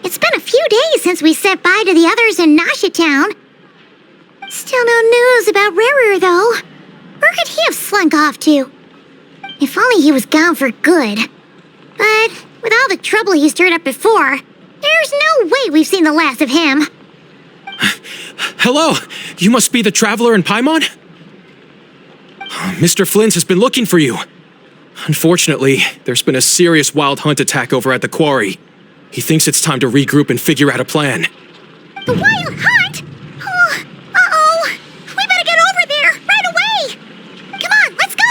It's been a few days since we said bye to the others in Nasha Town. Still no news about Rarer, though. Where could he have slunk off to? If only he was gone for good. But with all the trouble he stirred up before, there's no way we've seen the last of him. Hello! You must be the traveler in Paimon? Mr. Flynn's has been looking for you. Unfortunately, there's been a serious wild hunt attack over at the quarry. He thinks it's time to regroup and figure out a plan. The wild hunt? Oh, uh-oh! We better get over there, right away! Come on, let's go!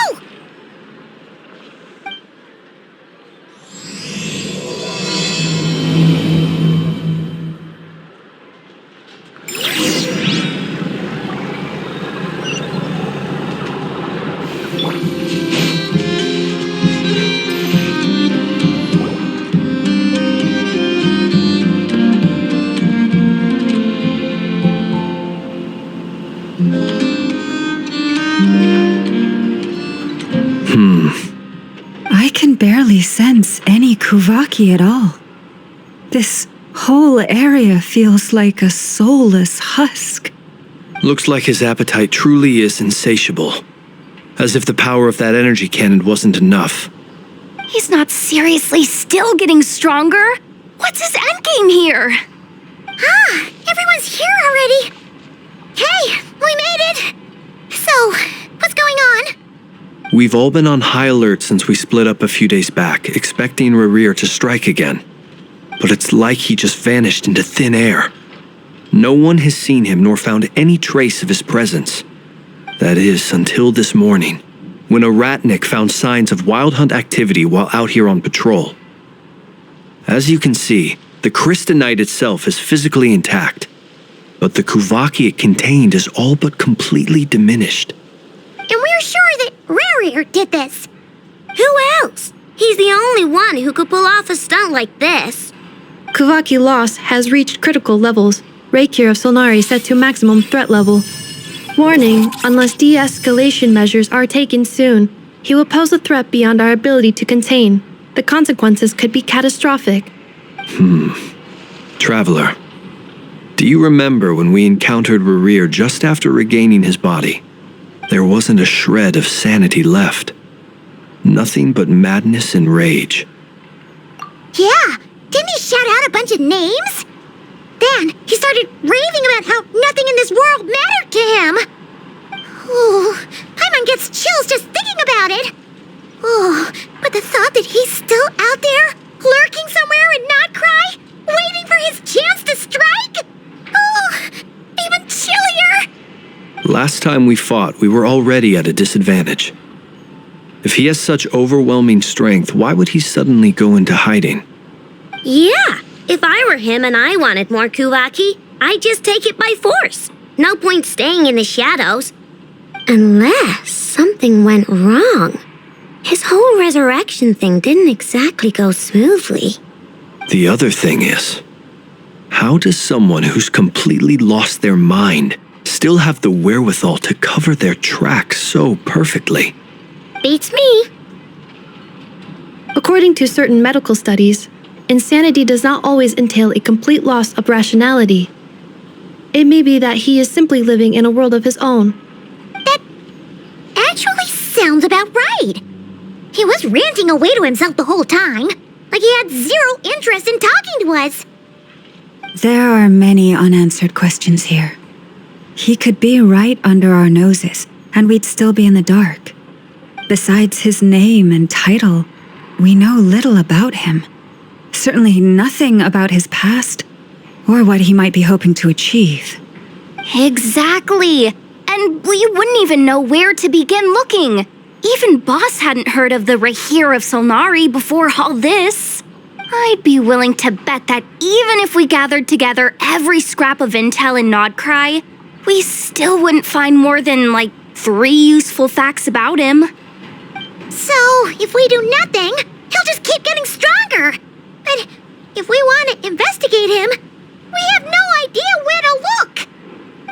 I can barely sense any Kuvaki at all. This whole area feels like a soulless husk. Looks like his appetite truly is insatiable. As if the power of that energy cannon wasn't enough. He's not seriously still getting stronger? What's his endgame here? Everyone's here already. Hey, we made it! So, what's going on? We've all been on high alert since we split up a few days back, expecting Rarir to strike again. But it's like he just vanished into thin air. No one has seen him nor found any trace of his presence. That is, until this morning, when a ratnik found signs of wild hunt activity while out here on patrol. As you can see, the Crystonite itself is physically intact, but the Kuvaki it contained is all but completely diminished. And we're sure that Rarir did this. Who else? He's the only one who could pull off a stunt like this. Kuvaki loss has reached critical levels. Reikir of Solnari set to maximum threat level. Warning, unless de-escalation measures are taken soon, he will pose a threat beyond our ability to contain. The consequences could be catastrophic. Traveler, do you remember when we encountered Rarir just after regaining his body? There wasn't a shred of sanity left. Nothing but madness and rage. Yeah, didn't he shout out a bunch of names? Then he started raving about how nothing in this world mattered to him. Oh, Paimon gets chills just thinking about it. Oh, but the thought that he's still out there, lurking somewhere in Nod-Krai, waiting for his chance to strike? Oh, even chillier. Last time we fought, we were already at a disadvantage. If he has such overwhelming strength, why would he suddenly go into hiding? Yeah, if I were him and I wanted more Kuvaki, I'd just take it by force. No point staying in the shadows. Unless something went wrong. His whole resurrection thing didn't exactly go smoothly. The other thing is, how does someone who's completely lost their mind still have the wherewithal to cover their tracks so perfectly? Beats me. According to certain medical studies, insanity does not always entail a complete loss of rationality. It may be that he is simply living in a world of his own. That actually sounds about right. He was ranting away to himself the whole time, like he had zero interest in talking to us. There are many unanswered questions here. He could be right under our noses, and we'd still be in the dark. Besides his name and title, we know little about him. Certainly nothing about his past, or what he might be hoping to achieve. Exactly. And we wouldn't even know where to begin looking. Even Boss hadn't heard of the Rahere of Solnari before all this. I'd be willing to bet that even if we gathered together every scrap of intel in Nod-Krai, we still wouldn't find more than, 3 useful facts about him. So, if we do nothing, he'll just keep getting stronger. But if we want to investigate him, we have no idea where to look.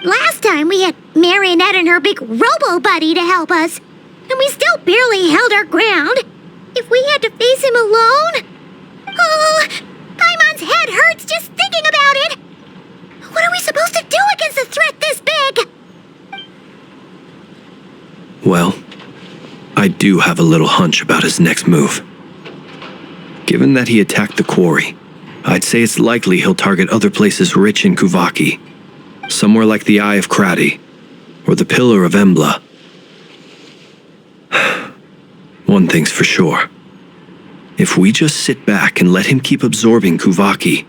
Last time we had Marionette and her big robo-buddy to help us, and we still barely held our ground. If we had to face him alone... Oh, Paimon's head hurts just thinking about it. What are we supposed to do against a threat this big? Well, I do have a little hunch about his next move. Given that he attacked the quarry, I'd say it's likely he'll target other places rich in Kuvaki. Somewhere like the Eye of Krati, or the Pillar of Embla. One thing's for sure. If we just sit back and let him keep absorbing Kuvaki,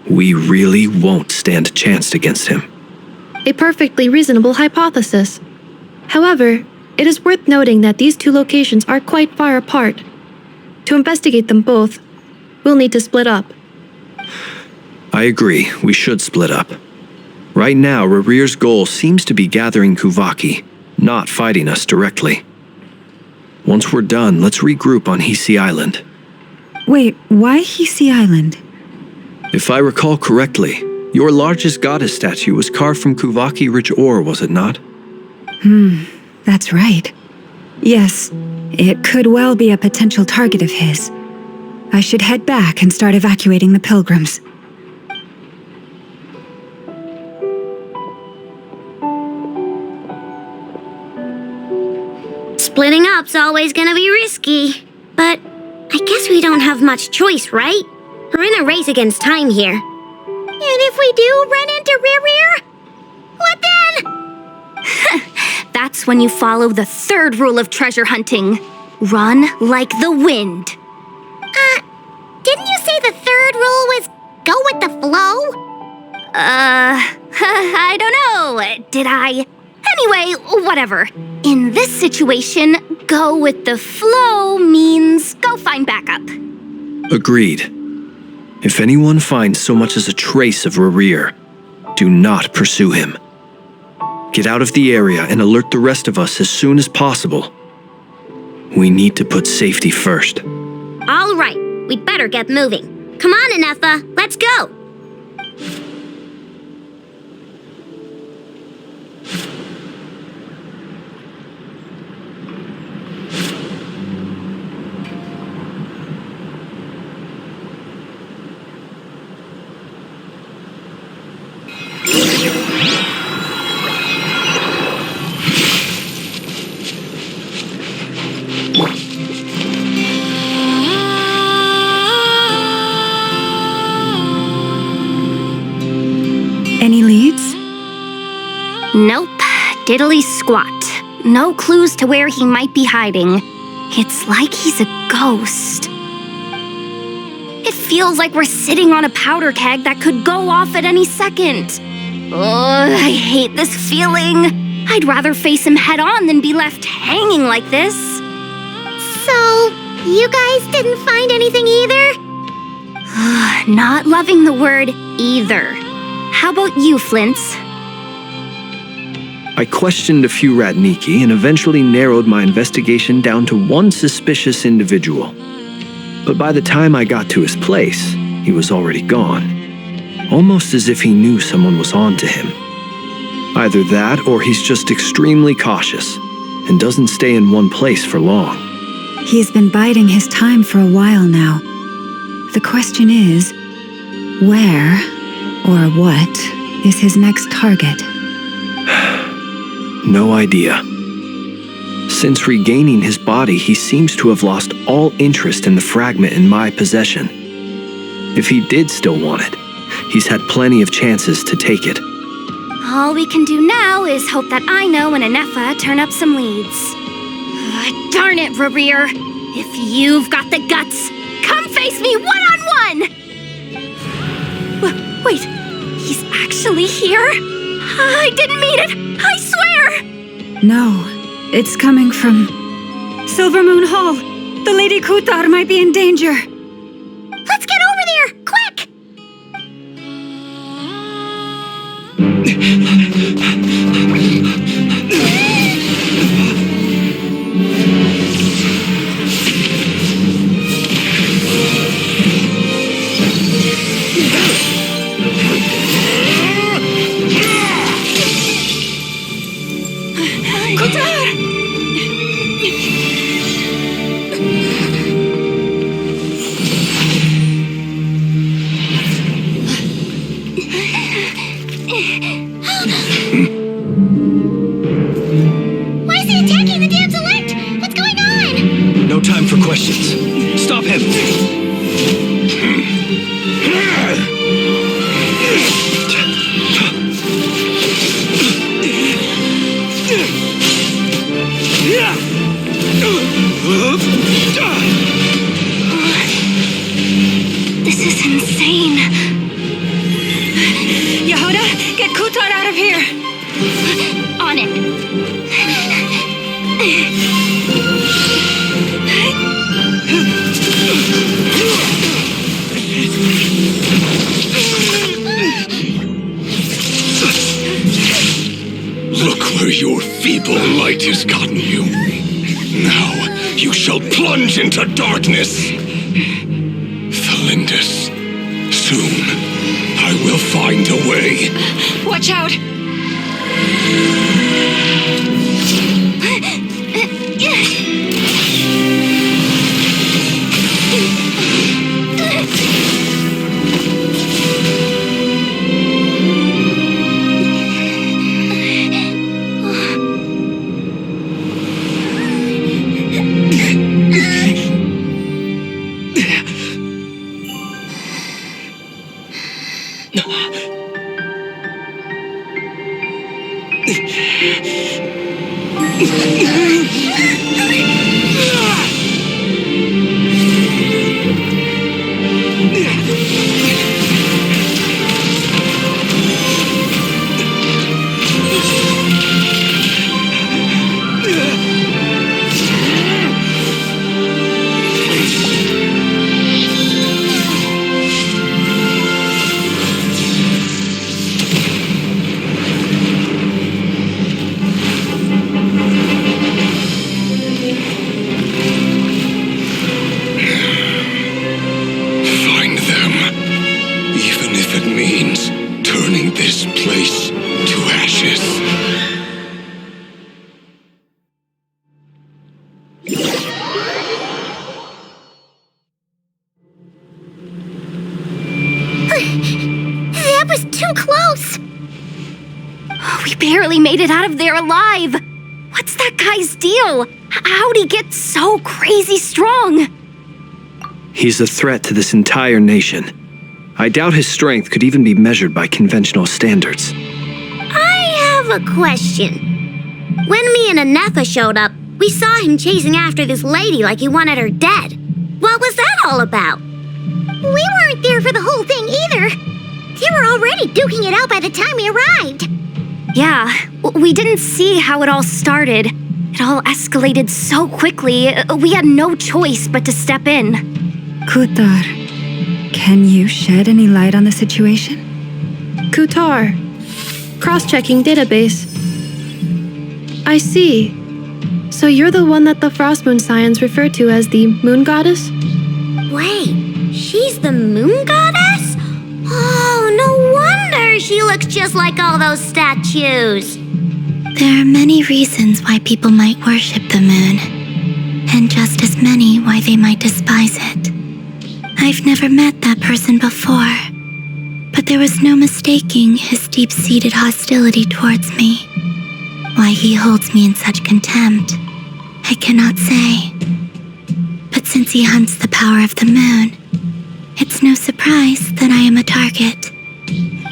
we really won't stand a chance against him. A perfectly reasonable hypothesis. However, it is worth noting that these two locations are quite far apart. To investigate them both, we'll need to split up. I agree, we should split up. Right now, Rarir's goal seems to be gathering Kuvaki, not fighting us directly. Once we're done, let's regroup on Hisi Island. Wait, why Hisi Island? If I recall correctly, your largest goddess statue was carved from Kuvaki-rich ore, was it not? That's right. Yes, it could well be a potential target of his. I should head back and start evacuating the pilgrims. Splitting up's always gonna be risky. But I guess we don't have much choice, right? We're in a race against time here. And if we do run into Rarir, what then? That's when you follow the third rule of treasure hunting. Run like the wind. Didn't you say the third rule was go with the flow? I don't know. Did I? Anyway, whatever. In this situation, go with the flow means go find backup. Agreed. If anyone finds so much as a trace of Rarir, do not pursue him. Get out of the area and alert the rest of us as soon as possible. We need to put safety first. All right, we'd better get moving. Come on, Anefa, let's go. Any leads? Nope. Diddly squat. No clues to where he might be hiding. It's like he's a ghost. It feels like we're sitting on a powder keg that could go off at any second. Ugh, I hate this feeling. I'd rather face him head on than be left hanging like this. So, you guys didn't find anything either? Not loving the word either. How about you, Flintz? I questioned a few Ratniki and eventually narrowed my investigation down to one suspicious individual. But by the time I got to his place, he was already gone. Almost as if he knew someone was on to him. Either that or he's just extremely cautious and doesn't stay in one place for long. He's been biding his time for a while now. The question is, where or what is his next target? No idea. Since regaining his body, he seems to have lost all interest in the fragment in my possession. If he did still want it, he's had plenty of chances to take it. All we can do now is hope that Aino and Anefa turn up some leads. Darn it, Rarir! If you've got the guts, come face me one-on-one! Wait, he's actually here? I didn't mean it, I swear! No, it's coming from Silver Moon Hall. The Lady Kutar might be in danger. Let's get over there, quick! No time for questions. Stop him! This is insane. Yehuda, get Kutar out of here! On it. Look where your feeble light has gotten you. Now you shall plunge into darkness. Felindus, soon I will find a way. Watch out! That was too close! We barely made it out of there alive. What's that guy's deal? How'd he get so crazy strong? He's a threat to this entire nation. I doubt his strength could even be measured by conventional standards. I have a question. When me and Anetha showed up, we saw him chasing after this lady like he wanted her dead. What was that all about? We weren't there for the whole thing either. They were already duking it out by the time we arrived. Yeah, we didn't see how it all started. It all escalated so quickly, we had no choice but to step in. Kutar, can you shed any light on the situation? Kutar. Cross-checking database. I see. So you're the one that the Frost Moon Scions refer to as the Moon Goddess? Wait, she's the moon goddess? Oh, no wonder she looks just like all those statues. There are many reasons why people might worship the moon, and just as many why they might despise it. I've never met that person before, but there was no mistaking his deep-seated hostility towards me. Why he holds me in such contempt, I cannot say. But since he hunts the power of the moon, it's no surprise that I am a target.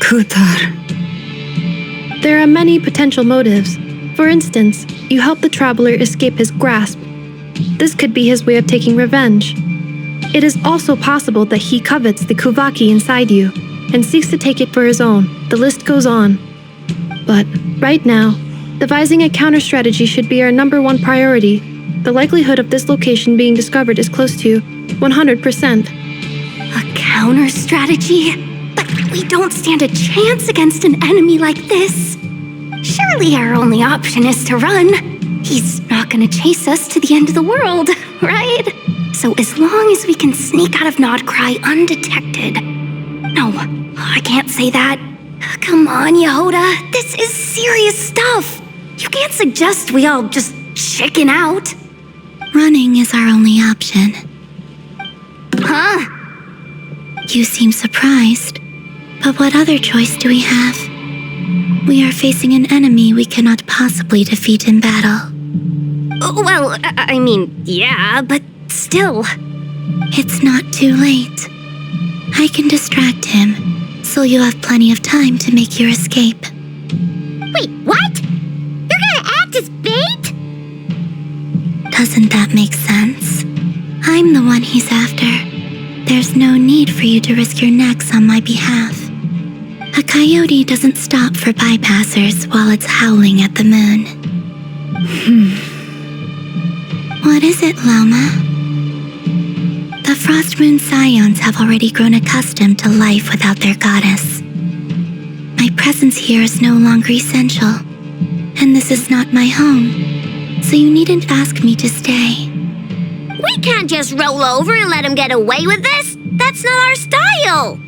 Kutar. There are many potential motives. For instance, you help the traveler escape his grasp. This could be his way of taking revenge. It is also possible that he covets the Kuvaki inside you and seeks to take it for his own. The list goes on. But right now, devising a counter-strategy should be our #1 priority. The likelihood of this location being discovered is close to 100%. A counter strategy? But we don't stand a chance against an enemy like this. Surely our only option is to run. He's not gonna chase us to the end of the world, right? So as long as we can sneak out of Nod-Krai undetected. No, I can't say that. Come on, Yehuda, this is serious stuff. You can't suggest we all just chicken out. Running is our only option. Huh? You seem surprised, but what other choice do we have? We are facing an enemy we cannot possibly defeat in battle. Well, I mean, yeah, but still. It's not too late. I can distract him, so you'll have plenty of time to make your escape. Wait, what? You're gonna act as bait? Doesn't that make sense? I'm the one he's after. There's no need for you to risk your necks on my behalf. A coyote doesn't stop for bypassers while it's howling at the moon. What is it, Loma? The Frost Moon Scions have already grown accustomed to life without their goddess. My presence here is no longer essential, and this is not my home, so you needn't ask me to stay. We can't just roll over and let him get away with this. That's not our style.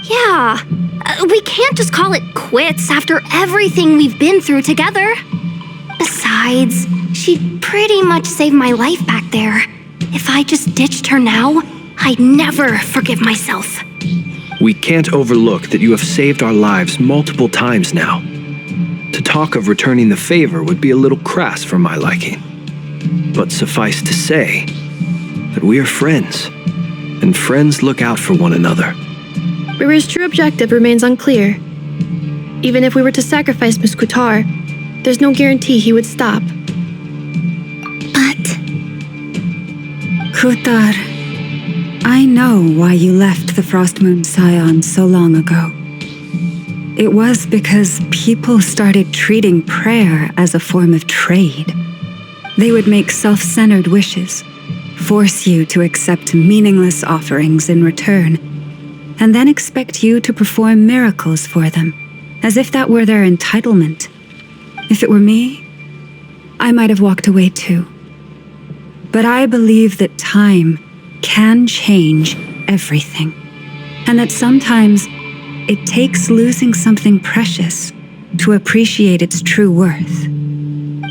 Yeah, we can't just call it quits after everything we've been through together. Besides, she pretty much saved my life back there. If I just ditched her now, I'd never forgive myself. We can't overlook that you have saved our lives multiple times now. To talk of returning the favor would be a little crass for my liking. But suffice to say that we are friends, and friends look out for one another. Riri's true objective remains unclear. Even if we were to sacrifice Miss Kutar, there's no guarantee he would stop. But Kutar, I know why you left the Frost Moon Scions so long ago. It was because people started treating prayer as a form of trade. They would make self-centered wishes, force you to accept meaningless offerings in return, and then expect you to perform miracles for them, as if that were their entitlement. If it were me, I might have walked away too. But I believe that time can change everything, and that sometimes it takes losing something precious to appreciate its true worth.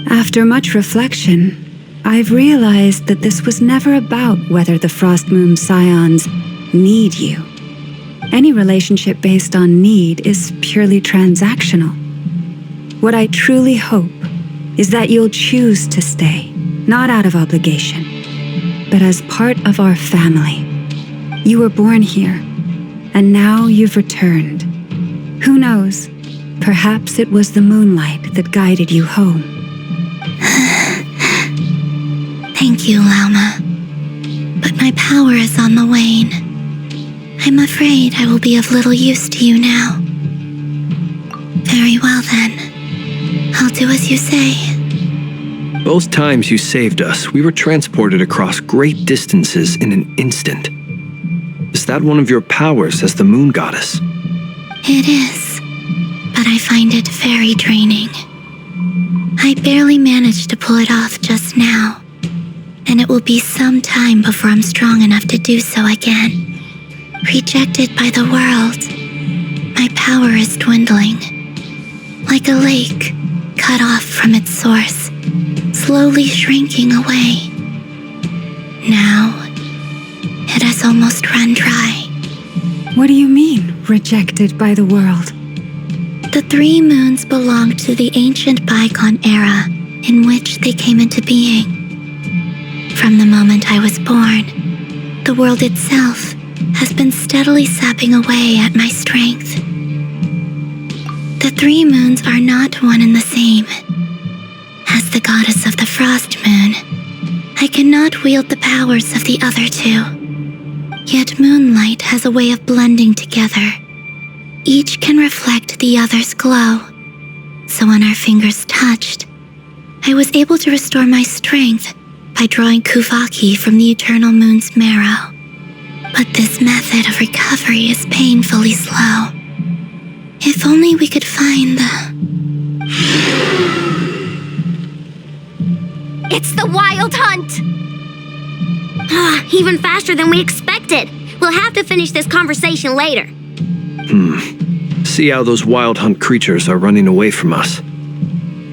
After much reflection, I've realized that this was never about whether the Frost Moon Scions need you. Any relationship based on need is purely transactional. What I truly hope is that you'll choose to stay, not out of obligation, but as part of our family. You were born here, and now you've returned. Who knows? Perhaps it was the moonlight that guided you home. thank you, Lauma. But my power is on the wane. I'm afraid I will be of little use to you now. Very well then. I'll do as you say. Both times you saved us, we were transported across great distances in an instant. Is that one of your powers as the moon goddess? It is, but I find it very draining. I barely managed to pull it off just now, and it will be some time before I'm strong enough to do so again. Rejected by the world, my power is dwindling. Like a lake cut off from its source, slowly shrinking away. Now, it has almost run dry. What do you mean, rejected by the world? The 3 moons belong to the ancient bygone era in which they came into being. From the moment I was born, the world itself has been steadily sapping away at my strength. The 3 moons are not one and the same. As the goddess of the Frost Moon, I cannot wield the powers of the other 2. Yet Moonlight has a way of blending together. Each can reflect the other's glow. So when our fingers touched, I was able to restore my strength by drawing Kuvaki from the eternal moon's marrow. But this method of recovery is painfully slow. If only we could find the... It's the Wild Hunt! Even faster than we expected. We'll have to finish this conversation later. See how those Wild Hunt creatures are running away from us.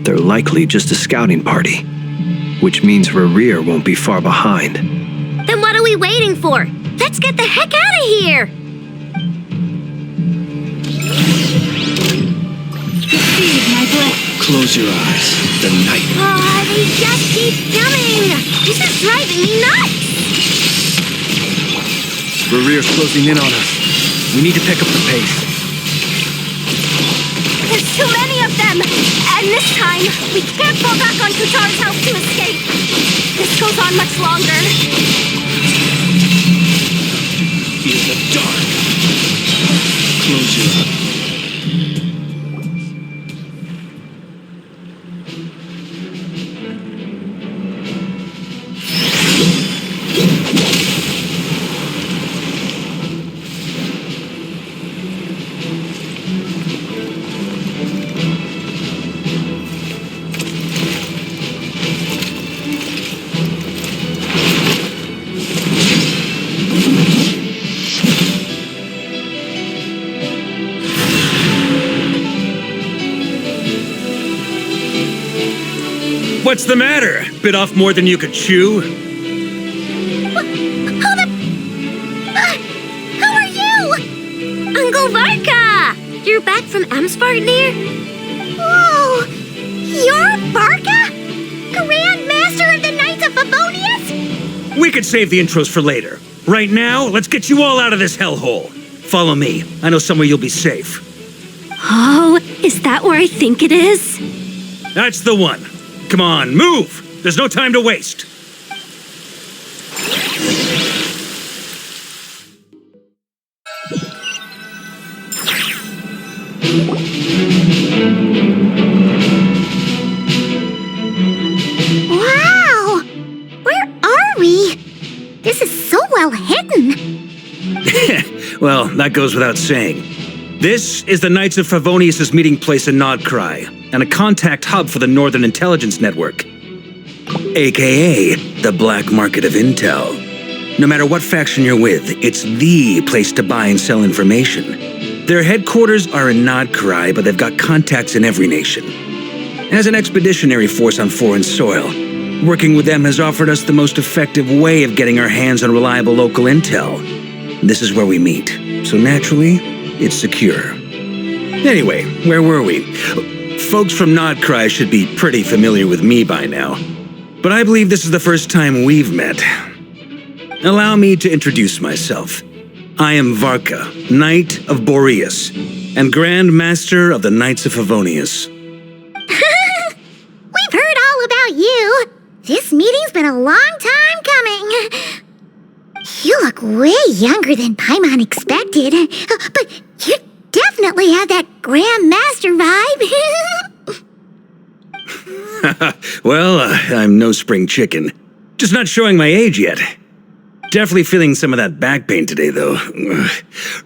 They're likely just a scouting party, which means Rerir won't be far behind. Then what are we waiting for? Let's get the heck out of here! Close your eyes. The night. They just keep coming! This is driving me nuts! Rerear's closing in on us. We need to pick up the pace. There's too many of them! And this time, we can't fall back on Kutar's house to escape. This goes on much longer. In the dark. Close your eyes. What's the matter? Bit off more than you could chew? Who are you? Uncle Varka! You're back from Amspartnir? Whoa! You're Barca? Grand Master of the Knights of Favonius? We could save the intros for later. Right now, let's get you all out of this hellhole. Follow me. I know somewhere you'll be safe. Oh, is that where I think it is? That's the one. Come on, move! There's no time to waste. Wow! Where are we? This is so well hidden. Well, that goes without saying. This is the Knights of Favonius' meeting place in Nod-Krai, and a contact hub for the Northern Intelligence Network, aka the black market of intel. No matter what faction you're with, it's the place to buy and sell information. Their headquarters are in Nod-Krai, but they've got contacts in every nation. As an expeditionary force on foreign soil, working with them has offered us the most effective way of getting our hands on reliable local intel. This is where we meet, so naturally, it's secure. Anyway, where were we? Folks from Nod-Krai should be pretty familiar with me by now, but I believe this is the first time we've met. Allow me to introduce myself. I am Varka, Knight of Boreas, and Grand Master of the Knights of Favonius. We've heard all about you. This meeting's been a long time coming. You look way younger than Paimon expected, but you definitely have that Grand Master vibe. Well, I'm no spring chicken. Just not showing my age yet. Definitely feeling some of that back pain today, though.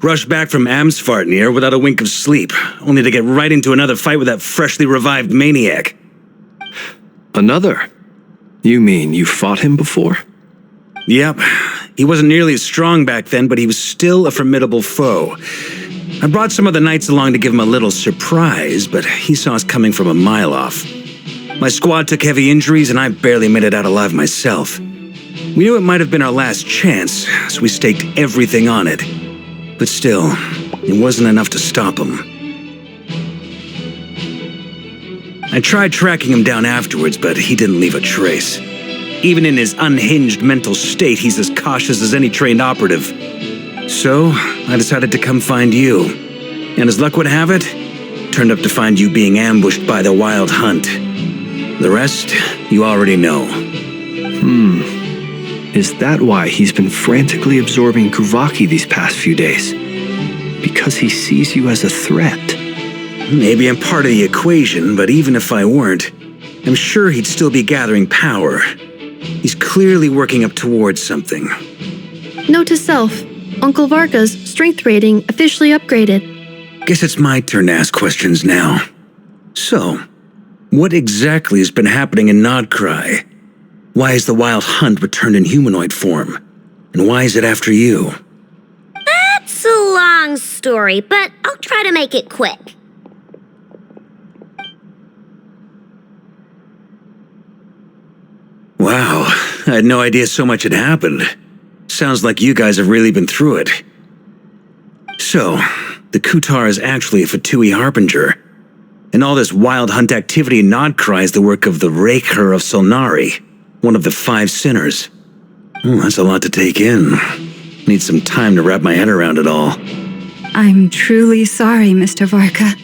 Rushed back from Amsfartnir without a wink of sleep, only to get right into another fight with that freshly revived maniac. Another? You mean you fought him before? Yep. He wasn't nearly as strong back then, but he was still a formidable foe. I brought some of the knights along to give him a little surprise, but he saw us coming from a mile off. My squad took heavy injuries, and I barely made it out alive myself. We knew it might have been our last chance, so we staked everything on it. But still, it wasn't enough to stop him. I tried tracking him down afterwards, but he didn't leave a trace. Even in his unhinged mental state, he's as cautious as any trained operative. So, I decided to come find you. And as luck would have it, turned up to find you being ambushed by the Wild Hunt. The rest, you already know. Is that why he's been frantically absorbing Kuvaki these past few days? Because he sees you as a threat? Maybe I'm part of the equation, but even if I weren't, I'm sure he'd still be gathering power. He's clearly working up towards something. Note to self, Uncle Varka's strength rating officially upgraded. Guess it's my turn to ask questions now. So, what exactly has been happening in Nod-Krai? Why is the Wild Hunt returned in humanoid form? And why is it after you? That's a long story, but I'll try to make it quick. Wow, I had no idea so much had happened. Sounds like you guys have really been through it. So, the Kutar is actually a Fatui Harbinger. And all this Wild Hunt activity in Nod-Krai is the work of the Raker of Solnari, one of the 5 sinners. That's a lot to take in. Need some time to wrap my head around it all. I'm truly sorry, Mr. Varka.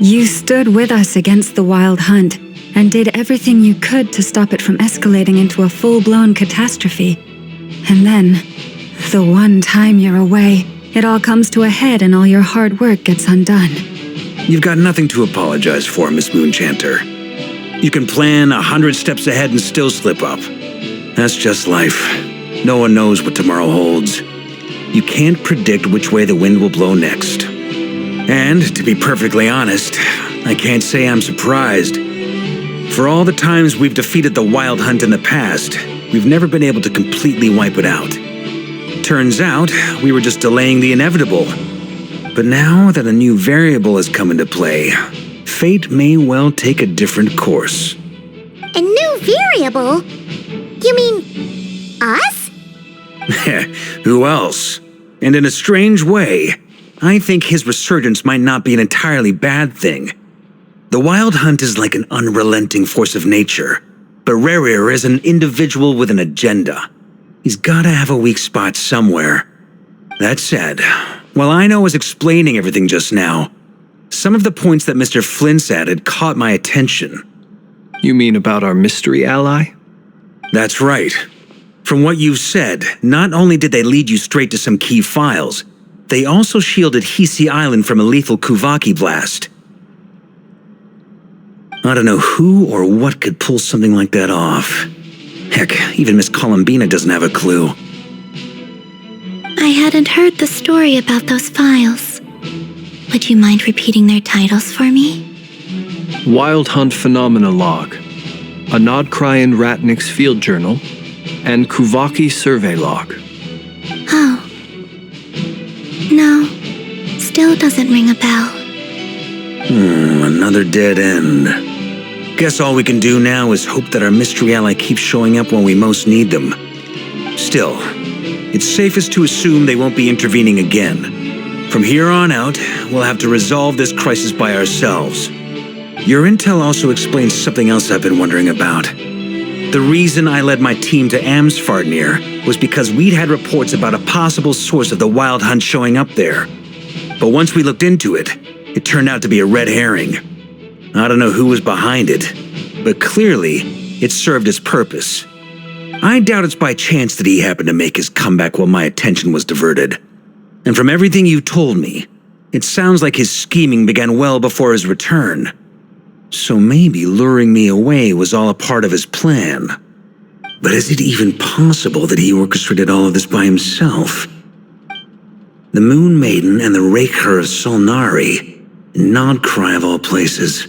You stood with us against the Wild Hunt and did everything you could to stop it from escalating into a full-blown catastrophe. And then, the one time you're away, it all comes to a head and all your hard work gets undone. You've got nothing to apologize for, Miss Moonchanter. You can plan 100 steps ahead and still slip up. That's just life. No one knows what tomorrow holds. You can't predict which way the wind will blow next. And, to be perfectly honest, I can't say I'm surprised. For all the times we've defeated the Wild Hunt in the past, we've never been able to completely wipe it out. Turns out, we were just delaying the inevitable. But now that a new variable has come into play, fate may well take a different course. A new variable? You mean us? Who else? And in a strange way, I think his resurgence might not be an entirely bad thing. The Wild Hunt is like an unrelenting force of nature, but Rerir is an individual with an agenda. He's gotta have a weak spot somewhere. That said, while I was explaining everything just now, some of the points that Mr. Flint's added caught my attention. You mean about our mystery ally? That's right. From what you've said, not only did they lead you straight to some key files, they also shielded Hisi Island from a lethal Kuvaki blast. I don't know who or what could pull something like that off. Heck, even Miss Columbina doesn't have a clue. I hadn't heard the story about those files. Would you mind repeating their titles for me? Wild Hunt Phenomena Log, a Nod-Krai and Ratnik's Field Journal, and Kuvaki Survey Log. Oh. No, still doesn't ring a bell. Another dead end. Guess all we can do now is hope that our mystery ally keeps showing up when we most need them. Still, it's safest to assume they won't be intervening again. From here on out, we'll have to resolve this crisis by ourselves. Your intel also explains something else I've been wondering about. The reason I led my team to Amsfarnir was because we'd had reports about a possible source of the Wild Hunt showing up there. But once we looked into it, it turned out to be a red herring. I don't know who was behind it, but clearly, it served its purpose. I doubt it's by chance that he happened to make his comeback while my attention was diverted. And from everything you told me, it sounds like his scheming began well before his return. So maybe luring me away was all a part of his plan. But is it even possible that he orchestrated all of this by himself? The Moon Maiden and the Raker of Solnari, Nod-Krai of all places.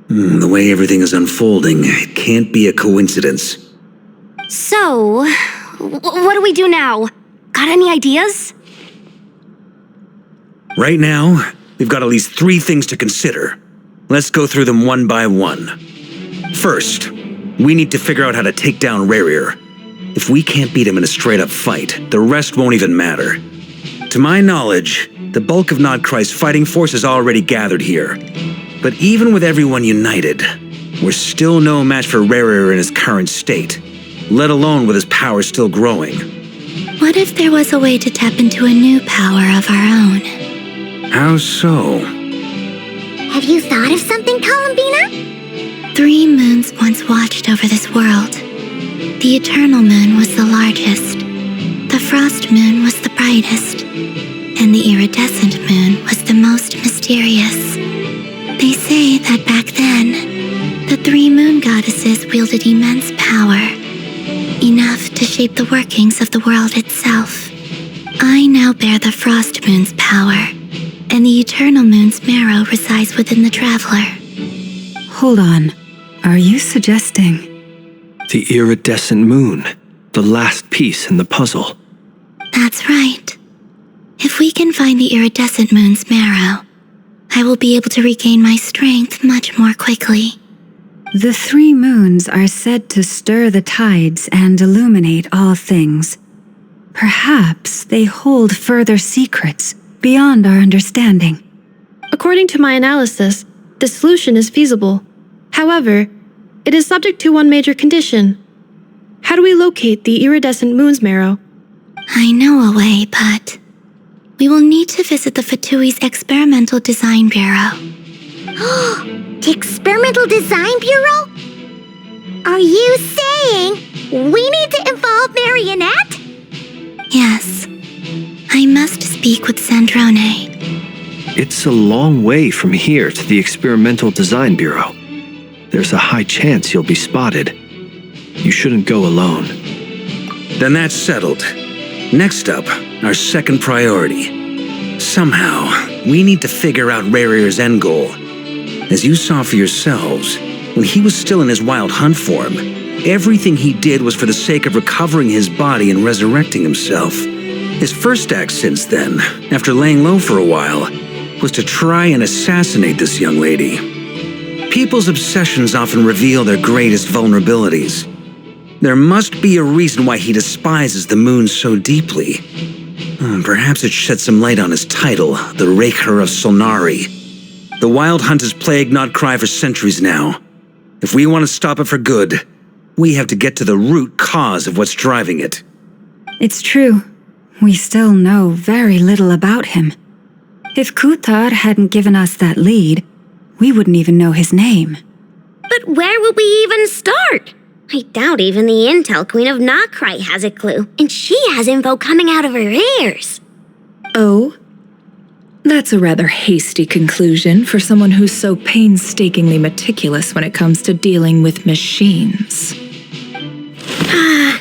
The way everything is unfolding, it can't be a coincidence. So, what do we do now? Got any ideas? Right now, we've got at least 3 things to consider. Let's go through them one by one. First, we need to figure out how to take down Rerir. If we can't beat him in a straight-up fight, the rest won't even matter. To my knowledge, the bulk of Nod-Krai's fighting force is already gathered here. But even with everyone united, we're still no match for Rerir in his current state, let alone with his power still growing. What if there was a way to tap into a new power of our own? How so? Have you thought of something, Columbina? 3 moons once watched over this world. The Eternal Moon was the largest, the Frost Moon was the brightest, and the Iridescent Moon was the most mysterious. They say that back then, the 3 moon goddesses wielded immense power, enough to shape the workings of the world itself. I now bear the Frost Moon's power, and the Eternal Moon's marrow resides within the Traveler. Hold on. Are you suggesting? The Iridescent Moon, the last piece in the puzzle. That's right. If we can find the Iridescent Moon's marrow, I will be able to regain my strength much more quickly. The 3 moons are said to stir the tides and illuminate all things. Perhaps they hold further secrets beyond our understanding. According to my analysis, the solution is feasible. However, it is subject to one major condition. How do we locate the iridescent moon's marrow? I know a way, but we will need to visit the Fatui's Experimental Design Bureau. The Experimental Design Bureau? Are you saying we need to involve Marionette? Yes. I must speak with Sandrone. It's a long way from here to the Experimental Design Bureau. There's a high chance you'll be spotted. You shouldn't go alone. Then that's settled. Next up, our second priority. Somehow, we need to figure out Rarir's end goal. As you saw for yourselves, when he was still in his wild hunt form, everything he did was for the sake of recovering his body and resurrecting himself. His first act since then, after laying low for a while, was to try and assassinate this young lady. People's obsessions often reveal their greatest vulnerabilities. There must be a reason why he despises the moon so deeply. Perhaps it sheds some light on his title, the Raker of Solnari. The Wild Hunt has plagued Nod-Krai for centuries now. If we want to stop it for good, we have to get to the root cause of what's driving it. It's true. We still know very little about him. If Kuthar hadn't given us that lead, we wouldn't even know his name. But where would we even start? I doubt even the Intel Queen of Nod-Krai has a clue, and she has info coming out of her ears. Oh? That's a rather hasty conclusion for someone who's so painstakingly meticulous when it comes to dealing with machines.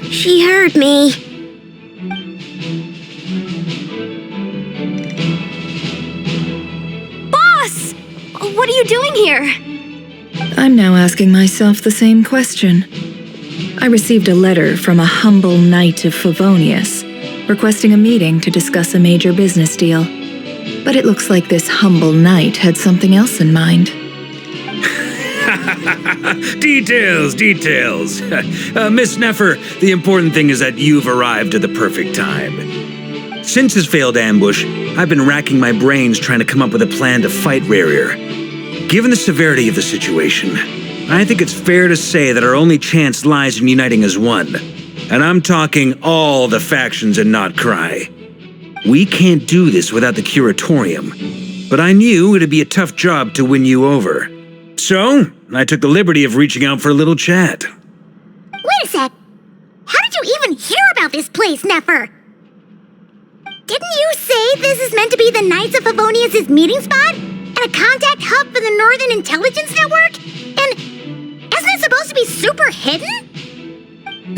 She heard me. Boss! What are you doing here? I'm now asking myself the same question. I received a letter from a humble knight of Favonius, requesting a meeting to discuss a major business deal. But it looks like this humble knight had something else in mind. Details. Miss Nefer, the important thing is that you've arrived at the perfect time. Since his failed ambush, I've been racking my brains trying to come up with a plan to fight Rarir. Given the severity of the situation, I think it's fair to say that our only chance lies in uniting as one. And I'm talking all the factions in Nod-Krai. We can't do this without the Curatorium, but I knew it'd be a tough job to win you over. So, I took the liberty of reaching out for a little chat. Wait a sec. How did you even hear about this place, Nefer? Didn't you say this is meant to be the Knights of Favonius' meeting spot? And a contact hub for the Northern Intelligence Network? And isn't it supposed to be super hidden?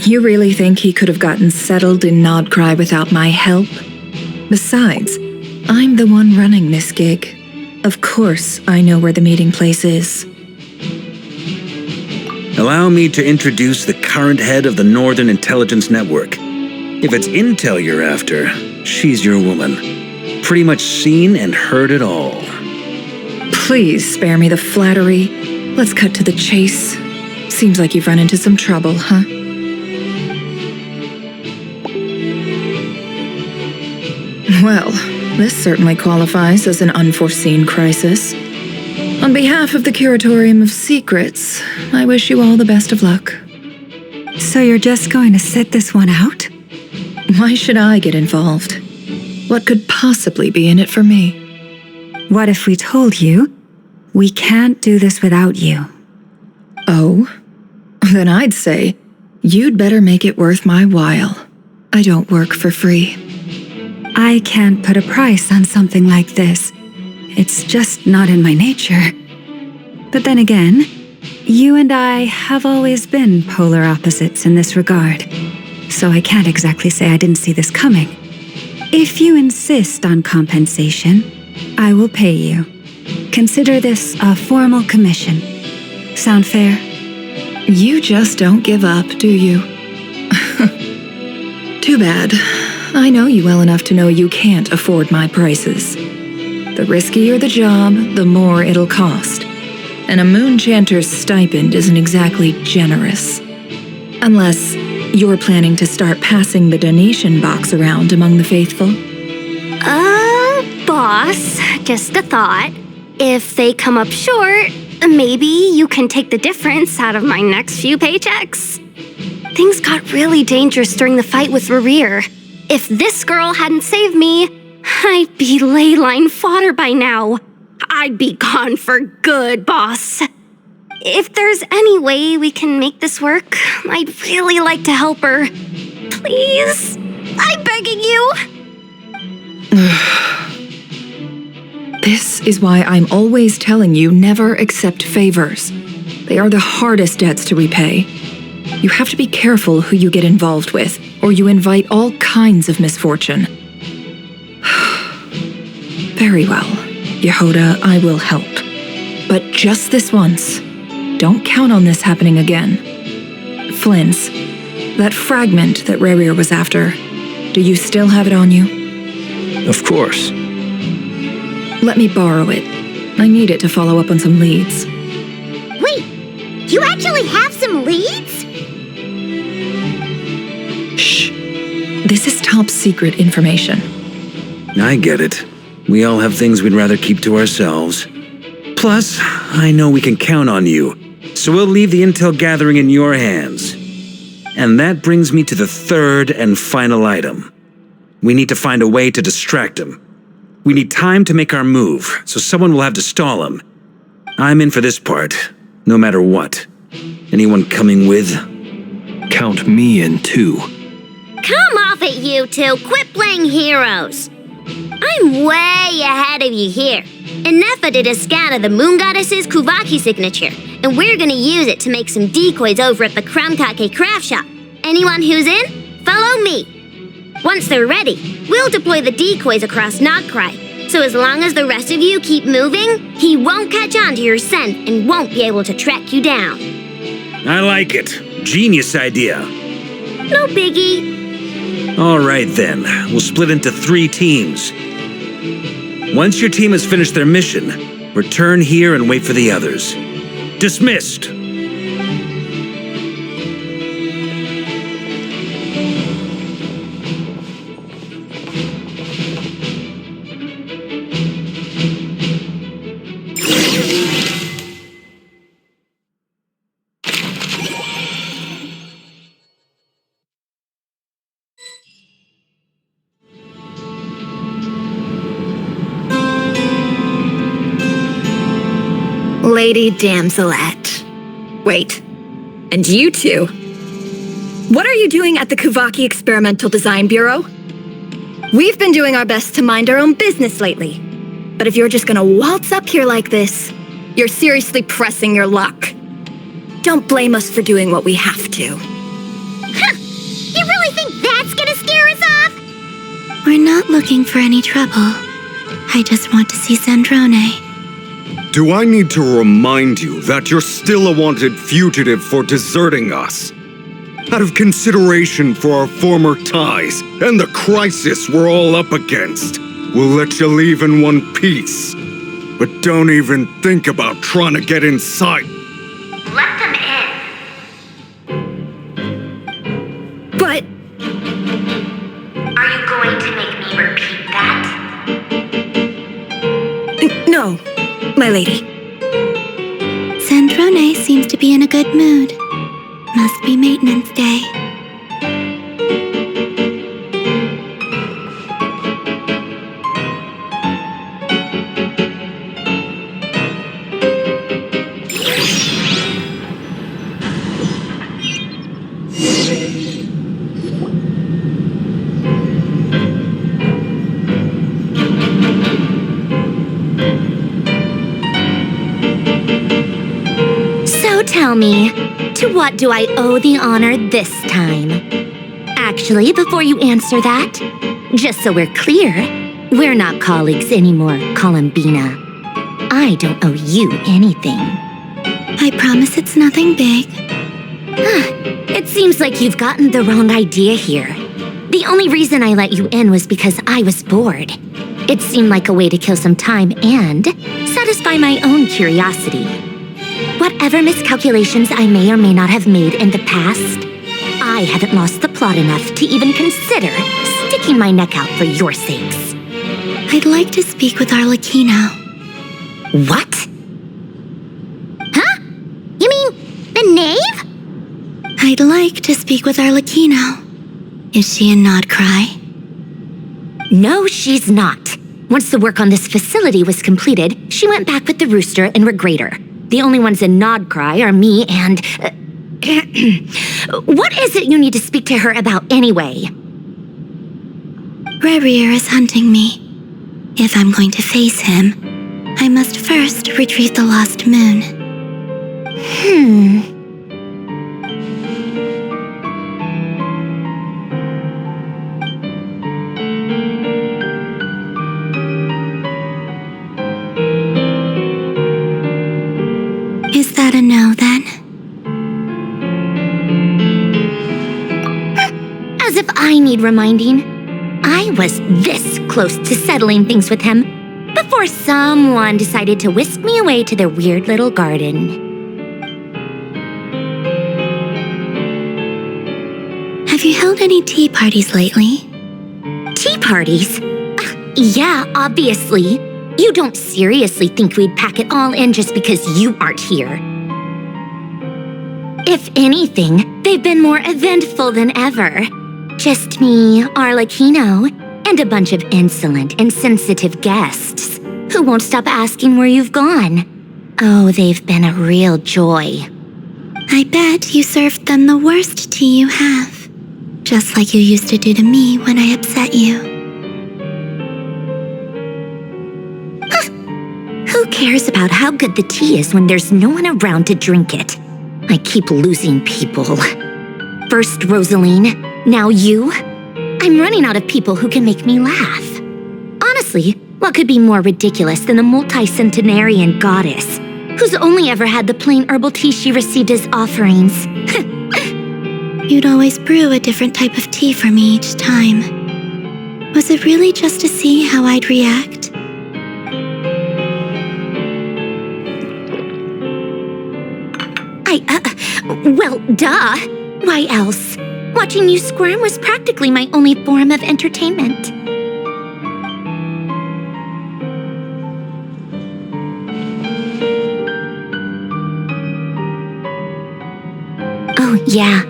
You really think he could have gotten settled in Nod-Krai without my help? Besides, I'm the one running this gig. Of course I know where the meeting place is. Allow me to introduce the current head of the Northern Intelligence Network. If it's intel you're after, she's your woman. Pretty much seen and heard it all. Please spare me the flattery. Let's cut to the chase. Seems like you've run into some trouble, huh? Well, this certainly qualifies as an unforeseen crisis. On behalf of the Curatorium of Secrets, I wish you all the best of luck. So you're just going to sit this one out? Why should I get involved? What could possibly be in it for me? What if we told you we can't do this without you? Oh? Then I'd say you'd better make it worth my while. I don't work for free. I can't put a price on something like this. It's just not in my nature. But then again, you and I have always been polar opposites in this regard. So I can't exactly say I didn't see this coming. If you insist on compensation, I will pay you. Consider this a formal commission. Sound fair? You just don't give up, do you? Too bad. I know you well enough to know you can't afford my prices. The riskier the job, the more it'll cost. And a moon chanter's stipend isn't exactly generous. Unless you're planning to start passing the donation box around among the faithful. Boss, just a thought. If they come up short, maybe you can take the difference out of my next few paychecks. things got really dangerous during the fight with Rerir. If this girl hadn't saved me, I'd be ley line fodder by now. I'd be gone for good, boss. If there's any way we can make this work, I'd really like to help her. Please? I'm begging you. This is why I'm always telling you never accept favors. They are the hardest debts to repay. You have to be careful who you get involved with, or you invite all kinds of misfortune. Very well, Yehoda, I will help. But just this once. Don't count on this happening again. Flins, that fragment that Rerir was after, do you still have it on you? Of course. Let me borrow it. I need it to follow up on some leads. Wait, you actually have some leads? Shh. This is top secret information. I get it. We all have things we'd rather keep to ourselves. Plus, I know we can count on you, so we'll leave the intel gathering in your hands. And that brings me to the third and final item. We need to find a way to distract him. We need time to make our move, so someone will have to stall him. I'm in for this part, no matter what. Anyone coming with? Count me in too. Come off it, you two. Quit playing heroes. I'm way ahead of you here. Nefa did a scan of the Moon Goddess's Kuvaki signature, and we're gonna use it to make some decoys over at the Krumkake craft shop. Anyone who's in, follow me. Once they're ready, we'll deploy the decoys across Nod-Krai. So as long as the rest of you keep moving, he won't catch on to your scent and won't be able to track you down. I like it. Genius idea. No biggie. All right then, we'll split into 3 teams. Once your team has finished their mission, return here and wait for the others. Dismissed! Lady Damselette. Wait, and you two? What are you doing at the Kuvaki Experimental Design Bureau? We've been doing our best to mind our own business lately. But if you're just gonna waltz up here like this, you're seriously pressing your luck. Don't blame us for doing what we have to. Huh! You really think that's gonna scare us off? We're not looking for any trouble. I just want to see Zandrone. Do I need to remind you that you're still a wanted fugitive for deserting us? Out of consideration for our former ties and the crisis we're all up against, we'll let you leave in one piece. But don't even think about trying to get inside. Let them in. But... Are you going to make me repeat that? No, my lady. Zandrone seems to be in a good mood. Must be maintenance day. Tell me, to what do I owe the honor this time? Actually, before you answer that, just so we're clear, we're not colleagues anymore, Columbina. I don't owe you anything. I promise it's nothing big. It seems like you've gotten the wrong idea here. The only reason I let you in was because I was bored. It seemed like a way to kill some time and satisfy my own curiosity. Whatever miscalculations I may or may not have made in the past, I haven't lost the plot enough to even consider sticking my neck out for your sakes. I'd like to speak with Arlecchino. What? Huh? You mean the knave? I'd like to speak with Arlecchino. Is she in Nod-Krai? No, she's not. Once the work on this facility was completed, she went back with the rooster and Regrator. The only ones in Nod-Krai are me and... What is it you need to speak to her about anyway? Rerir is hunting me. If I'm going to face him, I must first retrieve the lost moon. Is that a no, then? As if I need reminding. I was this close to settling things with him before someone decided to whisk me away to their weird little garden. Have you held any tea parties lately? Tea parties? Yeah, obviously. You don't seriously think we'd pack it all in just because you aren't here. If anything, they've been more eventful than ever. Just me, Arlecchino, and a bunch of insolent, insensitive guests who won't stop asking where you've gone. Oh, they've been a real joy. I bet you served them the worst tea you have. Just like you used to do to me when I upset you. Who cares about how good the tea is when there's no one around to drink it? I keep losing people. First Rosaline, now you. I'm running out of people who can make me laugh. Honestly, what could be more ridiculous than a multi-centenarian goddess who's only ever had the plain herbal tea she received as offerings? You'd always brew a different type of tea for me each time. Was it really just to see how I'd react? Well, duh. Why else? Watching you squirm was practically my only form of entertainment. Oh, yeah.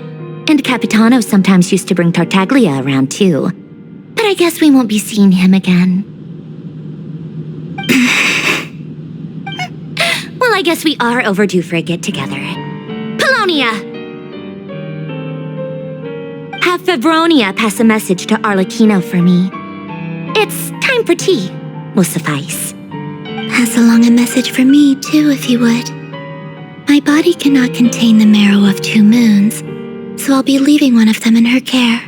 And Capitano sometimes used to bring Tartaglia around, too. But I guess we won't be seeing him again. Well, I guess we are overdue for a get-together. Polonia! Have Fevronia pass a message to Arlecchino for me. It's time for tea. Will suffice. Pass along a message for me, too, if you would. My body cannot contain the marrow of 2 moons, so I'll be leaving one of them in her care.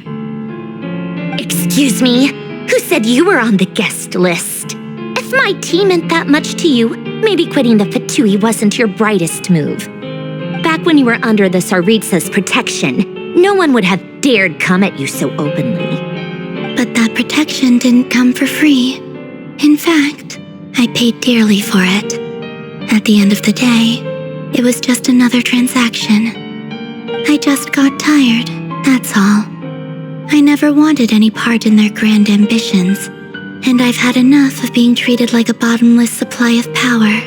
Excuse me? Who said you were on the guest list? If my tea meant that much to you, maybe quitting the Fatui wasn't your brightest move. Back when you were under the Tsaritsa's protection, no one would have dared come at you so openly. But that protection didn't come for free. In fact, I paid dearly for it. At the end of the day, it was just another transaction. I just got tired, that's all. I never wanted any part in their grand ambitions, and I've had enough of being treated like a bottomless supply of power.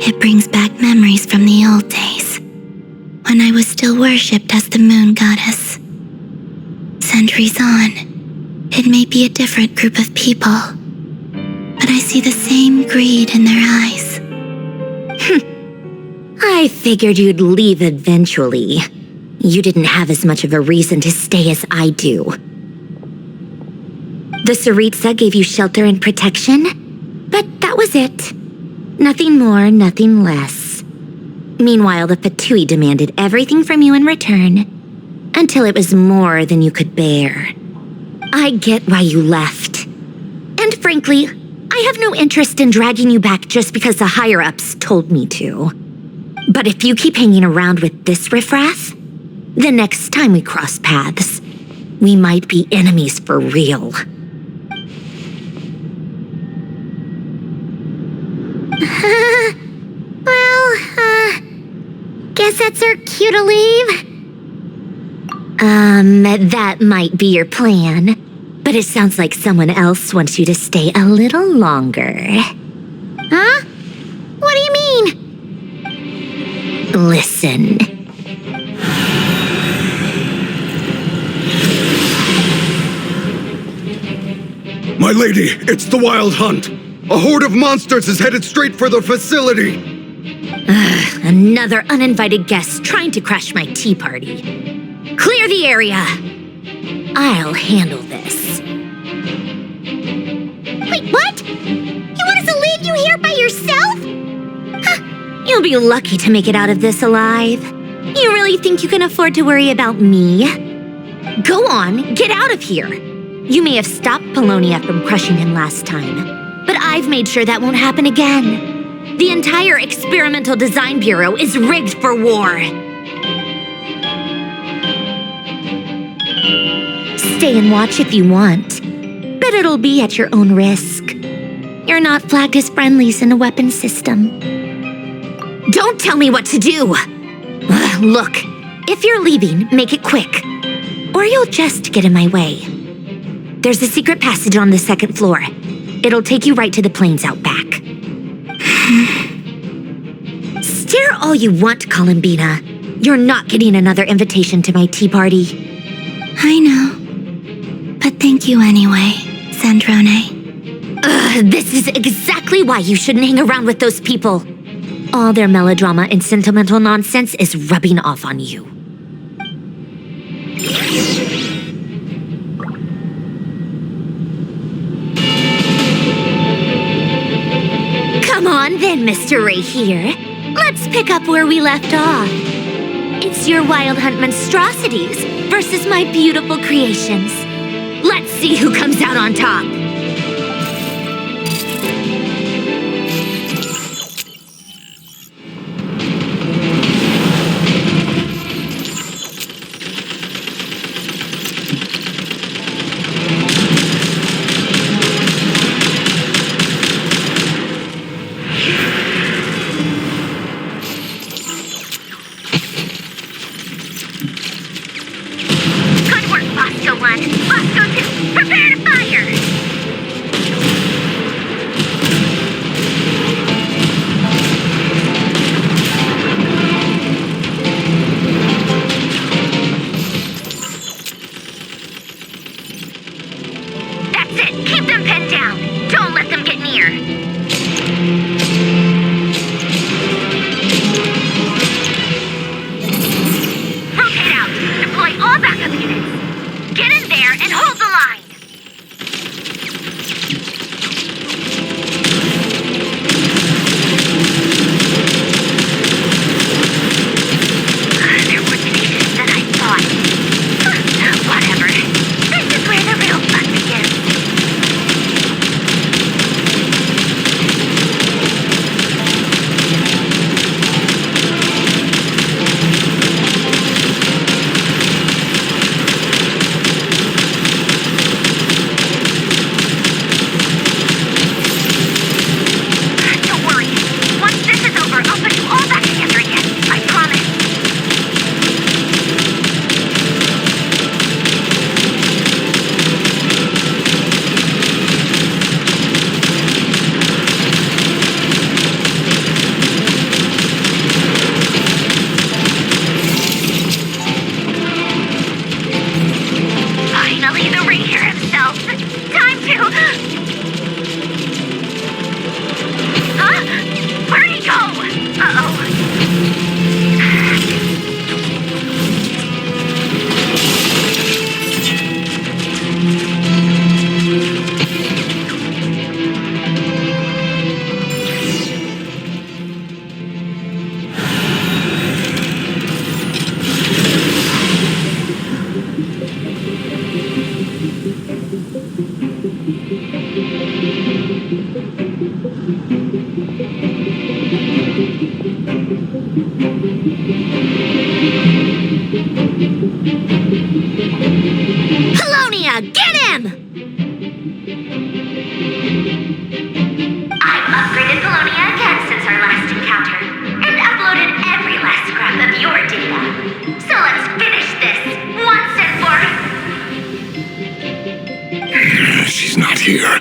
It brings back memories from the old days, when I was still worshipped as the moon goddess. Centuries on, it may be a different group of people, but I see the same greed in their eyes. I figured you'd leave eventually. You didn't have as much of a reason to stay as I do. The Tsaritsa gave you shelter and protection, but that was it. Nothing more, nothing less. Meanwhile, the Fatui demanded everything from you in return, until it was more than you could bear. I get why you left. And frankly, I have no interest in dragging you back just because the higher-ups told me to. But if you keep hanging around with this riffraff, the next time we cross paths, we might be enemies for real. Guess that's our cue to leave? That might be your plan, but it sounds like someone else wants you to stay a little longer. Huh? What do you mean? Listen. My lady, it's the Wild Hunt. A horde of monsters is headed straight for the facility. Another uninvited guest trying to crash my tea party. Clear the area. I'll handle this. Wait, what? You want us to leave you here by yourself? Huh, you'll be lucky to make it out of this alive. You really think you can afford to worry about me? Go on, get out of here. You may have stopped Polonia from crushing him last time, but I've made sure that won't happen again. The entire Experimental Design Bureau is rigged for war. Stay and watch if you want, but it'll be at your own risk. You're not flagged as friendlies in the weapons system. Don't tell me what to do! Look, if you're leaving, make it quick, or you'll just get in my way. There's a secret passage on the second floor. It'll take you right to the plains out back. Stare all you want, Columbina. You're not getting another invitation to my tea party. I know. But thank you anyway, Sandrone. This is exactly why you shouldn't hang around with those people. All their melodrama and sentimental nonsense is rubbing off on you. Come on then, Mr. Ray here. Let's pick up where we left off. It's your Wild Hunt monstrosities versus my beautiful creations. Let's see who comes out on top. Polonia, get him! I've upgraded Polonia again since our last encounter, and uploaded every last scrap of your data. So let's finish this once and for... She's not here.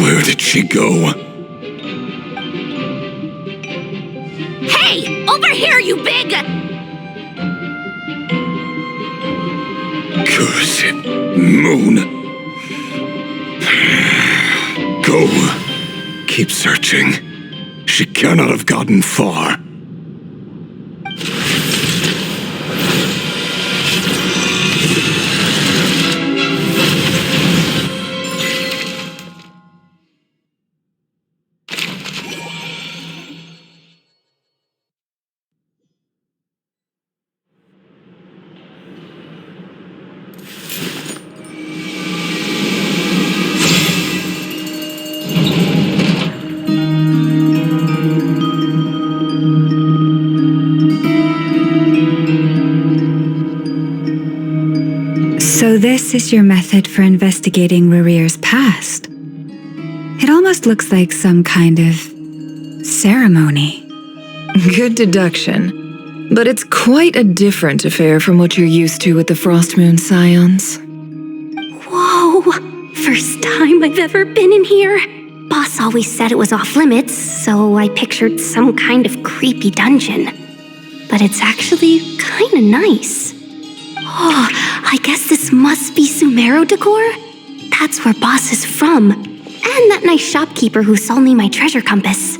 Where did she go? Hey! Over here, you big... Cursed moon. Go. Keep searching. She cannot have gotten far. So this is your method for investigating Rarir's past. It almost looks like some kind of ceremony. Good deduction. But it's quite a different affair from what you're used to with the Frostmoon Scions. Whoa! First time I've ever been in here. Boss always said it was off limits, so I pictured some kind of creepy dungeon. But it's actually kinda nice. Oh, I guess this must be Sumero decor? That's where Boss is from. And that nice shopkeeper who sold me my treasure compass.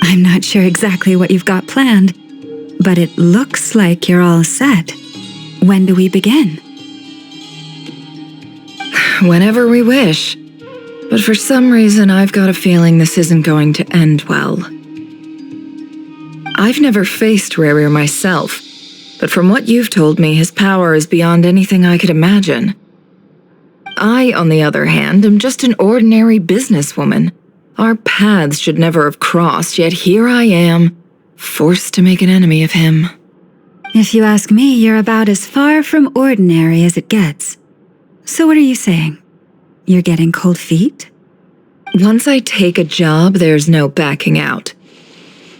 I'm not sure exactly what you've got planned, but it looks like you're all set. When do we begin? Whenever we wish. But for some reason, I've got a feeling this isn't going to end well. I've never faced Rarir myself, but from what you've told me, his power is beyond anything I could imagine. I, on the other hand, am just an ordinary businesswoman. Our paths should never have crossed, yet here I am, forced to make an enemy of him. If you ask me, you're about as far from ordinary as it gets. So what are you saying? You're getting cold feet? Once I take a job, there's no backing out.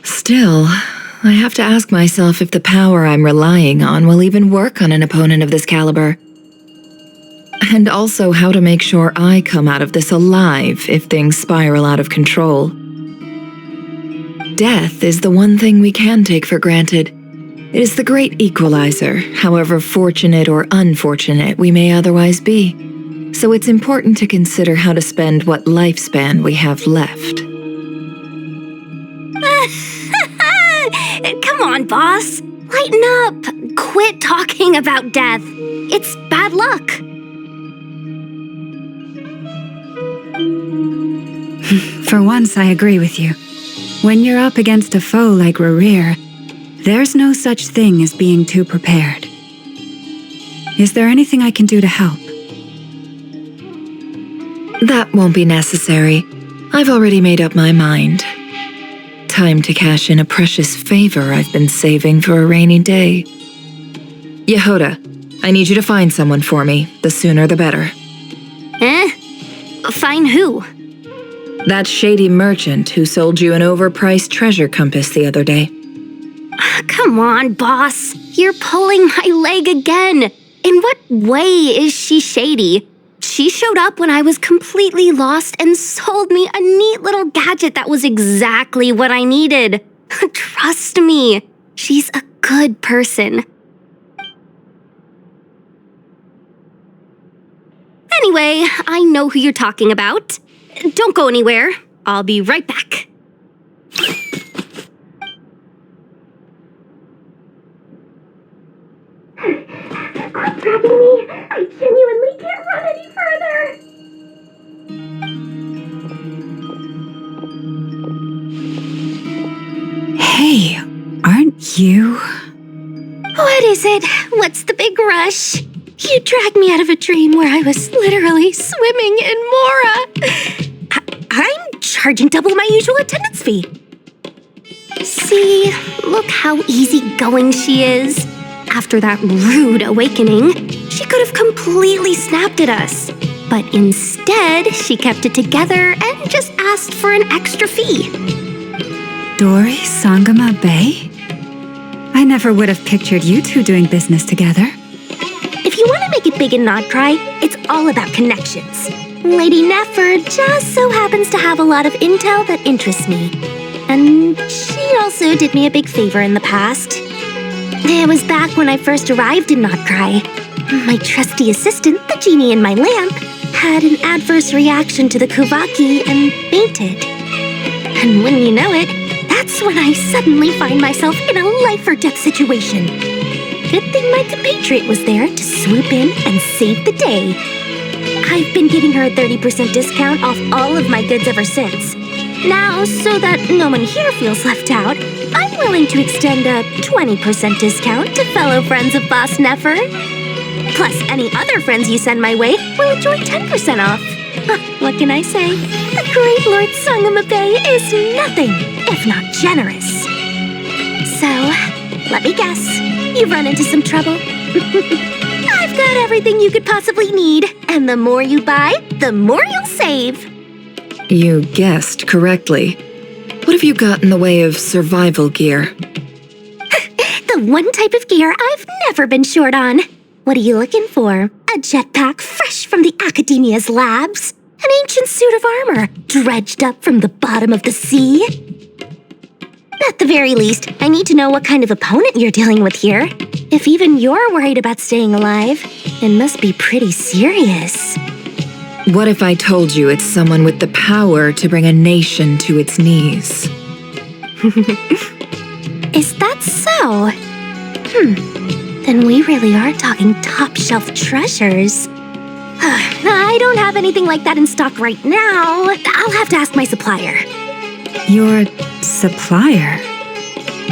Still, I have to ask myself if the power I'm relying on will even work on an opponent of this caliber. And also how to make sure I come out of this alive if things spiral out of control. Death is the one thing we can take for granted. It is the great equalizer, however fortunate or unfortunate we may otherwise be. So it's important to consider how to spend what lifespan we have left. Come on, boss. Lighten up. Quit talking about death. It's bad luck. For once, I agree with you. When you're up against a foe like Rarir, there's no such thing as being too prepared. Is there anything I can do to help? That won't be necessary. I've already made up my mind. Time to cash in a precious favor I've been saving for a rainy day. Yehoda, I need you to find someone for me. The sooner the better. Find who? That shady merchant who sold you an overpriced treasure compass the other day. Come on, boss. You're pulling my leg again. In what way is she shady? She showed up when I was completely lost and sold me a neat little gadget that was exactly what I needed. Trust me, she's a good person. Anyway, I know who you're talking about. Don't go anywhere. I'll be right back. Quit grabbing me. I genuinely can't run any further. Hey, aren't you? What is it? What's the big rush? You dragged me out of a dream where I was literally swimming in Mora. I'm charging double my usual attendance fee. See, look how easygoing she is. After that rude awakening, she could have completely snapped at us. But instead, she kept it together and just asked for an extra fee. Dori Sangama Bay? I never would have pictured you two doing business together. If you want to make it big in Nod-Krai, it's all about connections. Lady Nefer just so happens to have a lot of intel that interests me. And she also did me a big favor in the past. It was back when I first arrived in Nod-Krai. My trusty assistant, the genie in my lamp, had an adverse reaction to the Kuvaki and fainted. And wouldn't you know it, that's when I suddenly find myself in a life-or-death situation. Good thing my compatriot was there to swoop in and save the day. I've been giving her a 30% discount off all of my goods ever since. Now, so that no one here feels left out, I'm willing to extend a 20% discount to fellow friends of Boss Nefer. Plus, any other friends you send my way will enjoy 10% off. What can I say? The great Lord Sangamabe is nothing if not generous. So, let me guess. You've run into some trouble? I've got everything you could possibly need, and the more you buy, the more you'll save. You guessed correctly. What have you got in the way of survival gear? The one type of gear I've never been short on. What are you looking for? A jetpack fresh from the Academia's labs? An ancient suit of armor dredged up from the bottom of the sea? At the very least, I need to know what kind of opponent you're dealing with here. If even you're worried about staying alive, it must be pretty serious. What if I told you it's someone with the power to bring a nation to its knees? Is that so? Then we really are talking top-shelf treasures. I don't have anything like that in stock right now. I'll have to ask my supplier. Your supplier?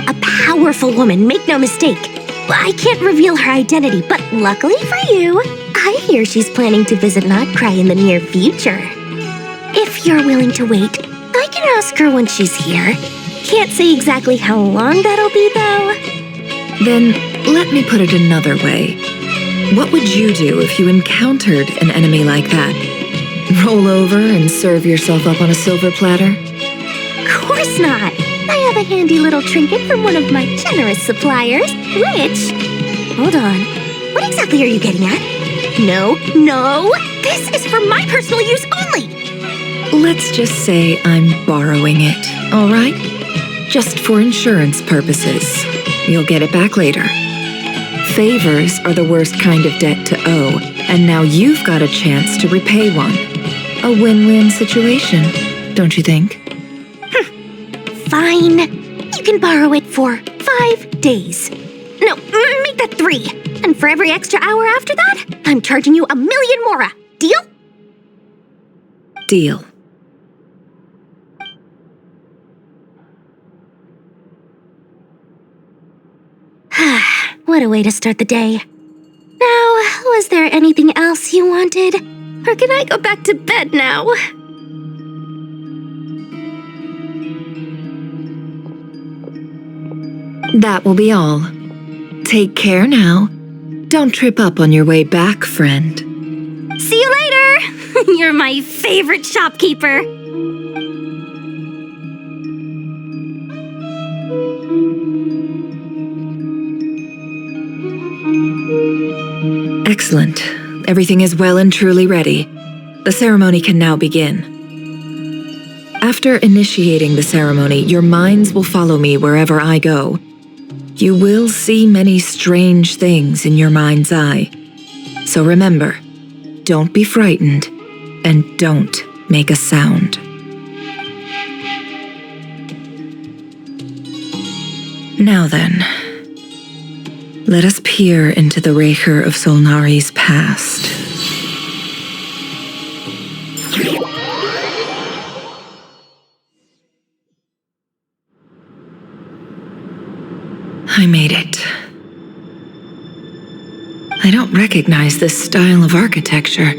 A powerful woman, make no mistake. I can't reveal her identity, but luckily for you, I hear she's planning to visit Nod-Krai in the near future. If you're willing to wait, I can ask her when she's here. Can't say exactly how long that'll be, though. Then let me put it another way. What would you do if you encountered an enemy like that? Roll over and serve yourself up on a silver platter? Of course not. I have a handy little trinket from one of my generous suppliers, which... Hold on. What exactly are you getting at? No. This is for my personal use only. Let's just say I'm borrowing it, all right? Just for insurance purposes. You'll get it back later. Favors are the worst kind of debt to owe, and now you've got a chance to repay one. A win-win situation, don't you think? Fine. You can borrow it for 5 days. No, make that 3. And for every extra hour after that, I'm charging you 1,000,000 mora. Deal? Deal. What a way to start the day. Now, was there anything else you wanted? Or can I go back to bed now? That will be all. Take care now. Don't trip up on your way back, friend. See you later! You're my favorite shopkeeper. Excellent. Everything is well and truly ready. The ceremony can now begin. After initiating the ceremony, your minds will follow me wherever I go. You will see many strange things in your mind's eye. So remember, don't be frightened, and don't make a sound. Now then, let us peer into the Raker of Solnari's past. I made it. I don't recognize this style of architecture.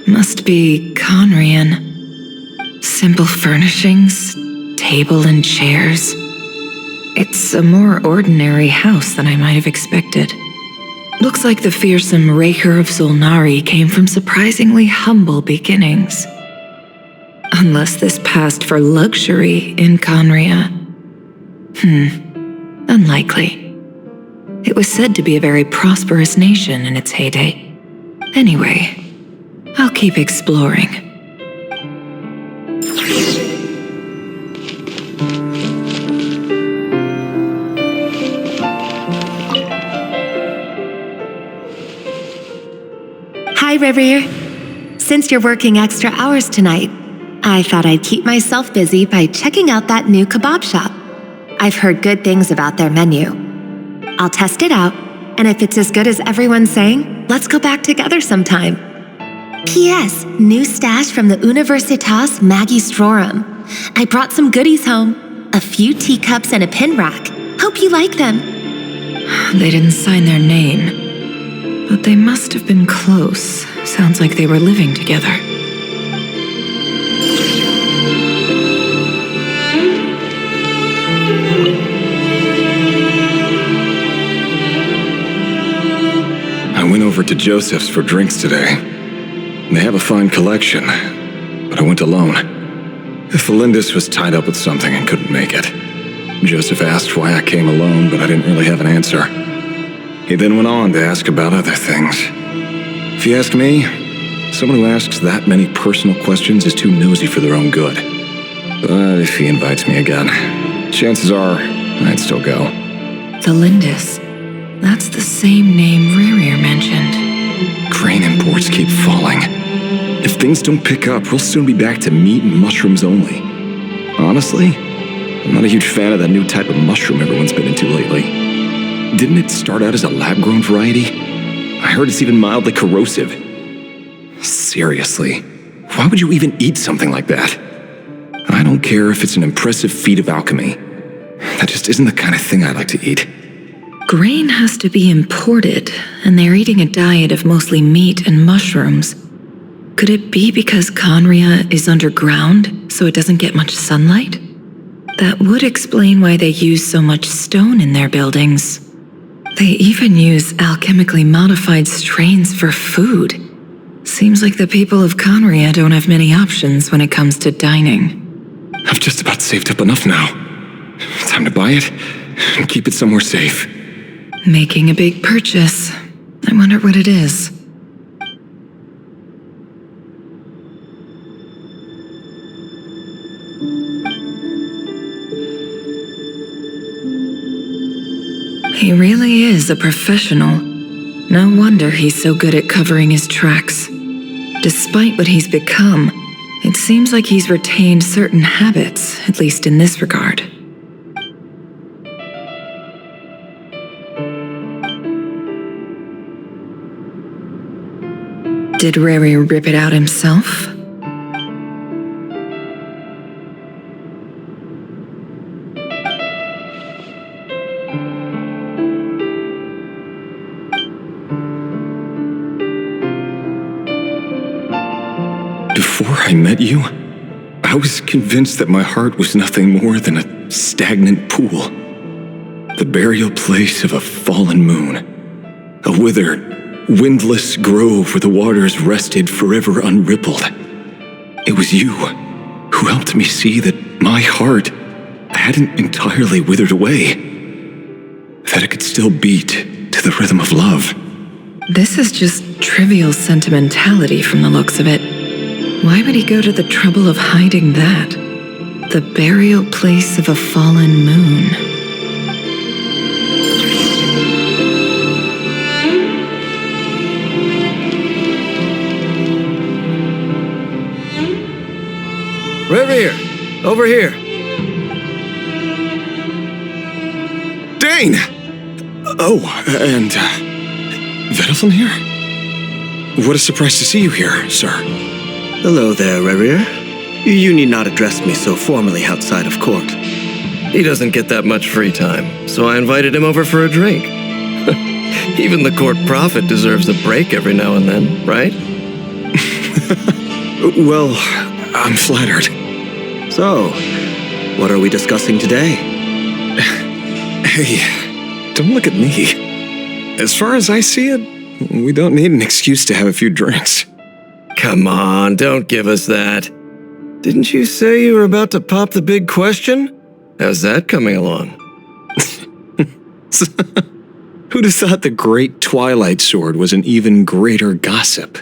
Must be Conrian. Simple furnishings, table and chairs. It's a more ordinary house than I might have expected. Looks like the fearsome Raker of Solnari came from surprisingly humble beginnings. Unless this passed for luxury in Conria. Unlikely. It was said to be a very prosperous nation in its heyday. Anyway, I'll keep exploring. Hi, River. Since you're working extra hours tonight, I thought I'd keep myself busy by checking out that new kebab shop. I've heard good things about their menu. I'll test it out, and if it's as good as everyone's saying, let's go back together sometime. P.S. New stash from the Universitas Magistrorum. I brought some goodies home. A few teacups and a pin rack. Hope you like them. They didn't sign their name, but they must have been close. Sounds like they were living together. I went over to Joseph's for drinks today. They have a fine collection, but I went alone. Felindis was tied up with something and couldn't make it. Joseph asked why I came alone, but I didn't really have an answer. He then went on to ask about other things. If you ask me, someone who asks that many personal questions is too nosy for their own good. But if he invites me again, chances are I'd still go. Felindis. That's the same name Rerir mentioned. Grain imports keep falling. If things don't pick up, we'll soon be back to meat and mushrooms only. Honestly, I'm not a huge fan of that new type of mushroom everyone's been into lately. Didn't it start out as a lab-grown variety? I heard it's even mildly corrosive. Seriously, why would you even eat something like that? I don't care if it's an impressive feat of alchemy. That just isn't the kind of thing I like to eat. Grain has to be imported, and they're eating a diet of mostly meat and mushrooms. Could it be because Conria is underground, so it doesn't get much sunlight? That would explain why they use so much stone in their buildings. They even use alchemically modified strains for food. Seems like the people of Conria don't have many options when it comes to dining. I've just about saved up enough now. Time to buy it and keep it somewhere safe. Making a big purchase. I wonder what it is. He really is a professional. No wonder he's so good at covering his tracks. Despite what he's become, it seems like he's retained certain habits, at least in this regard. Did Rary rip it out himself? Before I met you, I was convinced that my heart was nothing more than a stagnant pool. The burial place of a fallen moon. A withered, windless grove where the waters rested forever unrippled. It was you who helped me see that my heart hadn't entirely withered away. That it could still beat to the rhythm of love. This is just trivial sentimentality from the looks of it. Why would he go to the trouble of hiding that? The burial place of a fallen moon. Rerir, over here. Dane! Oh, and, Vedelson here? What a surprise to see you here, sir. Hello there, Rerir. You need not address me so formally outside of court. He doesn't get that much free time, so I invited him over for a drink. Even the court prophet deserves a break every now and then, right? Well, I'm flattered. So, what are we discussing today? Hey, don't look at me. As far as I see it, we don't need an excuse to have a few drinks. Come on, don't give us that. Didn't you say you were about to pop the big question? How's that coming along? Who'd have thought the great Twilight Sword was an even greater gossip?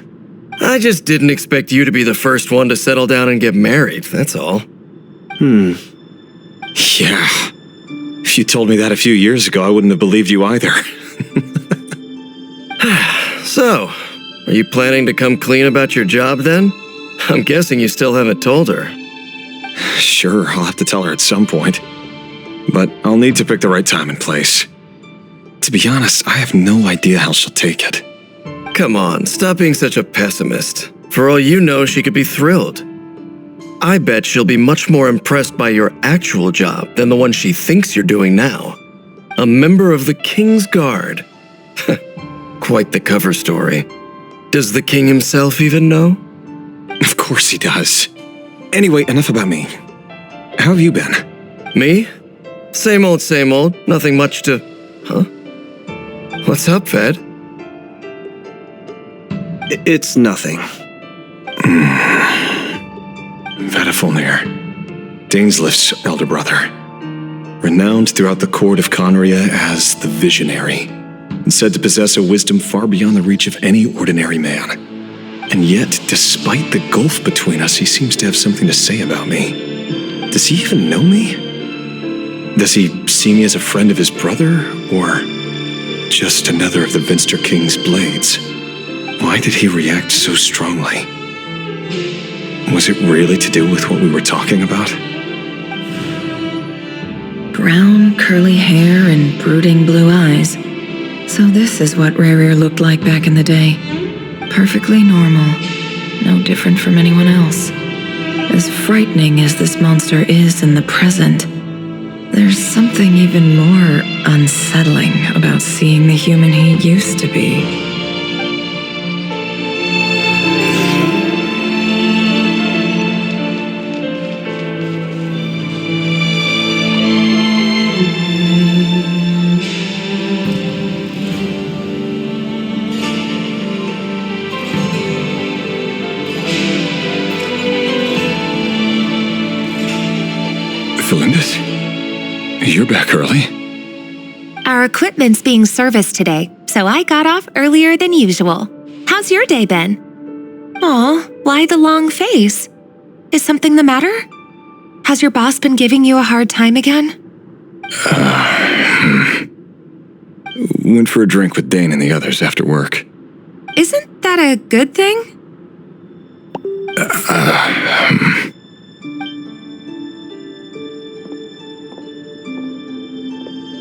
I just didn't expect you to be the first one to settle down and get married, that's all. Yeah. If you told me that a few years ago, I wouldn't have believed you either. So, Are you planning to come clean about your job then? I'm guessing you still haven't told her. Sure, I'll have to tell her at some point. But I'll need to pick the right time and place. To be honest, I have no idea how she'll take it. Come on, stop being such a pessimist. For all you know, she could be thrilled. I bet she'll be much more impressed by your actual job than the one she thinks you're doing now. A member of the King's Guard. Quite the cover story. Does the king himself even know? Of course he does. Anyway, enough about me. How have you been? Me? Same old, same old. Nothing much to... Huh? What's up, Ved? It's nothing. Vedifulnir, Dainslift's elder brother. Renowned throughout the court of Conria as the Visionary, and said to possess a wisdom far beyond the reach of any ordinary man. And yet, despite the gulf between us, he seems to have something to say about me. Does he even know me? Does he see me as a friend of his brother, or just another of the Vinster King's blades? Why did he react so strongly? Was it really to do with what we were talking about? Brown, curly hair and brooding blue eyes. So this is what Rerir looked like back in the day. Perfectly normal. No different from anyone else. As frightening as this monster is in the present, there's something even more unsettling about seeing the human he used to be. You're back early. Our equipment's being serviced today, so I got off earlier than usual. How's your day been? Aw, why the long face? Is something the matter? Has your boss been giving you a hard time again? Went for a drink with Dane and the others after work. Isn't that a good thing?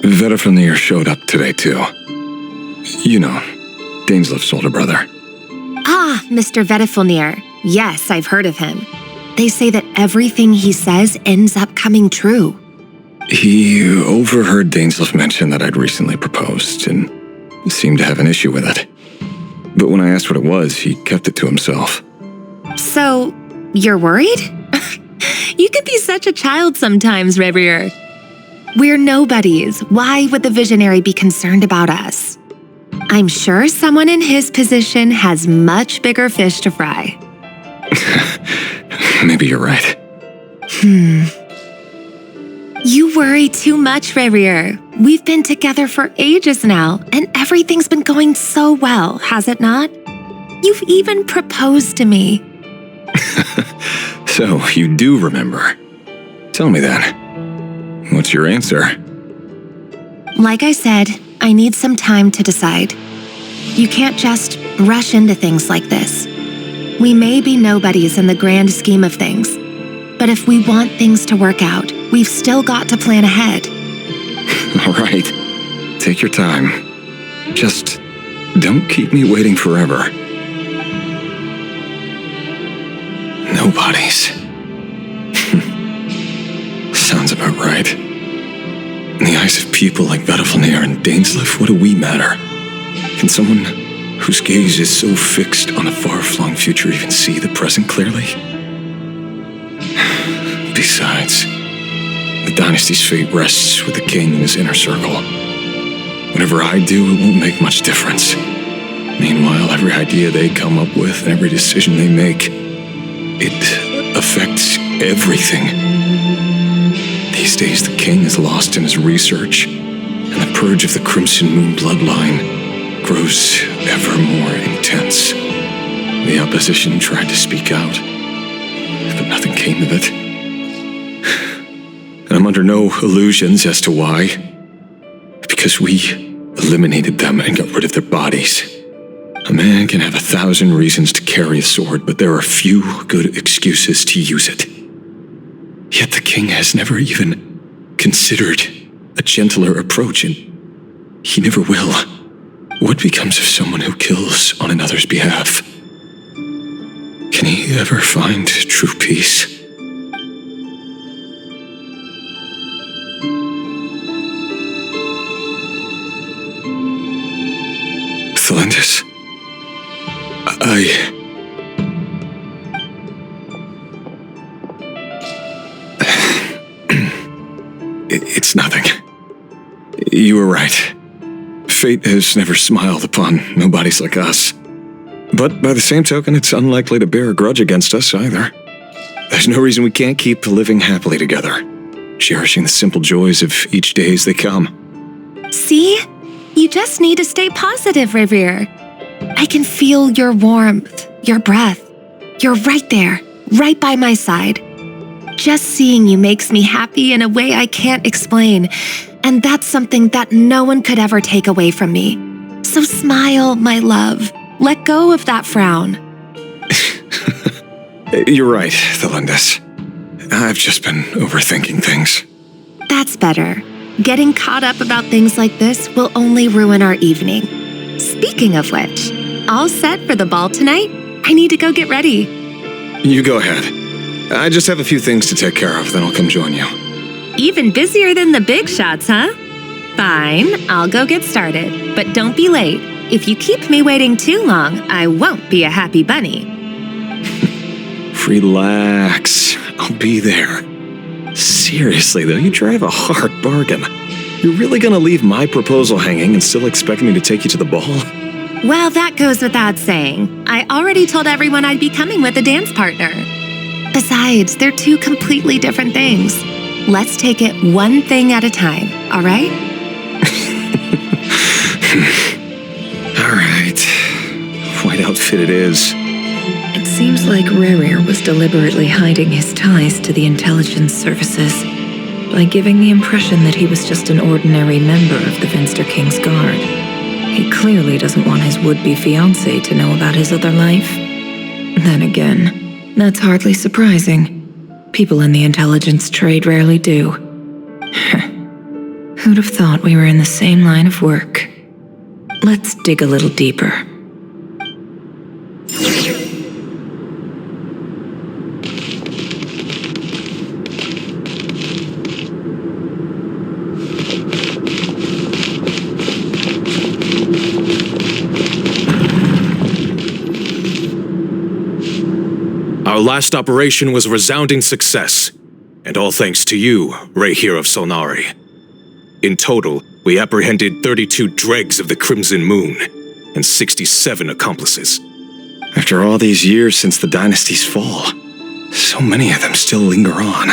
Vedifulnir showed up today, too. You know, Dainslift's older brother. Ah, Mr. Vedifulnir. Yes, I've heard of him. They say that everything he says ends up coming true. He overheard Dainslift mention that I'd recently proposed and seemed to have an issue with it. But when I asked what it was, he kept it to himself. So, you're worried? You could be such a child sometimes, Rerir. We're nobodies. Why would the Visionary be concerned about us? I'm sure someone in his position has much bigger fish to fry. Maybe you're right. You worry too much, Rerir. We've been together for ages now, and everything's been going so well, has it not? You've even proposed to me. So, you do remember. Tell me then. What's your answer? Like I said, I need some time to decide. You can't just rush into things like this. We may be nobodies in the grand scheme of things, but if we want things to work out, we've still got to plan ahead. All right. Take your time. Just don't keep me waiting forever. Nobodies. Sounds about right. In the eyes of people like Vedifulnir and Dainslift, what do we matter? Can someone whose gaze is so fixed on a far-flung future even see the present clearly? Besides, the dynasty's fate rests with the king and his inner circle. Whatever I do, it won't make much difference. Meanwhile, every idea they come up with and every decision they make, it affects everything. These days, the king is lost in his research, and the purge of the Crimson Moon bloodline grows ever more intense. The opposition tried to speak out, but nothing came of it. And I'm under no illusions as to why. Because we eliminated them and got rid of their bodies. A man can have 1,000 reasons to carry a sword, but there are few good excuses to use it. Yet the king has never even considered a gentler approach, and he never will. What becomes of someone who kills on another's behalf? Can he ever find true peace? Thelendis, It's nothing. You were right. Fate has never smiled upon nobodies like us. But by the same token, it's unlikely to bear a grudge against us either. There's no reason we can't keep living happily together, cherishing the simple joys of each day as they come. See? You just need to stay positive, Revere. I can feel your warmth, your breath. You're right there, right by my side. Just seeing you makes me happy in a way I can't explain, and that's something that no one could ever take away from me. So smile, my love. Let go of that frown. You're right, Thelendis. I've just been overthinking things. That's better. Getting caught up about things like this will only ruin our evening. Speaking of which, all set for the ball tonight? I need to go get ready. You go ahead. I just have a few things to take care of, then I'll come join you. Even busier than the big shots, huh? Fine, I'll go get started. But don't be late. If you keep me waiting too long, I won't be a happy bunny. Relax. I'll be there. Seriously, though, you drive a hard bargain. You're really gonna leave my proposal hanging and still expect me to take you to the ball? Well, that goes without saying. I already told everyone I'd be coming with a dance partner. Besides, they're two completely different things. Let's take it one thing at a time, all right? All right. White outfit it is. It seems like Rerir was deliberately hiding his ties to the intelligence services by giving the impression that he was just an ordinary member of the Finster King's Guard. He clearly doesn't want his would-be fiancé to know about his other life. Then again, that's hardly surprising. People in the intelligence trade rarely do. Who'd have thought we were in the same line of work? Let's dig a little deeper. Our last operation was a resounding success, and all thanks to you, Rehir of Solnari. In total, we apprehended 32 dregs of the Crimson Moon, and 67 accomplices. After all these years since the dynasty's fall, so many of them still linger on.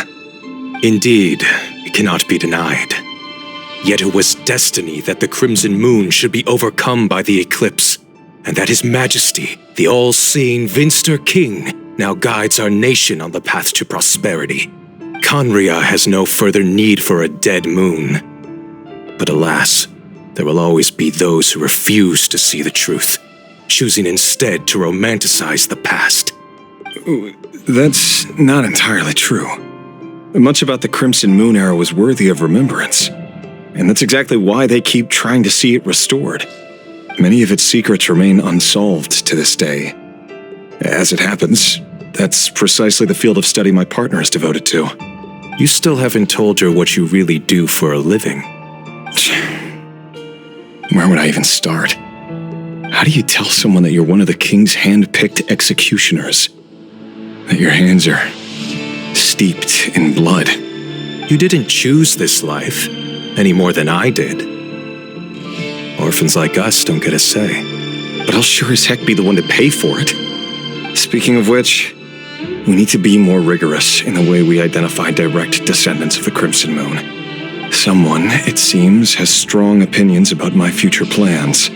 Indeed, it cannot be denied. Yet it was destiny that the Crimson Moon should be overcome by the eclipse, and that His Majesty, the all-seeing Finster King, now guides our nation on the path to prosperity. Khaenri'ah has no further need for a dead moon. But alas, there will always be those who refuse to see the truth, choosing instead to romanticize the past. That's not entirely true. Much about the Crimson Moon era was worthy of remembrance, and that's exactly why they keep trying to see it restored. Many of its secrets remain unsolved to this day. As it happens, that's precisely the field of study my partner is devoted to. You still haven't told her what you really do for a living. Where would I even start? How do you tell someone that you're one of the king's hand-picked executioners? That your hands are steeped in blood? You didn't choose this life, any more than I did. Orphans like us don't get a say. But I'll sure as heck be the one to pay for it. Speaking of which, we need to be more rigorous in the way we identify direct descendants of the Crimson Moon. Someone, it seems, has strong opinions about my future plans.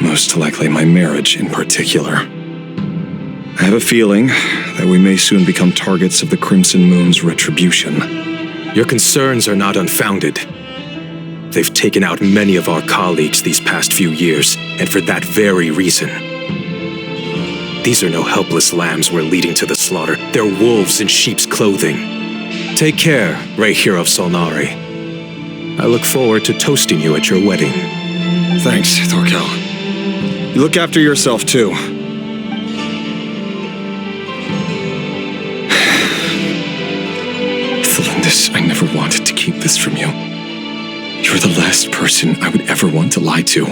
Most likely my marriage in particular. I have a feeling that we may soon become targets of the Crimson Moon's retribution. Your concerns are not unfounded. They've taken out many of our colleagues these past few years, and for that very reason. These are no helpless lambs we're leading to the slaughter. They're wolves in sheep's clothing. Take care, Rey Hero of Solnari. I look forward to toasting you at your wedding. Thanks, Thorkel. You look after yourself, too. Thelindis, I never wanted to keep this from you. You're the last person I would ever want to lie to.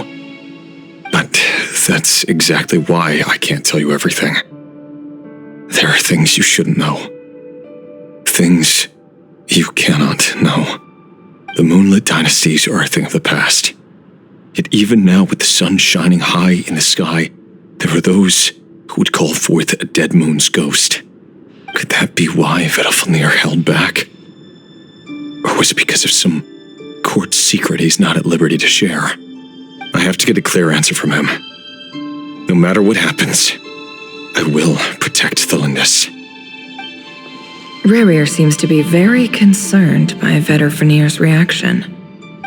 But that's exactly why I can't tell you everything. There are things you shouldn't know. Things you cannot know. The Moonlit dynasties are a thing of the past. Yet even now, with the sun shining high in the sky, there are those who would call forth a dead moon's ghost. Could that be why Vedalfnir held back? Or was it because of some court secret he's not at liberty to share? I have to get a clear answer from him. No matter what happens, I will protect Thelindis. Rerir seems to be very concerned by Vedalfnir's reaction.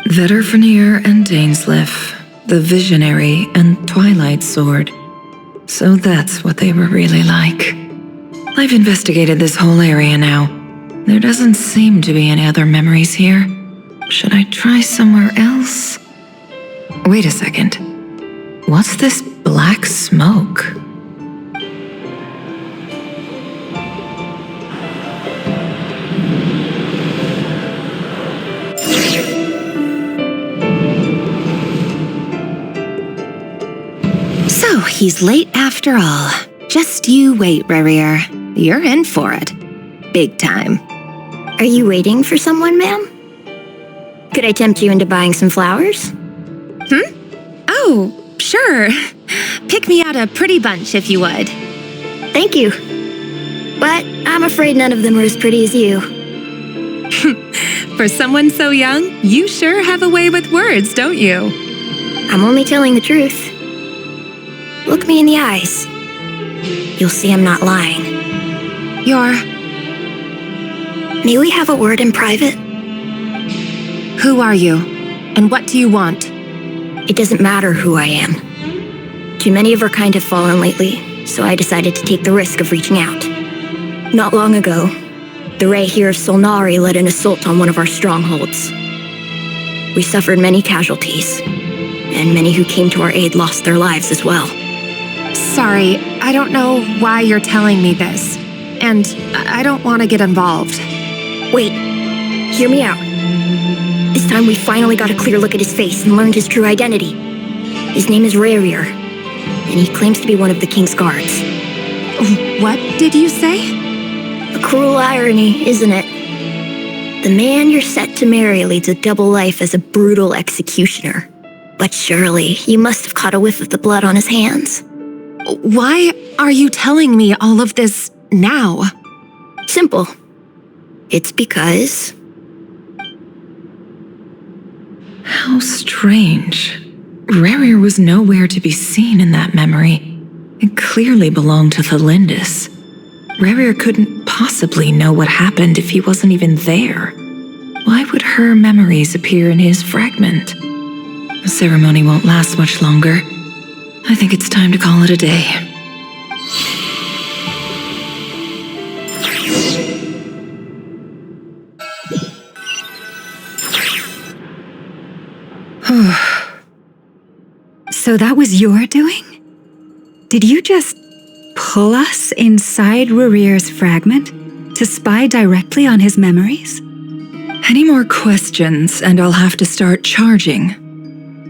Vedalfnir and Dainsleif, the Visionary and Twilight Sword. So that's what they were really like. I've investigated this whole area now. There doesn't seem to be any other memories here. Should I try somewhere else? Wait a second. What's this black smoke? So he's late after all. Just you wait, Rerir. You're in for it. Big time. Are you waiting for someone, ma'am? Could I tempt you into buying some flowers? Oh, sure. Pick me out a pretty bunch if you would. Thank you. But I'm afraid none of them are as pretty as you. For someone so young, you sure have a way with words, don't you? I'm only telling the truth. Look me in the eyes. You'll see I'm not lying. May we have a word in private? Who are you? And what do you want? It doesn't matter who I am. Too many of our kind have fallen lately, so I decided to take the risk of reaching out. Not long ago, the Rey here of Solnari led an assault on one of our strongholds. We suffered many casualties, and many who came to our aid lost their lives as well. Sorry, I don't know why you're telling me this, and I don't want to get involved. Wait, hear me out. This time we finally got a clear look at his face and learned his true identity. His name is Rerir, and he claims to be one of the King's guards. What did you say? A cruel irony, isn't it? The man you're set to marry leads a double life as a brutal executioner. But surely you must have caught a whiff of the blood on his hands. Why are you telling me all of this now? Simple. It's because... How strange. Rerir was nowhere to be seen in that memory. It clearly belonged to Thelindis. Rerir couldn't possibly know what happened if he wasn't even there. Why would her memories appear in his fragment? The ceremony won't last much longer. I think it's time to call it a day. So that was your doing? Did you just pull us inside Rerir's fragment to spy directly on his memories? Any more questions and I'll have to start charging.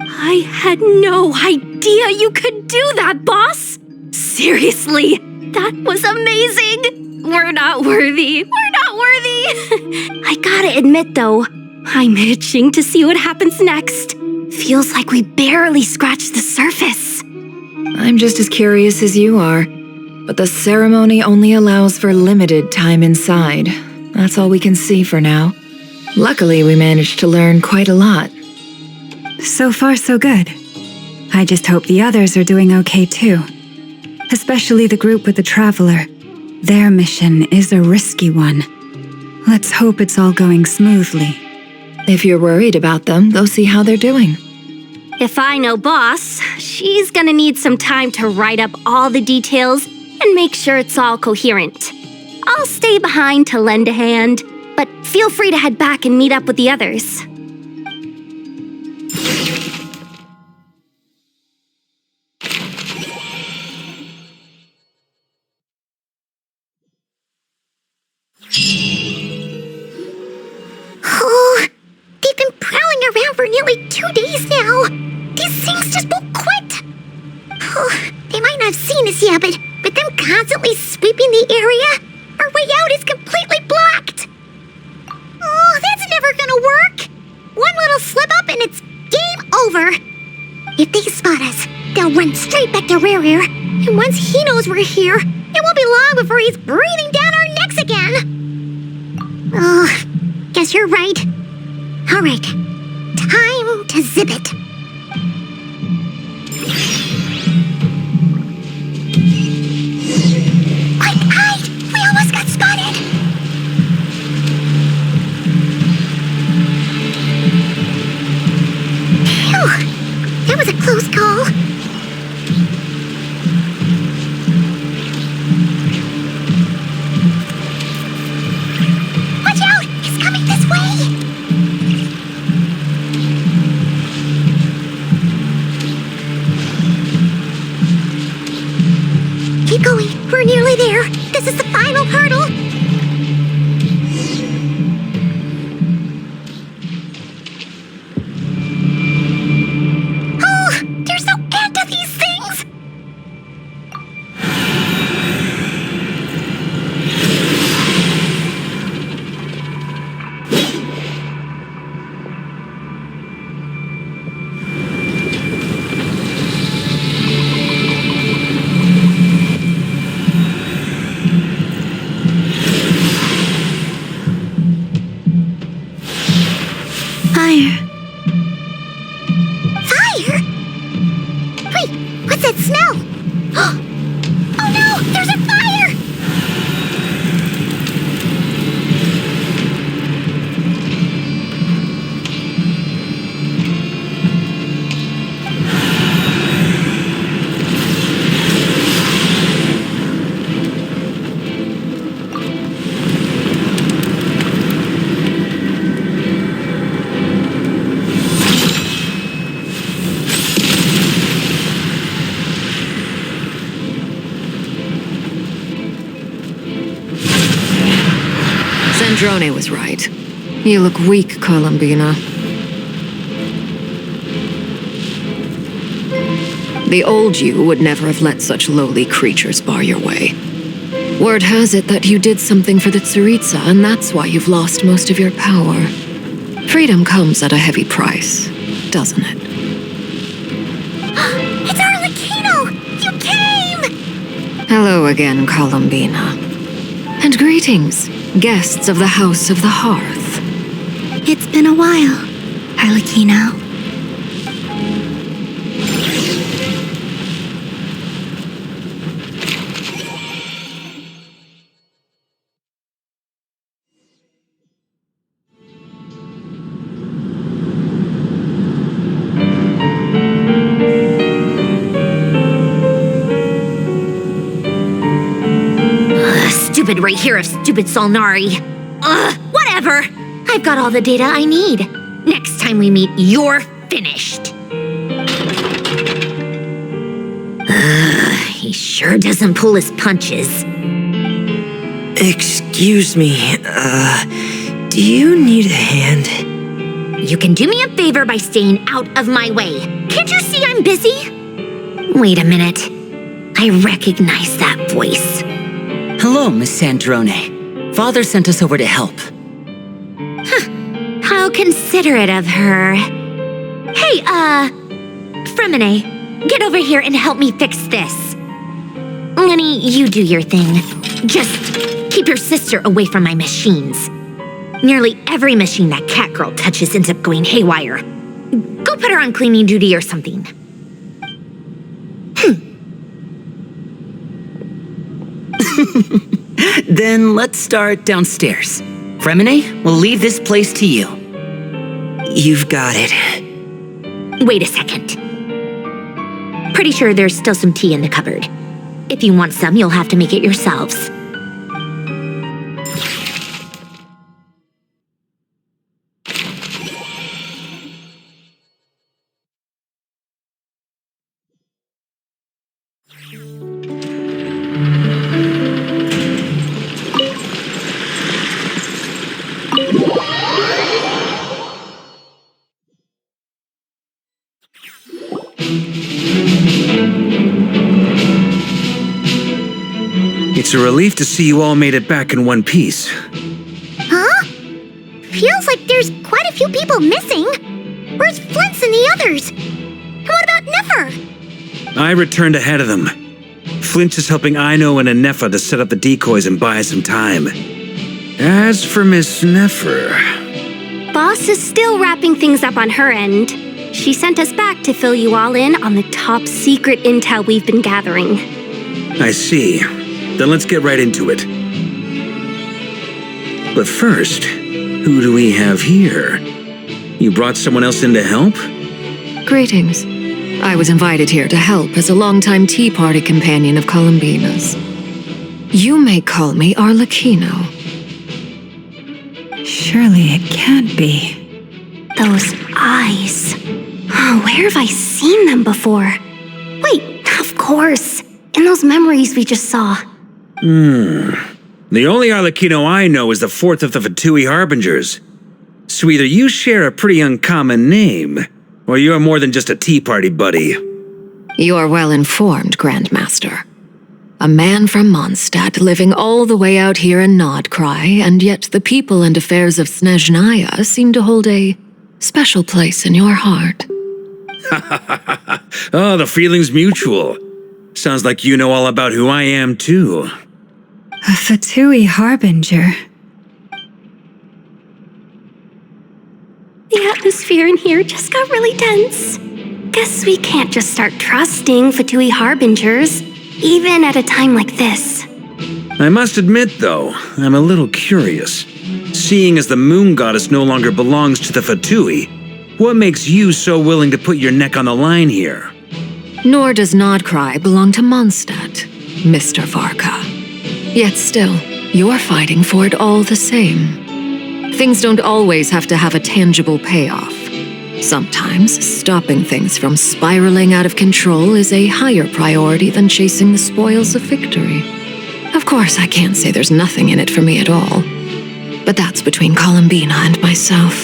I had no idea you could do that, boss! Seriously, that was amazing! We're not worthy. I gotta admit, though, I'm itching to see what happens next. Feels like we barely scratched the surface. I'm just as curious as you are, but the ceremony only allows for limited time inside. That's all we can see for now. Luckily, we managed to learn quite a lot. So far, so good. I just hope the others are doing okay too. Especially the group with the Traveler. Their mission is a risky one. Let's hope it's all going smoothly. If you're worried about them, go see how they're doing. If I know Boss, she's gonna need some time to write up all the details and make sure it's all coherent. I'll stay behind to lend a hand, but feel free to head back and meet up with the others. Oh, they've been prowling around for nearly 2 days now. These things just won't quit. Oh, they might not have seen us yet, but them constantly sweeping the area, our way out is completely blocked. Oh, that's never gonna work. One little slip up and it's game over. If they spot us, they'll run straight back to Rear. And once he knows we're here, it won't be long before he's breathing down our necks again. Oh, guess you're right. All right, time to zip it. Quick, hide! We almost got spotted! Phew, that was a close call. Watch out! He's coming this way! Keep going. We're nearly there. This is the final hurdle. Oh, there's no end to these things. Fire. Fire? Wait, what's that smell? Oh no, there's a fire! Sandrone was right. You look weak, Columbina. The old you would never have let such lowly creatures bar your way. Word has it that you did something for the Tsaritsa, and that's why you've lost most of your power. Freedom comes at a heavy price, doesn't it? It's Arlecchino! You came! Hello again, Columbina. And greetings, guests of the House of the Hearth. It's been a while, Arlecchino. Stupid right here of stupid Solnari. Whatever. I've got all the data I need. Next time we meet, you're finished. He sure doesn't pull his punches. Excuse me, do you need a hand? You can do me a favor by staying out of my way. Can't you see I'm busy? Wait a minute. I recognize that voice. Hello, Miss Sandrone. Father sent us over to help. How considerate of her. Hey, Fremine, get over here and help me fix this. Lenny, you do your thing. Just keep your sister away from my machines. Nearly every machine that cat girl touches ends up going haywire. Go put her on cleaning duty or something. Then let's start downstairs. Fremine, we'll leave this place to you. You've got it. Wait a second. Pretty sure there's still some tea in the cupboard. If you want some, you'll have to make it yourselves. It's a relief to see you all made it back in one piece. Huh? Feels like there's quite a few people missing. Where's Flint's and the others? And what about Nefer? I returned ahead of them. Flint is helping Ino and Anefa to set up the decoys and buy some time. As for Miss Nefer... Boss is still wrapping things up on her end. She sent us back to fill you all in on the top secret intel we've been gathering. I see. Then let's get right into it. But first, who do we have here? You brought someone else in to help? Greetings. I was invited here to help as a longtime Tea Party companion of Columbina's. You may call me Arlecchino. Surely it can't be. Those eyes. Oh, where have I seen them before? Wait, of course. In those memories we just saw. The only Arlecchino I know is the fourth of the Fatui Harbingers. So either you share a pretty uncommon name, or you're more than just a Tea Party buddy. You are well informed, Grandmaster. A man from Mondstadt living all the way out here in Nod-Krai, and yet the people and affairs of Snezhnaya seem to hold a special place in your heart. Oh, the feeling's mutual. Sounds like you know all about who I am, too. A Fatui Harbinger. The atmosphere in here just got really tense. Guess we can't just start trusting Fatui Harbingers, even at a time like this. I must admit, though, I'm a little curious. Seeing as the moon goddess no longer belongs to the Fatui, what makes you so willing to put your neck on the line here? Nor does Nod-Krai belong to Mondstadt, Mr. Varka. Yet still, you're fighting for it all the same. Things don't always have to have a tangible payoff. Sometimes, stopping things from spiraling out of control is a higher priority than chasing the spoils of victory. Of course, I can't say there's nothing in it for me at all. But that's between Columbina and myself.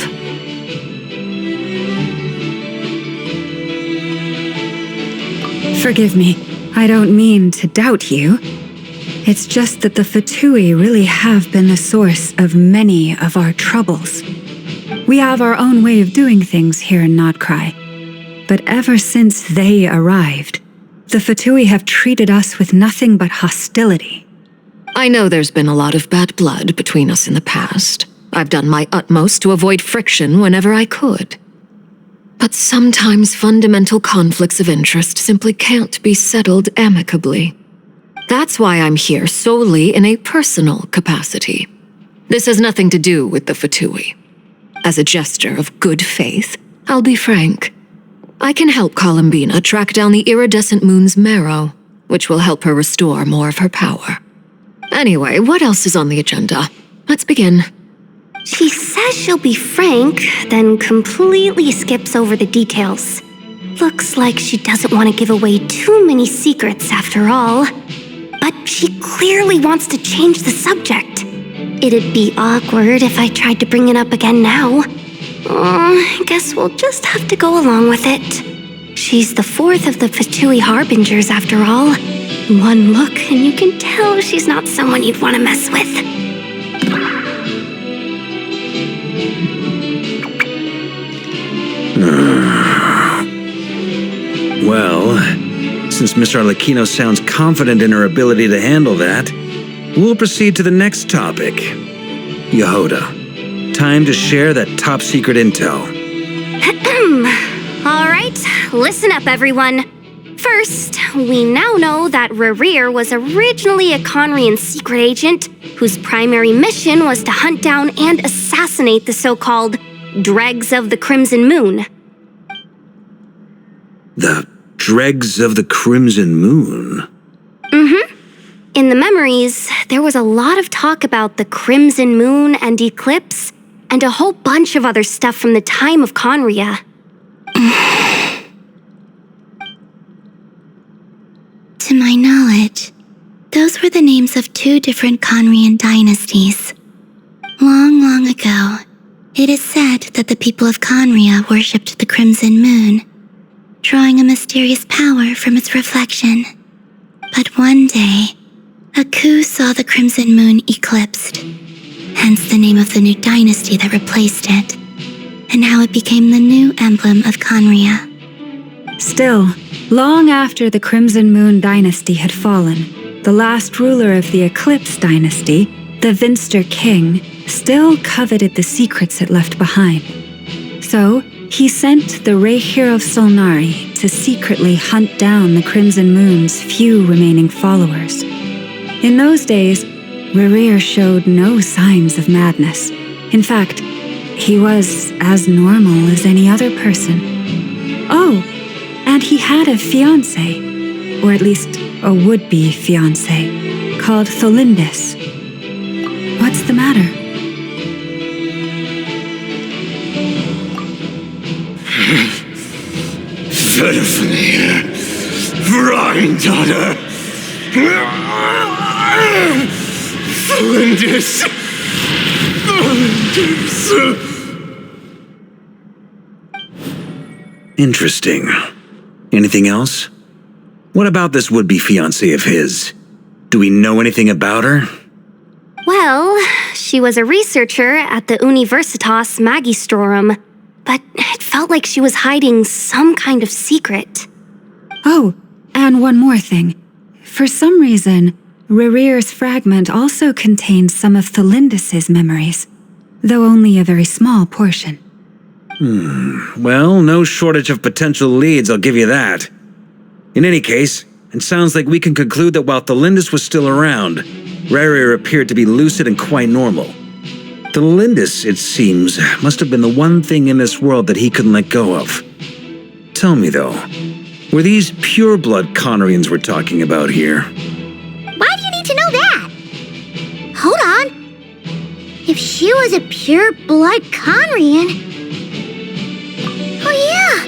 Forgive me, I don't mean to doubt you. It's just that the Fatui really have been the source of many of our troubles. We have our own way of doing things here in Nod-Krai. But ever since they arrived, the Fatui have treated us with nothing but hostility. I know there's been a lot of bad blood between us in the past. I've done my utmost to avoid friction whenever I could. But sometimes fundamental conflicts of interest simply can't be settled amicably. That's why I'm here solely in a personal capacity. This has nothing to do with the Fatui. As a gesture of good faith, I'll be frank. I can help Columbina track down the iridescent moon's marrow, which will help her restore more of her power. Anyway, what else is on the agenda? Let's begin. She says she'll be frank, then completely skips over the details. Looks like she doesn't want to give away too many secrets after all. But she clearly wants to change the subject. It'd be awkward if I tried to bring it up again now. I guess we'll just have to go along with it. She's the fourth of the Fatui Harbingers after all. One look and you can tell she's not someone you'd want to mess with. Well, since Miss Arlecchino sounds confident in her ability to handle that, we'll proceed to the next topic. Yehuda, time to share that top secret intel. All right, listen up, everyone. First, we now know that Rerir was originally a Conrian secret agent whose primary mission was to hunt down and assassinate the so-called Dregs of the Crimson Moon. The Dregs of the Crimson Moon? the memories, there was a lot of talk about the Crimson Moon and Eclipse, and a whole bunch of other stuff from the time of Conria. To my knowledge, those were the names of 2 different Conrian dynasties. Long, long ago, it is said that the people of Conria worshipped the Crimson Moon, drawing a mysterious power from its reflection. But one day, a coup saw the Crimson Moon eclipsed, hence the name of the new dynasty that replaced it, and how it became the new emblem of Conria. Still, long after the Crimson Moon dynasty had fallen, the last ruler of the Eclipse dynasty, the Vinster King, still coveted the secrets it left behind. So, he sent the Rehir of Solnari to secretly hunt down the Crimson Moon's few remaining followers. In those days, Rerir showed no signs of madness. In fact, he was as normal as any other person. Oh, and he had a fiancé, or at least a would-be fiancé, called Tholindis. What's the matter? Verify, Granddaughter! Tholindis! Interesting. Anything else? What about this would-be fiancé of his? Do we know anything about her? Well, she was a researcher at the Universitas Magistrorum, but it felt like she was hiding some kind of secret. Oh, and one more thing. For some reason, Rerir's fragment also contains some of Tholindis' memories, though only a very small portion. Well, no shortage of potential leads, I'll give you that. In any case, it sounds like we can conclude that while Tholindis was still around, Rerir appeared to be lucid and quite normal. Tholindis, it seems, must have been the one thing in this world that he couldn't let go of. Tell me, though, were these pure-blood Conrians we're talking about here? Why do you need to know that? Hold on. If she was a pure-blood Conrian... Oh yeah!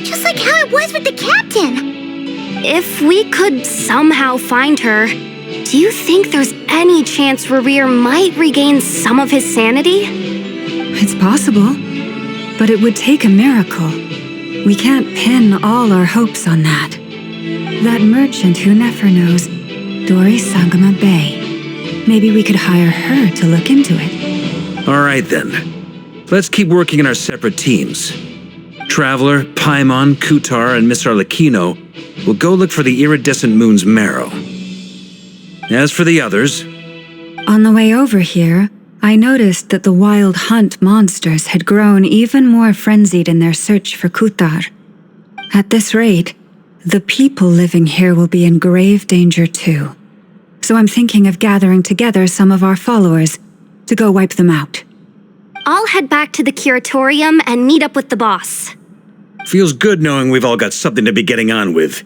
Just like how it was with the captain! If we could somehow find her, do you think there's any chance Rerir might regain some of his sanity? It's possible, but it would take a miracle. We can't pin all our hopes on that. That merchant who Nefer knows, Dori Sangama Bay. Maybe we could hire her to look into it. All right, then. Let's keep working in our separate teams. Traveler, Paimon, Kutar, and Miss Arlecchino will go look for the iridescent moon's marrow. As for the others... On the way over here, I noticed that the wild hunt monsters had grown even more frenzied in their search for Kutar. At this rate, the people living here will be in grave danger too. So I'm thinking of gathering together some of our followers to go wipe them out. I'll head back to the curatorium and meet up with the boss. Feels good knowing we've all got something to be getting on with.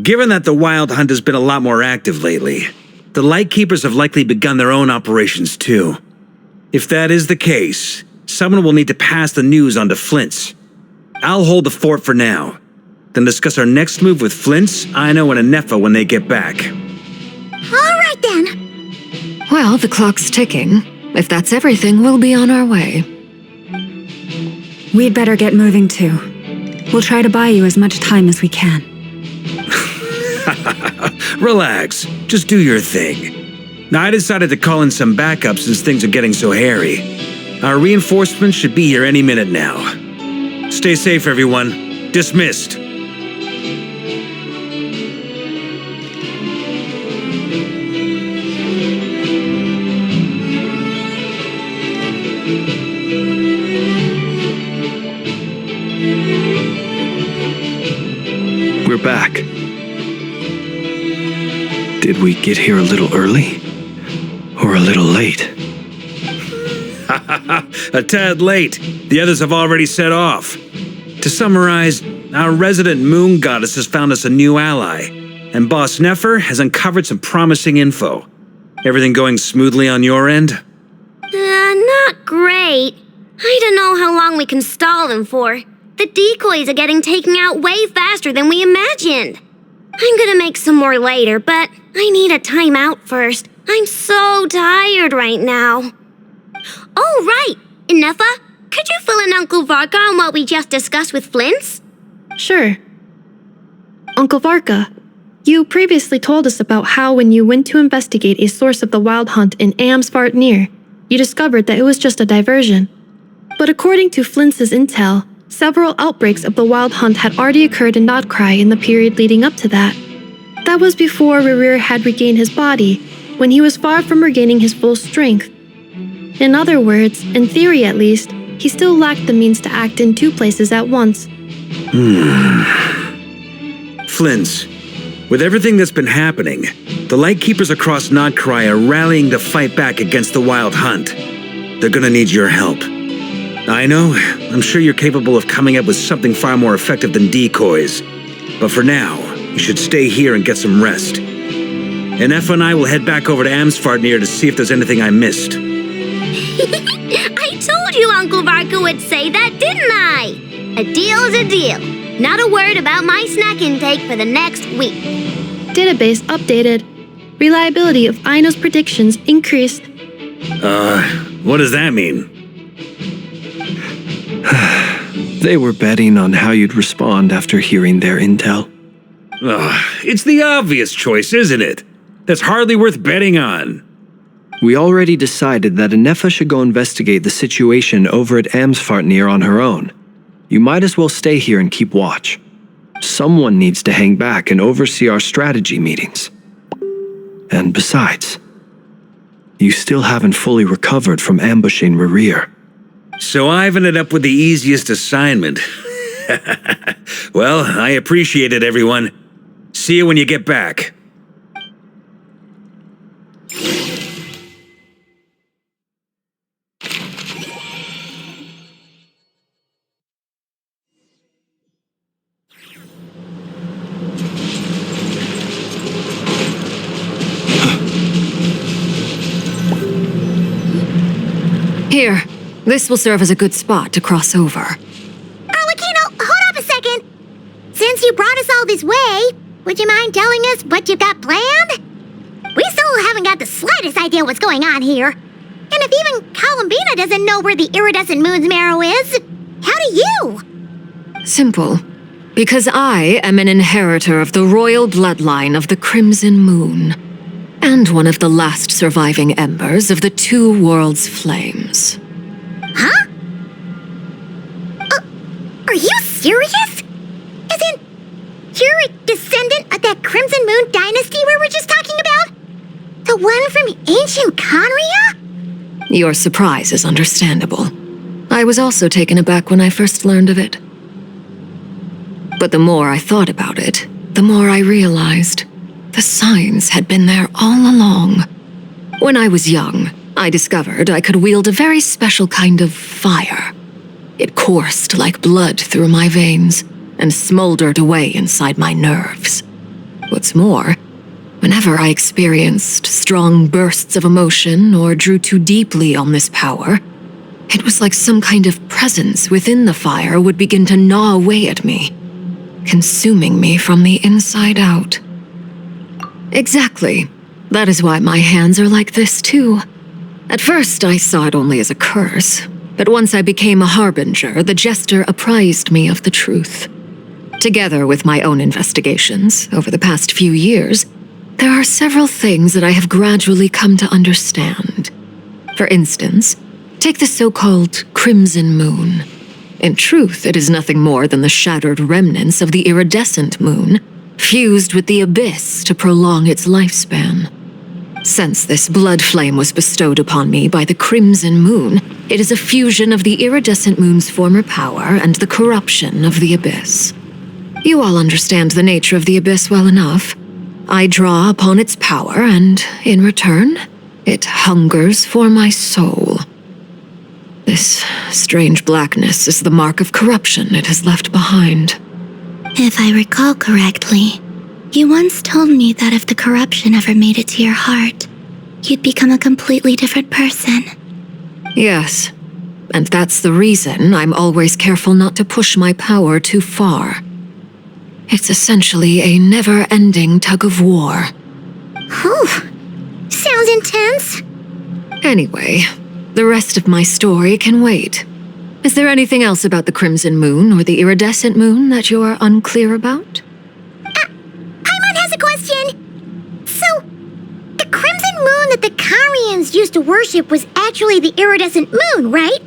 Given that the Wild Hunt has been a lot more active lately, the Lightkeepers have likely begun their own operations too. If that is the case, someone will need to pass the news on to Flint's. I'll hold the fort for now, then discuss our next move with Flint's, Aino, and Anefa when they get back. All right then. Well, the clock's ticking. If that's everything, we'll be on our way. We'd better get moving too. We'll try to buy you as much time as we can. Relax, just do your thing. Now, I decided to call in some backup since things are getting so hairy. Our reinforcements should be here any minute now. Stay safe, everyone. Dismissed. We're back. Did we get here a little early? Or a little late? A tad late. The others have already set off. To summarize, our resident moon goddess has found us a new ally, and Boss Nefer has uncovered some promising info. Everything going smoothly on your end? Not great. I don't know how long we can stall them for. The decoys are getting taken out way faster than we imagined. I'm gonna make some more later, but I need a timeout first. I'm so tired right now. Oh, right! Nefa, could you fill in Uncle Varka on what we just discussed with Flint's? Sure. Uncle Varka, you previously told us about how when you went to investigate a source of the Wild Hunt in Amsvartnir, you discovered that it was just a diversion. But according to Flint's intel, several outbreaks of the Wild Hunt had already occurred in Nod-Krai in the period leading up to that. That was before Rerir had regained his body, when he was far from regaining his full strength. In other words, in theory at least, he still lacked the means to act in two places at once. Flint's, with everything that's been happening, the Lightkeepers across Nod-Krai are rallying to fight back against the Wild Hunt. They're gonna need your help. I know, I'm sure you're capable of coming up with something far more effective than decoys. But for now, you should stay here and get some rest. And Nefa and I will head back over to Amsvartnir to see if there's anything I missed. I told you Uncle Varka would say that, didn't I? A deal's a deal. Not a word about my snack intake for the next week. Database updated. Reliability of Aino's predictions increased. What does that mean? They were betting on how you'd respond after hearing their intel. It's the obvious choice, isn't it? That's hardly worth betting on. We already decided that Nefa should go investigate the situation over at Amsvartnir on her own. You might as well stay here and keep watch. Someone needs to hang back and oversee our strategy meetings. And besides, you still haven't fully recovered from ambushing Rerir. So I've ended up with the easiest assignment. Well, I appreciate it, everyone. See you when you get back. Here, this will serve as a good spot to cross over. Arlecchino, hold up a second. Since you brought us all this way, would you mind telling us what you've got planned? We still haven't got the slightest idea what's going on here. And if even Columbina doesn't know where the iridescent moon's marrow is, how do you? Simple. Because I am an inheritor of the royal bloodline of the Crimson Moon, and one of the last surviving embers of the Two Worlds' flames. Huh? Are you serious? As in, you're a descendant of that Crimson Moon dynasty we were just talking about? The one from ancient Conria? Your surprise is understandable. I was also taken aback when I first learned of it. But the more I thought about it, the more I realized the signs had been there all along. When I was young, I discovered I could wield a very special kind of fire. It coursed like blood through my veins and smoldered away inside my nerves. What's more, whenever I experienced strong bursts of emotion or drew too deeply on this power, it was like some kind of presence within the fire would begin to gnaw away at me, consuming me from the inside out. Exactly. That is why my hands are like this, too. At first, I saw it only as a curse, but once I became a harbinger, the jester apprised me of the truth. Together with my own investigations over the past few years, there are several things that I have gradually come to understand. For instance, take the so-called Crimson Moon. In truth, it is nothing more than the shattered remnants of the iridescent moon, fused with the abyss to prolong its lifespan. Since this blood flame was bestowed upon me by the Crimson Moon, it is a fusion of the iridescent moon's former power and the corruption of the abyss. You all understand the nature of the abyss well enough. I draw upon its power, and in return, it hungers for my soul. This strange blackness is the mark of corruption it has left behind. If I recall correctly, You once told me that if the corruption ever made it to your heart, you'd become a completely different person. Yes, and that's the reason I'm always careful not to push my power too far. It's essentially a never-ending tug-of-war. Whew. Sounds intense. Anyway, the rest of my story can wait. Is there anything else about the Crimson Moon or the Iridescent Moon that you're unclear about? Paimon has a question. So, the Crimson Moon that the Karians used to worship was actually the Iridescent Moon, right?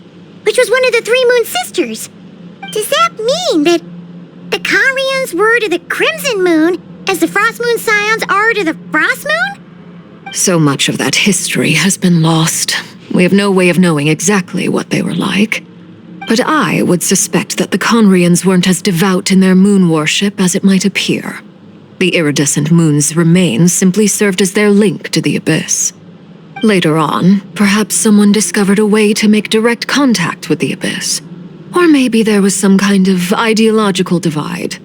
Which was one of the three Moon Sisters. Does that mean that the Karians were to the Crimson Moon as the Frost Moon Scions are to the Frost Moon? So much of that history has been lost. We have no way of knowing exactly what they were like. But I would suspect that the Conrians weren't as devout in their moon worship as it might appear. The iridescent moon's remains simply served as their link to the Abyss. Later on, perhaps someone discovered a way to make direct contact with the Abyss. Or maybe there was some kind of ideological divide.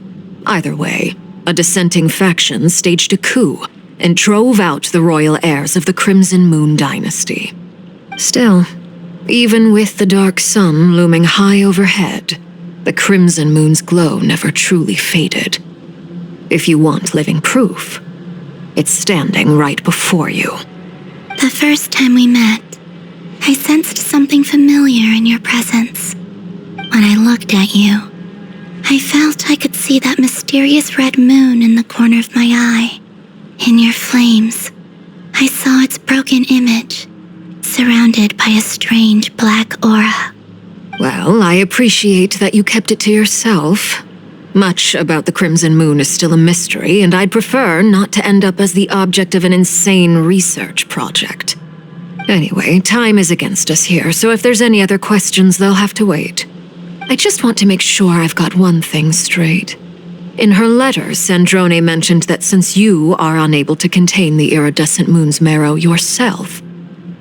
Either way, a dissenting faction staged a coup and drove out the royal heirs of the Crimson Moon dynasty. Still, even with the dark sun looming high overhead, the Crimson Moon's glow never truly faded. If you want living proof, it's standing right before you. The first time we met, I sensed something familiar in your presence. When I looked at you, I felt I could see that mysterious red moon in the corner of my eye. In your flames, I saw its broken image, surrounded by a strange black aura. Well, I appreciate that you kept it to yourself. Much about the Crimson Moon is still a mystery, and I'd prefer not to end up as the object of an insane research project. Anyway, time is against us here, so if there's any other questions, they'll have to wait. I just want to make sure I've got one thing straight. In her letter, Sandrone mentioned that since you are unable to contain the iridescent moon's marrow yourself,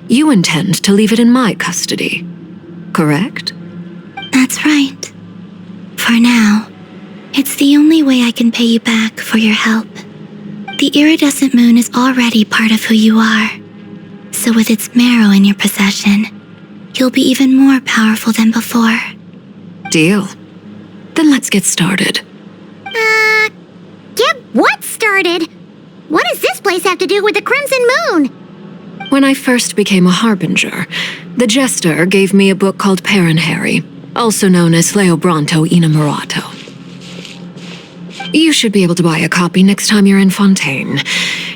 you intend to leave it in my custody, correct? That's right. For now, it's the only way I can pay you back for your help. The iridescent moon is already part of who you are, so with its marrow in your possession, you'll be even more powerful than before. Deal. Then let's get started. Get what started? What does this place have to do with the Crimson Moon? When I first became a Harbinger, the Jester gave me a book called Paranhari, also known as Leobranto Innamorato. You should be able to buy a copy next time you're in Fontaine.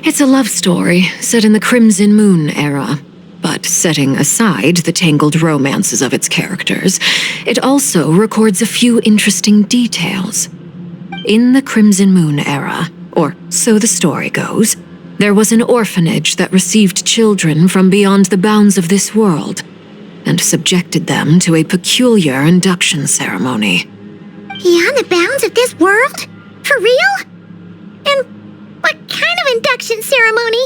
It's a love story set in the Crimson Moon era, but setting aside the tangled romances of its characters, it also records a few interesting details. In the Crimson Moon era, or so the story goes, there was an orphanage that received children from beyond the bounds of this world and subjected them to a peculiar induction ceremony. Beyond the bounds of this world? For real? And what kind of induction ceremony?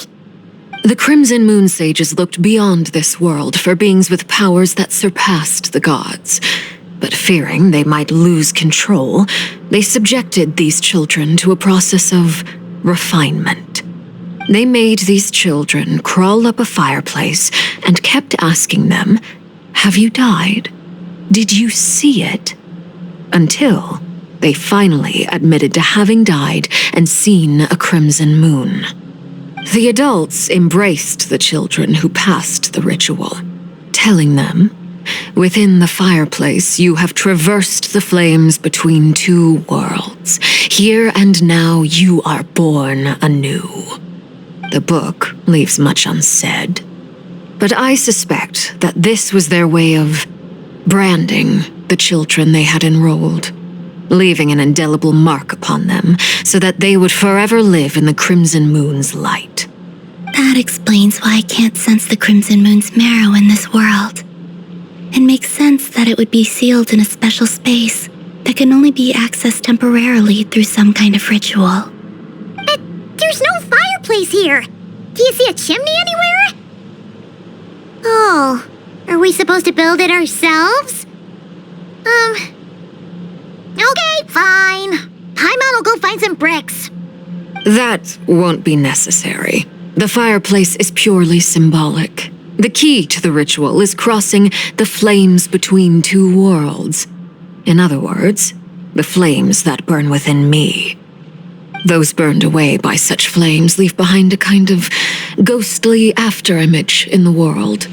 The Crimson Moon sages looked beyond this world for beings with powers that surpassed the gods. But fearing they might lose control, they subjected these children to a process of refinement. They made these children crawl up a fireplace and kept asking them, "Have you died? Did you see it?" Until they finally admitted to having died and seen a crimson moon. The adults embraced the children who passed the ritual, telling them, "Within the fireplace, you have traversed the flames between two worlds. Here and now, you are born anew." The book leaves much unsaid, but I suspect that this was their way of branding the children they had enrolled, leaving an indelible mark upon them so that they would forever live in the Crimson Moon's light. That explains why I can't sense the Crimson Moon's marrow in this world. It makes sense that it would be sealed in a special space that can only be accessed temporarily through some kind of ritual. But there's no fireplace here. Do you see a chimney anywhere? Oh, are we supposed to build it ourselves? Okay, fine. Paimon will go find some bricks. That won't be necessary. The fireplace is purely symbolic. The key to the ritual is crossing the flames between two worlds. In other words, the flames that burn within me. Those burned away by such flames leave behind a kind of ghostly afterimage in the world.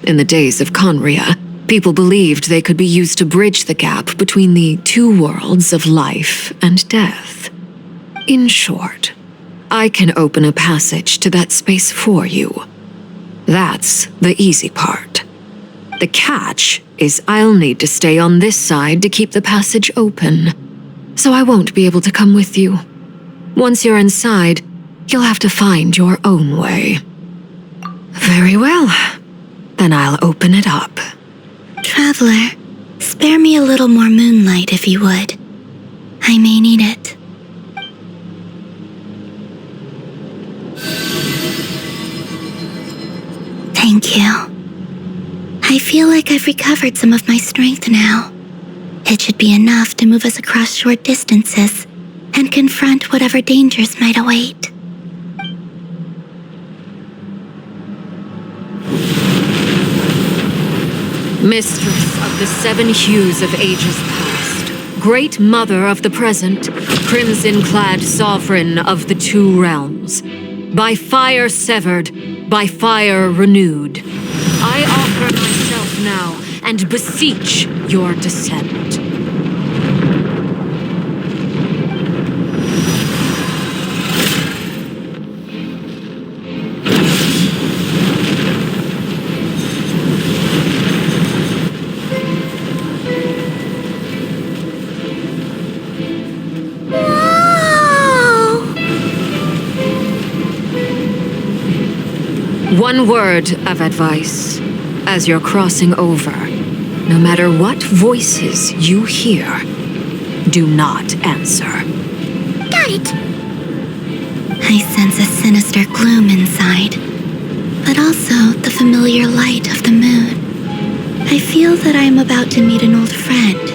In the days of Conria, people believed they could be used to bridge the gap between the two worlds of life and death. In short, I can open a passage to that space for you. That's the easy part. The catch is I'll need to stay on this side to keep the passage open, so I won't be able to come with you. Once you're inside, you'll have to find your own way. Very well. Then I'll open it up. Traveler, spare me a little more moonlight if you would. I may need it. Thank you. I feel like I've recovered some of my strength now. It should be enough to move us across short distances and confront whatever dangers might await. Mistress of the seven hues of ages past, great mother of the present, crimson-clad sovereign of the two realms, by fire severed, by fire renewed, I offer myself now and beseech your descent. One word of advice. As you're crossing over, no matter what voices you hear, do not answer. Got it! I sense a sinister gloom inside, but also the familiar light of the moon. I feel that I am about to meet an old friend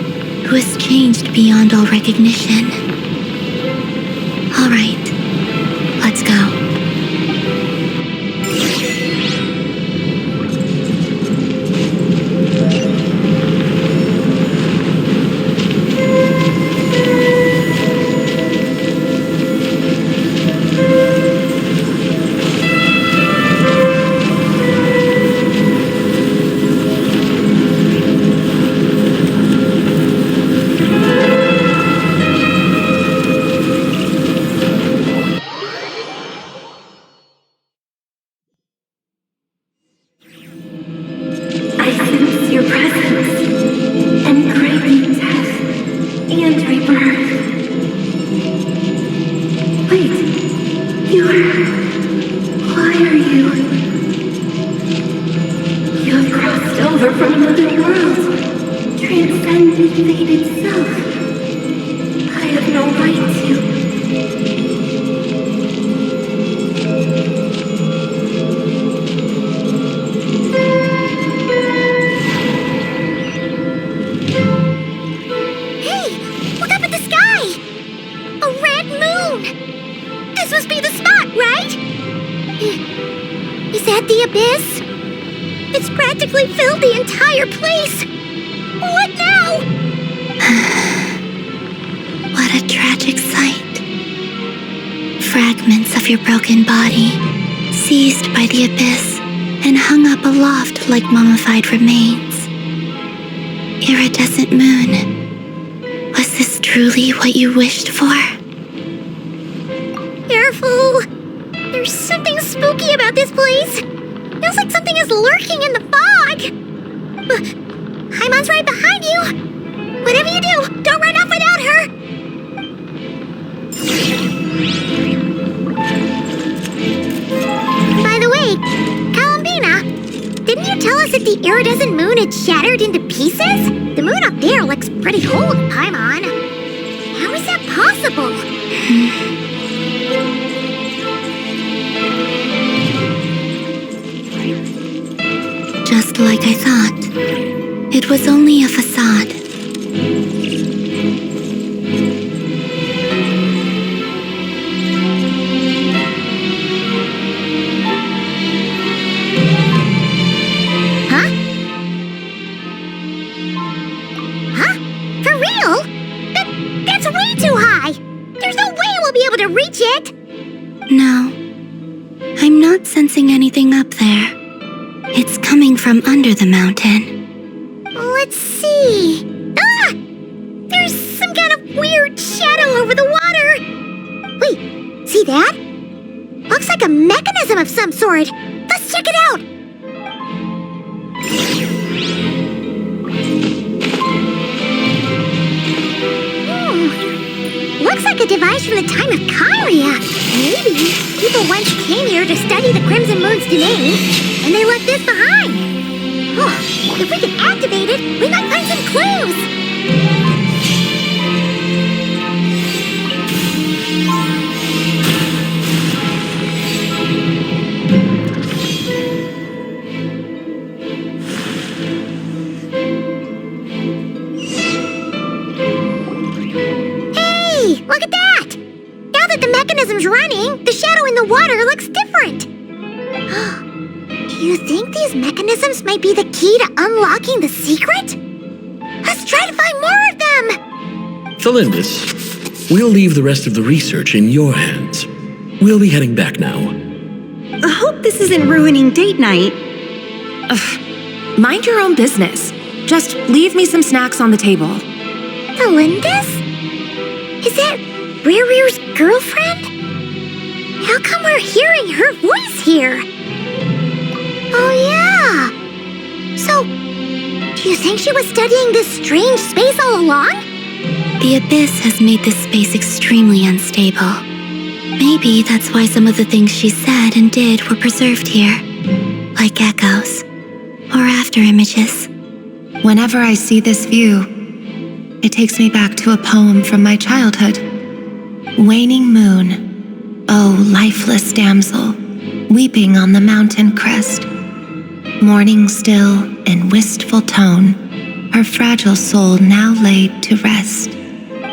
who has changed beyond all recognition. All right, let's go. Like mummified remains. Iridescent moon. Was this truly what you wished for? Careful! There's something spooky about this place. Feels like something is lurking in the fog. Haimon's right behind you. Whatever you do, don't run off without her. By the way, didn't you tell us that the iridescent moon had shattered into pieces? The moon up there looks pretty cold, Paimon. How is that possible? Just like I thought. It was only a facade. we'll be able to reach it. No. I'm not sensing anything up there. It's coming from under the mountain. Let's see. Ah! There's some kind of weird shadow over the water. Wait, see that? Looks like a mechanism of some sort. Let's check it out. Looks like a device from the time of Conria. Maybe people once came here to study the Crimson Moon's domain, and they left this behind. Oh, if we can activate it, we might find some clues. Look at that! Now that the mechanism's running, the shadow in the water looks different. Do you think these mechanisms might be the key to unlocking the secret? Let's try to find more of them! Thelindis, we'll leave the rest of the research in your hands. We'll be heading back now. I hope this isn't ruining date night. Ugh. Mind your own business. Just leave me some snacks on the table. Thelindis? Is that Rere's girlfriend? How come we're hearing her voice here? Oh yeah! So, do you think she was studying this strange space all along? The Abyss has made this space extremely unstable. Maybe that's why some of the things she said and did were preserved here. Like echoes. Or after images. Whenever I see this view, it takes me back to a poem from my childhood. Waning moon, oh lifeless damsel, weeping on the mountain crest. Mourning still in wistful tone, her fragile soul now laid to rest.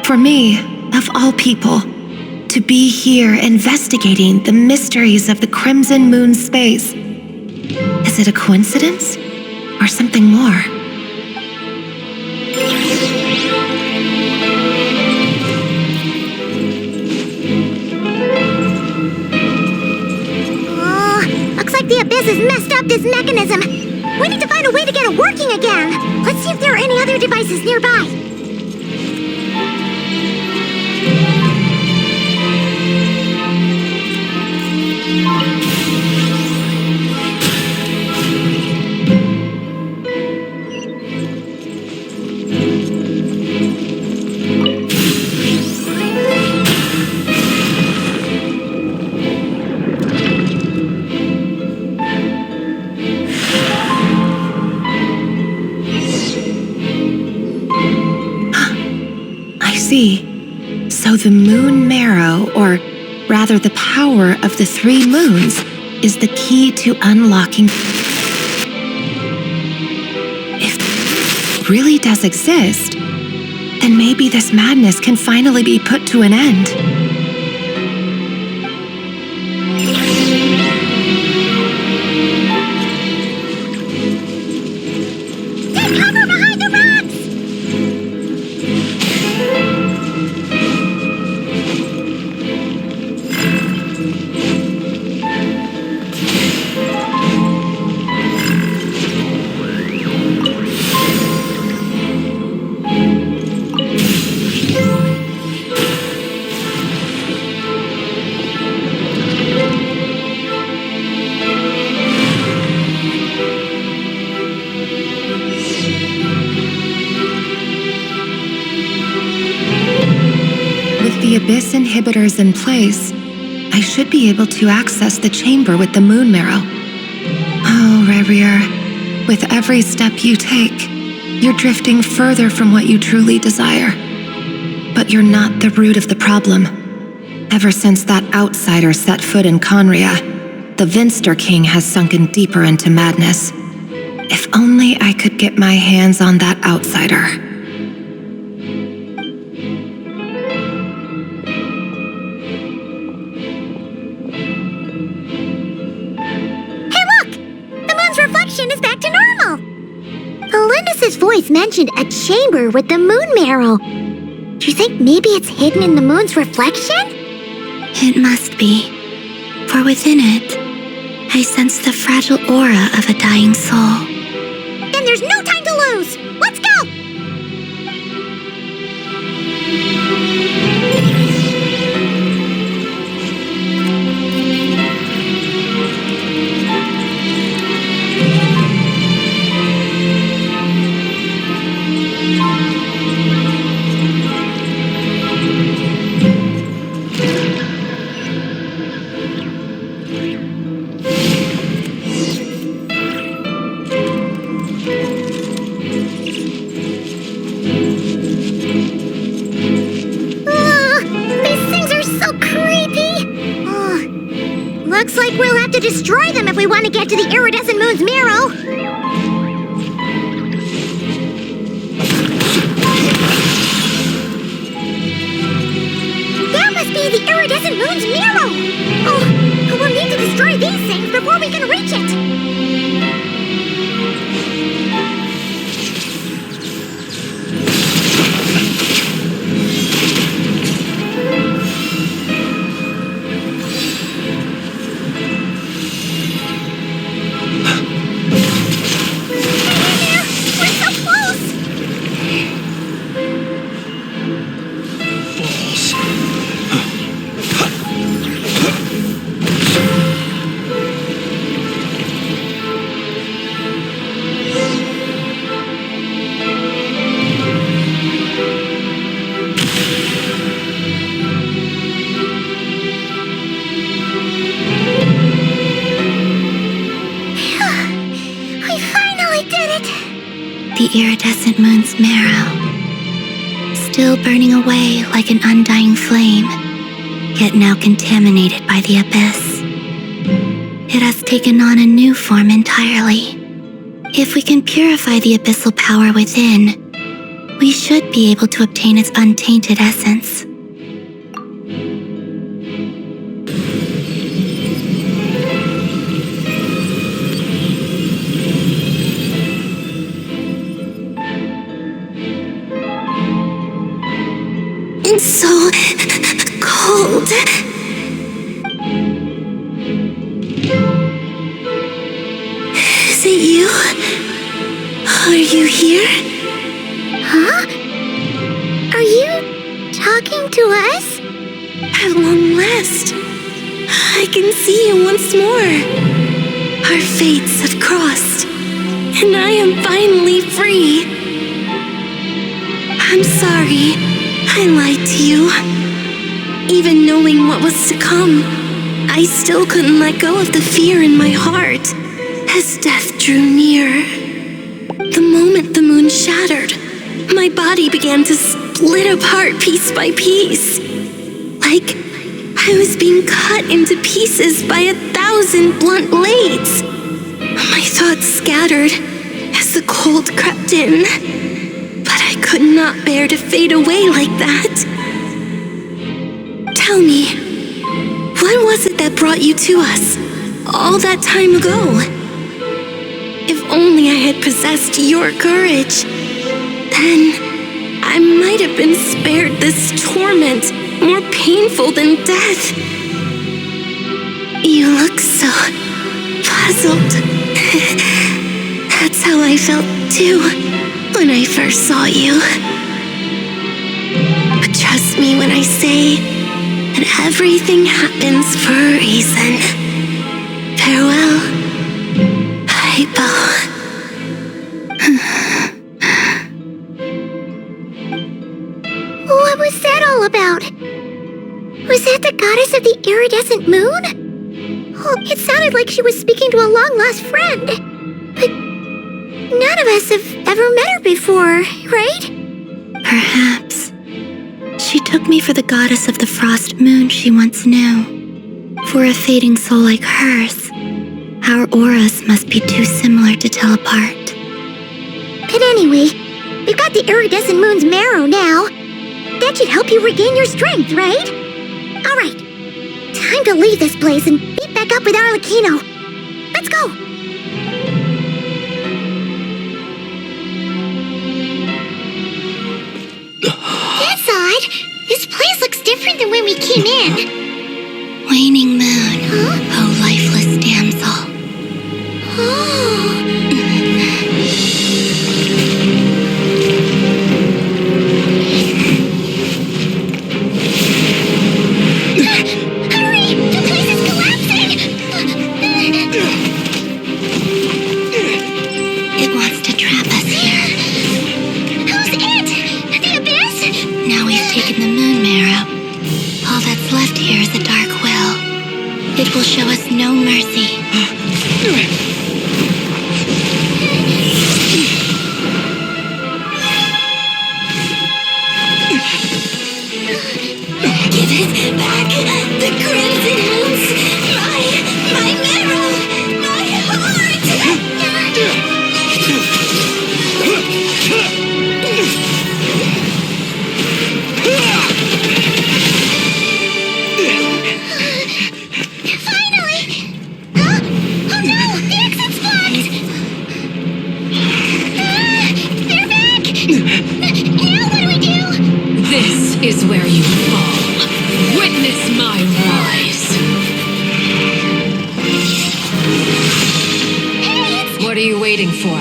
For me, of all people, to be here investigating the mysteries of the Crimson Moon space. Is it a coincidence or something more? The Abyss has messed up this mechanism. We need to find a way to get it working again. Let's see if there are any other devices nearby. So the moon marrow, or rather the power of the 3 moons, is the key to unlocking. If it really does exist, then maybe this madness can finally be put to an end. The Abyss inhibitors in place, I should be able to access the chamber with the moon marrow. Oh, Rerir, with every step you take, you're drifting further from what you truly desire. But you're not the root of the problem. Ever since that outsider set foot in Conria, the Vinster King has sunken deeper into madness. If only I could get my hands on that outsider. Is back to normal. Thelindis' voice mentioned a chamber with the moon marrow. Do you think maybe it's hidden in the moon's reflection? It must be, for within it, I sense the fragile aura of a dying soul. Then there's no time to lose! Let's go! Looks like we'll have to destroy them if we want to get to the iridescent moon's marrow. That must be the iridescent moon's marrow. Oh, we'll need to destroy these things before we can reach it. The iridescent moon's marrow, still burning away like an undying flame, yet now contaminated by the abyss. It has taken on a new form entirely. If we can purify the abyssal power within, we should be able to obtain its untainted essence. It's so cold. Is it you? Are you here? Huh? Are you talking to us? At long last, I can see you once more. Our fates have crossed, and I am finally free. I'm sorry. I lied to you. Even knowing what was to come, I still couldn't let go of the fear in my heart as death drew near. The moment the moon shattered, my body began to split apart piece by piece, like I was being cut into pieces by 1,000 blunt blades. My thoughts scattered as the cold crept in. I could not bear to fade away like that. Tell me, what was it that brought you to us all that time ago? If only I had possessed your courage, then I might have been spared this torment more painful than death. You look so puzzled. That's how I felt too. When I first saw you. But trust me when I say that everything happens for a reason. Farewell, Hypo. What was that all about? Was that the goddess of the iridescent moon? Oh, it sounded like she was speaking to a long-lost friend. But none of us have ever met her before, right? Perhaps. She took me for the goddess of the frost moon she once knew. For a fading soul like hers, our auras must be too similar to tell apart. But anyway, we've got the iridescent moon's marrow now. That should help you regain your strength, right? All right, time to leave this place and meet back up with Arlecchino. Let's go! That's odd. This place looks different than when we came in. Waning moon, oh lifeless damsel. Hurry! The place is collapsing! It wants to trap us here. Who's it? The Abyss? Now we've taken the moon marrow. All that's left here is a dark will. It will show us no mercy. Give it back! The Crimson Moons! My marrow! My heart! Finally! Oh no! The exit's blocked! They're back! Now what do we do? This is where you fall. Witness my rise. What are you waiting for?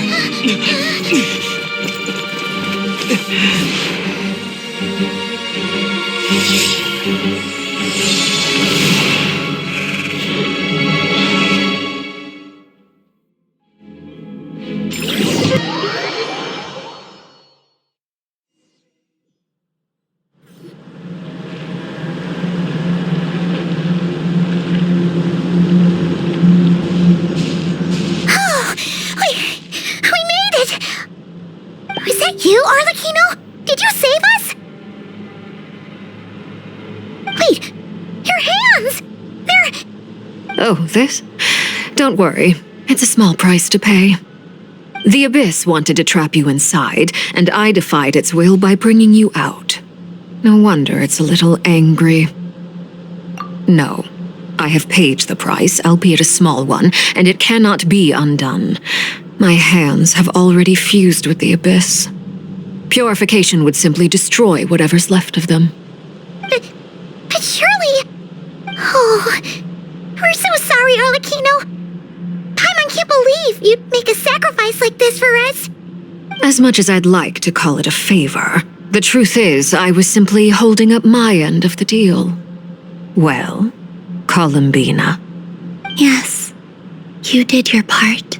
We made it! Was that you, Arlecchino? Did you save us? Wait, your hands! They're... Oh, this? Don't worry. It's a small price to pay. The Abyss wanted to trap you inside, and I defied its will by bringing you out. No wonder it's a little angry. No. I have paid the price, albeit a small one, and it cannot be undone. My hands have already fused with the Abyss. Purification would simply destroy whatever's left of them. But surely... Oh, we're so sorry, Arlecchino. Paimon can't believe you'd make a sacrifice like this for us. As much as I'd like to call it a favor, the truth is I was simply holding up my end of the deal. Well, Columbina. Yes, you did your part.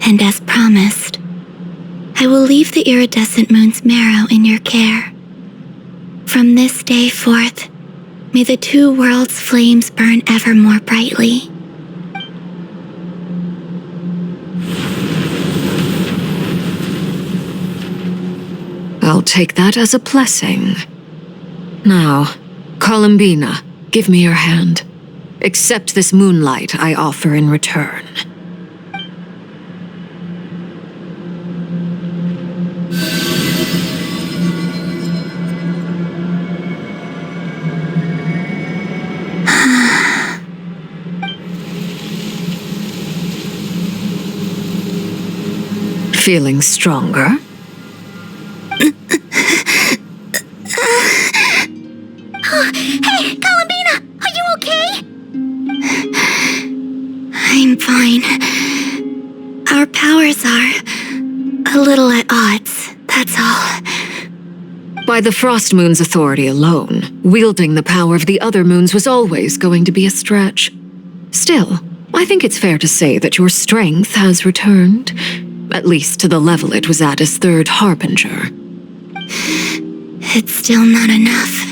And as promised, I will leave the iridescent moon's marrow in your care. From this day forth, may the two worlds' flames burn ever more brightly. I'll take that as a blessing. Now, Columbina, give me your hand. Accept this moonlight I offer in return. Feeling stronger? Hey, Columbina, are you okay? I'm fine. Our powers are a little at odds, that's all. By the Frost Moon's authority alone, wielding the power of the other moons was always going to be a stretch. Still, I think it's fair to say that your strength has returned, at least to the level it was at as Third Harbinger. It's still not enough.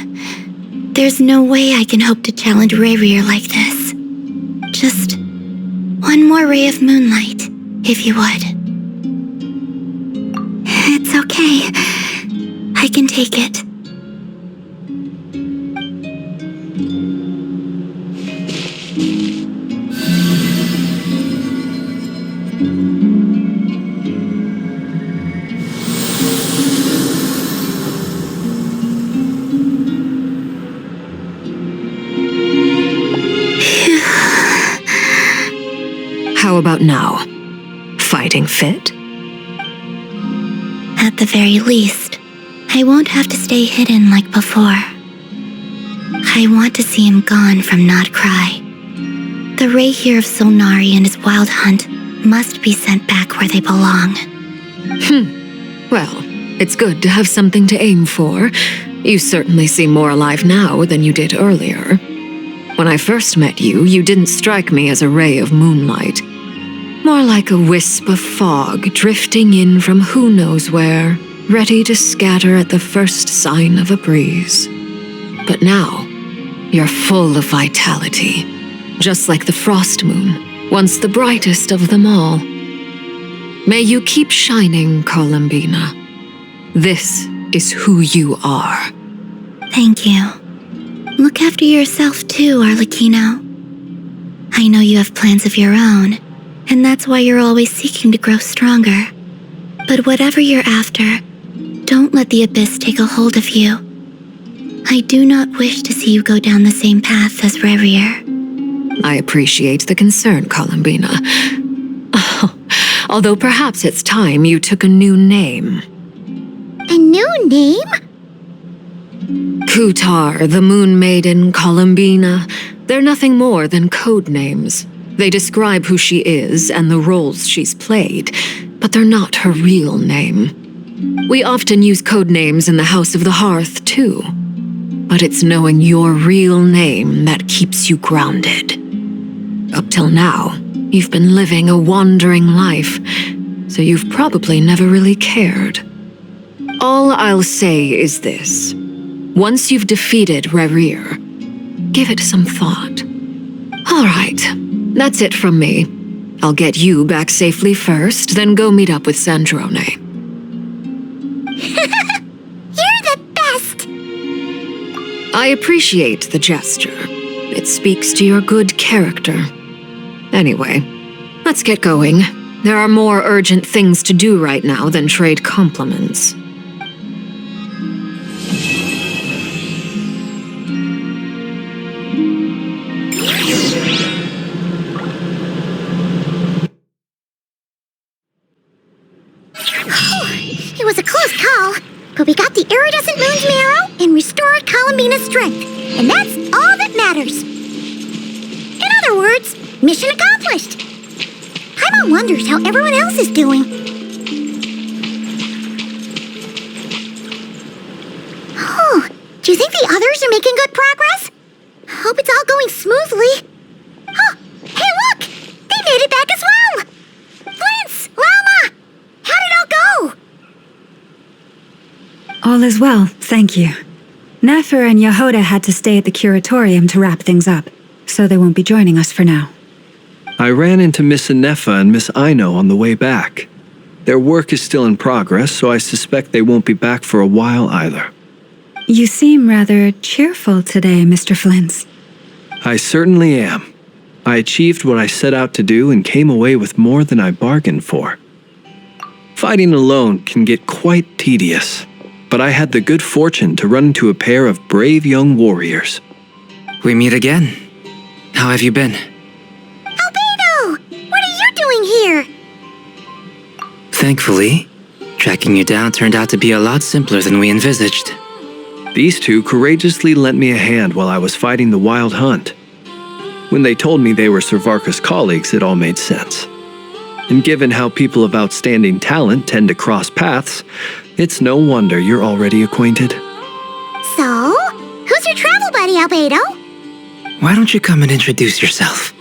There's no way I can hope to challenge Rayrear like this. Just one more ray of moonlight, if you would. It's okay. I can take it. How about now? Fighting fit? At the very least, I won't have to stay hidden like before. I want to see him gone from Nod-Krai. The Rahier of Solnari and his wild hunt must be sent back where they belong. Well, it's good to have something to aim for. You certainly seem more alive now than you did earlier. When I first met you, you didn't strike me as a ray of moonlight. More like a wisp of fog drifting in from who knows where, ready to scatter at the first sign of a breeze. But now, you're full of vitality, just like the frost moon, once the brightest of them all. May you keep shining, Columbina. This is who you are. Thank you. Look after yourself too, Arlecchino. I know you have plans of your own, and that's why you're always seeking to grow stronger. But whatever you're after, don't let the Abyss take a hold of you. I do not wish to see you go down the same path as Revier. I appreciate the concern, Columbina. Although perhaps it's time you took a new name. A new name? Kutar, the Moon Maiden, Columbina, they're nothing more than code names. They describe who she is and the roles she's played, but they're not her real name. We often use code names in the House of the Hearth, too. But it's knowing your real name that keeps you grounded. Up till now, you've been living a wandering life, so you've probably never really cared. All I'll say is this. Once you've defeated Revier, give it some thought. All right, that's it from me. I'll get you back safely first, then go meet up with Sandrone. You're the best! I appreciate the gesture. It speaks to your good character. Anyway, let's get going. There are more urgent things to do right now than trade compliments. It was a close call, but we got the iridescent moon's marrow and restored Columbina's strength, and that's all that matters. In other words, mission accomplished. Paimon wonders how everyone else is doing. Oh, do you think the others are making good progress? Hope it's all going smoothly. Oh, hey look! They made it back as well! Flintz! Llama! How did it all go? All is well, thank you. Nefer and Yehoda had to stay at the curatorium to wrap things up, so they won't be joining us for now. I ran into Miss Nefa and Miss Aino on the way back. Their work is still in progress, so I suspect they won't be back for a while either. You seem rather cheerful today, Mr. Flintz. I certainly am. I achieved what I set out to do and came away with more than I bargained for. Fighting alone can get quite tedious, but I had the good fortune to run into a pair of brave young warriors. We meet again. How have you been? Albedo! What are you doing here? Thankfully, tracking you down turned out to be a lot simpler than we envisaged. These two courageously lent me a hand while I was fighting the wild hunt. When they told me they were Servarka's colleagues, it all made sense. And given how people of outstanding talent tend to cross paths, it's no wonder you're already acquainted. So, who's your travel buddy, Albedo? Why don't you come and introduce yourself?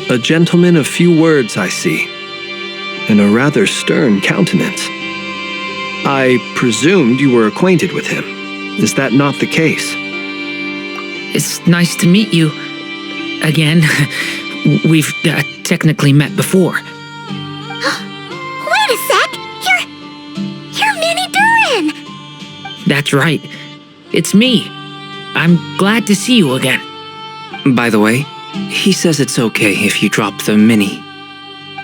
A gentleman of few words, I see, and a rather stern countenance. I presumed you were acquainted with him. Is that not the case? It's nice to meet you again. We've technically met before. Wait a sec! You're Minnie Durin! That's right. It's me. I'm glad to see you again. By the way, he says it's okay if you drop the mini.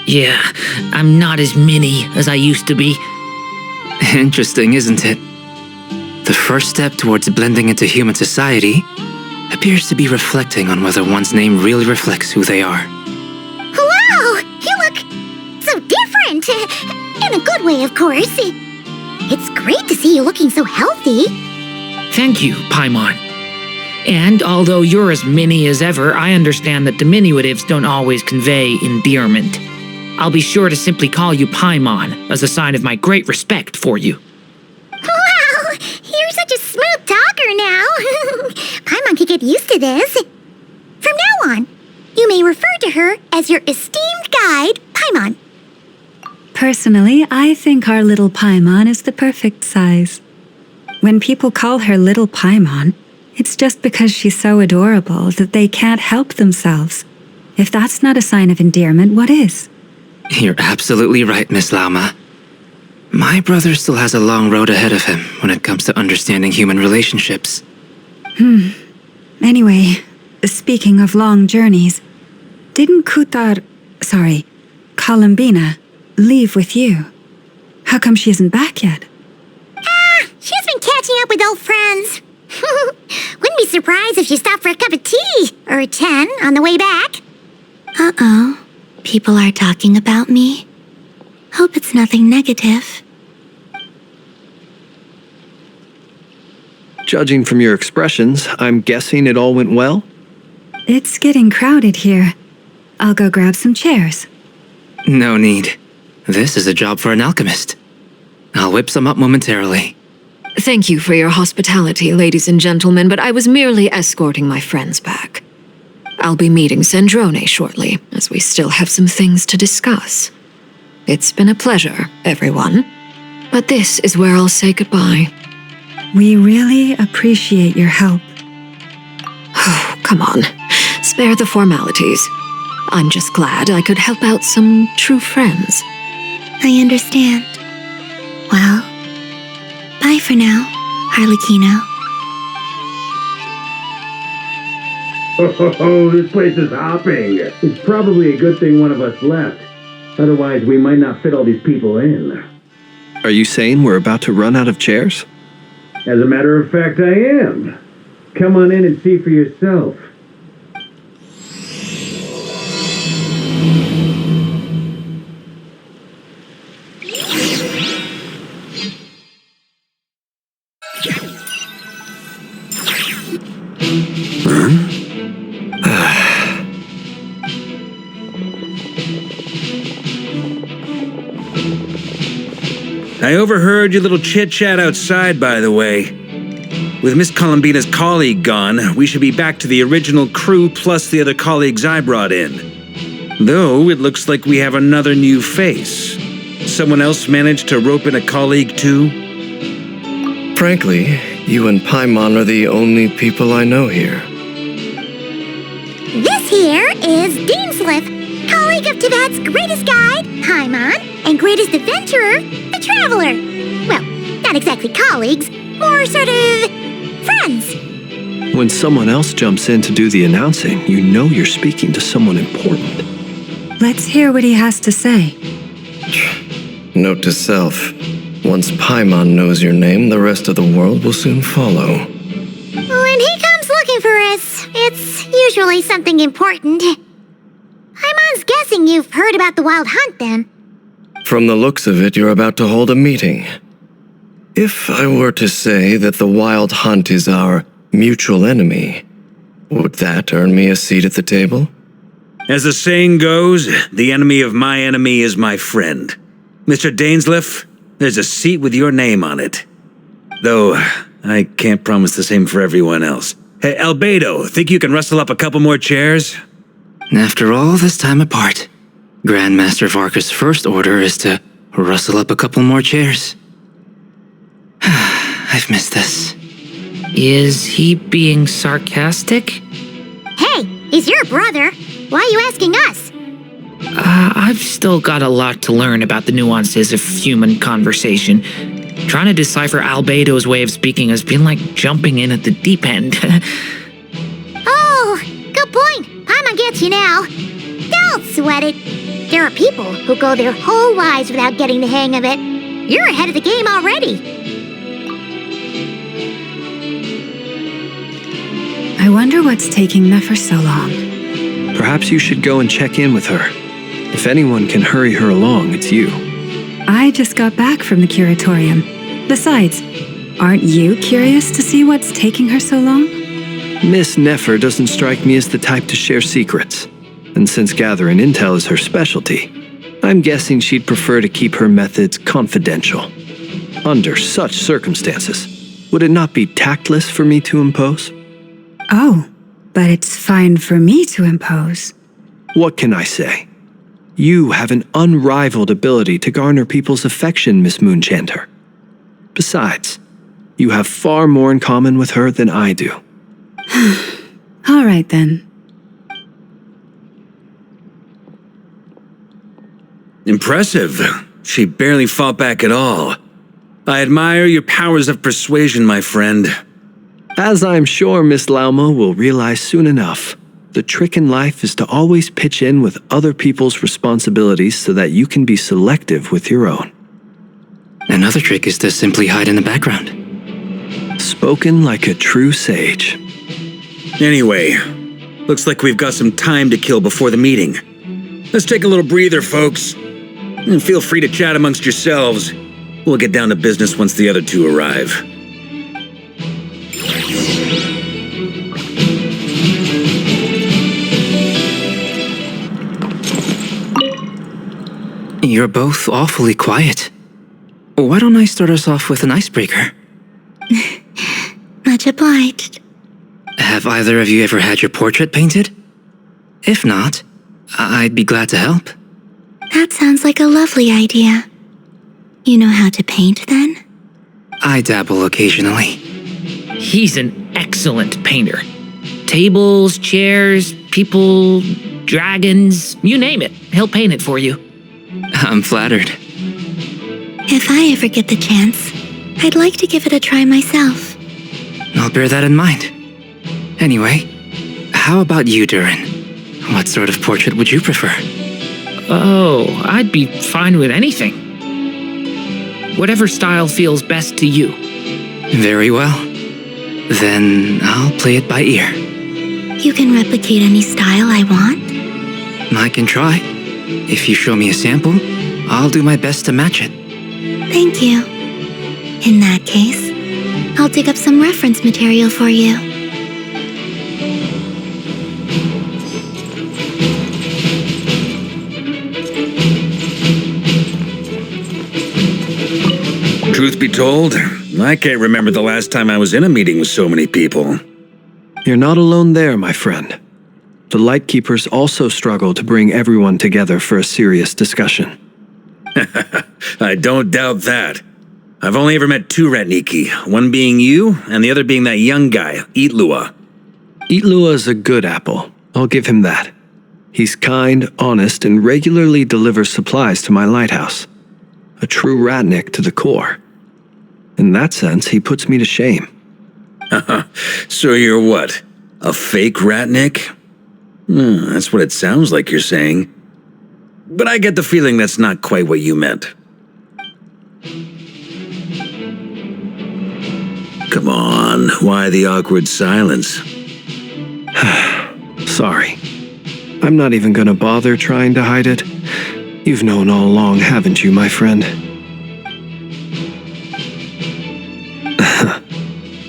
Yeah, I'm not as mini as I used to be. Interesting, isn't it? The first step towards blending into human society appears to be reflecting on whether one's name really reflects who they are. Wow! You look so different! compliment. In a good way, of course. It's great to see you looking so healthy. Thank you, Paimon. And although you're as mini as ever, I understand that diminutives don't always convey endearment. I'll be sure to simply call you Paimon as a sign of my great respect for you. Wow, you're such a smooth talker now. Paimon could get used to this. From now on, you may refer to her as your esteemed guide, Paimon. Personally, I think our little Paimon is the perfect size. When people call her Little Paimon, it's just because she's so adorable that they can't help themselves. If that's not a sign of endearment, what is? You're absolutely right, Miss Lauma. My brother still has a long road ahead of him when it comes to understanding human relationships. Anyway, speaking of long journeys, didn't Columbina, leave with you? How come she isn't back yet? She's been catching up with old friends. Wouldn't be surprised if she stopped for a cup of tea or 10 on the way back. Uh-oh. People are talking about me. Hope it's nothing negative. Judging from your expressions, I'm guessing it all went well? It's getting crowded here. I'll go grab some chairs. No need. This is a job for an alchemist. I'll whip some up momentarily. Thank you for your hospitality, ladies and gentlemen, but I was merely escorting my friends back. I'll be meeting Sandrone shortly, as we still have some things to discuss. It's been a pleasure, everyone. But this is where I'll say goodbye. We really appreciate your help. Oh, come on. Spare the formalities. I'm just glad I could help out some true friends. I understand. Well, bye for now, Harlequino. Oh, this place is hopping. It's probably a good thing one of us left. Otherwise, we might not fit all these people in. Are you saying we're about to run out of chairs? As a matter of fact, I am. Come on in and see for yourself. I overheard your little chit-chat outside, by the way. With Miss Columbina's colleague gone, we should be back to the original crew plus the other colleagues I brought in. Though, it looks like we have another new face. Someone else managed to rope in a colleague, too? Frankly, you and Paimon are the only people I know here. This here is Deansliff, colleague of Tibet's greatest guide, Paimon, and greatest adventurer, the Traveler. Well, not exactly colleagues, more sort of friends. When someone else jumps in to do the announcing, you know you're speaking to someone important. Let's hear what he has to say. Note to self. Once Paimon knows your name, the rest of the world will soon follow. When he comes looking for us, it's usually something important. Paimon's guessing you've heard about the Wild Hunt, then. From the looks of it, you're about to hold a meeting. If I were to say that the Wild Hunt is our mutual enemy, would that earn me a seat at the table? As the saying goes, the enemy of my enemy is my friend. Mr. Dainsliff, there's a seat with your name on it. Though, I can't promise the same for everyone else. Hey, Albedo, think you can rustle up a couple more chairs? After all this time apart, Grandmaster Varka's first order is to rustle up a couple more chairs. I've missed this. Is he being sarcastic? Hey, he's your brother. Why are you asking us? I've still got a lot to learn about the nuances of human conversation. Trying to decipher Albedo's way of speaking has been like jumping in at the deep end. Oh, good point. Paimon gets you now. Don't sweat it. There are people who go their whole lives without getting the hang of it. You're ahead of the game already. I wonder what's taking Nefer so long. Perhaps you should go and check in with her. If anyone can hurry her along, it's you. I just got back from the curatorium. Besides, aren't you curious to see what's taking her so long? Miss Nefer doesn't strike me as the type to share secrets. And since gathering intel is her specialty, I'm guessing she'd prefer to keep her methods confidential. Under such circumstances, would it not be tactless for me to impose? Oh, but it's fine for me to impose. What can I say? You have an unrivaled ability to garner people's affection, Miss Moonchanter. Besides, you have far more in common with her than I do. All right then. Impressive. She barely fought back at all. I admire your powers of persuasion, my friend. As I'm sure Miss Lauma will realize soon enough, the trick in life is to always pitch in with other people's responsibilities so that you can be selective with your own. Another trick is to simply hide in the background. Spoken like a true sage. Anyway, looks like we've got some time to kill before the meeting. Let's take a little breather, folks. And feel free to chat amongst yourselves. We'll get down to business once the other two arrive. You're both awfully quiet. Why don't I start us off with an icebreaker? Much obliged. Have either of you ever had your portrait painted? If not, I'd be glad to help. That sounds like a lovely idea. You know how to paint, then? I dabble occasionally. He's an excellent painter. Tables, chairs, people, dragons, you name it. He'll paint it for you. I'm flattered. If I ever get the chance, I'd like to give it a try myself. I'll bear that in mind. Anyway, how about you, Durin? What sort of portrait would you prefer? Oh, I'd be fine with anything. Whatever style feels best to you. Very well. Then I'll play it by ear. You can replicate any style I want? I can try. If you show me a sample, I'll do my best to match it. Thank you. In that case, I'll dig up some reference material for you. Truth be told, I can't remember the last time I was in a meeting with so many people. You're not alone there, my friend. The Lightkeepers also struggle to bring everyone together for a serious discussion. I don't doubt that. I've only ever met two Ratniki, one being you, and the other being that young guy, Itlua. Itlua's a good apple, I'll give him that. He's kind, honest, and regularly delivers supplies to my lighthouse. A true Ratnik to the core. In that sense, he puts me to shame. So you're what? A fake Ratnik? That's what it sounds like you're saying. But I get the feeling that's not quite what you meant. Come on, why the awkward silence? Sorry. I'm not even gonna bother trying to hide it. You've known all along, haven't you, my friend?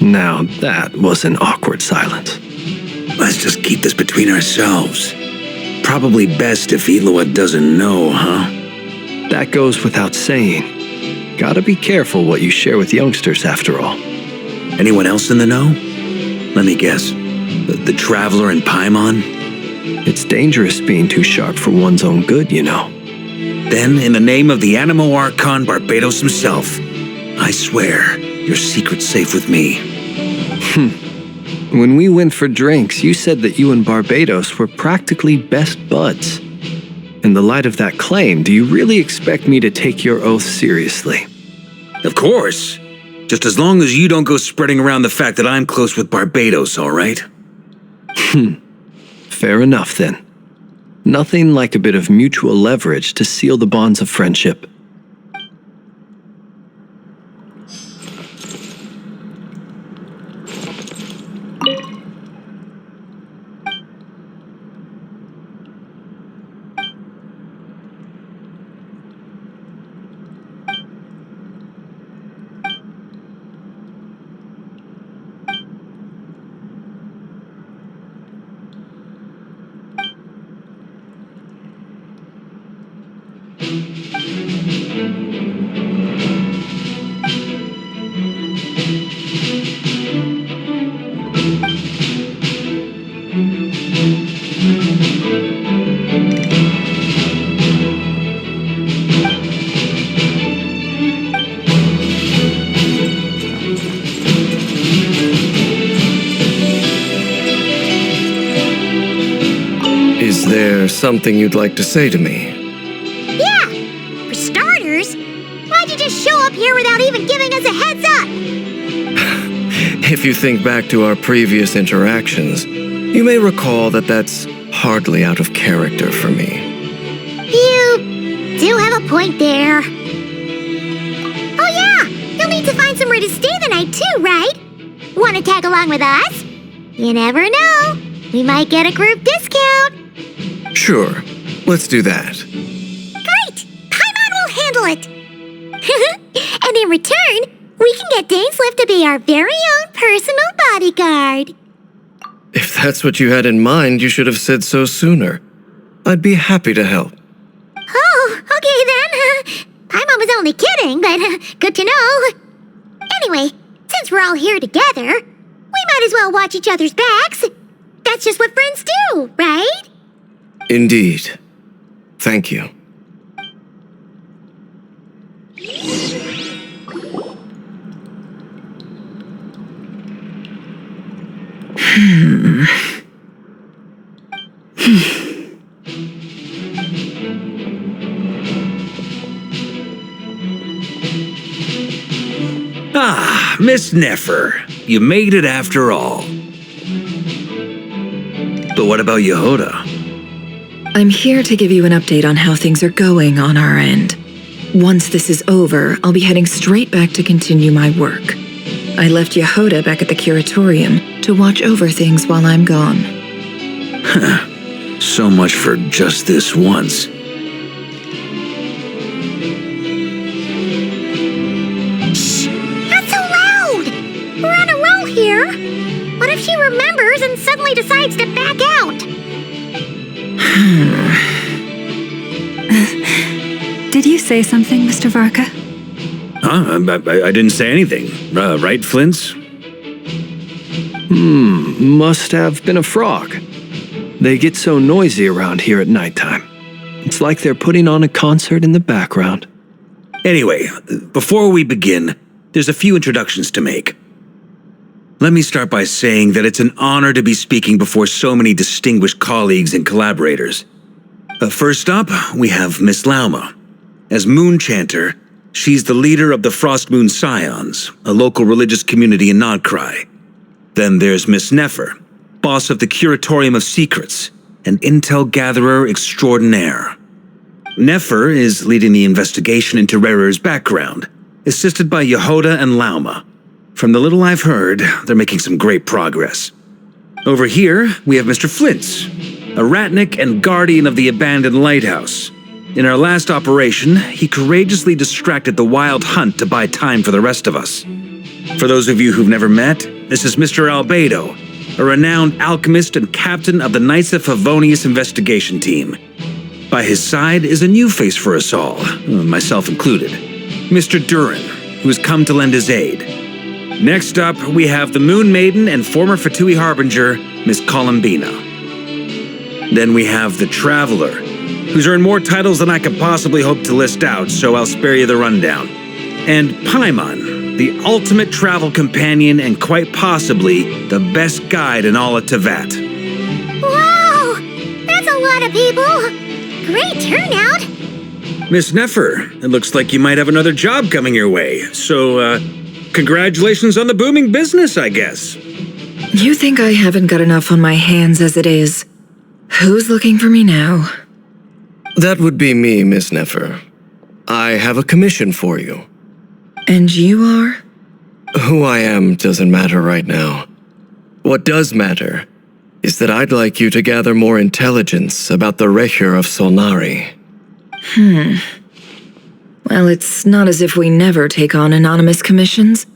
Now that was an awkward silence. Let's just keep this between ourselves. Probably best if Itlua doesn't know, huh? That goes without saying. Gotta be careful what you share with youngsters, after all. Anyone else in the know? Let me guess. The Traveler and Paimon? It's dangerous being too sharp for one's own good, you know. Then, in the name of the Animo Archon Barbados himself, I swear your secret's safe with me. When we went for drinks, you said that you and Barbados were practically best buds. In the light of that claim, do you really expect me to take your oath seriously? Of course. Just as long as you don't go spreading around the fact that I'm close with Barbados, all right? Fair enough, then. Nothing like a bit of mutual leverage to seal the bonds of friendship. there something you'd like to say to me? Yeah! For starters, why'd you just show up here without even giving us a heads up? If you think back to our previous interactions, you may recall that that's hardly out of character for me. You do have a point there. Oh yeah! You'll need to find somewhere to stay the night too, right? Want to tag along with us? You never know. We might get a group discount. Sure, let's do that. Great! Paimon will handle it! And in return, we can get Dainslift to be our very own personal bodyguard. If that's what you had in mind, you should have said so sooner. I'd be happy to help. Oh, okay then. Paimon was only kidding, but good to know. Anyway, since we're all here together, we might as well watch each other's backs. That's just what friends do, right? Indeed. Thank you. Ah, Miss Nefer, you made it after all. But what about Yehoda? I'm here to give you an update on how things are going on our end. Once this is over, I'll be heading straight back to continue my work. I left Yehoda back at the curatorium to watch over things while I'm gone. So much for just this once. Shh! Not so loud! We're on a roll here. What if she remembers and suddenly decides to back out? Did you say something, Mr. Varka? Huh? I didn't say anything. Right, Flint's? Must have been a frog. They get so noisy around here at nighttime. It's like they're putting on a concert in the background. Anyway, before we begin, there's a few introductions to make. Let me start by saying that it's an honor to be speaking before so many distinguished colleagues and collaborators. First up, we have Miss Lauma. As Moon Chanter, she's the leader of the Frost Moon Scions, a local religious community in Nod-Krai. Then there's Miss Nefer, boss of the Curatorium of Secrets, an intel gatherer extraordinaire. Nefer is leading the investigation into Rerer's background, assisted by Yehoda and Lauma. From the little I've heard, they're making some great progress. Over here, we have Mr. Flint's, a ratnik and guardian of the abandoned lighthouse. In our last operation, he courageously distracted the wild hunt to buy time for the rest of us. For those of you who've never met, this is Mr. Albedo, a renowned alchemist and captain of the Knights of Favonius investigation team. By his side is a new face for us all, myself included, Mr. Durin, who has come to lend his aid. Next up, we have the Moon Maiden and former Fatui Harbinger, Miss Columbina. Then we have the Traveler, who's earned more titles than I could possibly hope to list out, so I'll spare you the rundown. And Paimon, the ultimate travel companion and quite possibly the best guide in all of Tevat. Wow! That's a lot of people! Great turnout! Miss Nefer, it looks like you might have another job coming your way, so, congratulations on the booming business, I guess. You think I haven't got enough on my hands as it is? Who's looking for me now? That would be me, Miss Nefer. I have a commission for you. And you are? Who I am doesn't matter right now. What does matter is that I'd like you to gather more intelligence about the Recher of Solnari. Well, it's not as if we never take on anonymous commissions,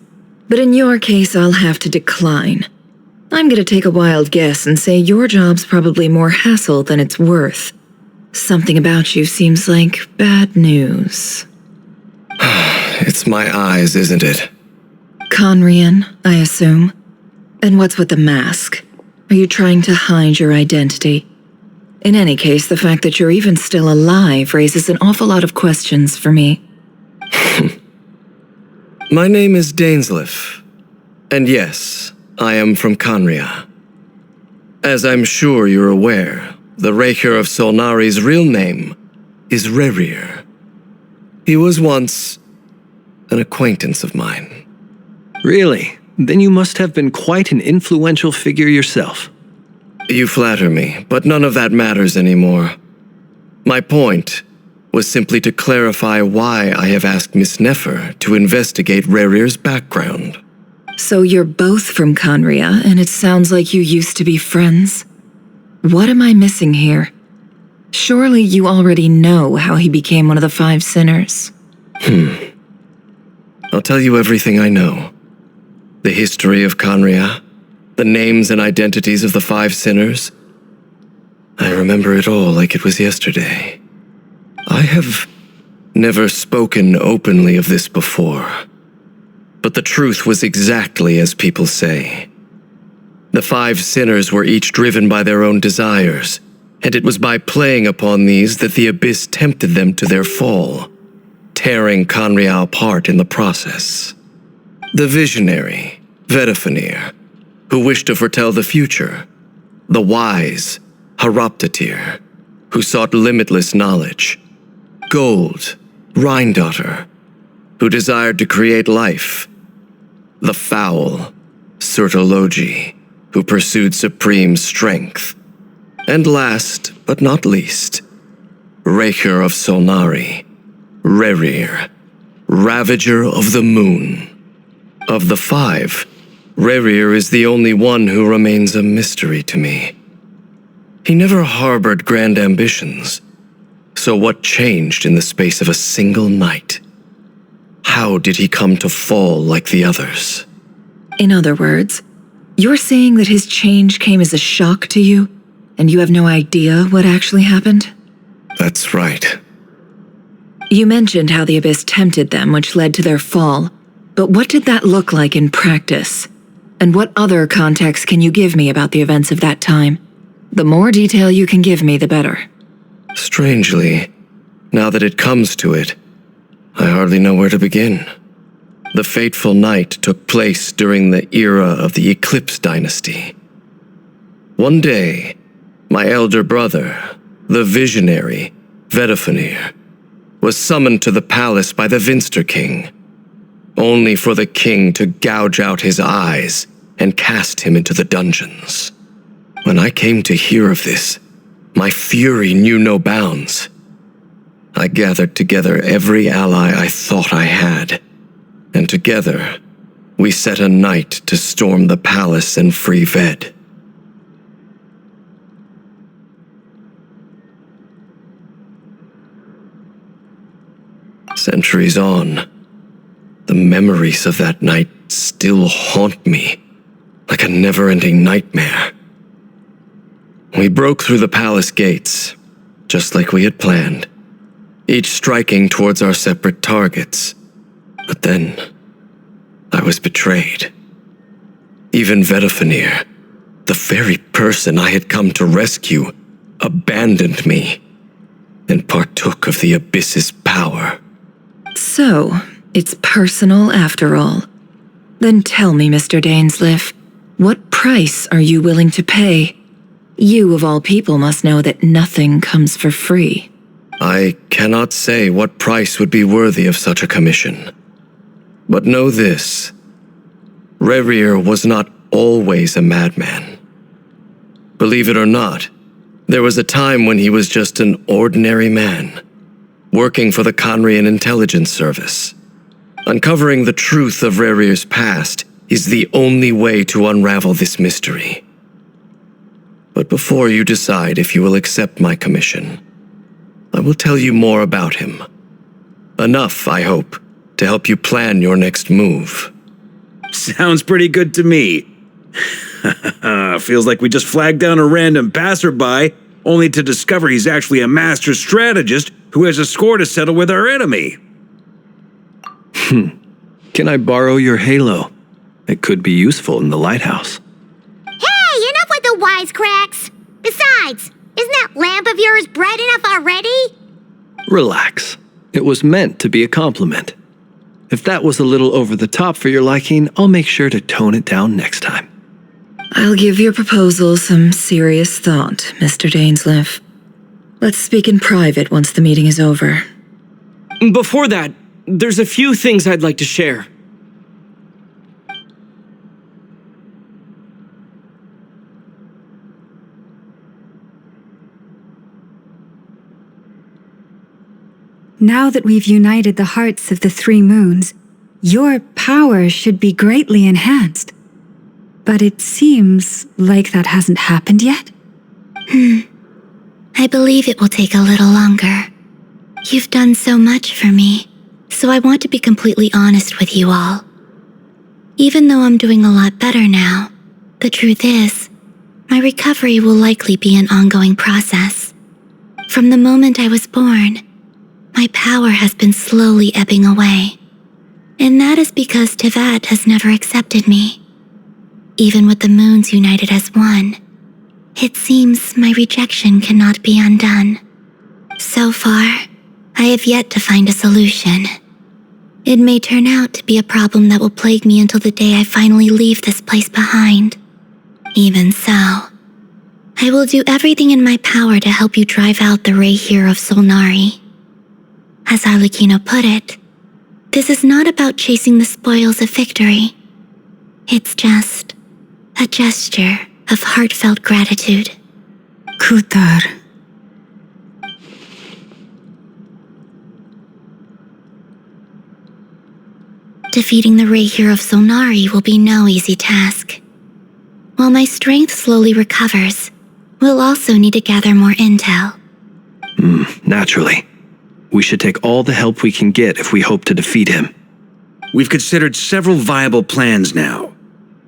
but in your case, I'll have to decline. I'm gonna take a wild guess and say your job's probably more hassle than it's worth. Something about you seems like bad news. It's my eyes, isn't it? Conrian, I assume. And what's with the mask? Are you trying to hide your identity? In any case, the fact that you're even still alive raises an awful lot of questions for me. My name is Dainsliff. And yes, I am from Conria. As I'm sure you're aware, the Raker of Solnari's real name is Rerir. He was once an acquaintance of mine. Really? Then you must have been quite an influential figure yourself. You flatter me, but none of that matters anymore. My point was simply to clarify why I have asked Miss Nefer to investigate Rerir's background. So you're both from Conria, and it sounds like you used to be friends? What am I missing here? Surely you already know how he became one of the 5 sinners. I'll tell you everything I know. The history of Conria, the names and identities of the 5 sinners. I remember it all like it was yesterday. I have never spoken openly of this before, but the truth was exactly as people say. The 5 sinners were each driven by their own desires, and it was by playing upon these that the Abyss tempted them to their fall, tearing Conria apart in the process. The visionary, Vedafenir, who wished to foretell the future. The wise, Haroptatir, who sought limitless knowledge. Gold, Rhindaughter, who desired to create life. The foul, Sertologi, who pursued supreme strength. And last, but not least, Raker of Solnari, Rerir, Ravager of the Moon. Of the 5, Rerir is the only one who remains a mystery to me. He never harbored grand ambitions. So what changed in the space of a single night? How did he come to fall like the others? In other words, you're saying that his change came as a shock to you, and you have no idea what actually happened? That's right. You mentioned how the Abyss tempted them, which led to their fall. But what did that look like in practice? And what other context can you give me about the events of that time? The more detail you can give me, the better. Strangely, now that it comes to it, I hardly know where to begin. The fateful night took place during the era of the Eclipse Dynasty. One day, my elder brother, the visionary, Vedafenir, was summoned to the palace by the Vinster King, only for the king to gouge out his eyes and cast him into the dungeons. When I came to hear of this, my fury knew no bounds. I gathered together every ally I thought I had, and together we set a night to storm the palace and free Ved. Centuries on, the memories of that night still haunt me like a never-ending nightmare. We broke through the palace gates, just like we had planned, each striking towards our separate targets. But then, I was betrayed. Even Vedafenir, the very person I had come to rescue, abandoned me and partook of the Abyss's power. So, it's personal after all. Then tell me, Mr. Dainsleif, what price are you willing to pay? You, of all people, must know that nothing comes for free. I cannot say what price would be worthy of such a commission. But know this, Rerir was not always a madman. Believe it or not, there was a time when he was just an ordinary man, working for the Conrian Intelligence Service. Uncovering the truth of Rerir's past is the only way to unravel this mystery. But before you decide if you will accept my commission, I will tell you more about him. Enough, I hope, to help you plan your next move. Sounds pretty good to me. Feels like we just flagged down a random passerby, only to discover he's actually a master strategist who has a score to settle with our enemy. Can I borrow your halo? It could be useful in the lighthouse. Hey, enough with the wisecracks! Besides, isn't that lamp of yours bright enough already? Relax. It was meant to be a compliment. If that was a little over the top for your liking, I'll make sure to tone it down next time. I'll give your proposal some serious thought, Mr. Dainsleif. Let's speak in private once the meeting is over. Before that, there's a few things I'd like to share. Now that we've united the hearts of the three moons, your power should be greatly enhanced. But it seems like that hasn't happened yet. I believe it will take a little longer. You've done so much for me, so I want to be completely honest with you all. Even though I'm doing a lot better now, the truth is, my recovery will likely be an ongoing process. From the moment I was born, my power has been slowly ebbing away. And that is because Tevat has never accepted me. Even with the moons united as one, it seems my rejection cannot be undone. So far, I have yet to find a solution. It may turn out to be a problem that will plague me until the day I finally leave this place behind. Even so, I will do everything in my power to help you drive out the Rahier of Solnari. As Arlecchino put it, this is not about chasing the spoils of victory. It's just a gesture of heartfelt gratitude. Kutar. Defeating the Rahier of Solnari will be no easy task. While my strength slowly recovers, we'll also need to gather more intel. Naturally. We should take all the help we can get if we hope to defeat him. We've considered several viable plans now,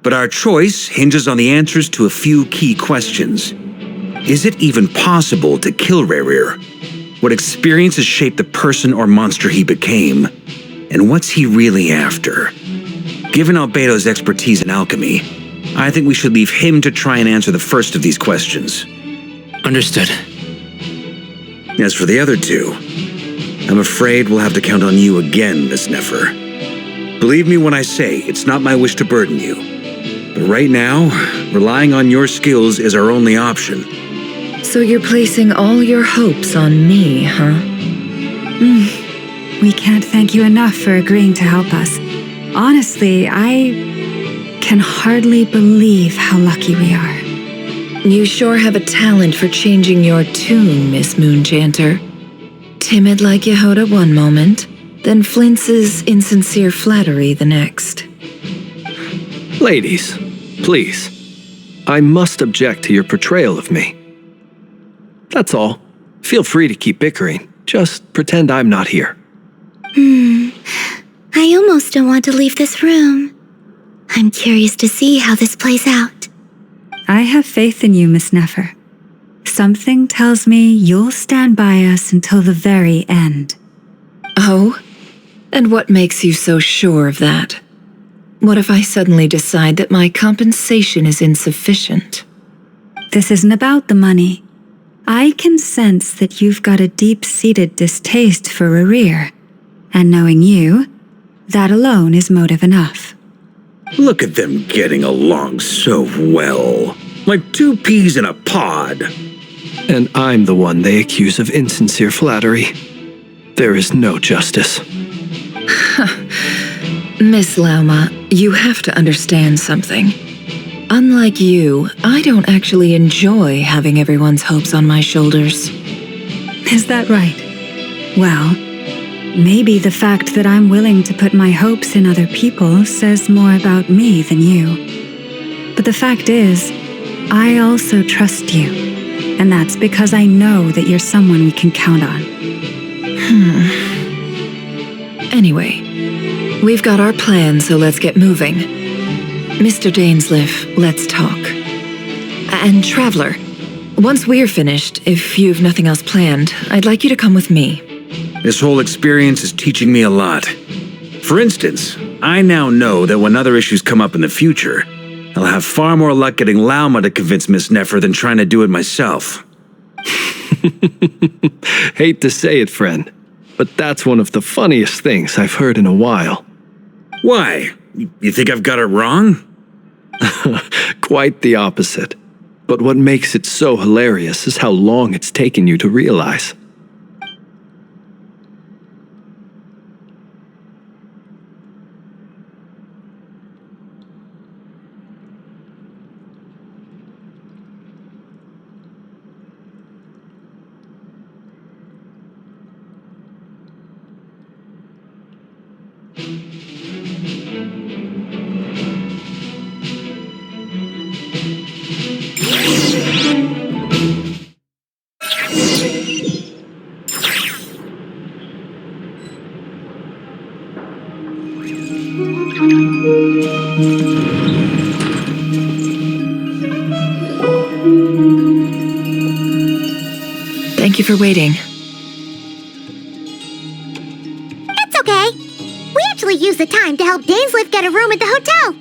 but our choice hinges on the answers to a few key questions. Is it even possible to kill Rahier? What experiences shaped the person or monster he became? And what's he really after? Given Albedo's expertise in alchemy, I think we should leave him to try and answer the first of these questions. Understood. As for the other two, I'm afraid we'll have to count on you again, Miss Nefer. Believe me when I say it's not my wish to burden you. But right now, relying on your skills is our only option. So you're placing all your hopes on me, huh? We can't thank you enough for agreeing to help us. Honestly, I can hardly believe how lucky we are. You sure have a talent for changing your tune, Miss Moonchanter. Timid like Yehoda one moment, then flinches insincere flattery the next. Ladies, please. I must object to your portrayal of me. That's all. Feel free to keep bickering. Just pretend I'm not here. I almost don't want to leave this room. I'm curious to see how this plays out. I have faith in you, Miss Nefer. Something tells me you'll stand by us until the very end. Oh? And what makes you so sure of that? What if I suddenly decide that my compensation is insufficient? This isn't about the money. I can sense that you've got a deep-seated distaste for Rahier. And knowing you, that alone is motive enough. Look at them getting along so well. Like two peas in a pod. And I'm the one they accuse of insincere flattery. There is no justice. Miss Lauma, you have to understand something. Unlike you, I don't actually enjoy having everyone's hopes on my shoulders. Is that right? Well, maybe the fact that I'm willing to put my hopes in other people says more about me than you. But the fact is, I also trust you. And that's because I know that you're someone we can count on. Anyway, we've got our plan, so let's get moving. Mr. Dainsleif, let's talk. And Traveler, once we're finished, if you've nothing else planned, I'd like you to come with me. This whole experience is teaching me a lot. For instance, I now know that when other issues come up in the future, I'll have far more luck getting Lauma to convince Miss Nefer than trying to do it myself. Hate to say it, friend, but that's one of the funniest things I've heard in a while. Why? You think I've got it wrong? quite the opposite. But what makes it so hilarious is how long it's taken you to realize. Thank you for waiting. It's okay. We actually used the time to help Dainsleif get a room at the hotel.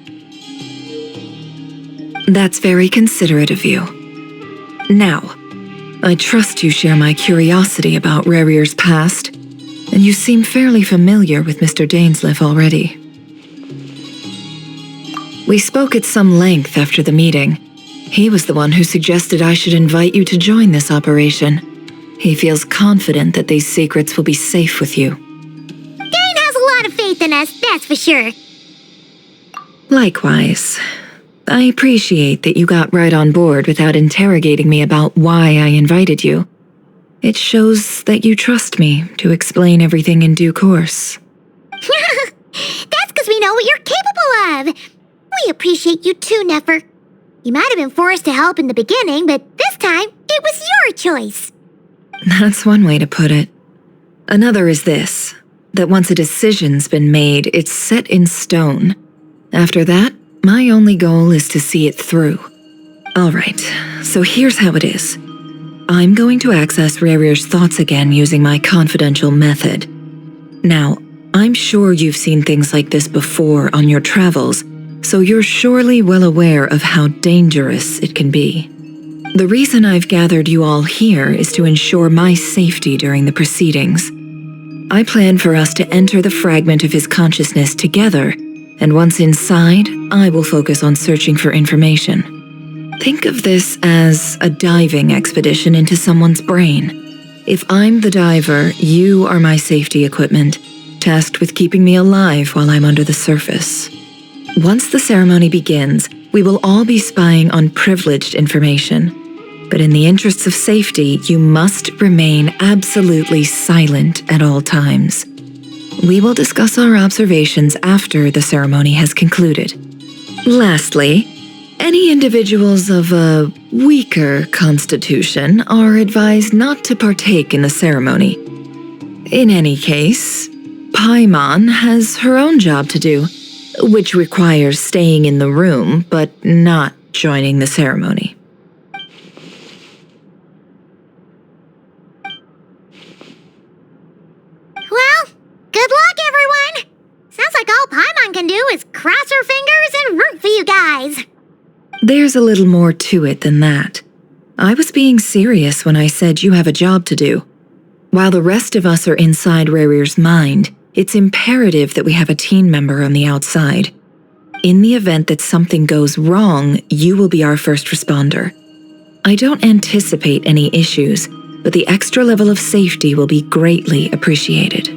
That's very considerate of you. Now, I trust you share my curiosity about Rarir's past, and you seem fairly familiar with Mr. Dainsleif already. We spoke at some length after the meeting. He was the one who suggested I should invite you to join this operation. He feels confident that these secrets will be safe with you. Dane has a lot of faith in us, that's for sure. Likewise. I appreciate that you got right on board without interrogating me about why I invited you. It shows that you trust me to explain everything in due course. That's because we know what you're capable of. We appreciate you too, Nefer. You might have been forced to help in the beginning, but this time, it was your choice. That's one way to put it. Another is this, that once a decision's been made, it's set in stone. After that, my only goal is to see it through. Alright, so here's how it is. I'm going to access Rarir's thoughts again using my confidential method. Now, I'm sure you've seen things like this before on your travels, so you're surely well aware of how dangerous it can be. The reason I've gathered you all here is to ensure my safety during the proceedings. I plan for us to enter the fragment of his consciousness together, and once inside, I will focus on searching for information. Think of this as a diving expedition into someone's brain. If I'm the diver, you are my safety equipment, tasked with keeping me alive while I'm under the surface. Once the ceremony begins, we will all be spying on privileged information. But in the interests of safety, you must remain absolutely silent at all times. We will discuss our observations after the ceremony has concluded. Lastly, any individuals of a weaker constitution are advised not to partake in the ceremony. In any case, Paimon has her own job to do, which requires staying in the room but not joining the ceremony. Well, good luck, everyone! Sounds like all Paimon can do is cross her fingers and root for you guys. There's a little more to it than that. I was being serious when I said you have a job to do. While the rest of us are inside Rarir's mind, it's imperative that we have a team member on the outside. In the event that something goes wrong, you will be our first responder. I don't anticipate any issues, but the extra level of safety will be greatly appreciated.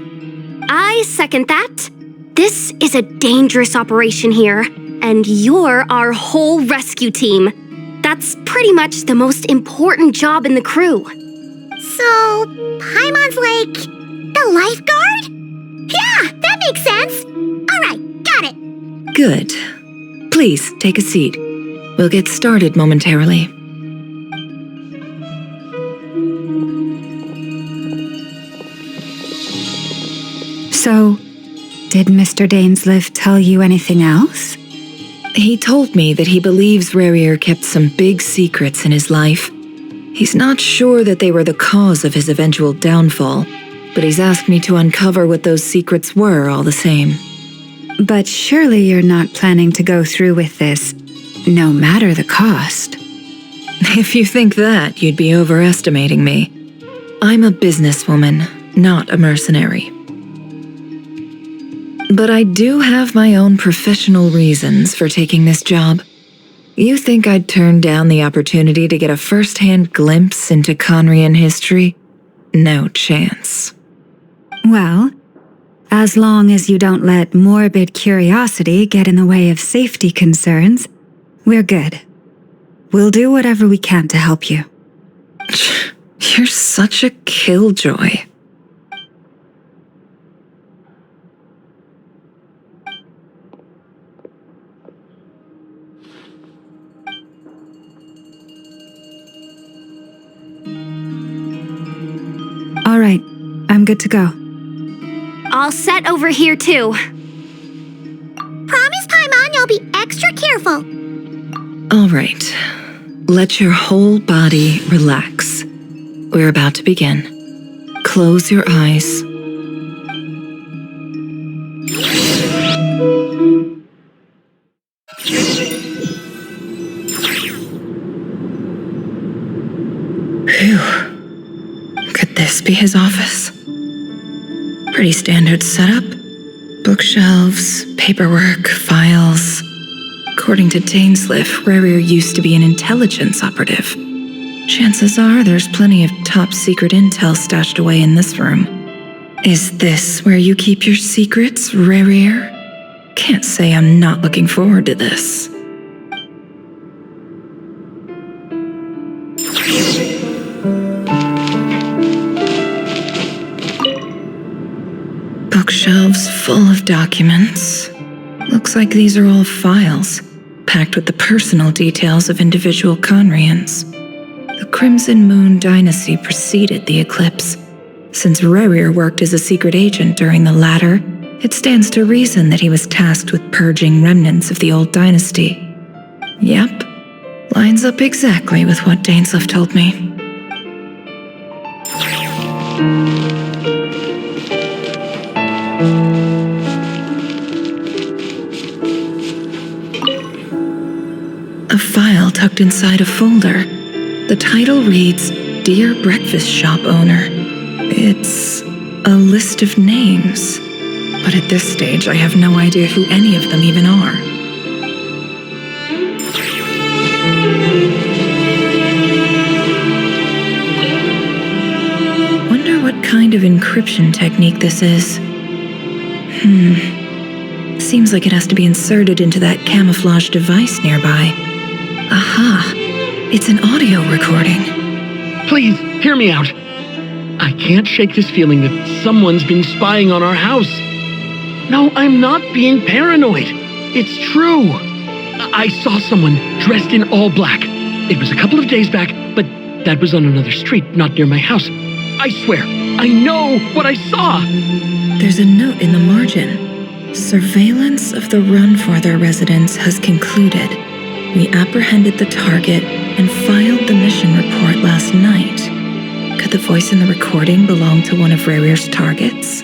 I second that. This is a dangerous operation here, and you're our whole rescue team. That's pretty much the most important job in the crew. So, Paimon's like the lifeguard? Yeah, that makes sense. Alright, got it. Good. Please, take a seat. We'll get started momentarily. So, did Mr. Dainsleif tell you anything else? He told me that he believes Rarir kept some big secrets in his life. He's not sure that they were the cause of his eventual downfall, but he's asked me to uncover what those secrets were all the same. But surely you're not planning to go through with this, no matter the cost. If you think that, you'd be overestimating me. I'm a businesswoman, not a mercenary. But I do have my own professional reasons for taking this job. You think I'd turn down the opportunity to get a first-hand glimpse into Conrian history? No chance. Well, as long as you don't let morbid curiosity get in the way of safety concerns, we're good. We'll do whatever we can to help you. You're such a killjoy. All right, I'm good to go. All set over here, too. Promise, Paimon, you'll be extra careful. All right. Let your whole body relax. We're about to begin. Close your eyes. Phew. Could this be his office? Pretty standard setup. Bookshelves, paperwork, files. According to Dainsliff, Rerir used to be an intelligence operative. Chances are there's plenty of top-secret intel stashed away in this room. Is this where you keep your secrets, Rerir? Can't say I'm not looking forward to this. Bookshelves full of documents. Looks like these are all files, packed with the personal details of individual Conrians. The Crimson Moon dynasty preceded the eclipse. Since Rerir worked as a secret agent during the latter, it stands to reason that he was tasked with purging remnants of the old dynasty. Yep, lines up exactly with what Dainsliff told me. A file tucked inside a folder. The title reads, Dear Breakfast Shop Owner. It's a list of names, but at this stage I have no idea who any of them even are. Wonder what kind of encryption technique this is. Seems like it has to be inserted into that camouflage device nearby. Aha! It's an audio recording. Please, hear me out. I can't shake this feeling that someone's been spying on our house. No, I'm not being paranoid. It's true. I saw someone dressed in all black. It was a couple of days back, but that was on another street, not near my house. I swear, I know what I saw. There's a note in the margin. Surveillance of the Runfarther residence has concluded. We apprehended the target and filed the mission report last night. Could the voice in the recording belong to one of Rerir's targets?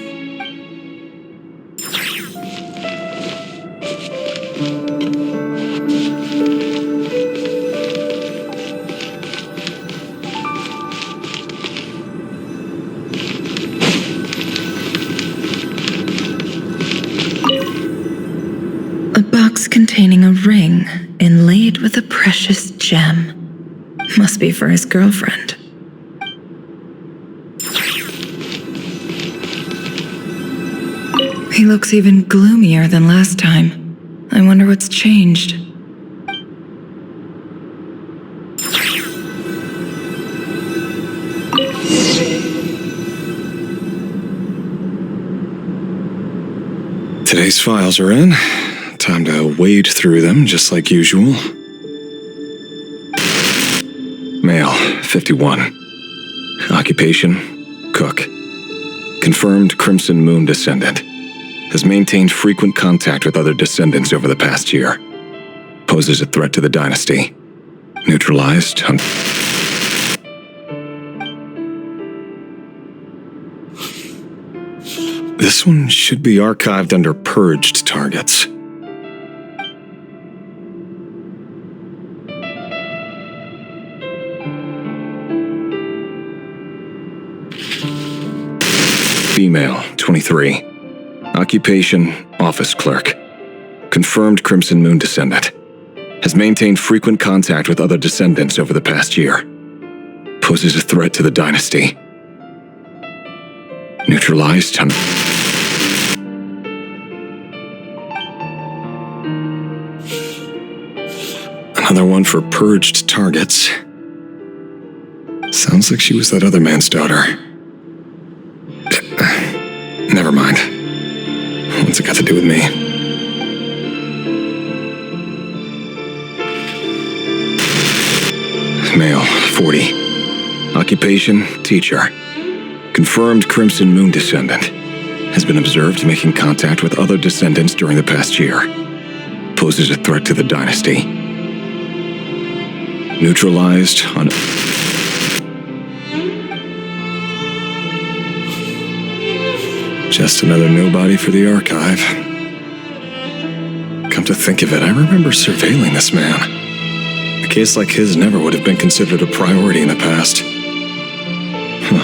A box containing a ring inlaid with a precious gem. Must be for his girlfriend. He looks even gloomier than last time. I wonder what's changed. Today's files are in. Time to wade through them just like usual. Male, 51. Occupation, cook. Confirmed Crimson Moon descendant. Has maintained frequent contact with other descendants over the past year. Poses a threat to the dynasty. Neutralized. This one should be archived under purged targets. Female, 23. Occupation, office clerk. Confirmed Crimson Moon descendant. Has maintained frequent contact with other descendants over the past year. Poses a threat to the dynasty. Neutralized on... Another one for purged targets. Sounds like she was that other man's daughter. Never mind. What's it got to do with me? Male, 40. Occupation, teacher. Confirmed Crimson Moon descendant. Has been observed making contact with other descendants during the past year. Poses a threat to the dynasty. Neutralized on... Just another nobody for the archive. Come to think of it, I remember surveilling this man. A case like his never would have been considered a priority in the past. Huh.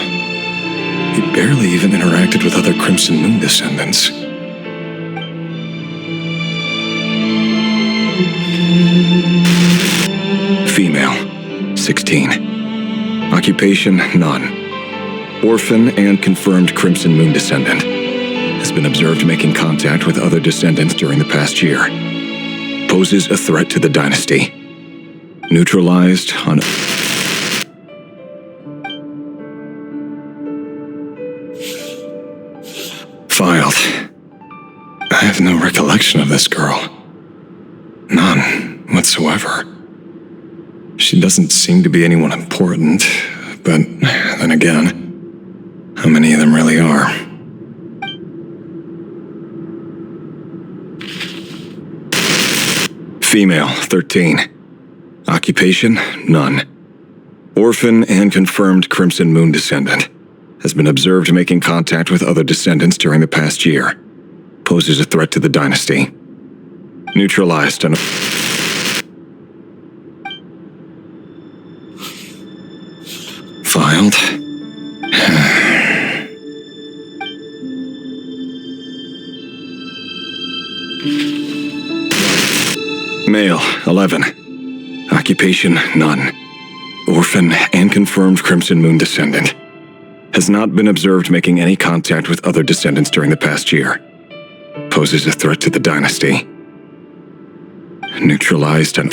He barely even interacted with other Crimson Moon descendants. Female, 16. Occupation, none. Orphan and confirmed Crimson Moon descendant. Has been observed making contact with other descendants during the past year. Poses a threat to the dynasty. Neutralized on... Filed. I have no recollection of this girl. None whatsoever. She doesn't seem to be anyone important, but then again, how many of them really are? Female, 13. Occupation, none. Orphan and confirmed Crimson Moon descendant. Has been observed making contact with other descendants during the past year. Poses a threat to the dynasty. Neutralized on... Filed. Male, 11. Occupation, none. Orphan and confirmed Crimson Moon descendant. Has not been observed making any contact with other descendants during the past year. Poses a threat to the dynasty. Neutralized and...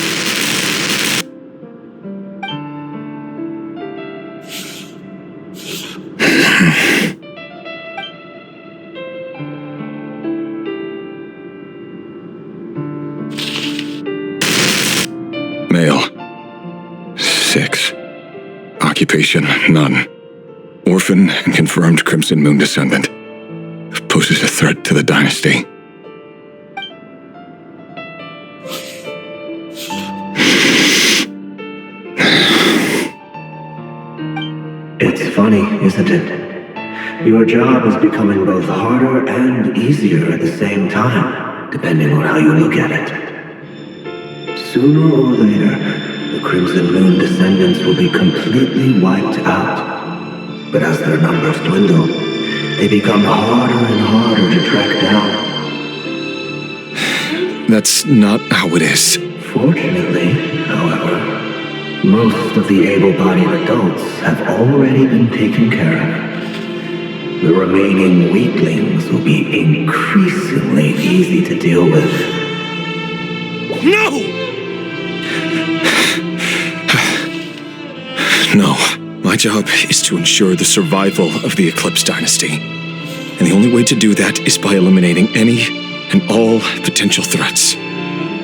Male, 6. Occupation, none. Orphan and confirmed Crimson Moon descendant. Poses a threat to the dynasty. It's funny, isn't it? Your job is becoming both harder and easier at the same time, depending on how you look at it. Sooner or later, the Crimson Moon descendants will be completely wiped out. But as their numbers dwindle, they become harder and harder to track down. That's not how it is. Fortunately, however, most of the able-bodied adults have already been taken care of. The remaining weaklings will be increasingly easy to deal with. No! No. My job is to ensure the survival of the Eclipse Dynasty. And the only way to do that is by eliminating any and all potential threats.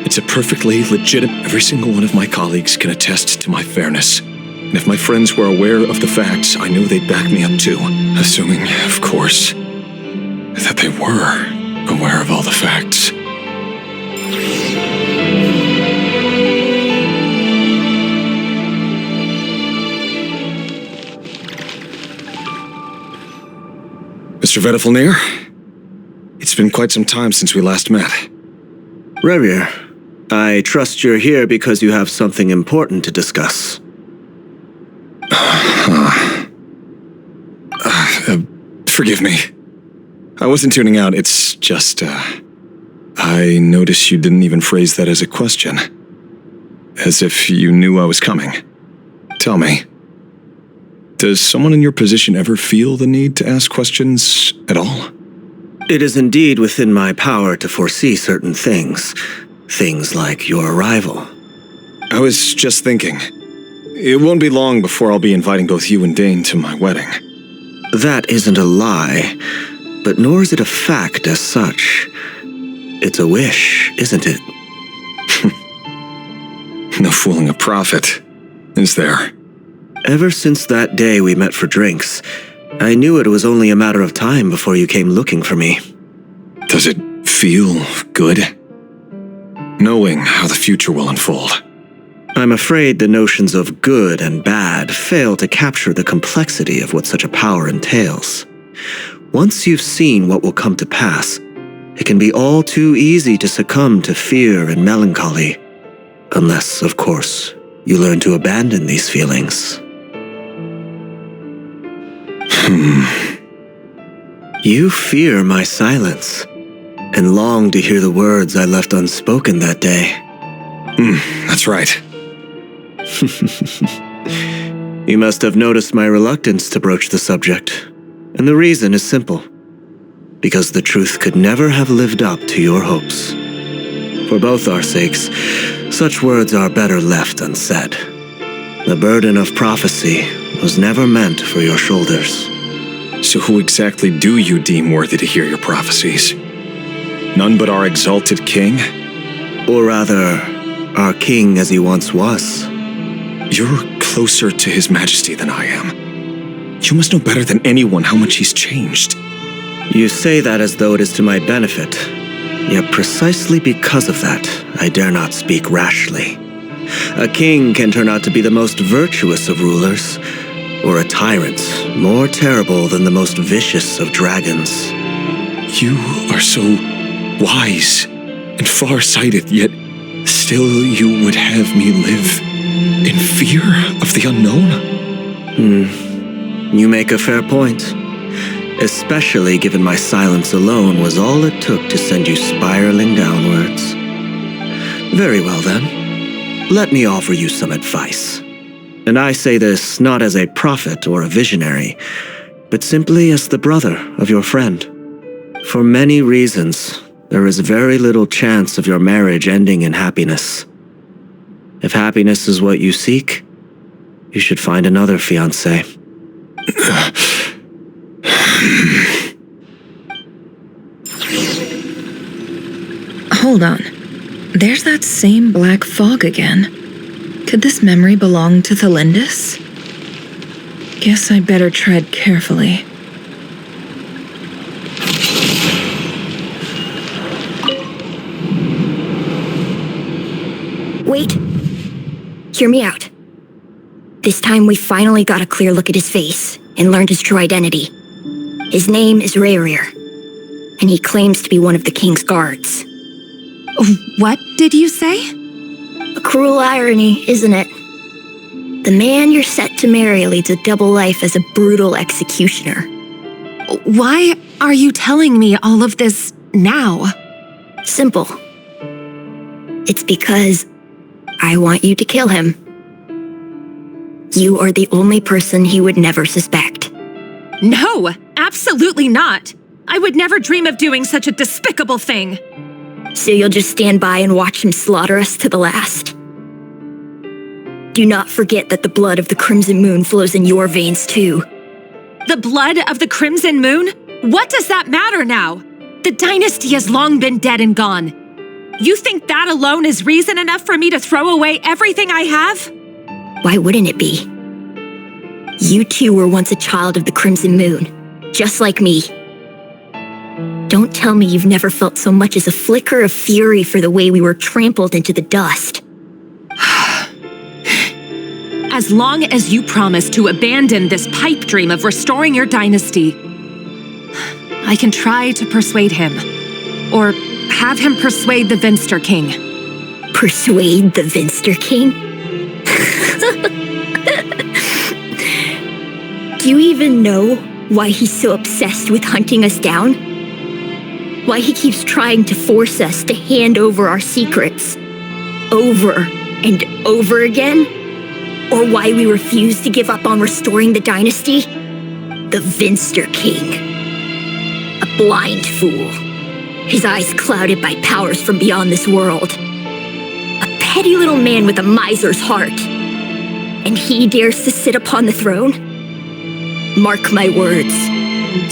It's a perfectly legitimate... Every single one of my colleagues can attest to my fairness. And if my friends were aware of the facts, I know they'd back me up too. Assuming, of course, that they were aware of all the facts. Mr. Vedafelnir, it's been quite some time since we last met. Rerir, I trust you're here because you have something important to discuss. Forgive me. I wasn't tuning out, it's just, I noticed you didn't even phrase that as a question. as if you knew I was coming. Tell me, does someone in your position ever feel the need to ask questions at all? It is indeed within my power to foresee certain things. Things like your arrival. I was just thinking, it won't be long before I'll be inviting both you and Dane to my wedding. That isn't a lie, but nor is it a fact as such. It's a wish, isn't it? No fooling a prophet, is there? Ever since that day we met for drinks, I knew it was only a matter of time before you came looking for me. Does it feel good? Knowing how the future will unfold. I'm afraid the notions of good and bad fail to capture the complexity of what such a power entails. Once you've seen what will come to pass, it can be all too easy to succumb to fear and melancholy. Unless, of course, you learn to abandon these feelings. You fear my silence, and long to hear the words I left unspoken that day. That's right. You must have noticed my reluctance to broach the subject, and the reason is simple. Because the truth could never have lived up to your hopes. For both our sakes, such words are better left unsaid. The burden of prophecy was never meant for your shoulders. So who exactly do you deem worthy to hear your prophecies? None but our exalted king? Or rather, our king as he once was. You're closer to his majesty than I am. You must know better than anyone how much he's changed. You say that as though it is to my benefit. Yet precisely because of that, I dare not speak rashly. A king can turn out to be the most virtuous of rulers, or a tyrant more terrible than the most vicious of dragons. You are so wise and far-sighted, yet still you would have me live in fear of the unknown? You make a fair point. Especially given my silence alone was all it took to send you spiraling downwards. Very well then. Let me offer you some advice. And I say this not as a prophet or a visionary, but simply as the brother of your friend. For many reasons, there is very little chance of your marriage ending in happiness. If happiness is what you seek, you should find another fiancé. Hold on. There's that same black fog again. Could this memory belong to Thelindis? Guess I better tread carefully. Wait. Hear me out. This time we finally got a clear look at his face and learned his true identity. His name is Rayrir, and he claims to be one of the king's guards. What did you say? A cruel irony, isn't it? The man you're set to marry leads a double life as a brutal executioner. Why are you telling me all of this now? Simple. It's because I want you to kill him. You are the only person he would never suspect. No, absolutely not. I would never dream of doing such a despicable thing. So you'll just stand by and watch him slaughter us to the last? Do not forget that the blood of the Crimson Moon flows in your veins too. The blood of the Crimson Moon? What does that matter now? The dynasty has long been dead and gone. You think that alone is reason enough for me to throw away everything I have? Why wouldn't it be? You two were once a child of the Crimson Moon, just like me. Don't tell me you've never felt so much as a flicker of fury for the way we were trampled into the dust. As long as you promise to abandon this pipe dream of restoring your dynasty, I can try to persuade him. Or have him persuade the Vinster King. Persuade the Vinster King? Do you even know why he's so obsessed with hunting us down? Why he keeps trying to force us to hand over our secrets? Over And over again? Or why we refuse to give up on restoring the dynasty? The Vinster King. A blind fool. His eyes clouded by powers from beyond this world. A petty little man with a miser's heart. And he dares to sit upon the throne? Mark my words.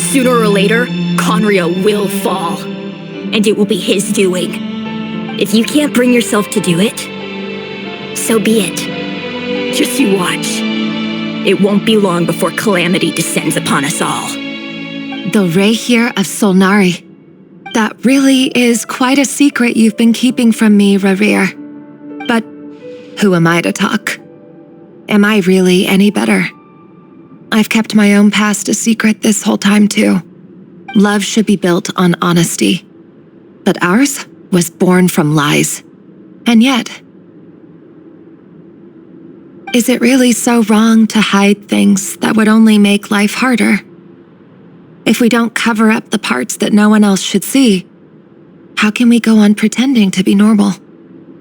Sooner or later, Conria will fall. And it will be his doing. If you can't bring yourself to do it, so be it. Just you watch. It won't be long before calamity descends upon us all. The Rehir of Solnari. That really is quite a secret you've been keeping from me, Rerir. But who am I to talk? Am I really any better? I've kept my own past a secret this whole time, too. Love should be built on honesty. But ours was born from lies. And yet, is it really so wrong to hide things that would only make life harder? If we don't cover up the parts that no one else should see, how can we go on pretending to be normal?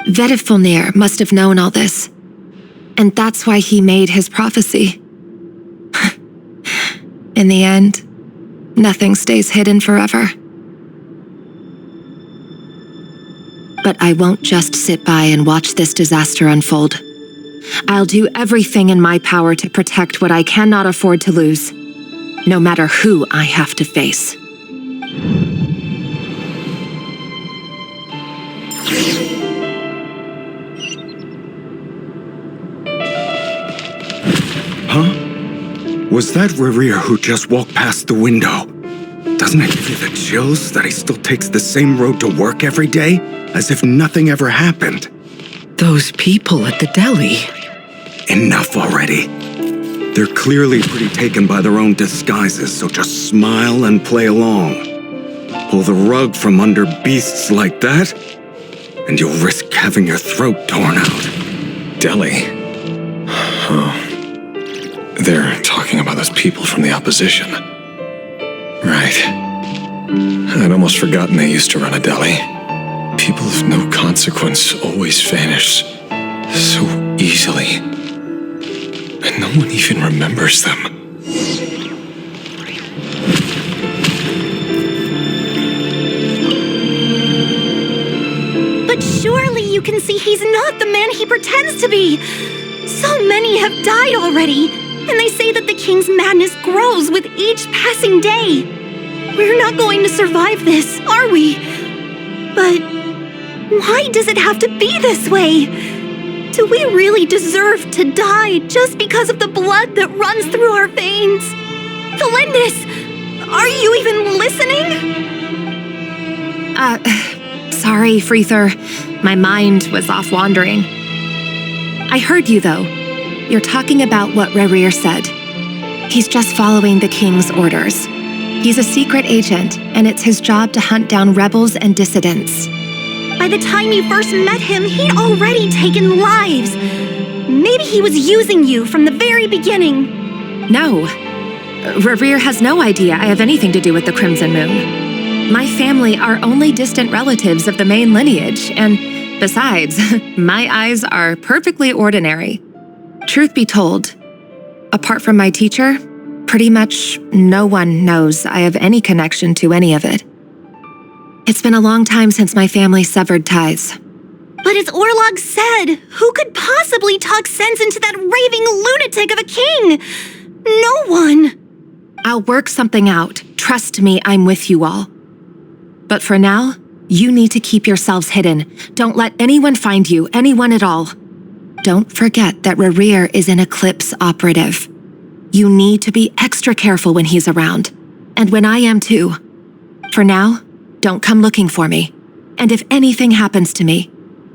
Vedifulnir must have known all this. And that's why he made his prophecy. In the end, nothing stays hidden forever. But I won't just sit by and watch this disaster unfold. I'll do everything in my power to protect what I cannot afford to lose, no matter who I have to face. Huh? Was that Rerir who just walked past the window? Doesn't it give you the chills that he still takes the same road to work every day, as if nothing ever happened? Those people at the deli. Enough already. They're clearly pretty taken by their own disguises, so just smile and play along. Pull the rug from under beasts like that, and you'll risk having your throat torn out. Deli? Oh. They're talking about those people from the opposition. Right. I'd almost forgotten they used to run a deli. People of no consequence always vanish so easily. And no one even remembers them. But surely you can see he's not the man he pretends to be. So many have died already, and they say that the king's madness grows with each passing day. We're not going to survive this, are we? But why does it have to be this way? Do we really deserve to die just because of the blood that runs through our veins? Felindis, are you even listening? Sorry, Freether. My mind was off wandering. I heard you, though. You're talking about what Rerir said. He's just following the king's orders. He's a secret agent, and it's his job to hunt down rebels and dissidents. By the time you first met him, he'd already taken lives. Maybe he was using you from the very beginning. No. Rerir has no idea I have anything to do with the Crimson Moon. My family are only distant relatives of the main lineage, and besides, my eyes are perfectly ordinary. Truth be told, apart from my teacher, pretty much no one knows I have any connection to any of it. It's been a long time since my family severed ties. But as Orlog said, who could possibly talk sense into that raving lunatic of a king? No one. I'll work something out. Trust me, I'm with you all. But for now, you need to keep yourselves hidden. Don't let anyone find you, anyone at all. Don't forget that Rerir is an Eclipse operative. You need to be extra careful when he's around. And when I am too. For now, don't come looking for me. And if anything happens to me,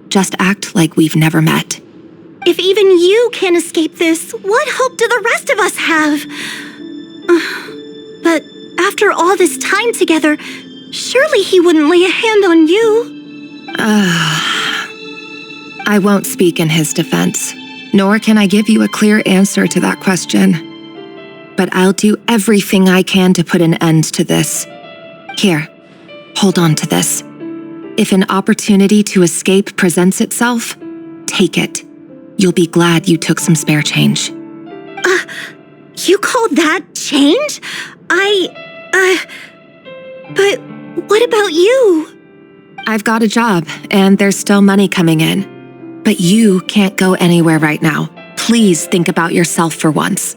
just act like we've never met. If even you can't escape this, what hope do the rest of us have? But after all this time together, surely he wouldn't lay a hand on you. I won't speak in his defense, nor can I give you a clear answer to that question. But I'll do everything I can to put an end to this. Here, hold on to this. If an opportunity to escape presents itself, take it. You'll be glad you took some spare change. You call that change? But what about you? I've got a job, and there's still money coming in. But you can't go anywhere right now. Please think about yourself for once.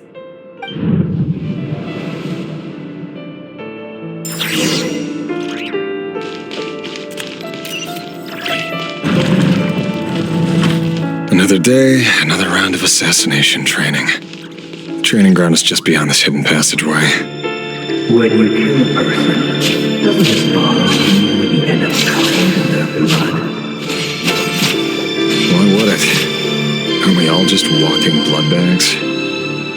Another day, another round of assassination training. The training ground is just beyond this hidden passageway. When you kill a person, doesn't it bother you when you end up covered in their blood? Why would it? Aren't we all just walking blood bags?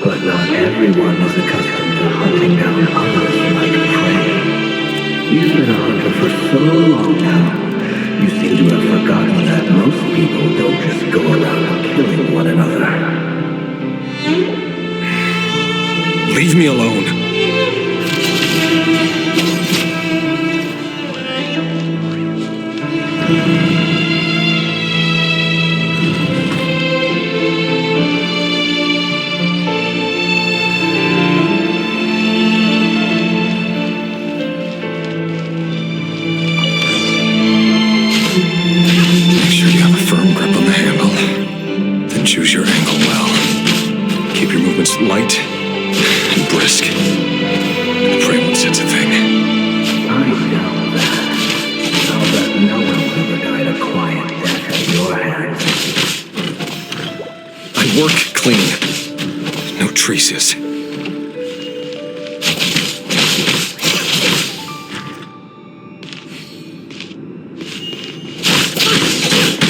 But not everyone is accustomed to hunting down others like prey. You've been a hunter for so long now, you seem to have forgotten that most people don't just go around killing one another. Leave me alone. Make sure you have a firm grip on the handle. Then choose your angle well. Keep your movements light and brisk. And pray won't sense a thing. I know that. I'll bet no one will ever died a quiet death at your hands. I work clean. No traces.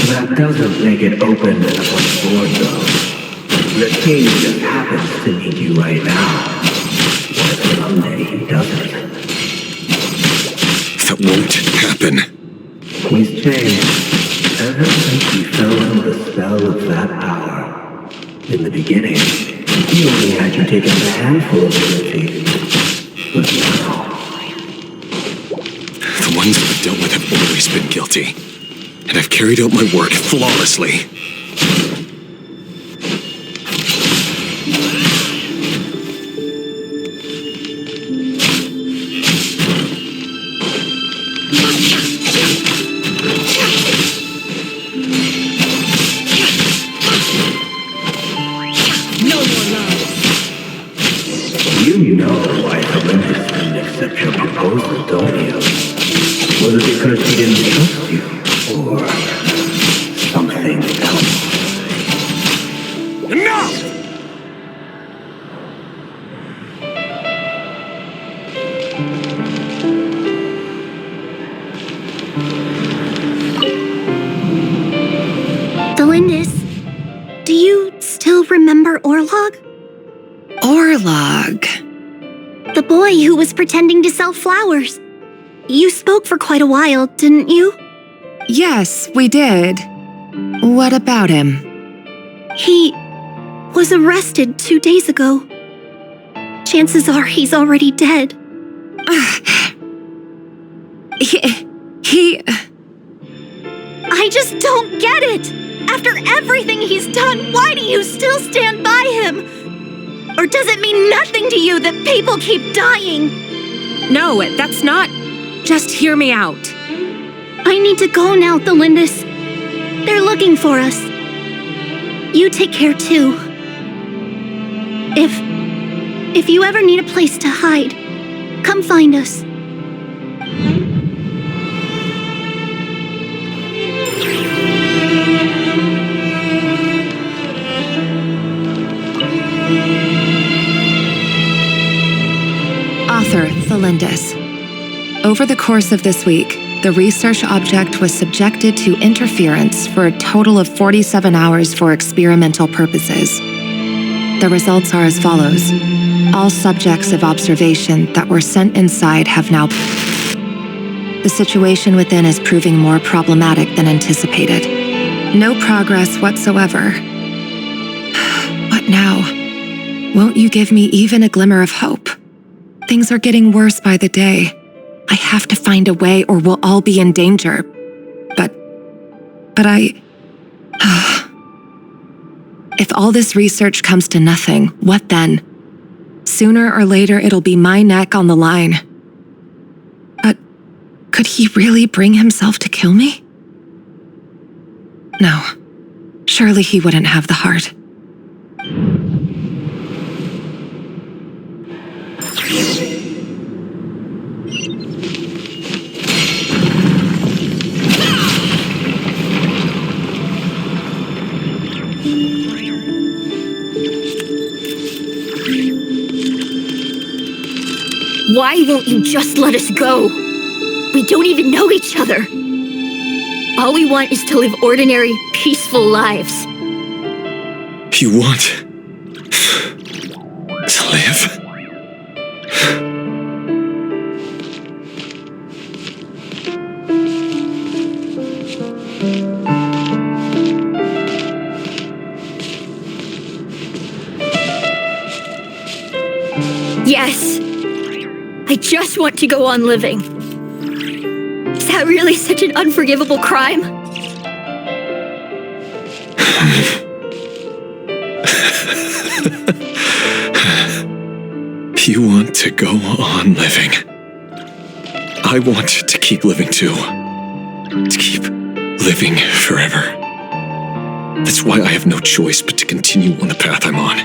That doesn't make it open and above board, though. The king just happens to need you right now. What if someday he doesn't? That won't happen. He's changed. Ever since he fell under the spell of that power. In the beginning, he only had you taking a handful of Elegy. But now... The ones I've dealt with have always been guilty. And I've carried out my work flawlessly. No more lies. You know why Olympus didn't accept your proposal, don't you? Was it because he didn't trust you? Or something else? Enough! Delindis, do you still remember Orlog? Orlog? The boy who was pretending to sell flowers. You spoke for quite a while, didn't you? Yes, we did. What about him? He was arrested 2 days ago. Chances are he's already dead. He... I just don't get it! After everything he's done, why do you still stand by him? Or does it mean nothing to you that people keep dying? No, that's not... Just hear me out. I need to go now, Delindis. They're looking for us. You take care too. If you ever need a place to hide, come find us. Author Delindis. Over the course of this week, the research object was subjected to interference for a total of 47 hours for experimental purposes. The results are as follows. All subjects of observation that were sent inside have now... The situation within is proving more problematic than anticipated. No progress whatsoever. What now? Won't you give me even a glimmer of hope? Things are getting worse by the day. I have to find a way or we'll all be in danger. But I... all this research comes to nothing, what then? Sooner or later, it'll be my neck on the line. But could he really bring himself to kill me? No. Surely he wouldn't have the heart. Why won't you just let us go? We don't even know each other. All we want is to live ordinary, peaceful lives. You want to live? Yes. I just want to go on living. Is that really such an unforgivable crime? You want to go on living. I want to keep living too. To keep living forever. That's why I have no choice but to continue on the path I'm on.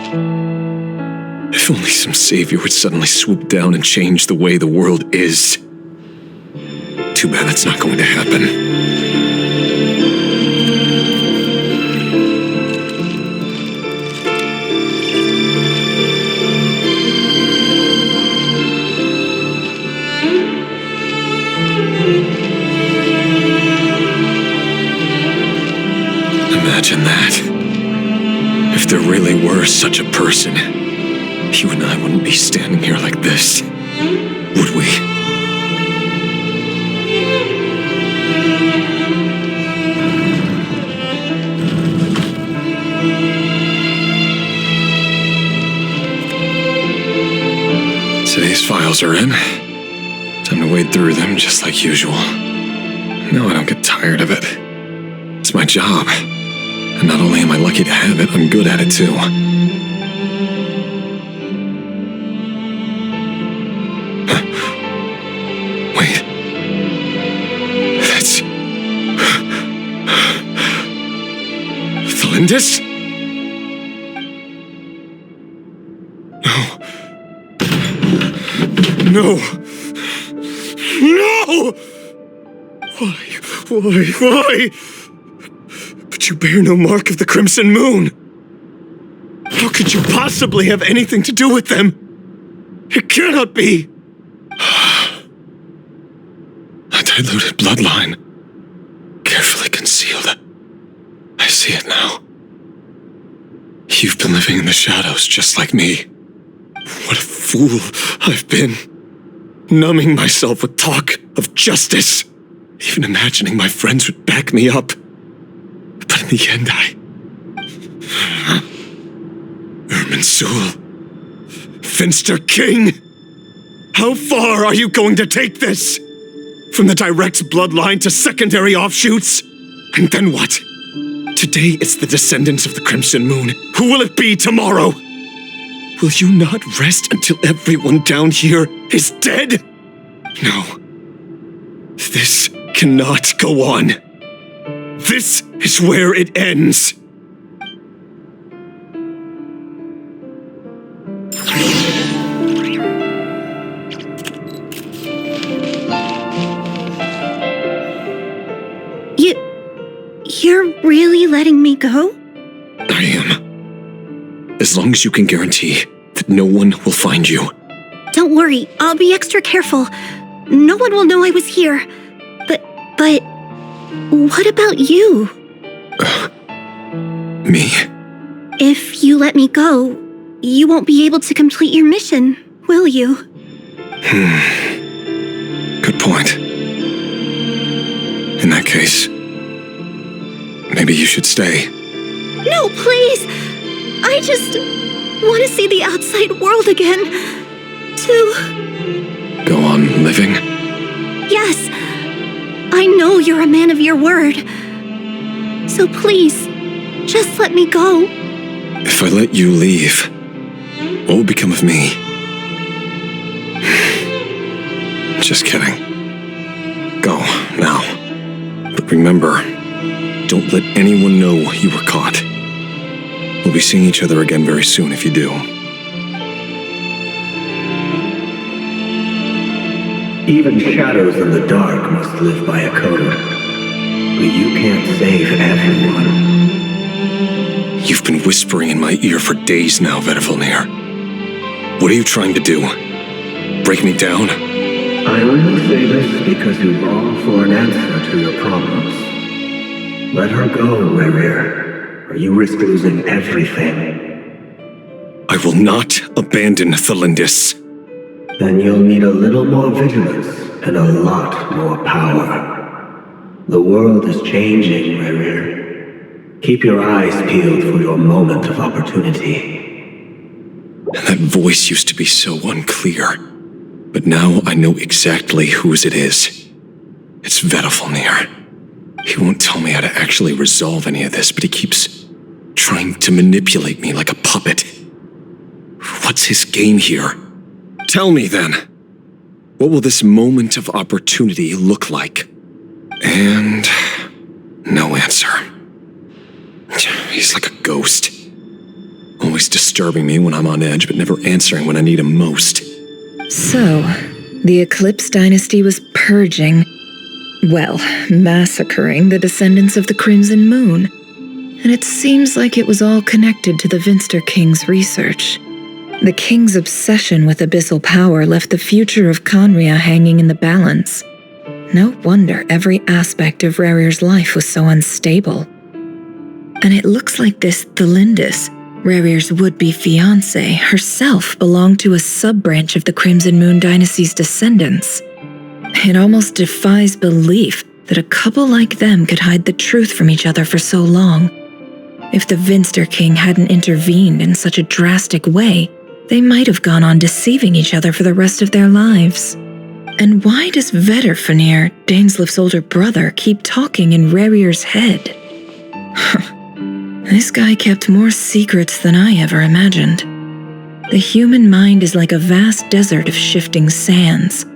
If only some savior would suddenly swoop down and change the way the world is. Too bad that's not going to happen. Imagine that. If there really were such a person, you and I wouldn't be standing here like this, would we? Today's files are in. Time to wade through them just like usual. No, I don't get tired of it. It's my job. And not only am I lucky to have it, I'm good at it too. Wait. That's... Felindis? No. No! Why? But you bear no mark of the Crimson Moon. How could you possibly have anything to do with them? It cannot be. A diluted bloodline. Carefully concealed. I see it now. You've been living in the shadows just like me. What a fool I've been. Numbing myself with talk of justice. Even imagining my friends would back me up. But in the end, Irminsul. Finster King. How far are you going to take this? From the direct bloodline to secondary offshoots? And then what? Today it's the descendants of the Crimson Moon. Who will it be tomorrow? Will you not rest until everyone down here is dead? No. This cannot go on. This is where it ends. You're really letting me go? I am. As long as you can guarantee that no one will find you. Don't worry, I'll be extra careful. No one will know I was here. But what about you? Me? If you let me go, you won't be able to complete your mission, will you? Good point. In that case, maybe you should stay. No, please! I just want to see the outside world again. To... Go on living? Yes. I know you're a man of your word. So please, just let me go. If I let you leave, what will become of me? Just kidding. Go, now. But remember, don't let anyone know you were caught. We'll be seeing each other again very soon if you do. Even shadows in the dark must live by a code. But you can't save everyone. You've been whispering in my ear for days now, Vedifilnir. What are you trying to do? Break me down? I only say this because you long for an answer to your problems. Let her go, Rerir, or you risk losing everything. I will not abandon Thalindis. Then you'll need a little more vigilance and a lot more power. The world is changing, Rerir. Keep your eyes peeled for your moment of opportunity. That voice used to be so unclear, but now I know exactly whose it is. It's Vedifilnir. He won't tell me how to actually resolve any of this, but he keeps trying to manipulate me like a puppet. What's his game here? Tell me then. What will this moment of opportunity look like? And no answer. He's like a ghost. Always disturbing me when I'm on edge, but never answering when I need him most. So, the Eclipse Dynasty was purging, well, massacring the descendants of the Crimson Moon. And it seems like it was all connected to the Vinster King's research. The King's obsession with abyssal power left the future of Conria hanging in the balance. No wonder every aspect of Rerir's life was so unstable. And it looks like this Thalindis, Rerir's would-be fiancé, herself belonged to a sub-branch of the Crimson Moon Dynasty's descendants. It almost defies belief that a couple like them could hide the truth from each other for so long. If the Vinster King hadn't intervened in such a drastic way, they might have gone on deceiving each other for the rest of their lives. And why does Vedifilnir, Dainslif's older brother, keep talking in Rerir's head? This guy kept more secrets than I ever imagined. The human mind is like a vast desert of shifting sands.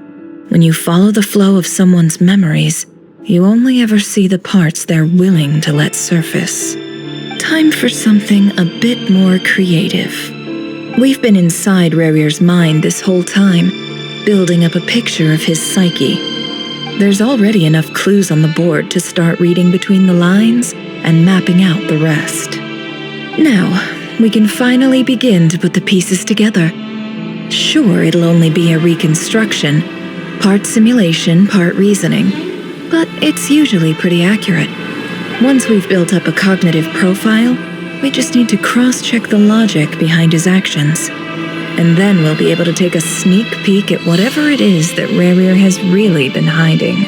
When you follow the flow of someone's memories, you only ever see the parts they're willing to let surface. Time for something a bit more creative. We've been inside Rerir's mind this whole time, building up a picture of his psyche. There's already enough clues on the board to start reading between the lines and mapping out the rest. Now, we can finally begin to put the pieces together. Sure, it'll only be a reconstruction, part simulation, part reasoning, but it's usually pretty accurate. Once we've built up a cognitive profile, we just need to cross-check the logic behind his actions. And then we'll be able to take a sneak peek at whatever it is that Rerir has really been hiding.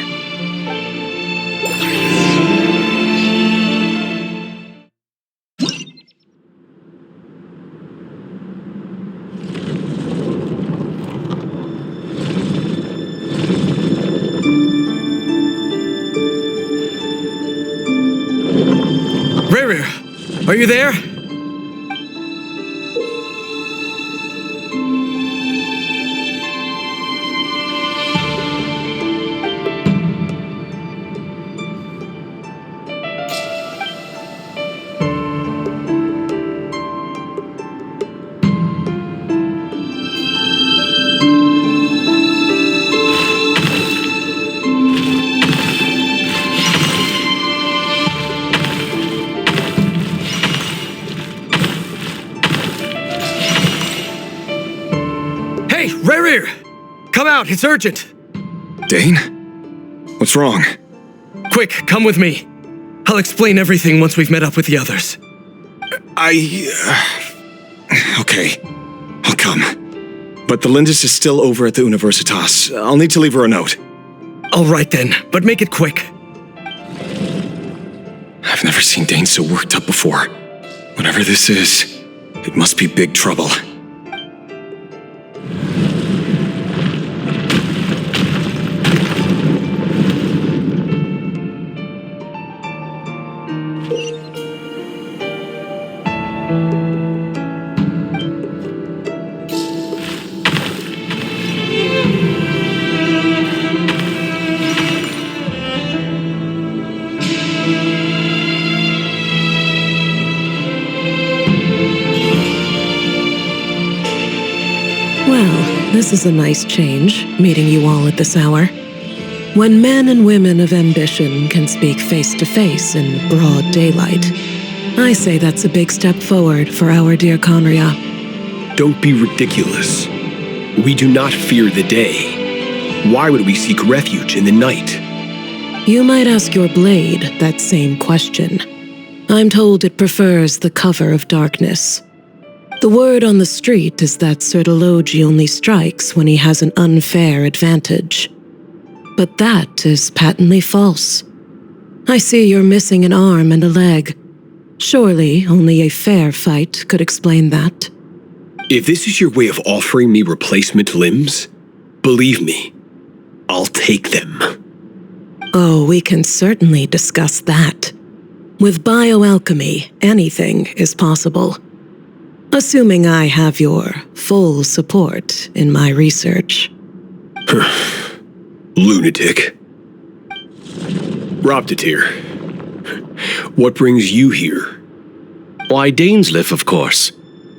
Rerir, are you there? Rerir! Come out, it's urgent! Dane? What's wrong? Quick, come with me. I'll explain everything once we've met up with the others. Okay, I'll come. But the Lindis is still over at the Universitas. I'll need to leave her a note. All right then, but make it quick. I've never seen Dane so worked up before. Whatever this is, it must be big trouble. Well, this is a nice change, meeting you all at this hour. When men and women of ambition can speak face to face in broad daylight, I say that's a big step forward for our dear Conria. Don't be ridiculous. We do not fear the day. Why would we seek refuge in the night? You might ask your blade that same question. I'm told it prefers the cover of darkness. The word on the street is that Sir Elegy only strikes when he has an unfair advantage. But that is patently false. I see you're missing an arm and a leg. Surely only a fair fight could explain that. If this is your way of offering me replacement limbs, believe me, I'll take them. Oh, we can certainly discuss that. With bioalchemy, anything is possible. Assuming I have your full support in my research. Lunatic. Robtatir, what brings you here? Why, Dainsleif, of course.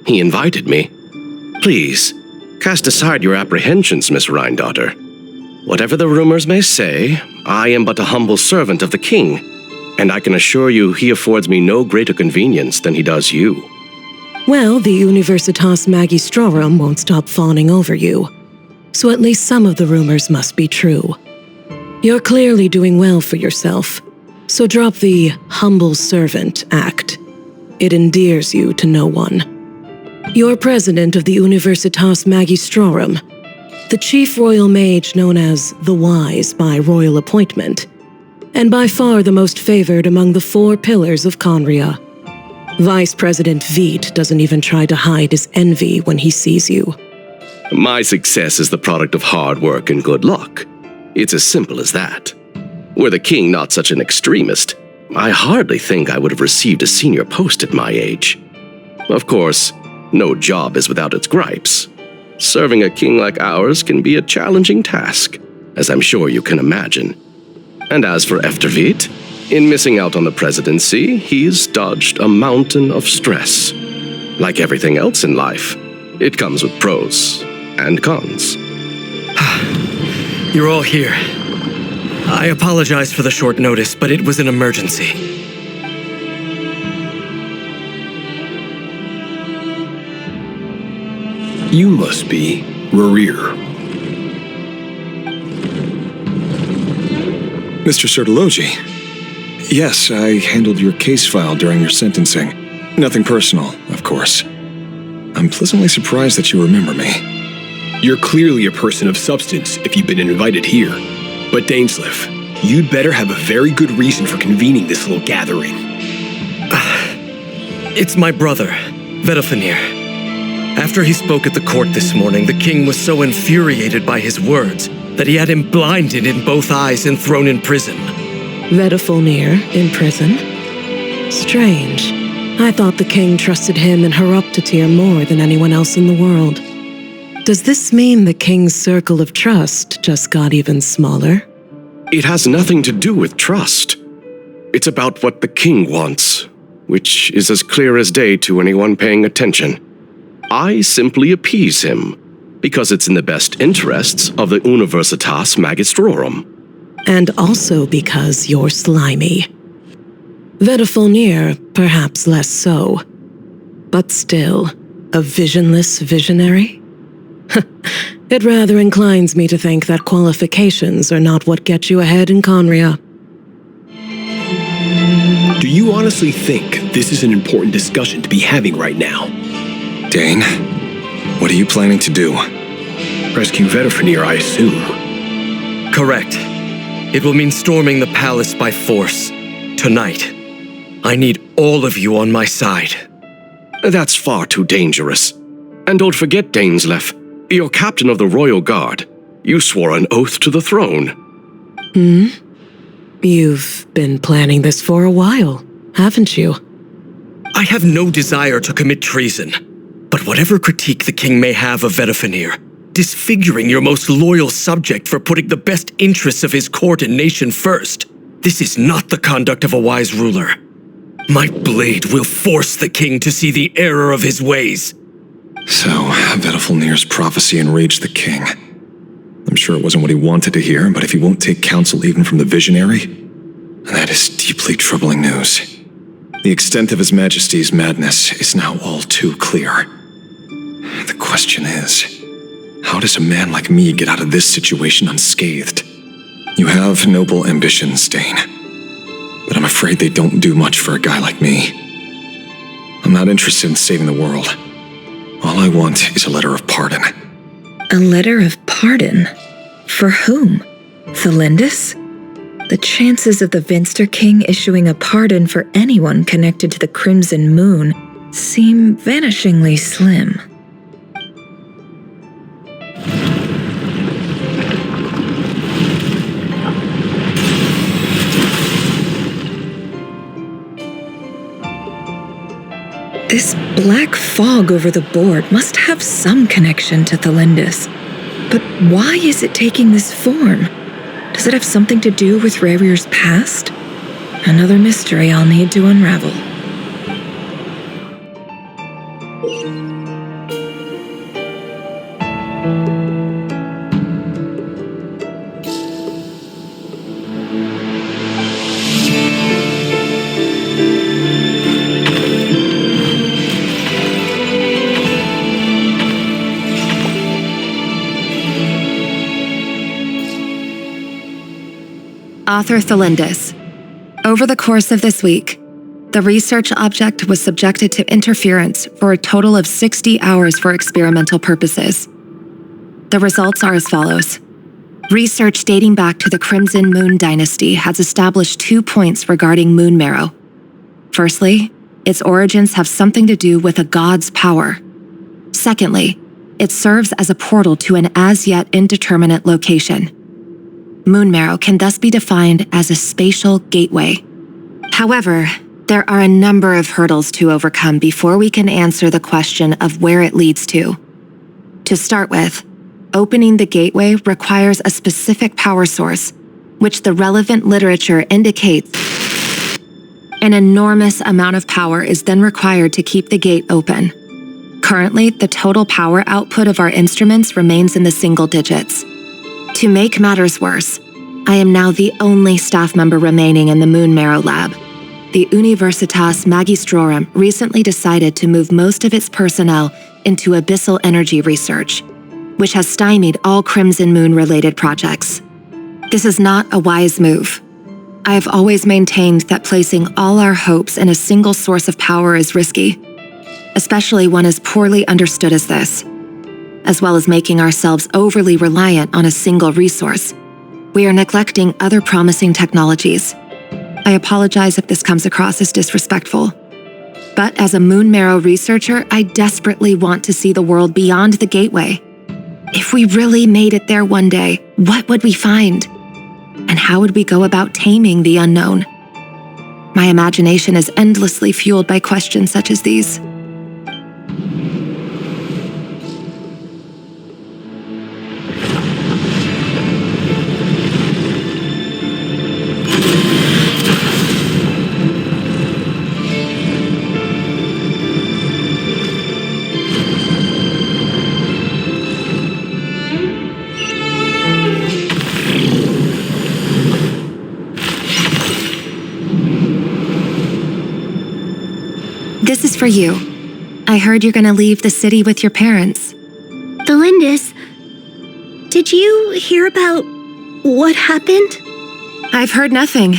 He invited me. Please, cast aside your apprehensions, Miss Rhine-daughter. Whatever the rumors may say, I am but a humble servant of the king, and I can assure you he affords me no greater convenience than he does you. Well, the Universitas Magistrorum won't stop fawning over you, so at least some of the rumors must be true. You're clearly doing well for yourself, so drop the humble servant act. It endears you to no one. You're president of the Universitas Magistrorum, the chief royal mage known as the Wise by royal appointment, and by far the most favored among the 4 pillars of Conria. Vice President Veet doesn't even try to hide his envy when he sees you. My success is the product of hard work and good luck. It's as simple as that. Were the king not such an extremist, I hardly think I would have received a senior post at my age. Of course, no job is without its gripes. Serving a king like ours can be a challenging task, as I'm sure you can imagine. And as for Efterveet, in missing out on the presidency, he's dodged a mountain of stress. Like everything else in life, it comes with pros and cons. You're all here. I apologize for the short notice, but it was an emergency. You must be Rerir. Mr. Sir Elegy. Yes, I handled your case file during your sentencing. Nothing personal, of course. I'm pleasantly surprised that you remember me. You're clearly a person of substance if you've been invited here. But Dainsleif, you'd better have a very good reason for convening this little gathering. It's my brother, Vedalfenir. After he spoke at the court this morning, the king was so infuriated by his words that he had him blinded in both eyes and thrown in prison. Vedalfenir in prison? Strange. I thought the king trusted him and Horoptatir more than anyone else in the world. Does this mean the king's circle of trust just got even smaller? It has nothing to do with trust. It's about what the king wants, which is as clear as day to anyone paying attention. I simply appease him, because it's in the best interests of the Universitas Magistrorum. And also because you're slimy. Vedalfenir, perhaps less so. But still, a visionless visionary? It rather inclines me to think that qualifications are not what get you ahead in Conria. Do you honestly think this is an important discussion to be having right now? Dane, what are you planning to do? Rescue Vedalfenir, I assume. Correct. It will mean storming the palace by force. Tonight. I need all of you on my side. That's far too dangerous. And don't forget, Dainsleif, you're captain of the Royal Guard. You swore an oath to the throne. You've been planning this for a while, haven't you? I have no desire to commit treason. But whatever critique the king may have of Vedalfenir, disfiguring your most loyal subject for putting the best interests of his court and nation first, this is not the conduct of a wise ruler. My blade will force the king to see the error of his ways. So, Vedafilnir's prophecy enraged the king. I'm sure it wasn't what he wanted to hear, but if he won't take counsel even from the visionary, that is deeply troubling news. The extent of His Majesty's madness is now all too clear. The question is, how does a man like me get out of this situation unscathed? You have noble ambitions, Dane, but I'm afraid they don't do much for a guy like me. I'm not interested in saving the world. All I want is a letter of pardon. A letter of pardon? For whom? Thelindis? The chances of the Vinster King issuing a pardon for anyone connected to the Crimson Moon seem vanishingly slim. This black fog over the board must have some connection to Thelindis. But why is it taking this form? Does it have something to do with Rarir's past? Another mystery I'll need to unravel. Author Thelindis. Over the course of this week, the research object was subjected to interference for a total of 60 hours for experimental purposes. The results are as follows. Research dating back to the Crimson Moon dynasty has established 2 points regarding moon marrow. Firstly, its origins have something to do with a god's power. Secondly, it serves as a portal to an as-yet indeterminate location. Moon marrow can thus be defined as a spatial gateway. However, there are a number of hurdles to overcome before we can answer the question of where it leads to. To start with, opening the gateway requires a specific power source, which the relevant literature indicates. An enormous amount of power is then required to keep the gate open. Currently, the total power output of our instruments remains in the single digits. To make matters worse, I am now the only staff member remaining in the Moon Marrow lab. The Universitas Magistrorum recently decided to move most of its personnel into abyssal energy research, which has stymied all Crimson Moon-related projects. This is not a wise move. I have always maintained that placing all our hopes in a single source of power is risky, especially one as poorly understood as this. As well as making ourselves overly reliant on a single resource, we are neglecting other promising technologies. I apologize if this comes across as disrespectful. But as a Moon Marrow researcher, I desperately want to see the world beyond the gateway. If we really made it there one day, what would we find? And how would we go about taming the unknown? My imagination is endlessly fueled by questions such as these. This is for you. I heard you're gonna leave the city with your parents. Thelindis, did you hear about what happened? I've heard nothing.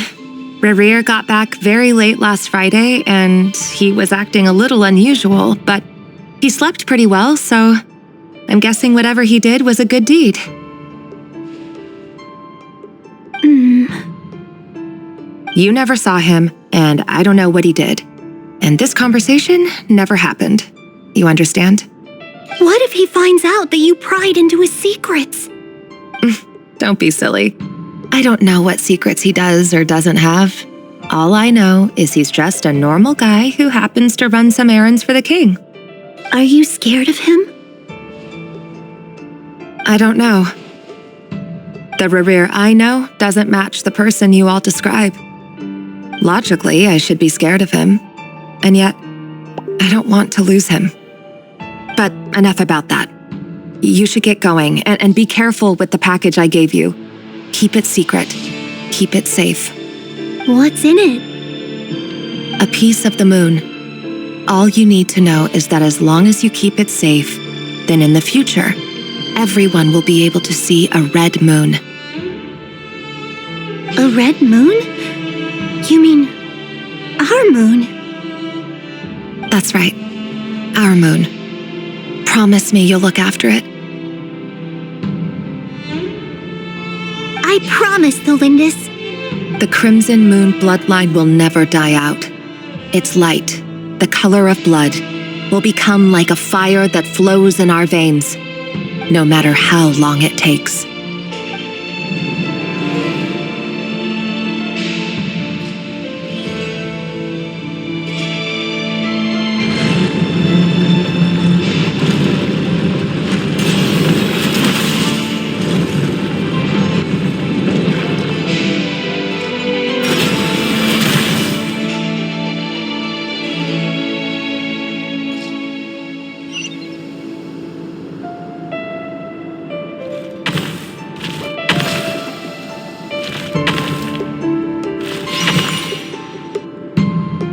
Rarir got back very late last Friday, and he was acting a little unusual, but he slept pretty well, so I'm guessing whatever he did was a good deed. You never saw him, and I don't know what he did. And this conversation never happened. You understand? What if he finds out that you pried into his secrets? Don't be silly. I don't know what secrets he does or doesn't have. All I know is he's just a normal guy who happens to run some errands for the king. Are you scared of him? I don't know. The Rarir I know doesn't match the person you all describe. Logically, I should be scared of him. And yet, I don't want to lose him. But enough about that. You should get going, and be careful with the package I gave you. Keep it secret. Keep it safe. What's in it? A piece of the moon. All you need to know is that as long as you keep it safe, then in the future, everyone will be able to see a red moon. A red moon? You mean our moon? That's right. Our moon. Promise me you'll look after it. I promise, Thelindis. The Crimson Moon bloodline will never die out. Its light, the color of blood, will become like a fire that flows in our veins, no matter how long it takes.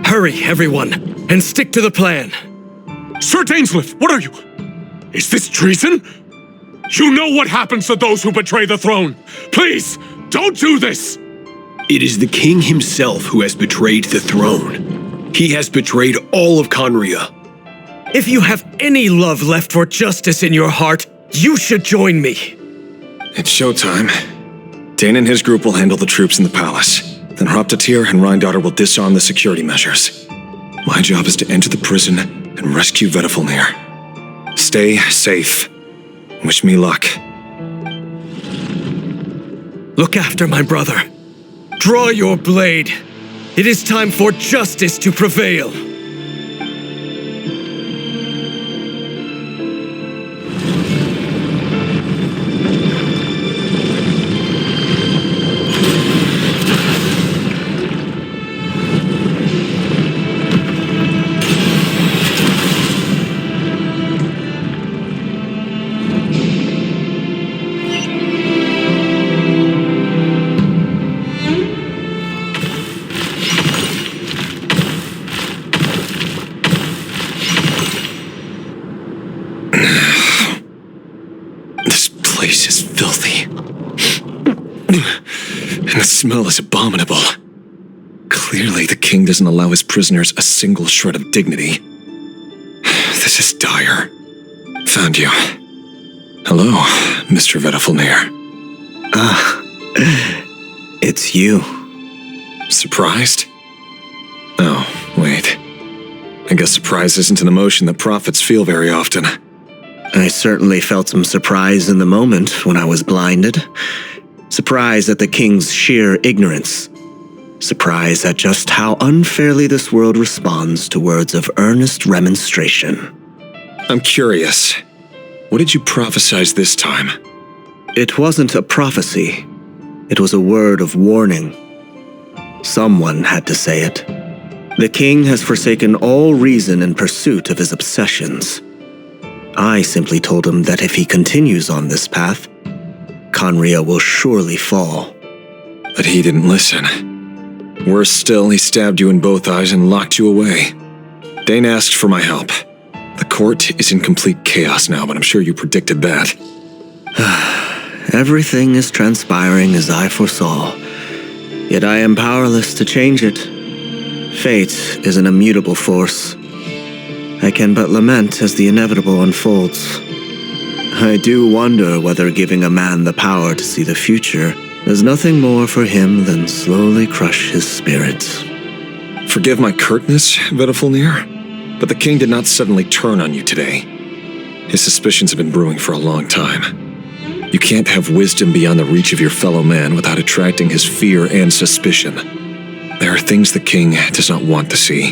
Hurry, everyone, and stick to the plan. Sir Dainsleif, what are you? Is this treason? You know what happens to those who betray the throne. Please, don't do this! It is the king himself who has betrayed the throne. He has betrayed all of Conria. If you have any love left for justice in your heart, you should join me. It's showtime. Dane and his group will handle the troops in the palace. Then Hraptatir and Rheindotter will disarm the security measures. My job is to enter the prison and rescue Vedifulnir. Stay safe. Wish me luck. Look after my brother. Draw your blade. It is time for justice to prevail. And the smell is abominable. Clearly, the king doesn't allow his prisoners a single shred of dignity. This is dire. Found you. Hello, Mr. Vedifulnir. It's you. Surprised? Oh, wait. I guess surprise isn't an emotion that prophets feel very often. I certainly felt some surprise in the moment when I was blinded. Surprise at the king's sheer ignorance. Surprise at just how unfairly this world responds to words of earnest remonstration. I'm curious. What did you prophesize this time? It wasn't a prophecy. It was a word of warning. Someone had to say it. The king has forsaken all reason in pursuit of his obsessions. I simply told him that if he continues on this path, Conria will surely fall. But he didn't listen. Worse still, he stabbed you in both eyes and locked you away. Dane asked for my help. The court is in complete chaos now, but I'm sure you predicted that. Everything is transpiring as I foresaw, yet I am powerless to change it. Fate is an immutable force. I can but lament as the inevitable unfolds. I do wonder whether giving a man the power to see the future is nothing more for him than slowly crush his spirit. Forgive my curtness, Vedifulnir, but the king did not suddenly turn on you today. His suspicions have been brewing for a long time. You can't have wisdom beyond the reach of your fellow man without attracting his fear and suspicion. There are things the king does not want to see.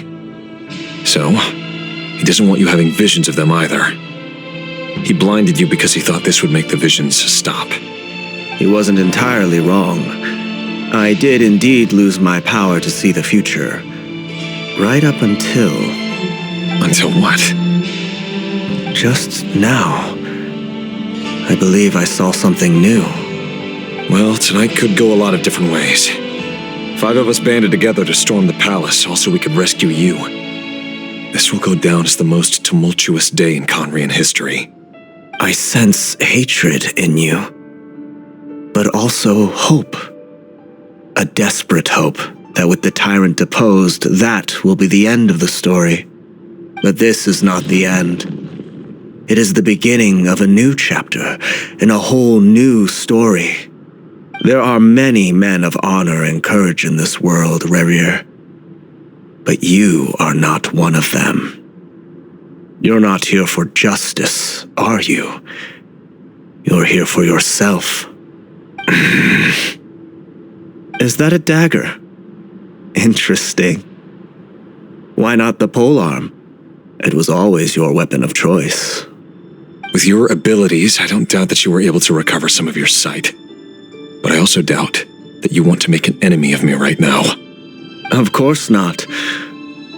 So, he doesn't want you having visions of them either. He blinded you because he thought this would make the visions stop. He wasn't entirely wrong. I did indeed lose my power to see the future. Right up until... Until what? just now, I believe I saw something new. Well, tonight could go a lot of different ways. 5 of us banded together to storm the palace, also we could rescue you. This will go down as the most tumultuous day in Conrian history. I sense hatred in you, but also hope. A desperate hope that with the tyrant deposed, that will be the end of the story. But this is not the end. It is the beginning of a new chapter in a whole new story. There are many men of honor and courage in this world, Rerir. But you are not one of them. You're not here for justice, are you? You're here for yourself. Is that a dagger? Interesting. Why not the polearm? It was always your weapon of choice. With your abilities, I don't doubt that you were able to recover some of your sight. But I also doubt that you want to make an enemy of me right now. Of course not.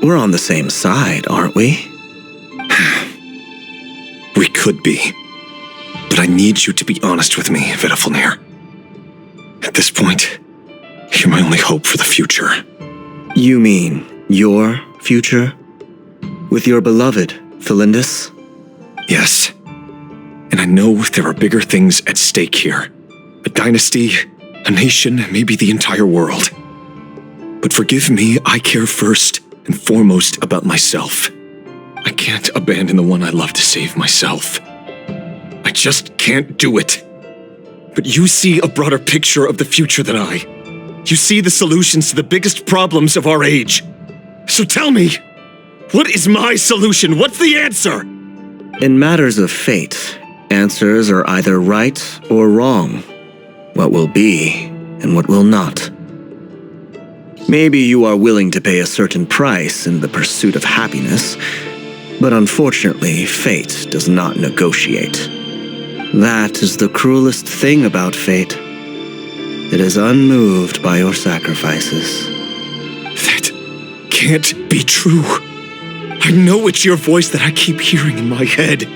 We're on the same side, aren't we? We could be. But I need you to be honest with me, Vedafilnir. At this point, you're my only hope for the future. You mean your future? With your beloved, Thelindis? Yes. And I know there are bigger things at stake here. A dynasty, a nation, maybe the entire world. But forgive me, I care first and foremost about myself. I can't abandon the one I love to save myself. I just can't do it. But you see a broader picture of the future than I. You see the solutions to the biggest problems of our age. So tell me, what is my solution? What's the answer? In matters of fate, answers are either right or wrong. What will be and what will not. Maybe you are willing to pay a certain price in the pursuit of happiness, but unfortunately, fate does not negotiate. That is the cruelest thing about fate. It is unmoved by your sacrifices. That can't be true. I know it's your voice that I keep hearing in my head,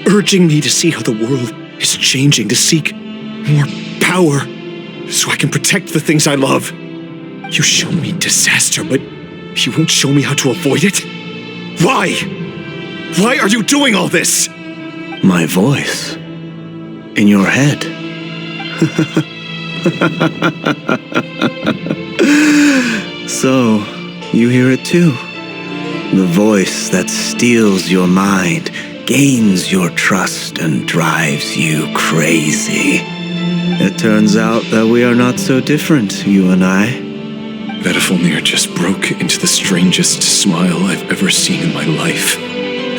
urging me to see how the world is changing, to seek more power, so I can protect the things I love. You show me disaster, but you won't show me how to avoid it? Why? Why are you doing all this? My voice. In your head. So, you hear it too. The voice that steals your mind, gains your trust, and drives you crazy. It turns out that we are not so different, you and I. Vedafilnir just broke into the strangest smile I've ever seen in my life,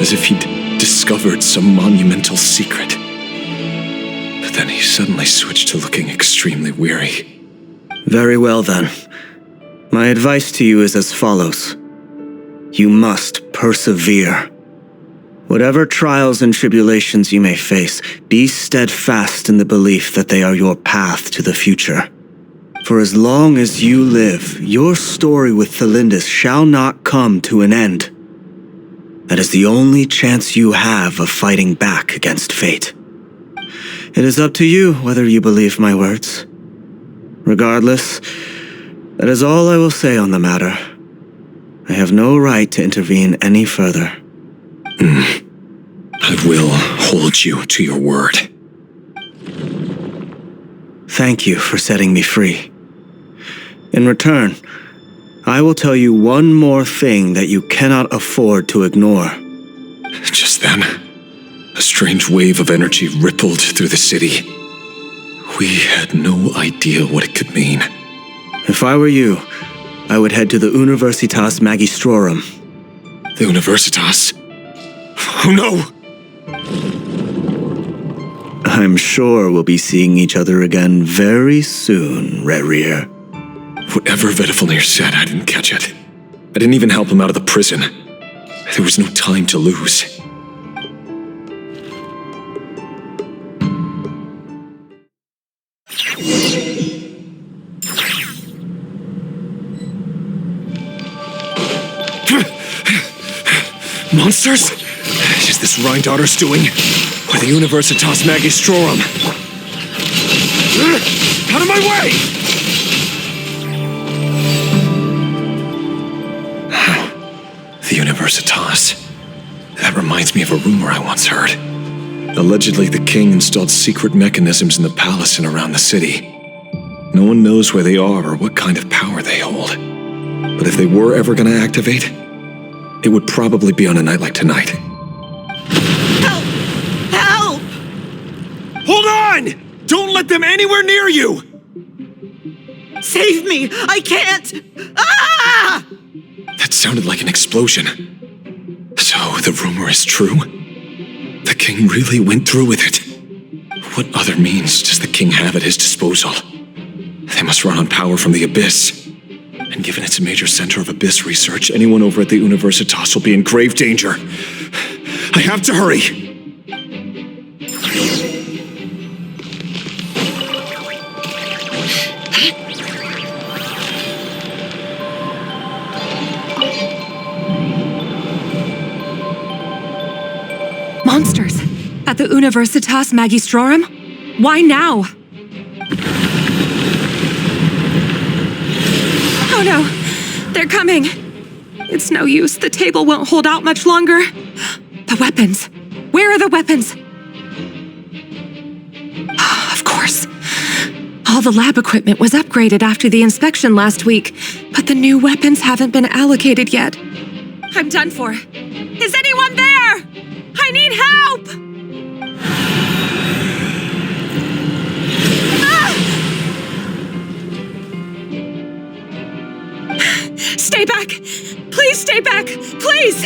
as if he'd discovered some monumental secret. But then he suddenly switched to looking extremely weary. Very well then. My advice to you is as follows. You must persevere. Whatever trials and tribulations you may face, be steadfast in the belief that they are your path to the future. For as long as you live, your story with Thelindis shall not come to an end. That is the only chance you have of fighting back against fate. It is up to you whether you believe my words. Regardless, that is all I will say on the matter. I have no right to intervene any further. I will hold you to your word. Thank you for setting me free. In return, I will tell you one more thing that you cannot afford to ignore. Just then, a strange wave of energy rippled through the city. We had no idea what it could mean. If I were you, I would head to the Universitas Magistrorum. The Universitas? Oh no! I'm sure we'll be seeing each other again very soon, Rerir. Whatever Vedafilnir said, I didn't catch it. I didn't even help him out of the prison. There was no time to lose. Monsters? Just this Rhine-Daughter's doing? Or the Universitas Magistrorum? Out of my way! The Universitas. That reminds me of a rumor I once heard. Allegedly, the king installed secret mechanisms in the palace and around the city. No one knows where they are or what kind of power they hold. But if they were ever going to activate, it would probably be on a night like tonight. Help! Hold on! Don't let them anywhere near you! Save me! I can't! Ah! That sounded like an explosion. So the rumor is true? The king really went through with it. What other means does the king have at his disposal? They must run on power from the Abyss. And given it's a major center of Abyss research, anyone over at the Universitas will be in grave danger. I have to hurry! Monsters! At the Universitas Magistrorum? Why now? Oh no! They're coming! It's no use, the table won't hold out much longer. The weapons! Where are the weapons? Of course. All the lab equipment was upgraded after the inspection last week, but the new weapons haven't been allocated yet. I'm done for. Is anyone there? I need help! Stay back! Please stay back! Please!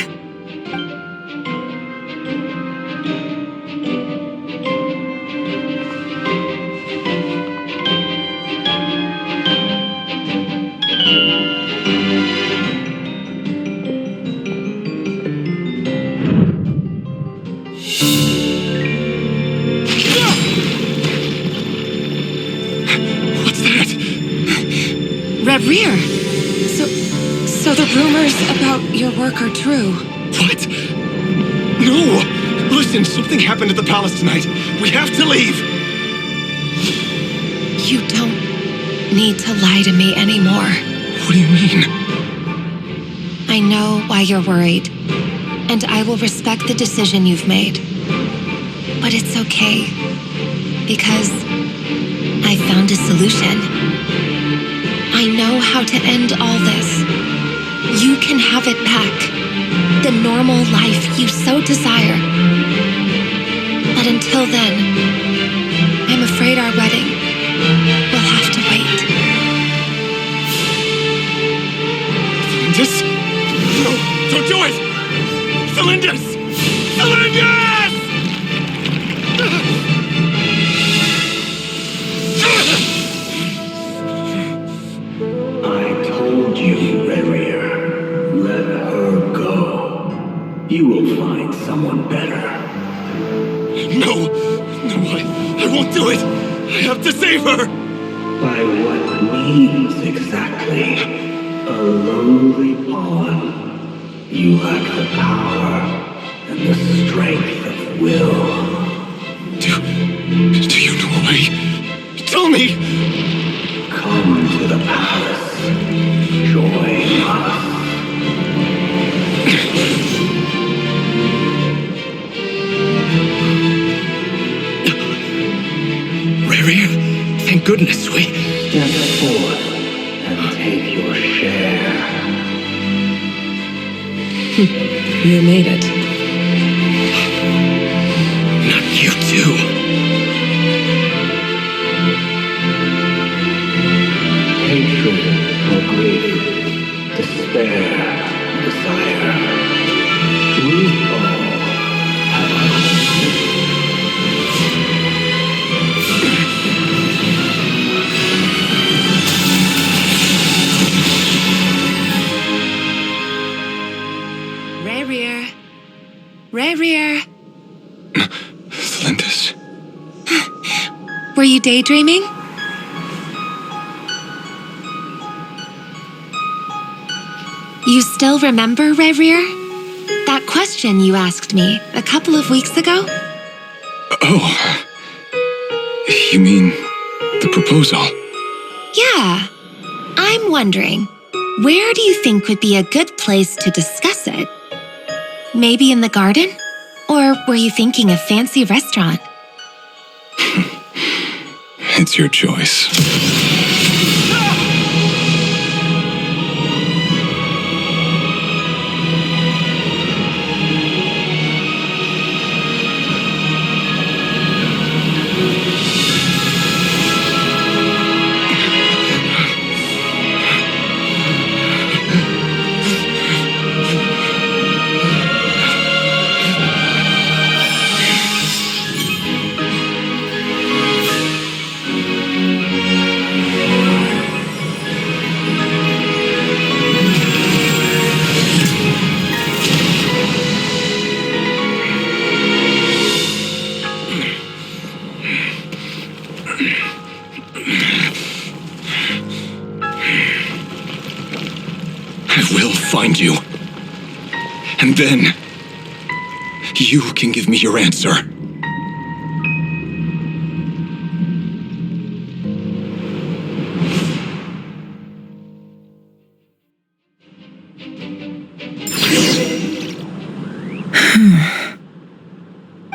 What's that? Rear. So the rumors about your work are true. What? No! Listen, something happened at the palace tonight. We have to leave! You don't need to lie to me anymore. What do you mean? I know why you're worried, and I will respect the decision you've made. But it's okay, because I found a solution. I know how to end all this. You can have it back. The normal life you so desire. But until then, I'm afraid our wedding will have to wait. Cylindus? No, don't do it! Cylindus! Cylindus! I told you, Rerir. Let her go. You will find someone better. No, I won't do it! I have to save her! By what means exactly? A lowly pawn. You lack the power and the strength of will. Do you know a way? Tell me! Come to the palace. Join us. Rerir, thank goodness we... Step forth and take your share. You made it. Not you too. Hatred or grief, despair, desire. We all have our own. Rerir. Cylindus. Were you daydreaming? You still remember, Rerir? That question you asked me a couple of weeks ago? Oh. You mean the proposal? Yeah. I'm wondering, where do you think would be a good place to discuss it? Maybe in the garden? Or were you thinking a fancy restaurant? It's your choice. I will find you. And then, you can give me your answer.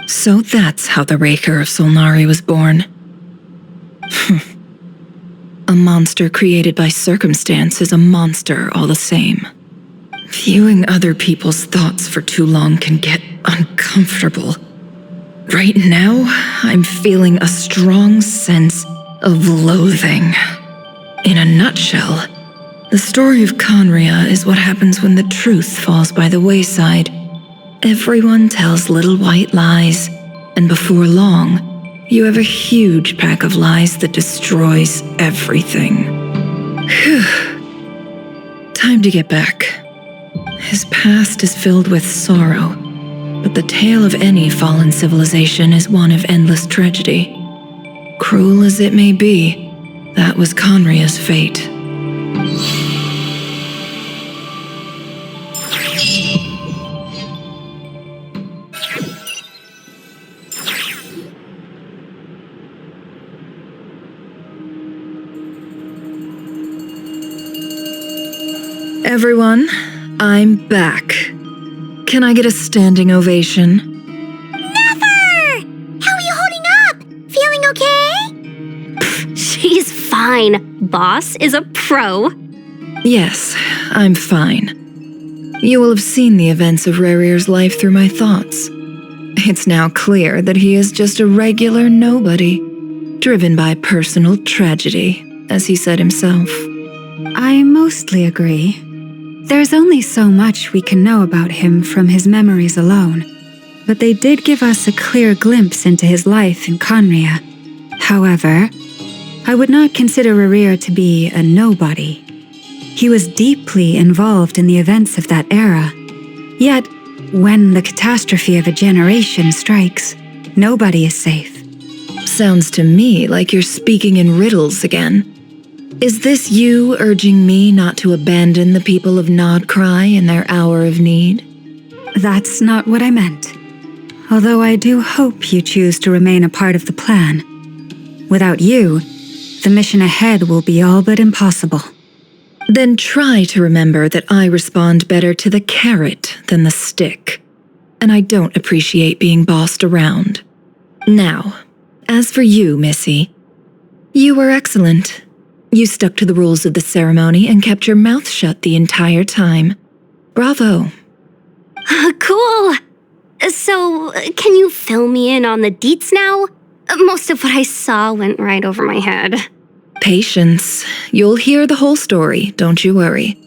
So that's how the Raker of Solnari was born. A monster created by circumstance is a monster all the same. Viewing other people's thoughts for too long can get uncomfortable. Right now, I'm feeling a strong sense of loathing. In a nutshell, the story of Conria is what happens when the truth falls by the wayside. Everyone tells little white lies, and before long, you have a huge pack of lies that destroys everything. Whew. Time to get back. His past is filled with sorrow, but the tale of any fallen civilization is one of endless tragedy. Cruel as it may be, that was Conria's fate. Everyone, I'm back. Can I get a standing ovation? Never! How are you holding up? Feeling okay? She's fine. Boss is a pro. Yes, I'm fine. You will have seen the events of Rarir's life through my thoughts. It's now clear that he is just a regular nobody, driven by personal tragedy, as he said himself. I mostly agree. There's only so much we can know about him from his memories alone, but they did give us a clear glimpse into his life in Conria. However, I would not consider Rarir to be a nobody. He was deeply involved in the events of that era. Yet, when the catastrophe of a generation strikes, nobody is safe. Sounds to me like you're speaking in riddles again. Is this you urging me not to abandon the people of Nod-Krai in their hour of need? That's not what I meant. Although I do hope you choose to remain a part of the plan. Without you, the mission ahead will be all but impossible. Then try to remember that I respond better to the carrot than the stick. And I don't appreciate being bossed around. Now, as for you, Missy, you were excellent. You stuck to the rules of the ceremony and kept your mouth shut the entire time. Bravo. Cool. So, can you fill me in on the deets now? Most of what I saw went right over my head. Patience. You'll hear the whole story, don't you worry.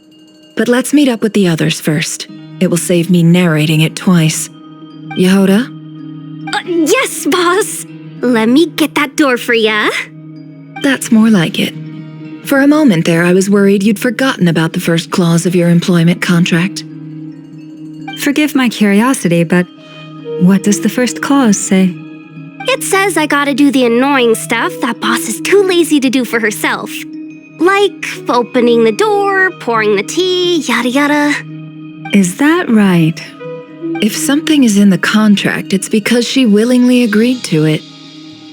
But let's meet up with the others first. It will save me narrating it twice. Yehoda? Yes, boss. Let me get that door for ya. That's more like it. For a moment there, I was worried you'd forgotten about the first clause of your employment contract. Forgive my curiosity, but what does the first clause say? It says I gotta do the annoying stuff that boss is too lazy to do for herself. Like opening the door, pouring the tea, yada yada. Is that right? If something is in the contract, it's because she willingly agreed to it.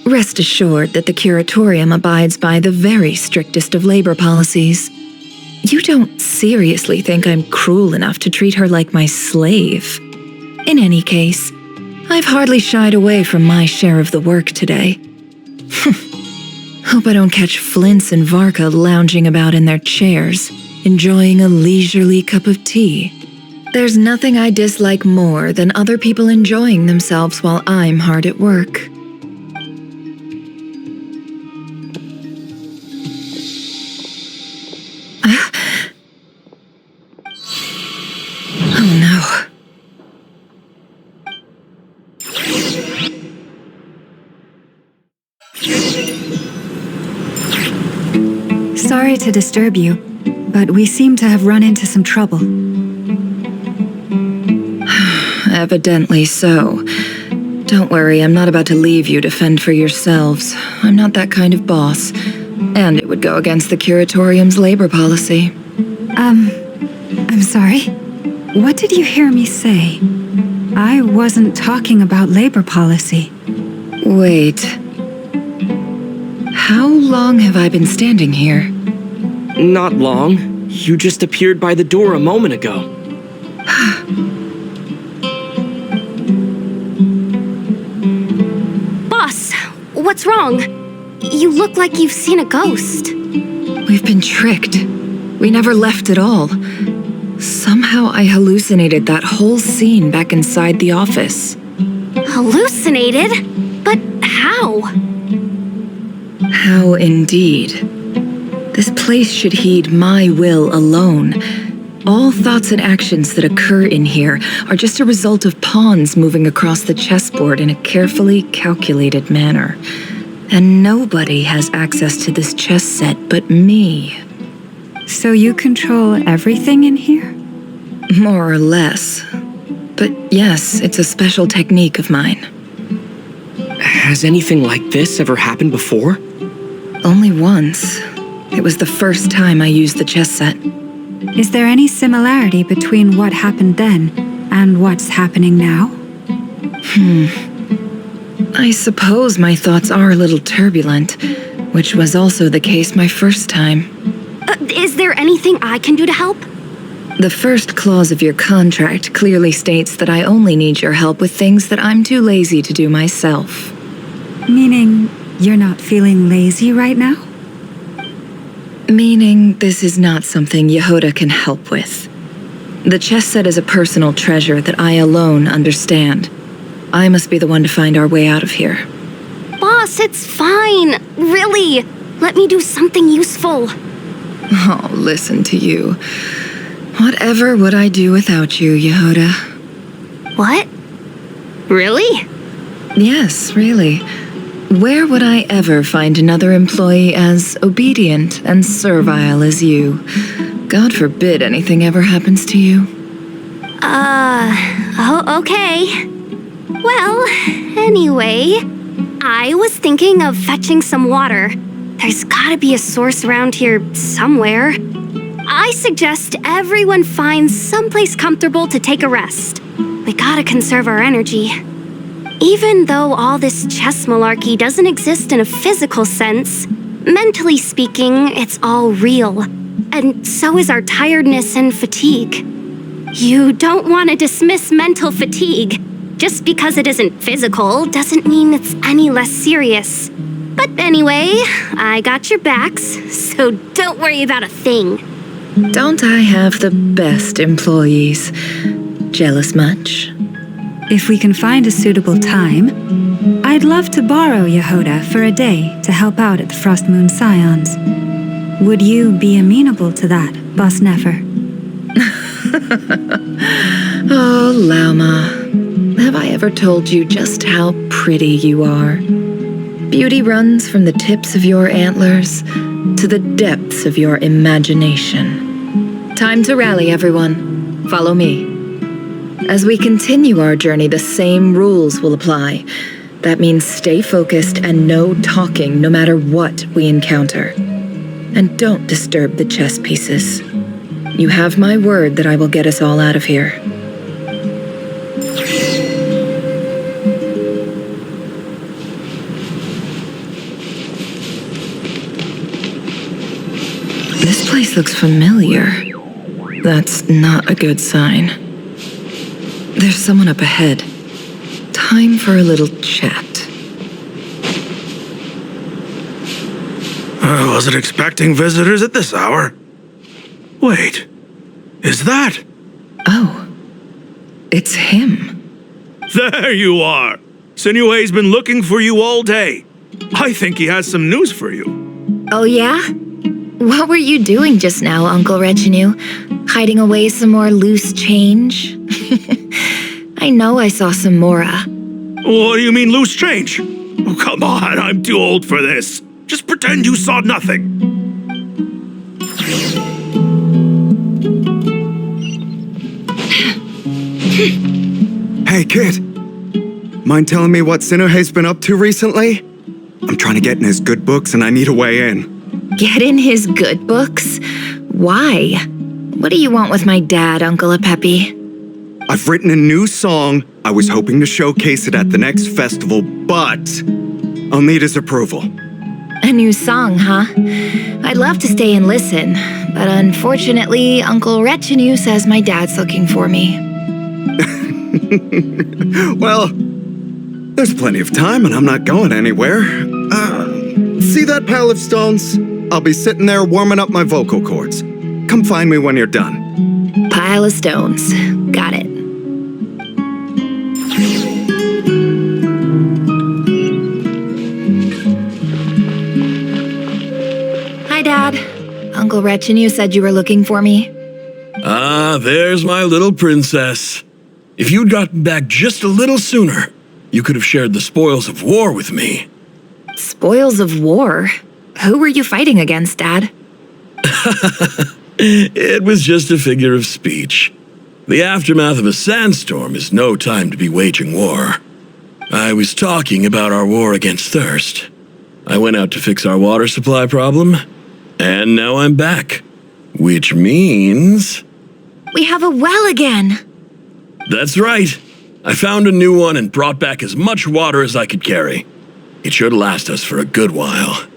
Rest assured that the curatorium abides by the very strictest of labor policies. You don't seriously think I'm cruel enough to treat her like my slave? In any case, I've hardly shied away from my share of the work today. Hope I don't catch Flintz and Varka lounging about in their chairs, enjoying a leisurely cup of tea. There's nothing I dislike more than other people enjoying themselves while I'm hard at work. Oh no. Sorry to disturb you, but we seem to have run into some trouble. Evidently so. Don't worry, I'm not about to leave you to fend for yourselves. I'm not that kind of boss. And it would go against the curatorium's labor policy. I'm sorry? What did you hear me say? I wasn't talking about labor policy. Wait. How long have I been standing here? Not long. You just appeared by the door a moment ago. Boss, what's wrong? You look like you've seen a ghost. We've been tricked. We never left at all. Somehow I hallucinated that whole scene back inside the office. Hallucinated? But how? How indeed. This place should heed my will alone. All thoughts and actions that occur in here are just a result of pawns moving across the chessboard in a carefully calculated manner. And nobody has access to this chess set but me. So you control everything in here? More or less. But yes, it's a special technique of mine. Has anything like this ever happened before? Only once. It was the first time I used the chess set. Is there any similarity between what happened then and what's happening now? I suppose my thoughts are a little turbulent, which was also the case my first time. Is there anything I can do to help? The first clause of your contract clearly states that I only need your help with things that I'm too lazy to do myself. Meaning you're not feeling lazy right now? Meaning this is not something Yehoda can help with. The chess set is a personal treasure that I alone understand. I must be the one to find our way out of here. Boss, it's fine. Really. Let me do something useful. Oh, listen to you. Whatever would I do without you, Yehoda? What? Really? Yes, really. Where would I ever find another employee as obedient and servile as you? God forbid anything ever happens to you. Okay. Well, anyway, I was thinking of fetching some water. There's gotta be a source around here somewhere. I suggest everyone finds someplace comfortable to take a rest. We gotta conserve our energy. Even though all this chess malarkey doesn't exist in a physical sense, mentally speaking, it's all real. And so is our tiredness and fatigue. You don't want to dismiss mental fatigue. Just because it isn't physical doesn't mean it's any less serious. But anyway, I got your backs, so don't worry about a thing. Don't I have the best employees? Jealous much? If we can find a suitable time, I'd love to borrow Yehoda for a day to help out at the Frost Moon Scions. Would you be amenable to that, Boss Nefer? Oh, Lauma. Have I ever told you just how pretty you are? Beauty runs from the tips of your antlers to the depths of your imagination. Time to rally, everyone. Follow me. As we continue our journey, the same rules will apply. That means stay focused and no talking no matter what we encounter. And don't disturb the chess pieces. You have my word that I will get us all out of here. face looks familiar. That's not a good sign. There's someone up ahead. Time for a little chat. I wasn't expecting visitors at this hour. Wait, is that? Oh, it's him. There you are! Sinue's been looking for you all day. I think he has some news for you. Oh yeah? What were you doing just now, Uncle Retinue? Hiding away some more loose change? I know I saw some Mora. What do you mean loose change? Oh, come on, I'm too old for this. Just pretend you saw nothing. Hey, kid. Mind telling me what Sinuhe's been up to recently? I'm trying to get in his good books and I need a way in. Get in his good books? Why? What do you want with my dad, Uncle Apepe? I've written a new song. I was hoping to showcase it at the next festival, but I'll need his approval. A new song, huh? I'd love to stay and listen, but unfortunately, Uncle Retinue says my dad's looking for me. Well, there's plenty of time and I'm not going anywhere. See that pile of stones? I'll be sitting there warming up my vocal cords. Come find me when you're done. Pile of stones. Got it. Hi, Dad. Uncle Retinue said you were looking for me. Ah, there's my little princess. If you'd gotten back just a little sooner, you could have shared the spoils of war with me. Spoils of war? Who were you fighting against, Dad? It was just a figure of speech. The aftermath of a sandstorm is no time to be waging war. I was talking about our war against thirst. I went out to fix our water supply problem, and now I'm back. Which means... We have a well again! That's right. I found a new one and brought back as much water as I could carry. It should last us for a good while.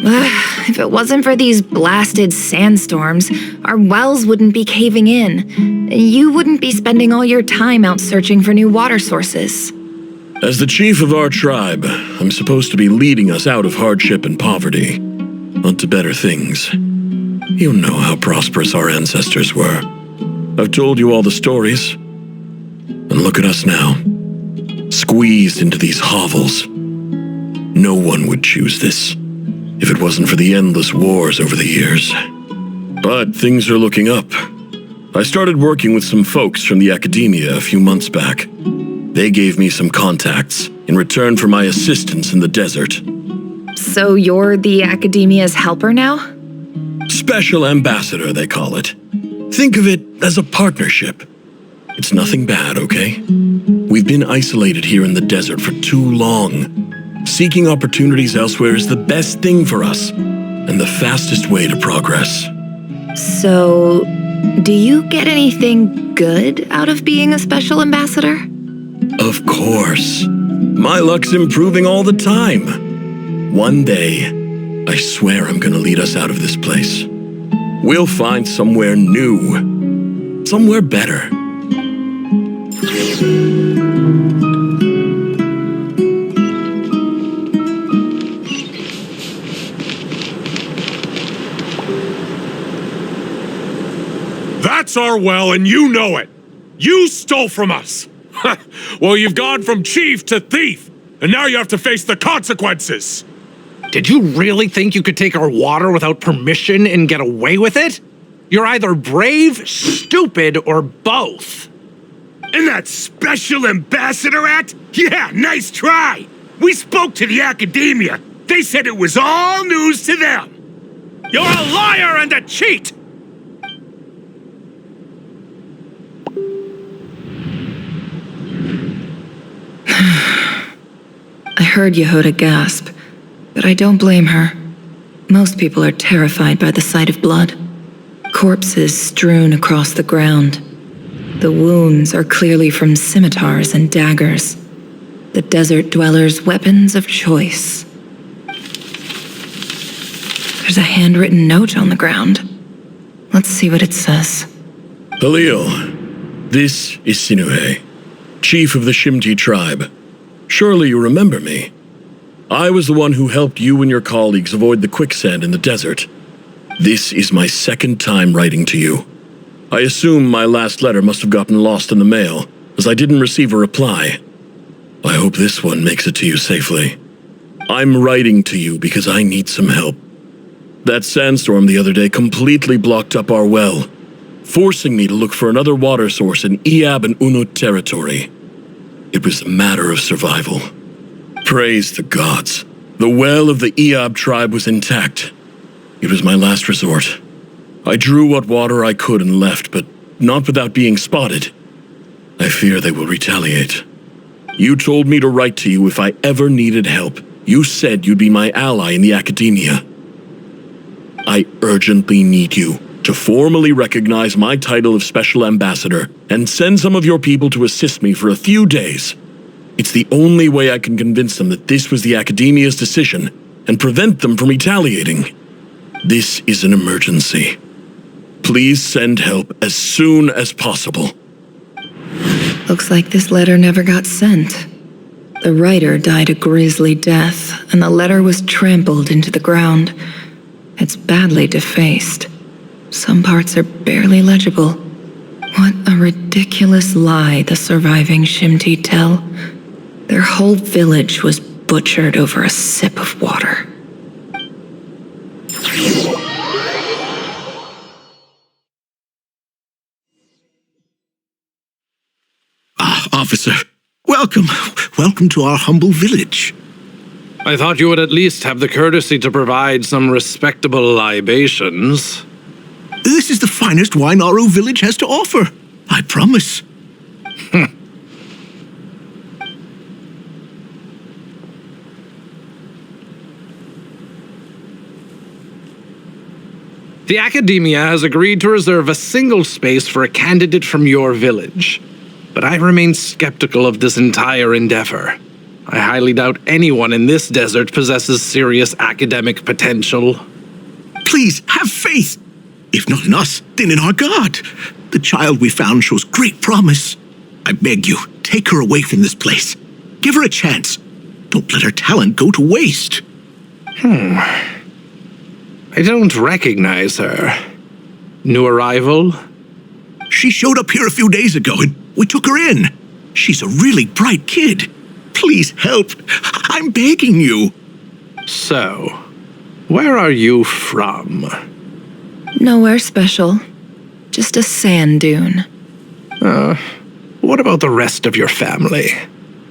If it wasn't for these blasted sandstorms, our wells wouldn't be caving in. You wouldn't be spending all your time out searching for new water sources. As the chief of our tribe, I'm supposed to be leading us out of hardship and poverty, onto better things. You know how prosperous our ancestors were. I've told you all the stories. And look at us now, squeezed into these hovels. No one would choose this, if it wasn't for the endless wars over the years. But things are looking up. I started working with some folks from the academia a few months back. They gave me some contacts in return for my assistance in the desert. So you're the academia's helper now? Special ambassador, they call it. Think of it as a partnership. It's nothing bad, okay? We've been isolated here in the desert for too long. Seeking opportunities elsewhere is the best thing for us, and the fastest way to progress. So, do you get anything good out of being a special ambassador? Of course. My luck's improving all the time. One day, I swear I'm gonna lead us out of this place. We'll find somewhere new. Somewhere better. That's our well, and you know it. You stole from us. Well, you've gone from chief to thief, and now you have to face the consequences. Did you really think you could take our water without permission and get away with it? You're either brave, stupid, or both. And that special ambassador act? Yeah, nice try. We spoke to the academia. They said it was all news to them. You're a liar and a cheat. I heard Yehuda gasp, but I don't blame her. Most people are terrified by the sight of blood. Corpses strewn across the ground. The wounds are clearly from scimitars and daggers. The desert dwellers' weapons of choice. There's a handwritten note on the ground. Let's see what it says. Halil, this is Sinuhe, chief of the Shimti tribe. Surely you remember me. I was the one who helped you and your colleagues avoid the quicksand in the desert. This is my second time writing to you. I assume my last letter must have gotten lost in the mail, as I didn't receive a reply. I hope this one makes it to you safely. I'm writing to you because I need some help. That sandstorm the other day completely blocked up our well, forcing me to look for another water source in Iab and Unut territory. It was a matter of survival. Praise the gods. The well of the Iab tribe was intact. It was my last resort. I drew what water I could and left, but not without being spotted. I fear they will retaliate. You told me to write to you if I ever needed help. You said you'd be my ally in the academia. I urgently need you to formally recognize my title of Special Ambassador and send some of your people to assist me for a few days. It's the only way I can convince them that this was the Academia's decision and prevent them from retaliating. This is an emergency. Please send help as soon as possible. Looks like this letter never got sent. The writer died a grisly death, and the letter was trampled into the ground. It's badly defaced. Some parts are barely legible. What a ridiculous lie the surviving Shimti tell. Their whole village was butchered over a sip of water. Officer, welcome. Welcome to our humble village. I thought you would at least have the courtesy to provide some respectable libations. This is the finest wine our village has to offer. I promise. The Academia has agreed to reserve a single space for a candidate from your village. But I remain skeptical of this entire endeavor. I highly doubt anyone in this desert possesses serious academic potential. Please, have faith. If not in us, then in our God. The child we found shows great promise. I beg you, take her away from this place. Give her a chance. Don't let her talent go to waste. I don't recognize her. New arrival? She showed up here a few days ago and we took her in. She's a really bright kid. Please help. I'm begging you. So, where are you from? Nowhere special. Just a sand dune. What about the rest of your family?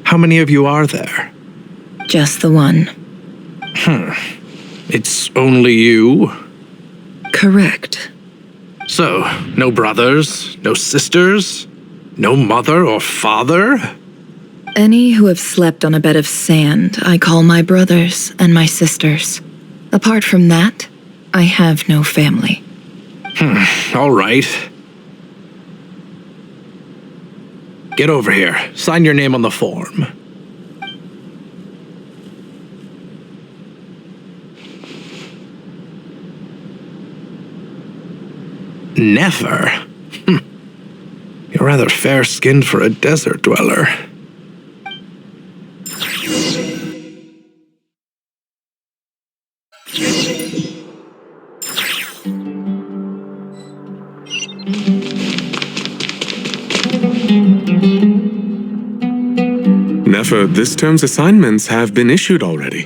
How many of you are there? Just the one. It's only you? Correct. So, no brothers, no sisters, no mother or father? Any who have slept on a bed of sand, I call my brothers and my sisters. Apart from that, I have no family. All right. Get over here. Sign your name on the form. Never? You're rather fair-skinned for a desert dweller. Nefer, this term's assignments have been issued already.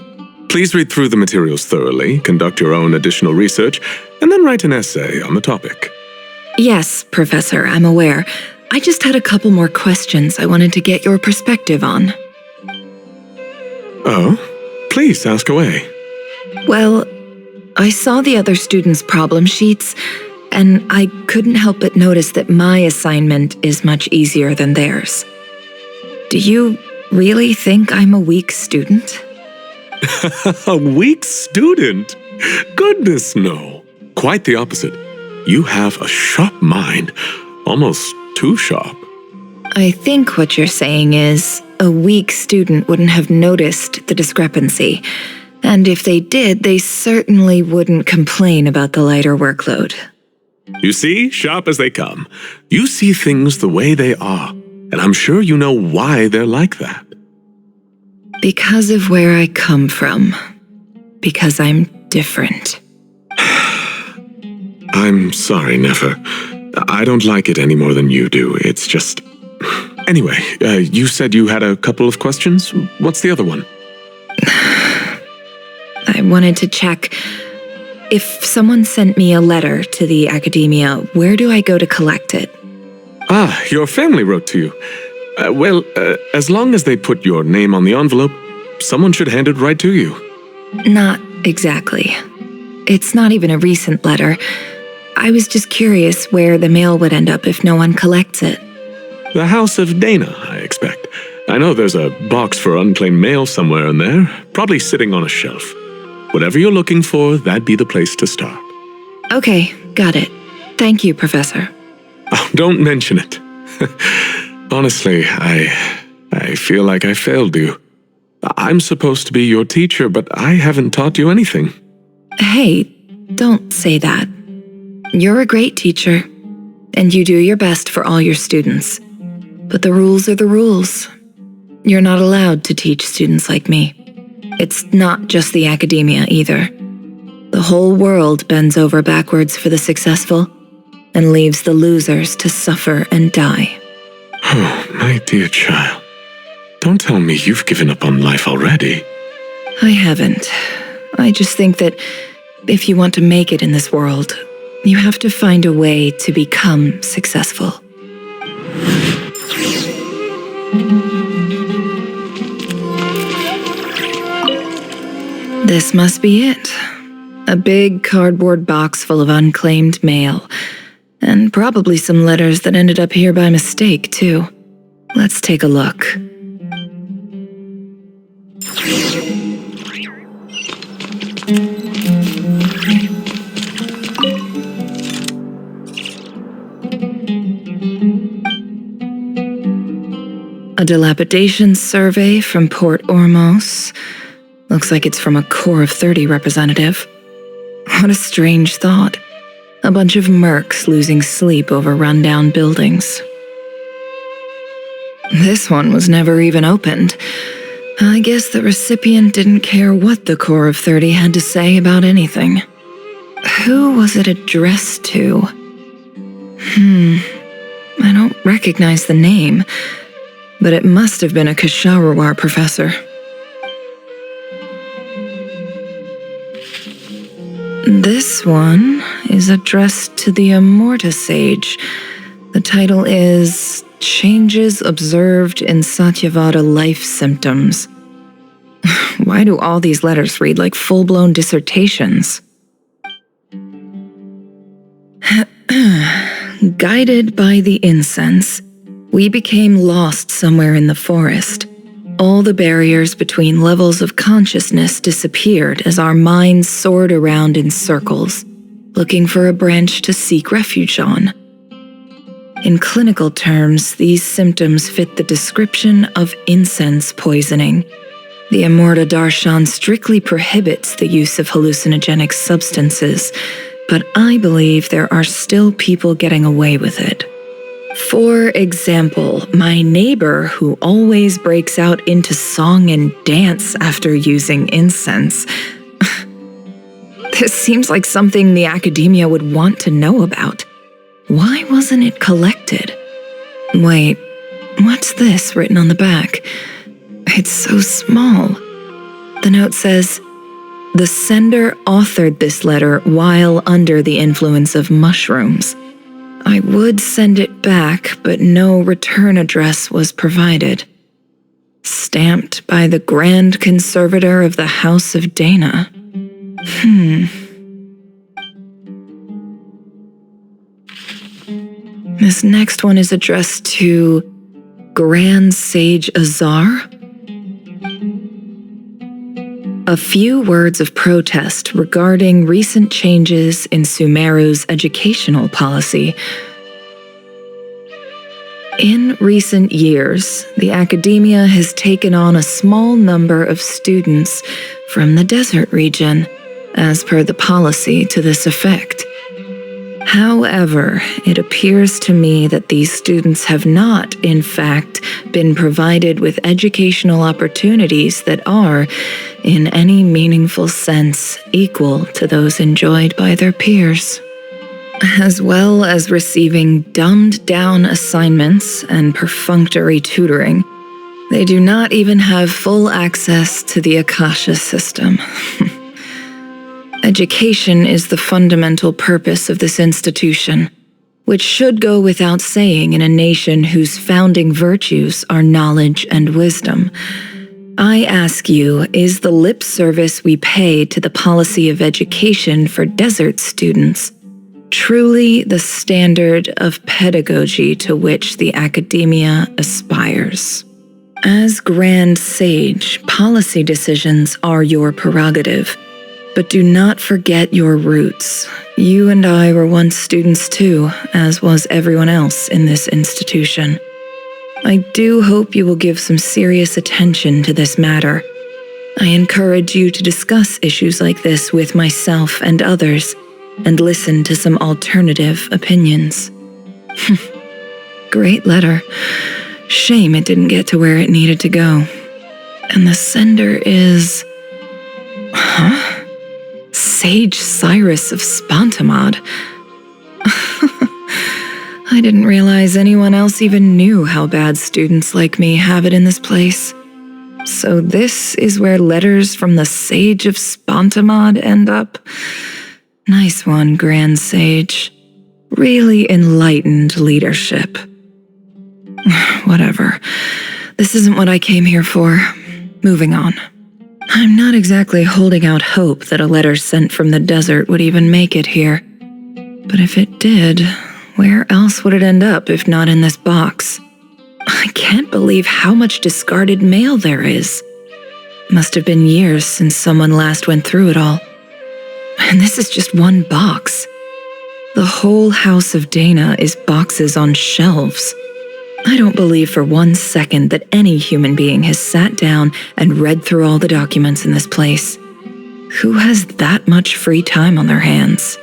Please read through the materials thoroughly, conduct your own additional research, and then write an essay on the topic. Yes, Professor, I'm aware. I just had a couple more questions I wanted to get your perspective on. Oh? Please, ask away. Well, I saw the other students' problem sheets, and I couldn't help but notice that my assignment is much easier than theirs. Do you really think I'm a weak student? A weak student? Goodness, no. Quite the opposite. You have a sharp mind, almost too sharp. I think what you're saying is, a weak student wouldn't have noticed the discrepancy, and if they did, they certainly wouldn't complain about the lighter workload. You see, sharp as they come. You see things the way they are, and I'm sure you know why they're like that. Because of where I come from. Because I'm different. I'm sorry, Nefer. I don't like it any more than you do. It's just... Anyway, you said you had a couple of questions. What's the other one? I wanted to check... If someone sent me a letter to the academia, where do I go to collect it? Ah, your family wrote to you. As long as they put your name on the envelope, someone should hand it right to you. Not exactly. It's not even a recent letter. I was just curious where the mail would end up if no one collects it. The House of Dana, I expect. I know there's a box for unclaimed mail somewhere in there, probably sitting on a shelf. Whatever you're looking for, that'd be the place to start. Okay, got it. Thank you, Professor. Oh, don't mention it. Honestly, I feel like I failed you. I'm supposed to be your teacher, but I haven't taught you anything. Hey, don't say that. You're a great teacher, and you do your best for all your students. But the rules are the rules. You're not allowed to teach students like me. It's not just the academia either. The whole world bends over backwards for the successful and leaves the losers to suffer and die. Oh, my dear child. Don't tell me you've given up on life already. I haven't. I just think that if you want to make it in this world, you have to find a way to become successful. This must be it. A big cardboard box full of unclaimed mail. And probably some letters that ended up here by mistake, too. Let's take a look. A dilapidation survey from Port Ormos. Looks like it's from a Core of 30 representative. What a strange thought. A bunch of mercs losing sleep over rundown buildings. This one was never even opened. I guess the recipient didn't care what the Core of 30 had to say about anything. Who was it addressed to? I don't recognize the name, but it must have been a Ksharawar professor. This one is addressed to the Immorta Sage. The title is Changes Observed in Satyavada Life Symptoms. Why do all these letters read like full-blown dissertations? Guided by the incense, we became lost somewhere in the forest. All the barriers between levels of consciousness disappeared as our minds soared around in circles, looking for a branch to seek refuge on. In clinical terms, these symptoms fit the description of incense poisoning. The Immorta Darshan strictly prohibits the use of hallucinogenic substances, but I believe there are still people getting away with it. For example, my neighbor who always breaks out into song and dance after using incense. This seems like something the academia would want to know about. Why wasn't it collected? Wait, what's this written on the back? It's so small. The note says, "The sender authored this letter while under the influence of mushrooms. I would send it back, but no return address was provided. Stamped by the Grand Conservator of the House of Dana." This next one is addressed to Grand Sage Azar. A few words of protest regarding recent changes in Sumeru's educational policy. In recent years, the academia has taken on a small number of students from the desert region, as per the policy to this effect. However, it appears to me that these students have not, in fact, been provided with educational opportunities that are, in any meaningful sense, equal to those enjoyed by their peers. As well as receiving dumbed-down assignments and perfunctory tutoring, they do not even have full access to the Akasha system. Education is the fundamental purpose of this institution, which should go without saying in a nation whose founding virtues are knowledge and wisdom. I ask you, is the lip service we pay to the policy of education for desert students truly the standard of pedagogy to which the academia aspires? As Grand Sage, policy decisions are your prerogative. But do not forget your roots. You and I were once students too, as was everyone else in this institution. I do hope you will give some serious attention to this matter. I encourage you to discuss issues like this with myself and others, and listen to some alternative opinions. Great letter. Shame it didn't get to where it needed to go. And the sender is... Huh? Sage Cyrus of Spantamad. I didn't realize anyone else even knew how bad students like me have it in this place. So this is where letters from the Sage of Spantamad end up? Nice one, Grand Sage. Really enlightened leadership. Whatever. This isn't what I came here for. Moving on. I'm not exactly holding out hope that a letter sent from the desert would even make it here. But if it did, where else would it end up if not in this box? I can't believe how much discarded mail there is. Must have been years since someone last went through it all. And this is just one box. The whole house of Dana is boxes on shelves. I don't believe for 1 second that any human being has sat down and read through all the documents in this place. Who has that much free time on their hands?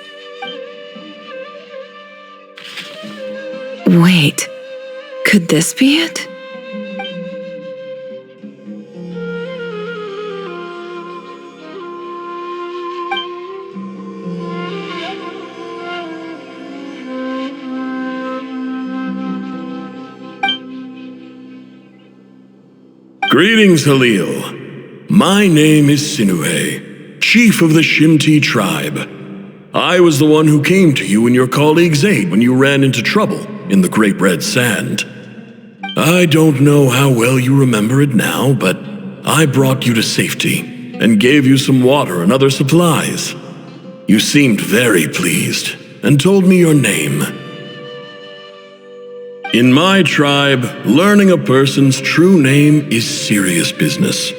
Wait, could this be it? Greetings, Halil. My name is Sinuhe, chief of the Shimti tribe. I was the one who came to you and your colleague's aid when you ran into trouble in the Great Red Sand. I don't know how well you remember it now, but I brought you to safety and gave you some water and other supplies. You seemed very pleased and told me your name. In my tribe, learning a person's true name is serious business,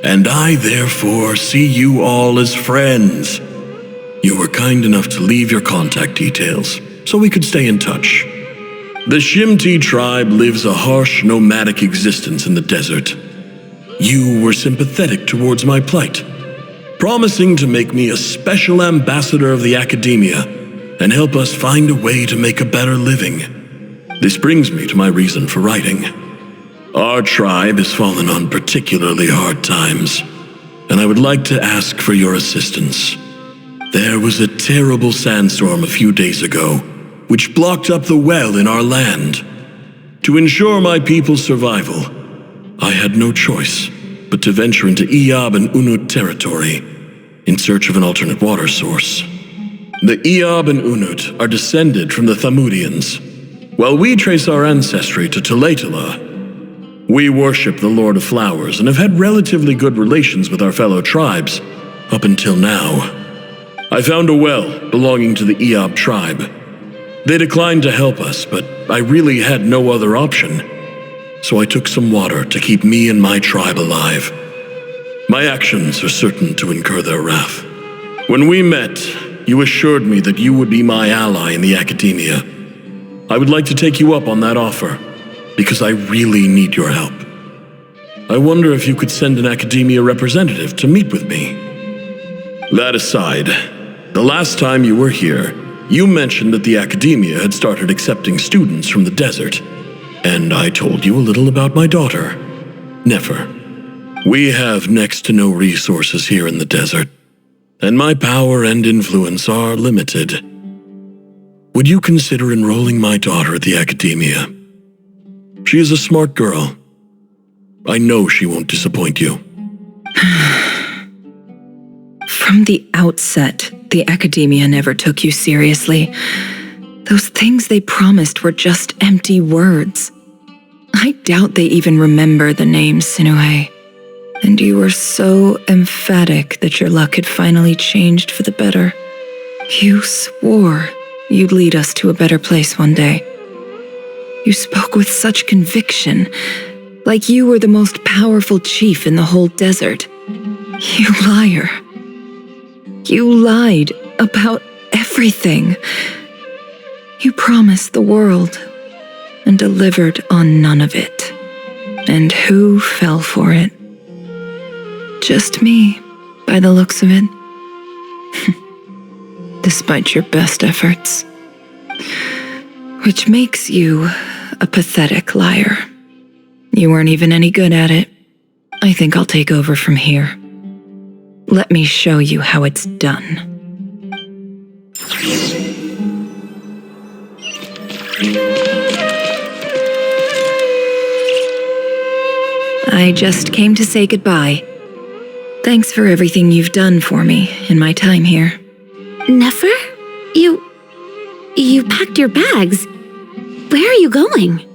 and I therefore see you all as friends. You were kind enough to leave your contact details, so we could stay in touch. The Shimti tribe lives a harsh, nomadic existence in the desert. You were sympathetic towards my plight, promising to make me a special ambassador of the academia and help us find a way to make a better living. This brings me to my reason for writing. Our tribe has fallen on particularly hard times, and I would like to ask for your assistance. There was a terrible sandstorm a few days ago, which blocked up the well in our land. To ensure my people's survival, I had no choice but to venture into Eob and Unut territory in search of an alternate water source. The Eob and Unut are descended from the Thamudians, while we trace our ancestry to Tulatula. We worship the Lord of Flowers and have had relatively good relations with our fellow tribes up until now. I found a well belonging to the Eob tribe. They declined to help us, but I really had no other option, so I took some water to keep me and my tribe alive. My actions are certain to incur their wrath. When we met, you assured me that you would be my ally in the academia. I would like to take you up on that offer, because I really need your help. I wonder if you could send an academia representative to meet with me. That aside, the last time you were here, You mentioned that the Academia had started accepting students from the desert, and I told you a little about my daughter, Nefer. We have next to no resources here in the desert, and my power and influence are limited. Would you consider enrolling my daughter at the Academia? She is a smart girl. I know she won't disappoint you. From the outset, the Academia never took you seriously. Those things they promised were just empty words. I doubt they even remember the name Sinuhe. And you were so emphatic that your luck had finally changed for the better. You swore you'd lead us to a better place one day. You spoke with such conviction, like you were the most powerful chief in the whole desert. You liar. You lied about everything. You promised the world and delivered on none of it. And who fell for it? Just me, by the looks of it. Despite your best efforts. Which makes you a pathetic liar. You weren't even any good at it. I think I'll take over from here. Let me show you how it's done. I just came to say goodbye. Thanks for everything you've done for me in my time here. Nefer? You packed your bags. Where are you going?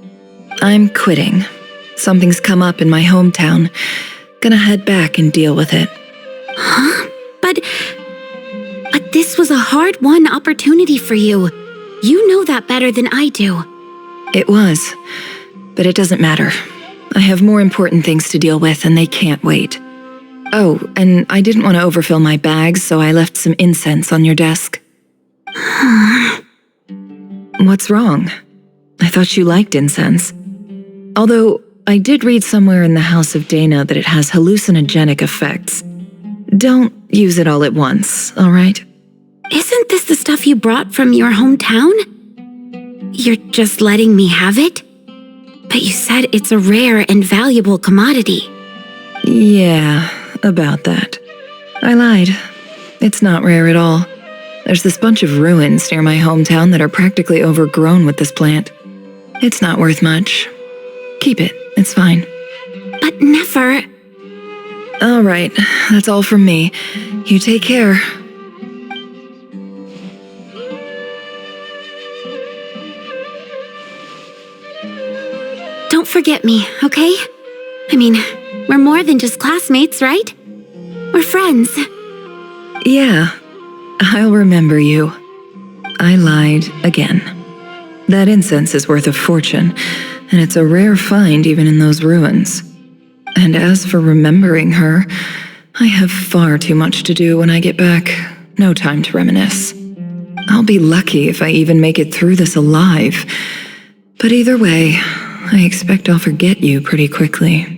I'm quitting. Something's come up in my hometown. Gonna head back and deal with it. Huh? But this was a hard-won opportunity for you. You know that better than I do. It was, but it doesn't matter. I have more important things to deal with and they can't wait. Oh, and I didn't want to overfill my bags, so I left some incense on your desk. What's wrong? I thought you liked incense. Although, I did read somewhere in the House of Dana that it has hallucinogenic effects. Don't use it all at once, all right? Isn't this the stuff you brought from your hometown? You're just letting me have it? But you said it's a rare and valuable commodity. Yeah, about that. I lied. It's not rare at all. There's this bunch of ruins near my hometown that are practically overgrown with this plant. It's not worth much. Keep it, it's fine. But Nefer... All right, that's all from me. You take care. Don't forget me, okay? I mean, we're more than just classmates, right? We're friends. Yeah, I'll remember you. I lied again. That incense is worth a fortune, and it's a rare find even in those ruins. And as for remembering her, I have far too much to do when I get back. No time to reminisce. I'll be lucky if I even make it through this alive. But either way, I expect I'll forget you pretty quickly.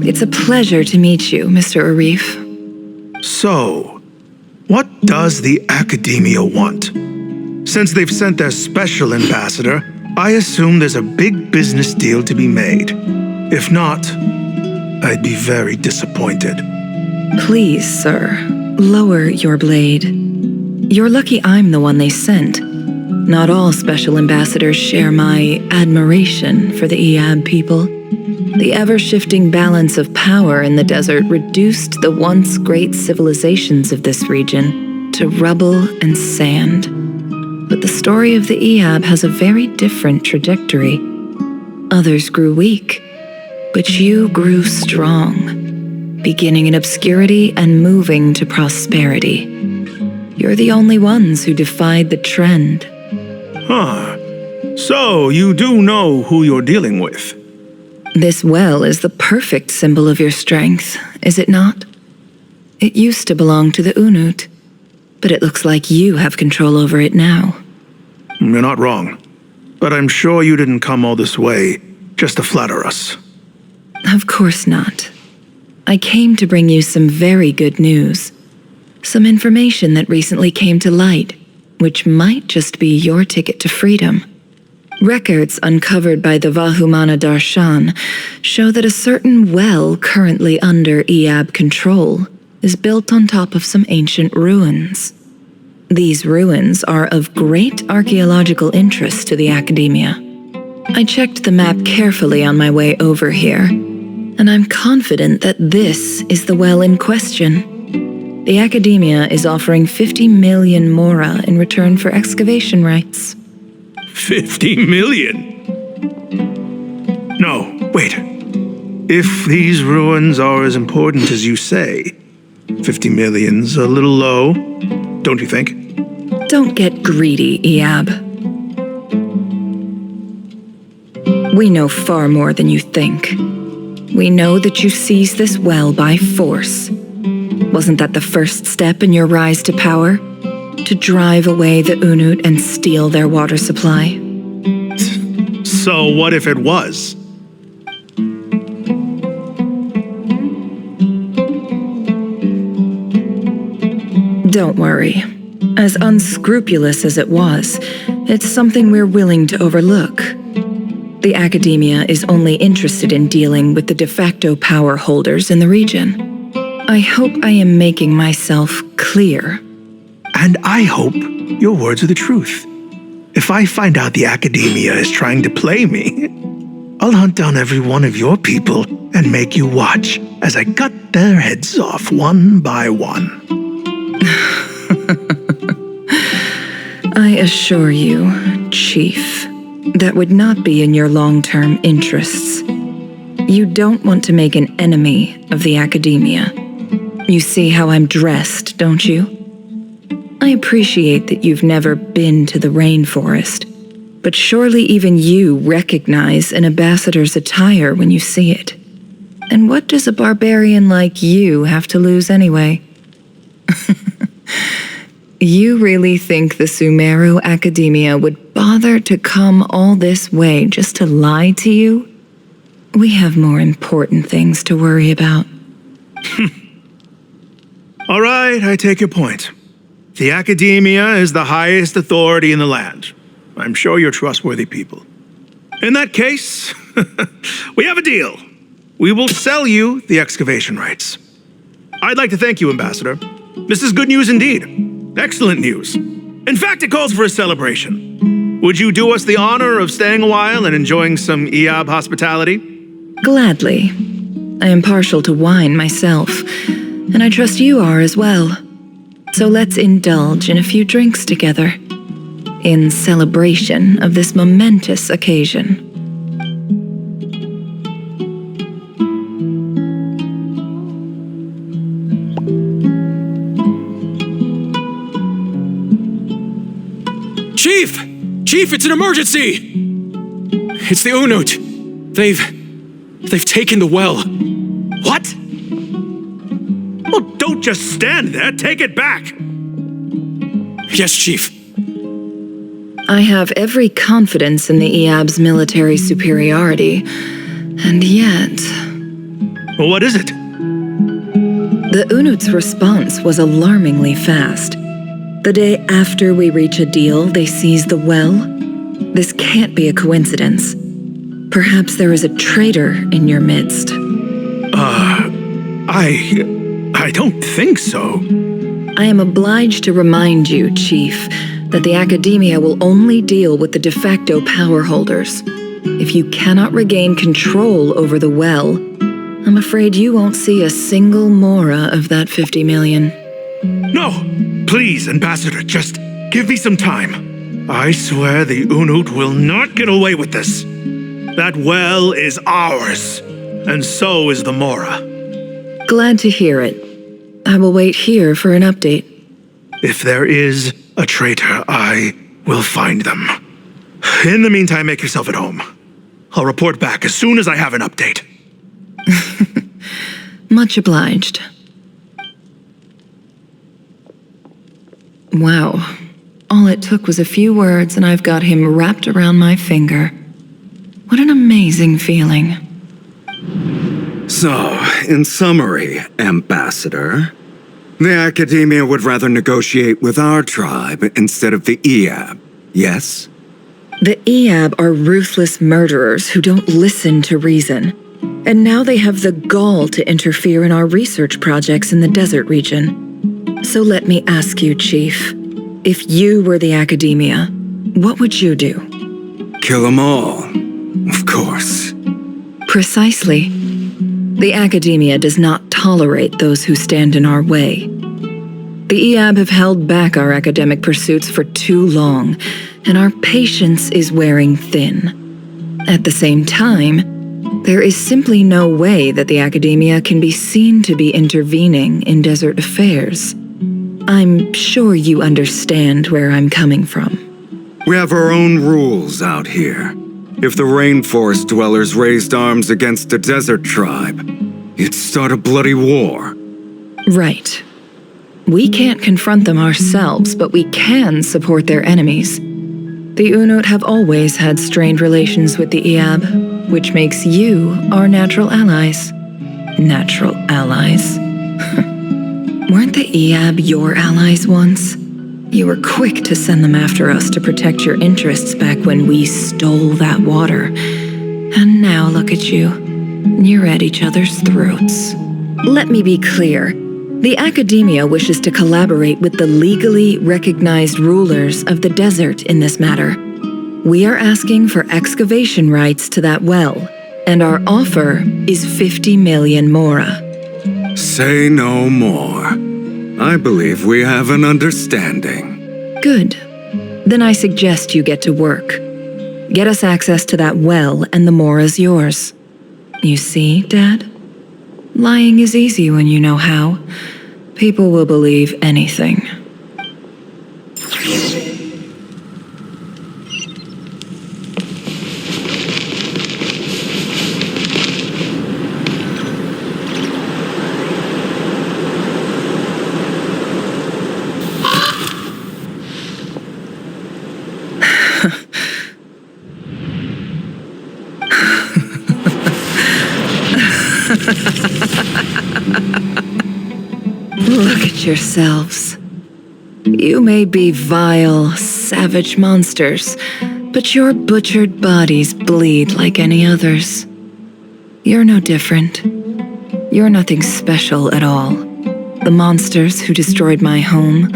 It's a pleasure to meet you, Mr. Arif. So, what does the Academia want? Since they've sent their special ambassador, I assume there's a big business deal to be made. If not, I'd be very disappointed. Please, sir, lower your blade. You're lucky I'm the one they sent. Not all special ambassadors share my admiration for the Eab people. The ever-shifting balance of power in the desert reduced the once great civilizations of this region to rubble and sand. But the story of the Eab has a very different trajectory. Others grew weak, but you grew strong, beginning in obscurity and moving to prosperity. You're the only ones who defied the trend. Huh. So, you do know who you're dealing with? This well is the perfect symbol of your strength, is it not? It used to belong to the Unut, but it looks like you have control over it now. You're not wrong. But I'm sure you didn't come all this way just to flatter us. Of course not. I came to bring you some very good news. Some information that recently came to light, which might just be your ticket to freedom. Records uncovered by the Vahumana Darshan show that a certain well currently under Eab control is built on top of some ancient ruins. These ruins are of great archaeological interest to the Academia. I checked the map carefully on my way over here, and I'm confident that this is the well in question. The Academia is offering 50 million mora in return for excavation rights. 50 million? No, wait. If these ruins are as important as you say, 50 million's a little low, don't you think? Don't get greedy, Eab. We know far more than you think. We know that you seized this well by force. Wasn't that the first step in your rise to power? To drive away the Unut and steal their water supply? So what if it was? Don't worry. As unscrupulous as it was, it's something we're willing to overlook. The Academia is only interested in dealing with the de facto power holders in the region. I hope I am making myself clear. And I hope your words are the truth. If I find out the Academia is trying to play me, I'll hunt down every one of your people and make you watch as I cut their heads off one by one. I assure you, Chief, that would not be in your long-term interests. You don't want to make an enemy of the Academia. You see how I'm dressed, don't you? I appreciate that you've never been to the rainforest, but surely even you recognize an ambassador's attire when you see it. And what does a barbarian like you have to lose anyway? You really think the Sumeru Academia would bother to come all this way just to lie to you? We have more important things to worry about. All right, I take your point. The Academia is the highest authority in the land. I'm sure you're trustworthy people. In that case, we have a deal. We will sell you the excavation rights. I'd like to thank you, Ambassador. This is good news indeed. Excellent news. In fact, it calls for a celebration. Would you do us the honor of staying a while and enjoying some Eab hospitality? Gladly. I am partial to wine myself, and I trust you are as well. So let's indulge in a few drinks together, in celebration of this momentous occasion. Chief! Chief, it's an emergency! It's the Unut. They've taken the well. What? Well, don't just stand there. Take it back. Yes, Chief. I have every confidence in the Eab's military superiority, and yet... Well, what is it? The Unut's response was alarmingly fast. The day after we reach a deal, they seize the well. This can't be a coincidence. Perhaps there is a traitor in your midst. I don't think so. I am obliged to remind you, Chief, that the Academia will only deal with the de facto power holders. If you cannot regain control over the well, I'm afraid you won't see a single mora of that 50 million. No! Please, Ambassador, just give me some time. I swear the Unut will not get away with this. That well is ours, and so is the mora. Glad to hear it. I will wait here for an update. If there is a traitor, I will find them. In the meantime, make yourself at home. I'll report back as soon as I have an update. Much obliged. Wow. All it took was a few words and I've got him wrapped around my finger. What an amazing feeling. So, in summary, Ambassador, the Academia would rather negotiate with our tribe instead of the Eab, yes? The Eab are ruthless murderers who don't listen to reason. And now they have the gall to interfere in our research projects in the desert region. So let me ask you, Chief. If you were the Academia, what would you do? Kill them all, of course. Precisely. The Academia does not tolerate those who stand in our way. The Eab have held back our academic pursuits for too long, and our patience is wearing thin. At the same time, there is simply no way that the Academia can be seen to be intervening in desert affairs. I'm sure you understand where I'm coming from. We have our own rules out here. If the rainforest dwellers raised arms against a desert tribe, it'd start a bloody war. Right. We can't confront them ourselves, but we can support their enemies. The Unut have always had strained relations with the Eab, which makes you our natural allies. Natural allies? Weren't the Eab your allies once? You were quick to send them after us to protect your interests back when we stole that water. And now look at you. You're at each other's throats. Let me be clear. The Academia wishes to collaborate with the legally recognized rulers of the desert in this matter. We are asking for excavation rights to that well, and our offer is 50 million mora. Say no more. I believe we have an understanding. Good. Then I suggest you get to work. Get us access to that well and the mora's yours. You see, Dad? Lying is easy when you know how. People will believe anything. Look at yourselves. You may be vile, savage monsters, but your butchered bodies bleed like any others. You're no different. You're nothing special at all. The monsters who destroyed my home,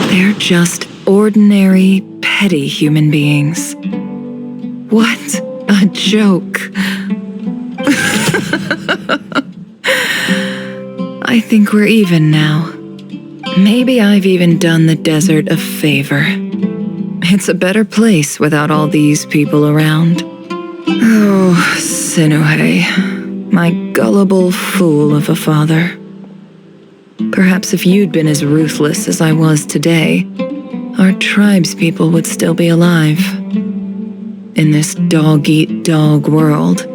they're just ordinary, petty human beings. What a joke. I think we're even now. Maybe I've even done the desert a favor. It's a better place without all these people around. Oh, Sinuhe, my gullible fool of a father. Perhaps if you'd been as ruthless as I was today, our tribespeople would still be alive. In this dog-eat-dog world,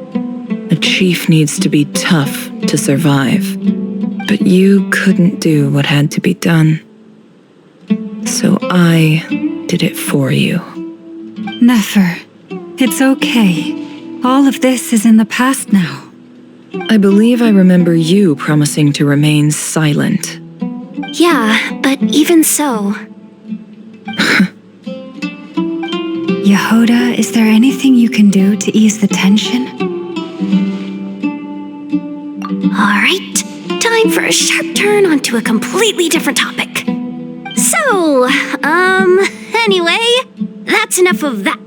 a chief needs to be tough to survive. But you couldn't do what had to be done. So I did it for you. Nefer, it's okay. All of this is in the past now. I believe I remember you promising to remain silent. Yeah, but even so... Yehoda, is there anything you can do to ease the tension? All right. Time for a sharp turn onto a completely different topic. So, anyway, that's enough of that.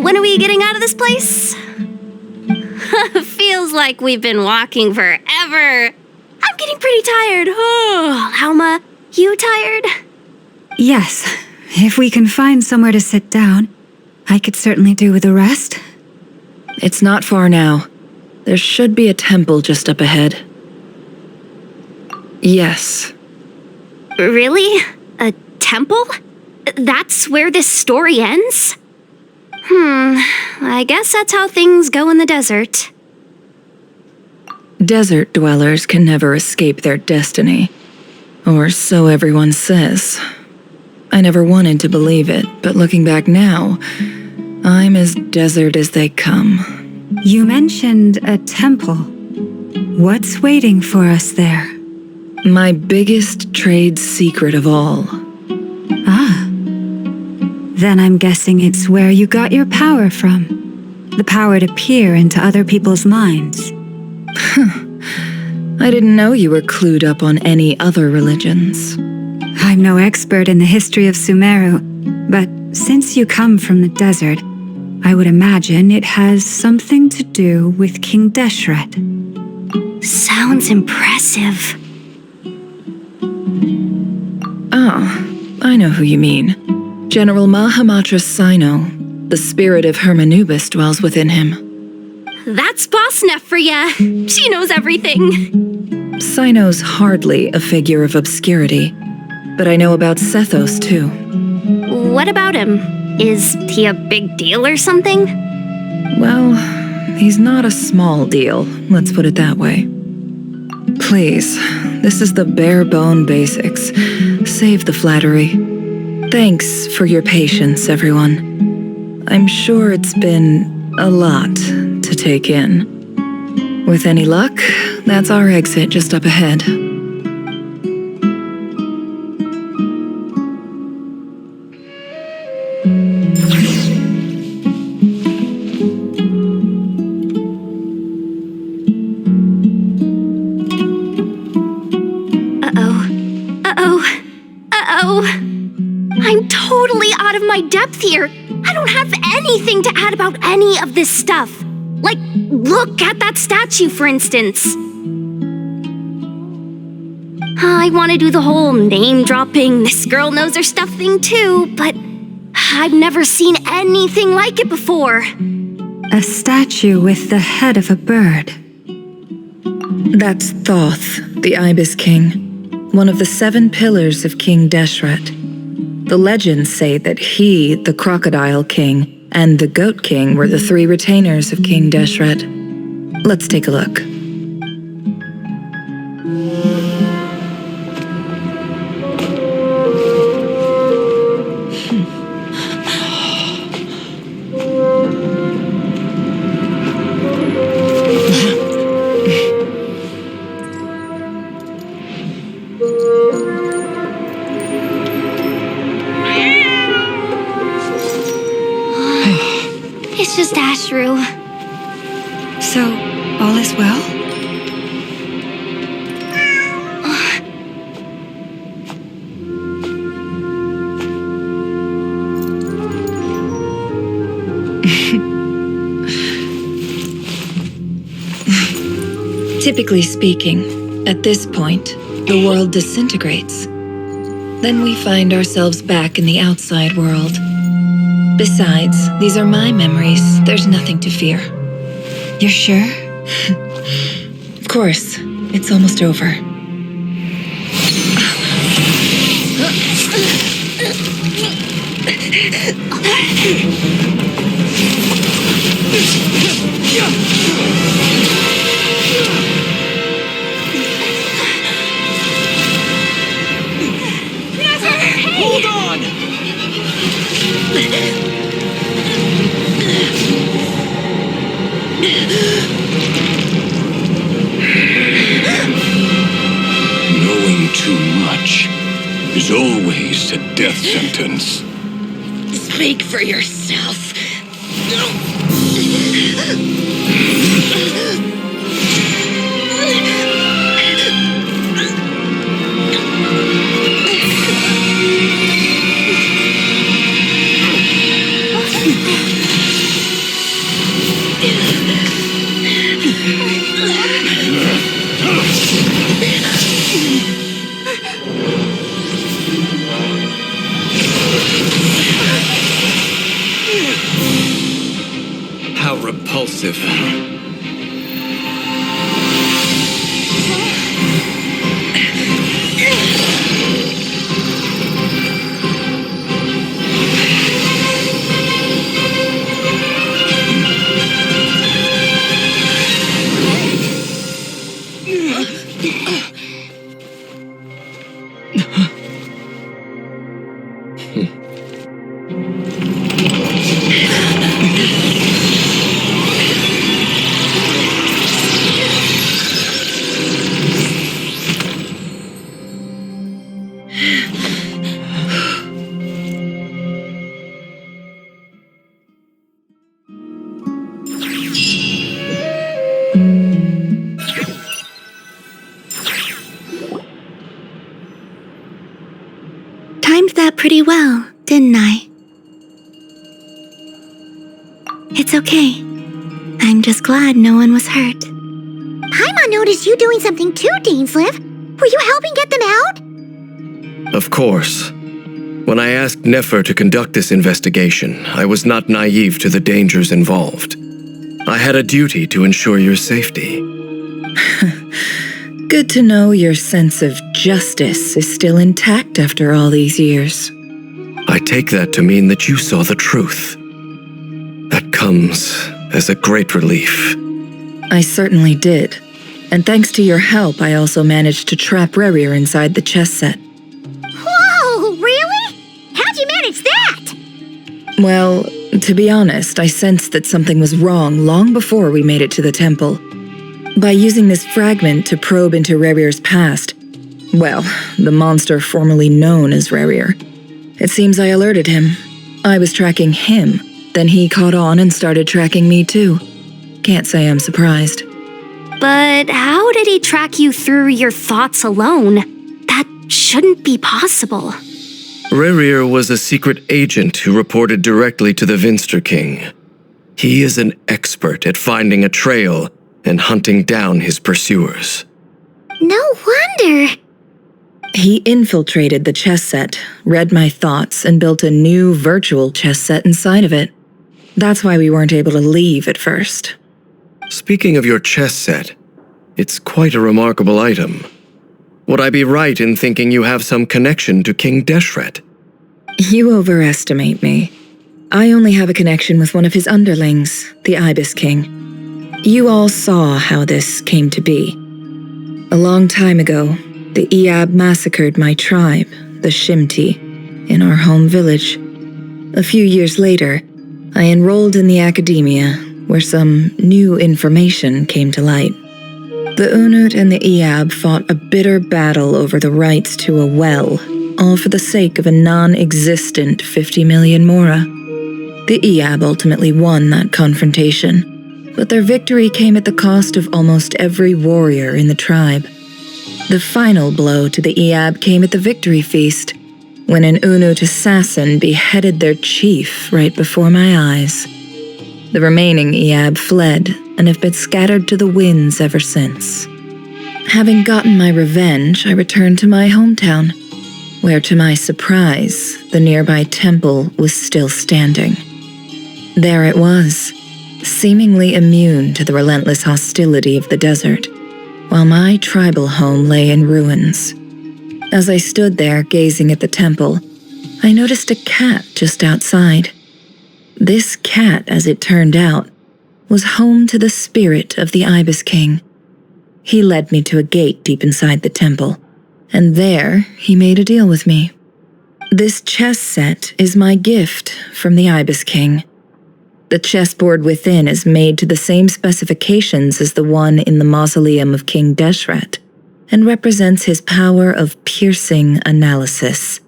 When are we getting out of this place? Feels like we've been walking forever. I'm getting pretty tired. Oh, Alma, you tired? Yes. If we can find somewhere to sit down, I could certainly do with a rest. It's not far now. There should be a temple just up ahead. Yes. Really? A temple? That's where this story ends? I guess that's how things go in the desert. Desert dwellers can never escape their destiny. Or so everyone says. I never wanted to believe it, but looking back now, I'm as desert as they come. You mentioned a temple. What's waiting for us there? My biggest trade secret of all. Ah. Then I'm guessing it's where you got your power from. The power to peer into other people's minds. I didn't know you were clued up on any other religions. I'm no expert in the history of Sumeru, but since you come from the desert, I would imagine it has something to do with King Deshret. Sounds impressive. Oh, I know who you mean. General Mahamatra Sino. The spirit of Hermanubis dwells within him. That's Boss Neff for ya. She knows everything. Sino's hardly a figure of obscurity, but I know about Sethos too. What about him? Is he a big deal or something? Well, he's not a small deal, let's put it that way. Please, this is the bare bone basics. Save the flattery. Thanks for your patience, everyone. I'm sure it's been a lot to take in. With any luck, that's our exit just up ahead. I'm totally out of my depth here. I don't have anything to add about any of this stuff. Like, look at that statue, for instance. I want to do the whole name-dropping, this girl knows her stuff thing too, but I've never seen anything like it before. A statue with the head of a bird. That's Thoth, the Ibis King, one of the 7 pillars of King Deshret. The legends say that he, the Crocodile King, and the Goat King were the 3 retainers of King Deshret. Let's take a look. It's just Ashru. So, all is well? Typically speaking, at this point, the world disintegrates. Then we find ourselves back in the outside world. Besides, these are my memories. There's nothing to fear. You're sure? Of course. It's almost over. Hold on! Knowing too much is always a death sentence. Speak for yourself. How repulsive. out pretty well, didn't I? It's okay. I'm just glad no one was hurt. Paimon noticed you doing something too, Dainsleif. Were you helping get them out? Of course. When I asked Nefer to conduct this investigation, I was not naive to the dangers involved. I had a duty to ensure your safety. Good to know your sense of justice is still intact after all these years. I take that to mean that you saw the truth. That comes as a great relief. I certainly did. And thanks to your help, I also managed to trap Rerir inside the chess set. Whoa, really? How'd you manage that? Well, to be honest, I sensed that something was wrong long before we made it to the temple. By using this fragment to probe into Rerir's past, well, the monster formerly known as Rerir, it seems I alerted him. I was tracking him, then he caught on and started tracking me too. Can't say I'm surprised. But how did he track you through your thoughts alone? That shouldn't be possible. Rerir was a secret agent who reported directly to the Vinster King. He is an expert at finding a trail and hunting down his pursuers. No wonder. He infiltrated the chess set, read my thoughts, and built a new virtual chess set inside of it. That's why we weren't able to leave at first. Speaking of your chess set, it's quite a remarkable item. Would I be right in thinking you have some connection to King Deshret? You overestimate me. I only have a connection with one of his underlings, the Ibis King. You all saw how this came to be. A long time ago, the Iab massacred my tribe, the Shimti, in our home village. A few years later, I enrolled in the academia, where some new information came to light. The Unut and the Iab fought a bitter battle over the rights to a well, all for the sake of a non-existent 50 million mora. The Iab ultimately won that confrontation, but their victory came at the cost of almost every warrior in the tribe. The final blow to the Iab came at the victory feast, when an Unut assassin beheaded their chief right before my eyes. The remaining Iab fled and have been scattered to the winds ever since. Having gotten my revenge, I returned to my hometown, where to my surprise, the nearby temple was still standing. There it was, seemingly immune to the relentless hostility of the desert, while my tribal home lay in ruins. As I stood there gazing at the temple, I noticed a cat just outside. This cat, as it turned out, was home to the spirit of the Ibis King. He led me to a gate deep inside the temple, and there he made a deal with me. This chess set is my gift from the Ibis King. The chessboard within is made to the same specifications as the one in the mausoleum of King Deshret, and represents his power of piercing analysis.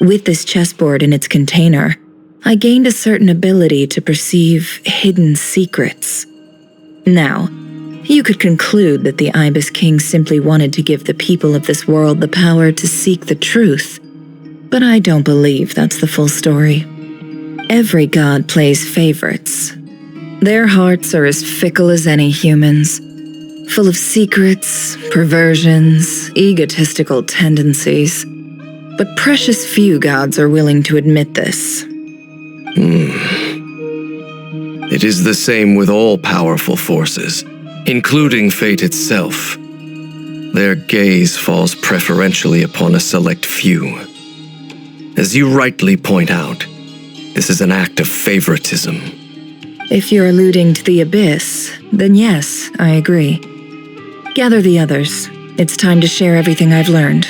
With this chessboard in its container, I gained a certain ability to perceive hidden secrets. Now, you could conclude that the Ibis King simply wanted to give the people of this world the power to seek the truth, but I don't believe that's the full story. Every god plays favorites. Their hearts are as fickle as any human's, full of secrets, perversions, egotistical tendencies. But precious few gods are willing to admit this. It is the same with all powerful forces, including fate itself. Their gaze falls preferentially upon a select few. As you rightly point out, this is an act of favoritism. If you're alluding to the Abyss, then yes, I agree. Gather the others. It's time to share everything I've learned.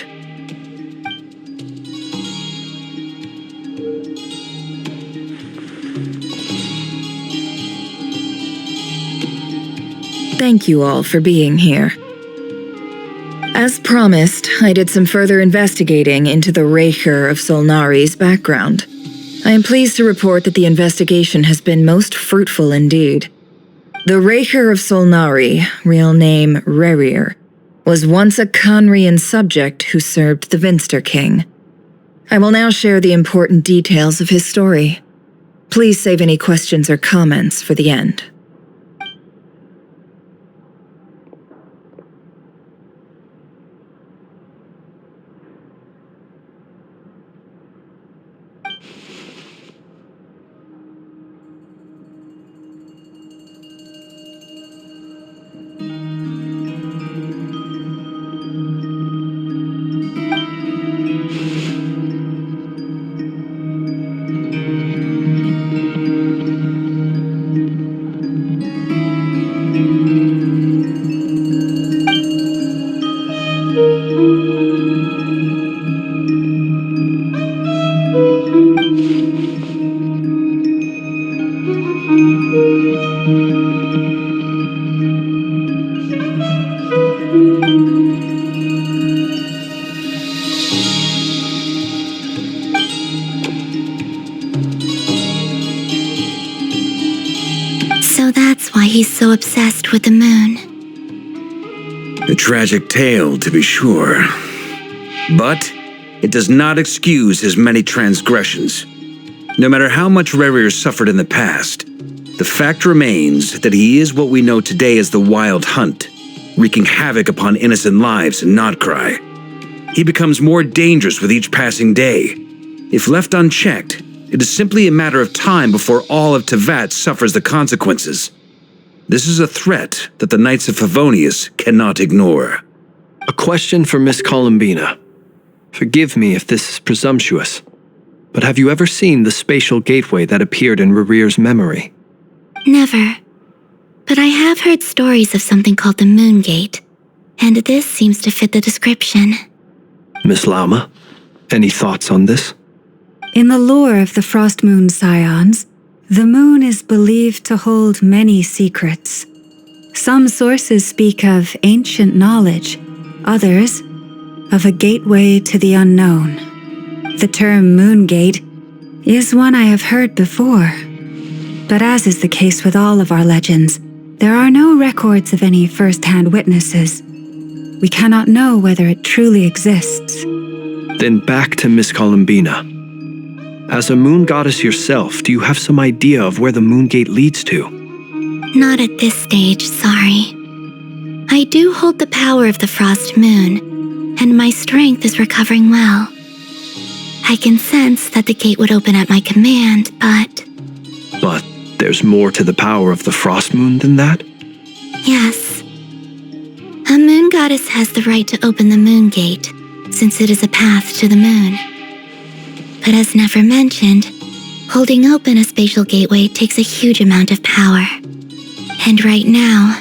Thank you all for being here. As promised, I did some further investigating into the Raker of Solnari's background. I am pleased to report that the investigation has been most fruitful indeed. The Raker of Solnari, real name Rerir, was once a Conrian subject who served the Vinster King. I will now share the important details of his story. Please save any questions or comments for the end. So that's why he's so obsessed with the moon. A tragic tale, to be sure. But it does not excuse his many transgressions. No matter how much Rerir suffered in the past, the fact remains that he is what we know today as the Wild Hunt, wreaking havoc upon innocent lives in Nod-Krai. He becomes more dangerous with each passing day. If left unchecked, it is simply a matter of time before all of Tevat suffers the consequences. This is a threat that the Knights of Favonius cannot ignore. A question for Miss Columbina. Forgive me if this is presumptuous, but have you ever seen the spatial gateway that appeared in Rerir's memory? Never. But I have heard stories of something called the Moon Gate, and this seems to fit the description. Miss Lauma, any thoughts on this? In the lore of the Frost Moon Scions, the moon is believed to hold many secrets. Some sources speak of ancient knowledge, others of a gateway to the unknown. The term Moon Gate is one I have heard before, but as is the case with all of our legends, there are no records of any first-hand witnesses. We cannot know whether it truly exists. Then back to Miss Columbina. As a moon goddess yourself, do you have some idea of where the Moon Gate leads to? Not at this stage, sorry. I do hold the power of the Frost Moon, and my strength is recovering well. I can sense that the gate would open at my command, but... But there's more to the power of the Frost Moon than that? Yes. A moon goddess has the right to open the Moon Gate, since it is a path to the moon. But as never mentioned, holding open a spatial gateway takes a huge amount of power. And right now,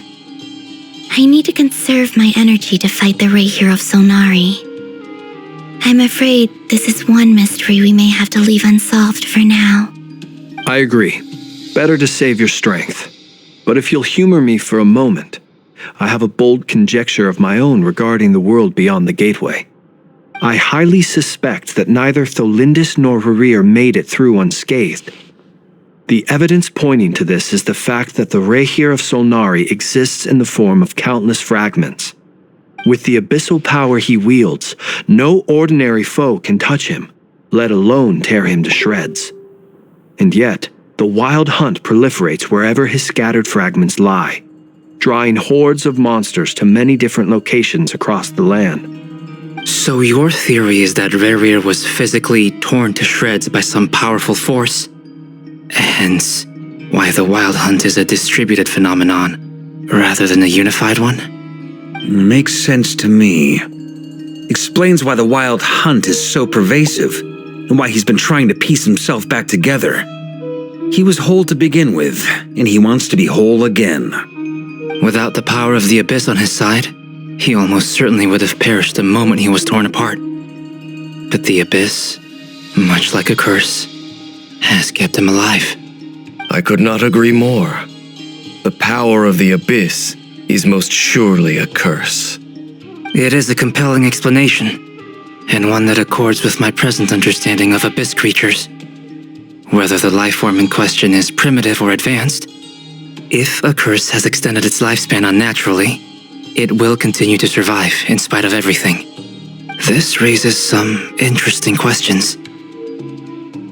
I need to conserve my energy to fight the Reihir of Solnari. I'm afraid this is one mystery we may have to leave unsolved for now. I agree. Better to save your strength. But if you'll humor me for a moment, I have a bold conjecture of my own regarding the world beyond the gateway. I highly suspect that neither Tholindis nor Rerir made it through unscathed. The evidence pointing to this is the fact that the Reihir of Solnari exists in the form of countless fragments. With the abyssal power he wields, no ordinary foe can touch him, let alone tear him to shreds. And yet, the Wild Hunt proliferates wherever his scattered fragments lie, drawing hordes of monsters to many different locations across the land. So your theory is that Rerir was physically torn to shreds by some powerful force? Hence, why the Wild Hunt is a distributed phenomenon, rather than a unified one? Makes sense to me. Explains why the Wild Hunt is so pervasive, and why he's been trying to piece himself back together. He was whole to begin with, and he wants to be whole again. Without the power of the Abyss on his side, he almost certainly would have perished the moment he was torn apart. But the Abyss, much like a curse, has kept him alive. I could not agree more. The power of the Abyss is most surely a curse. It is a compelling explanation, and one that accords with my present understanding of Abyss creatures. Whether the life form in question is primitive or advanced, if a curse has extended its lifespan unnaturally, it will continue to survive in spite of everything. This raises some interesting questions.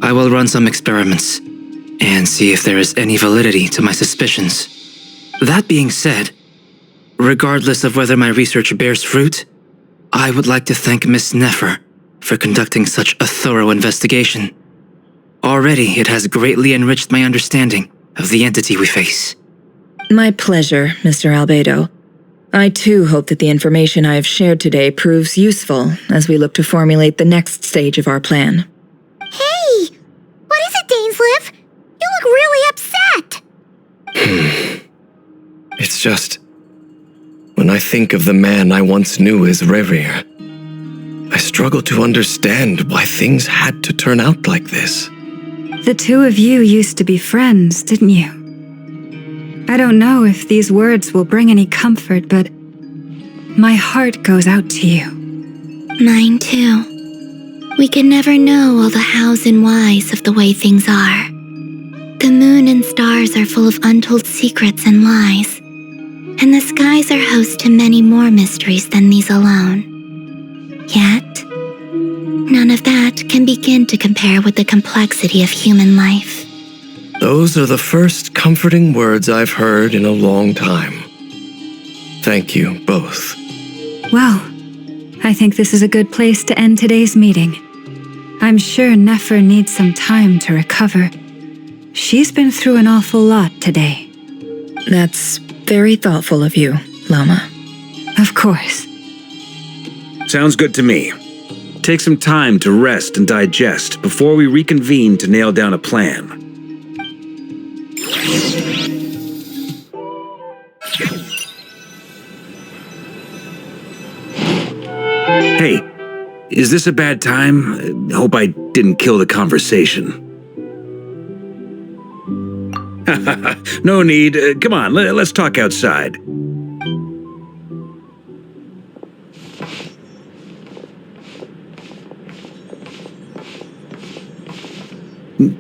I will run some experiments and see if there is any validity to my suspicions. That being said, regardless of whether my research bears fruit, I would like to thank Miss Nefer for conducting such a thorough investigation. Already, it has greatly enriched my understanding of the entity we face. My pleasure, Mr. Albedo. I too hope that the information I have shared today proves useful as we look to formulate the next stage of our plan. Hey! What is it, Dainsleif? You look really upset! It's just... when I think of the man I once knew as Rerir, I struggle to understand why things had to turn out like this. The two of you used to be friends, didn't you? I don't know if these words will bring any comfort, but my heart goes out to you. Mine too. We can never know all the hows and whys of the way things are. The moon and stars are full of untold secrets and lies, and the skies are host to many more mysteries than these alone. Yet, none of that can begin to compare with the complexity of human life. Those are the first comforting words I've heard in a long time. Thank you, both. Well, I think this is a good place to end today's meeting. I'm sure Nefer needs some time to recover. She's been through an awful lot today. That's very thoughtful of you, Lama. Of course. Sounds good to me. Take some time to rest and digest before we reconvene to nail down a plan. Hey, is this a bad time? Hope I didn't kill the conversation. No need. Come on, let's talk outside.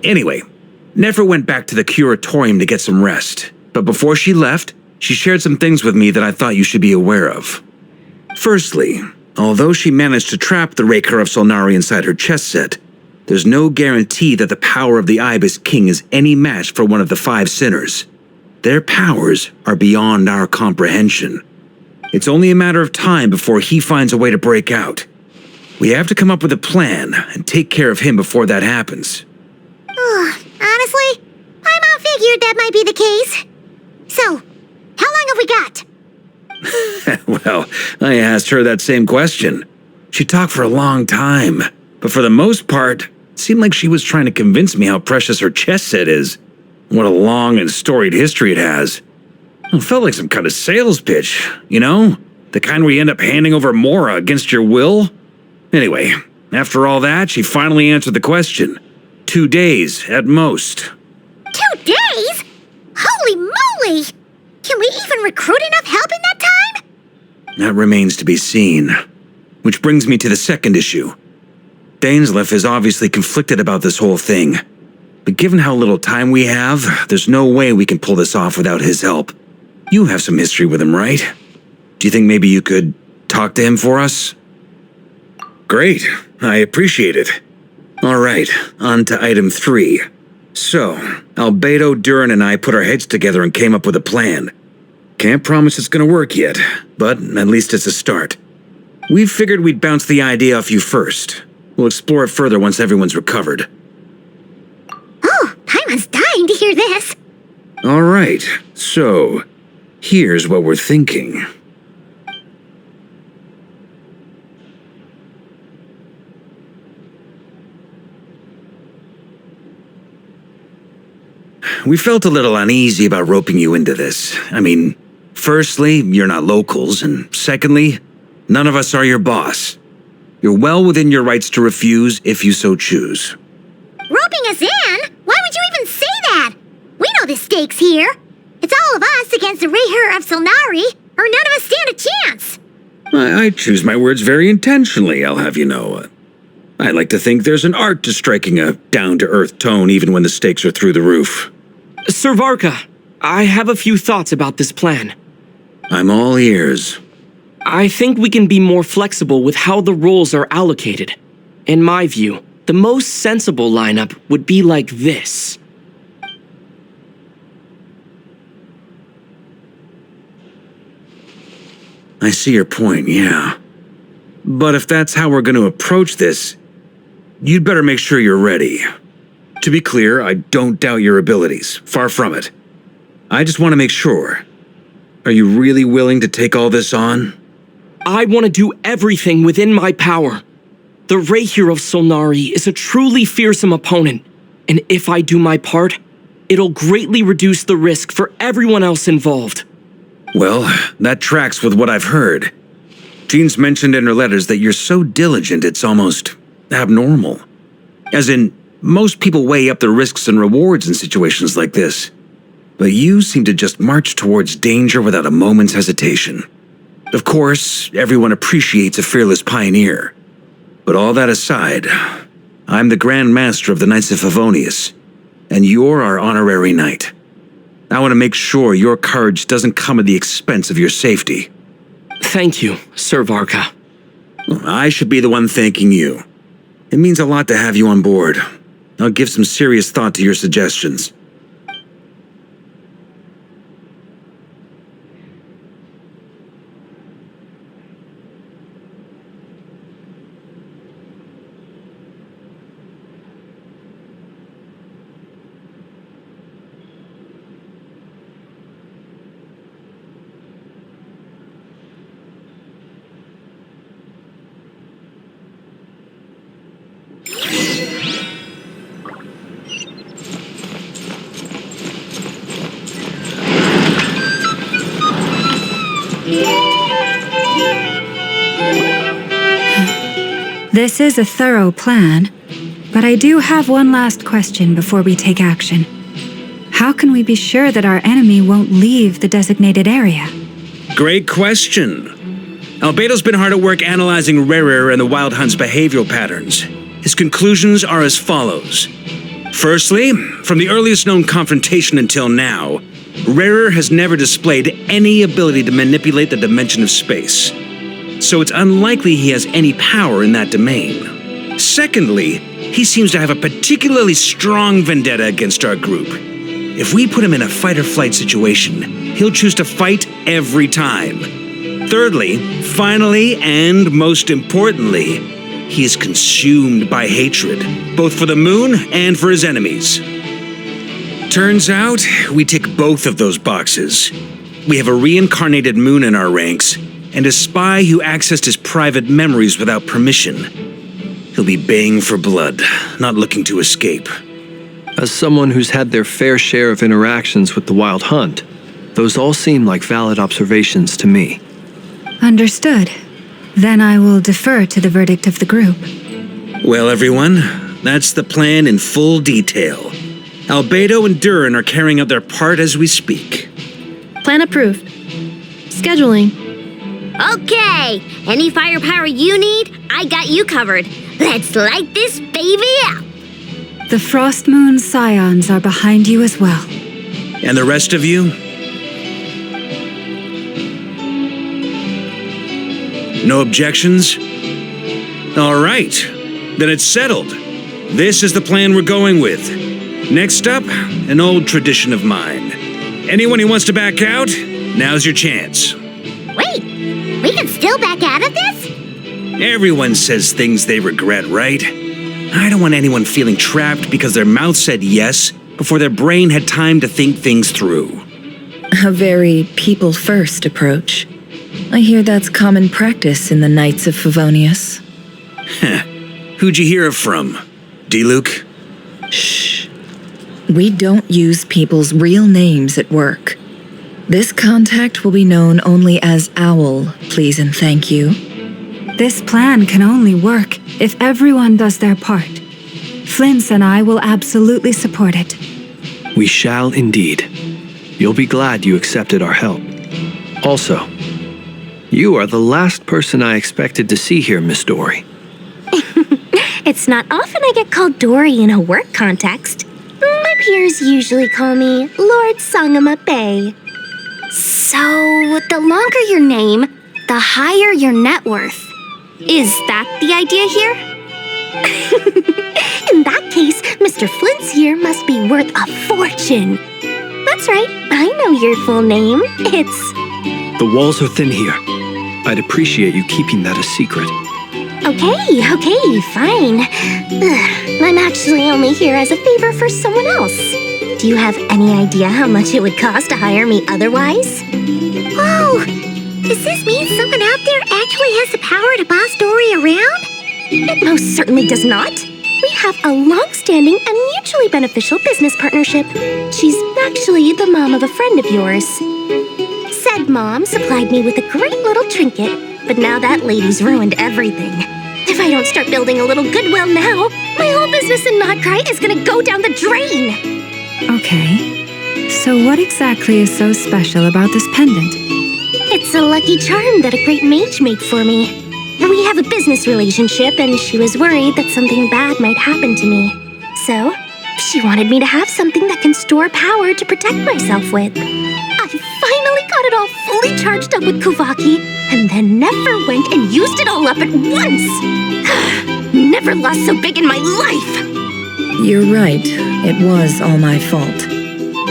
Anyway, Nefer went back to the curatorium to get some rest. But before she left, she shared some things with me that I thought you should be aware of. Firstly, although she managed to trap the Raker of Solnari inside her chess set, there's no guarantee that the power of the Ibis King is any match for one of the 5 sinners. Their powers are beyond our comprehension. It's only a matter of time before he finds a way to break out. We have to come up with a plan and take care of him before that happens. Honestly, my mom figured that might be the case. So, how long have we got? Well, I asked her that same question. She talked for a long time, but for the most part, it seemed like she was trying to convince me how precious her chess set is. What a long and storied history it has. It felt like some kind of sales pitch, you know? The kind where you end up handing over Mora against your will? Anyway, after all that, she finally answered the question. 2 days, at most. 2 days? Holy moly! Can we even recruit enough help in that time? That remains to be seen. Which brings me to the second issue. Dainsleif is obviously conflicted about this whole thing. But given how little time we have, there's no way we can pull this off without his help. You have some history with him, right? Do you think maybe you could talk to him for us? Great, I appreciate it. All right, on to item 3. So, Albedo, Durin, and I put our heads together and came up with a plan. Can't promise it's gonna work yet, but at least it's a start. We figured we'd bounce the idea off you first. We'll explore it further once everyone's recovered. Oh, Paimon's dying to hear this. All right, so here's what we're thinking. We felt a little uneasy about roping you into this. I mean, firstly, you're not locals, and secondly, none of us are your boss. You're well within your rights to refuse if you so choose. Roping us in? Why would you even say that? We know the stakes here. It's all of us against the Reher of Solnari, or none of us stand a chance. I choose my words very intentionally, I'll have you know. I like to think there's an art to striking a down-to-earth tone even when the stakes are through the roof. Sir Varka, I have a few thoughts about this plan. I'm all ears. I think we can be more flexible with how the roles are allocated. In my view, the most sensible lineup would be like this. I see your point, yeah. But if that's how we're going to approach this, you'd better make sure you're ready. To be clear, I don't doubt your abilities. Far from it. I just want to make sure. Are you really willing to take all this on? I want to do everything within my power. The Rahier of Solnari is a truly fearsome opponent, and if I do my part, it'll greatly reduce the risk for everyone else involved. Well, that tracks with what I've heard. Jean's mentioned in her letters that you're so diligent it's almost abnormal. As in, most people weigh up the risks and rewards in situations like this. But you seem to just march towards danger without a moment's hesitation. Of course, everyone appreciates a fearless pioneer. But all that aside, I'm the Grand Master of the Knights of Favonius, and you're our honorary knight. I want to make sure your courage doesn't come at the expense of your safety. Thank you, Sir Varka. I should be the one thanking you. It means a lot to have you on board. I'll give some serious thought to your suggestions. This is a thorough plan, but I do have one last question before we take action. How can we be sure that our enemy won't leave the designated area? Great question. Albedo's been hard at work analyzing Rarer and the Wild Hunt's behavioral patterns. His conclusions are as follows. Firstly, from the earliest known confrontation until now, Rarer has never displayed any ability to manipulate the dimension of space. So it's unlikely he has any power in that domain. Secondly, he seems to have a particularly strong vendetta against our group. If we put him in a fight-or-flight situation, he'll choose to fight every time. Thirdly, finally, and most importantly, he is consumed by hatred, both for the moon and for his enemies. Turns out, we tick both of those boxes. We have a reincarnated moon in our ranks, and a spy who accessed his private memories without permission. He'll be baying for blood, not looking to escape. As someone who's had their fair share of interactions with the Wild Hunt, those all seem like valid observations to me. Understood. Then I will defer to the verdict of the group. Well, everyone, that's the plan in full detail. Albedo and Durin are carrying out their part as we speak. Plan approved. Scheduling. Okay, any firepower you need, I got you covered. Let's light this baby up. The Frost Moon Scions are behind you as well. And the rest of you? No objections? All right, then it's settled. This is the plan we're going with. Next up, an old tradition of mine. Anyone who wants to back out, now's your chance. Wait, we can still back out of this? Everyone says things they regret, right? I don't want anyone feeling trapped because their mouth said yes before their brain had time to think things through. A very people-first approach. I hear that's common practice in the Knights of Favonius. Who'd you hear it from? D-Luke? Shh. We don't use people's real names at work. This contact will be known only as Owl, please and thank you. This plan can only work if everyone does their part. Flint's and I will absolutely support it. We shall indeed. You'll be glad you accepted our help. Also, you are the last person I expected to see here, Miss Dory. It's not often I get called Dory in a work context. My peers usually call me Lord Sangamabe. So, the longer your name, the higher your net worth. Is that the idea here? In that case, Mr. Flint's here must be worth a fortune. That's right, I know your full name. It's... The walls are thin here. I'd appreciate you keeping that a secret. Okay, fine. I'm actually only here as a favor for someone else. Do you have any idea how much it would cost to hire me otherwise? Oh, does this mean someone out there actually has the power to boss Dory around? It most certainly does not. We have a long-standing and mutually beneficial business partnership. She's actually the mom of a friend of yours. Said mom supplied me with a great little trinket, but now that lady's ruined everything. If I don't start building a little goodwill now, my whole business in Nod-Krai is gonna go down the drain! Okay. So what exactly is so special about this pendant? It's a lucky charm that a great mage made for me. We have a business relationship, and she was worried that something bad might happen to me. So, she wanted me to have something that can store power to protect myself with. I finally got it all fully charged up with Kuvaki, and then never went and used it all up at once! Never lost so big in my life! You're right. It was all my fault.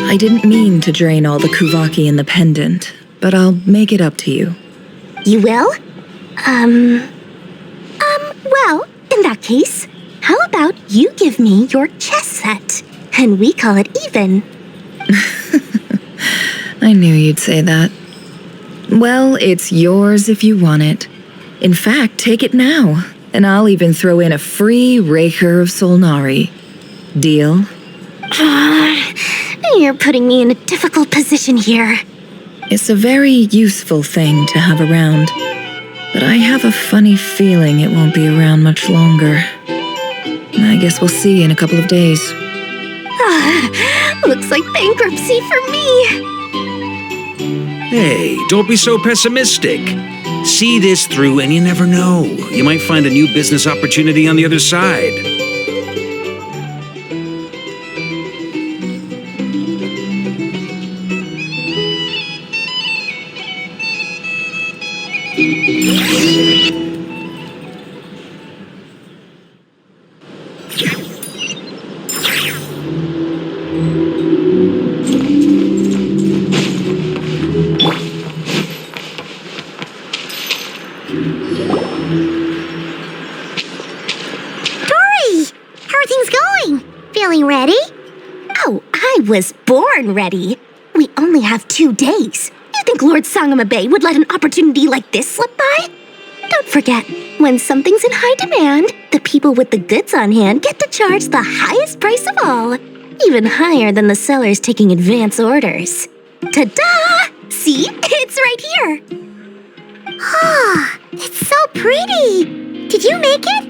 I didn't mean to drain all the Kuvaki in the pendant, but I'll make it up to you. You will? Well, in that case, how about you give me your chess set, and we call it even? I knew you'd say that. Well, it's yours if you want it. In fact, take it now, and I'll even throw in a free Raker of Solnari. Deal? You're putting me in a difficult position here. It's a very useful thing to have around, but I have a funny feeling it won't be around much longer. I guess we'll see in a couple of days. Looks like bankruptcy for me. Hey, don't be so pessimistic. See this through and you never know. You might find a new business opportunity on the other side. I was born ready. We only have 2 days. You think Lord Sangamabe would let an opportunity like this slip by? Don't forget, when something's in high demand, the people with the goods on hand get to charge the highest price of all, even higher than the sellers taking advance orders. Ta-da! See? It's right here. Ah, it's so pretty. Did you make it?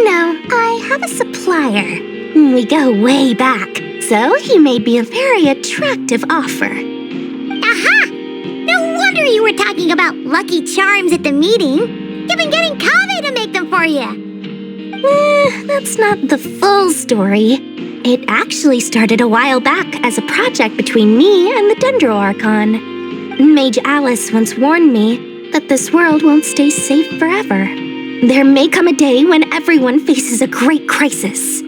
No, I have a supplier. We go way back, so he made me a very attractive offer. Aha! No wonder you were talking about lucky charms at the meeting. You've been getting Kaveh to make them for you. That's not the full story. It actually started a while back as a project between me and the Dendro Archon. Mage Alice once warned me that this world won't stay safe forever. There may come a day when everyone faces a great crisis.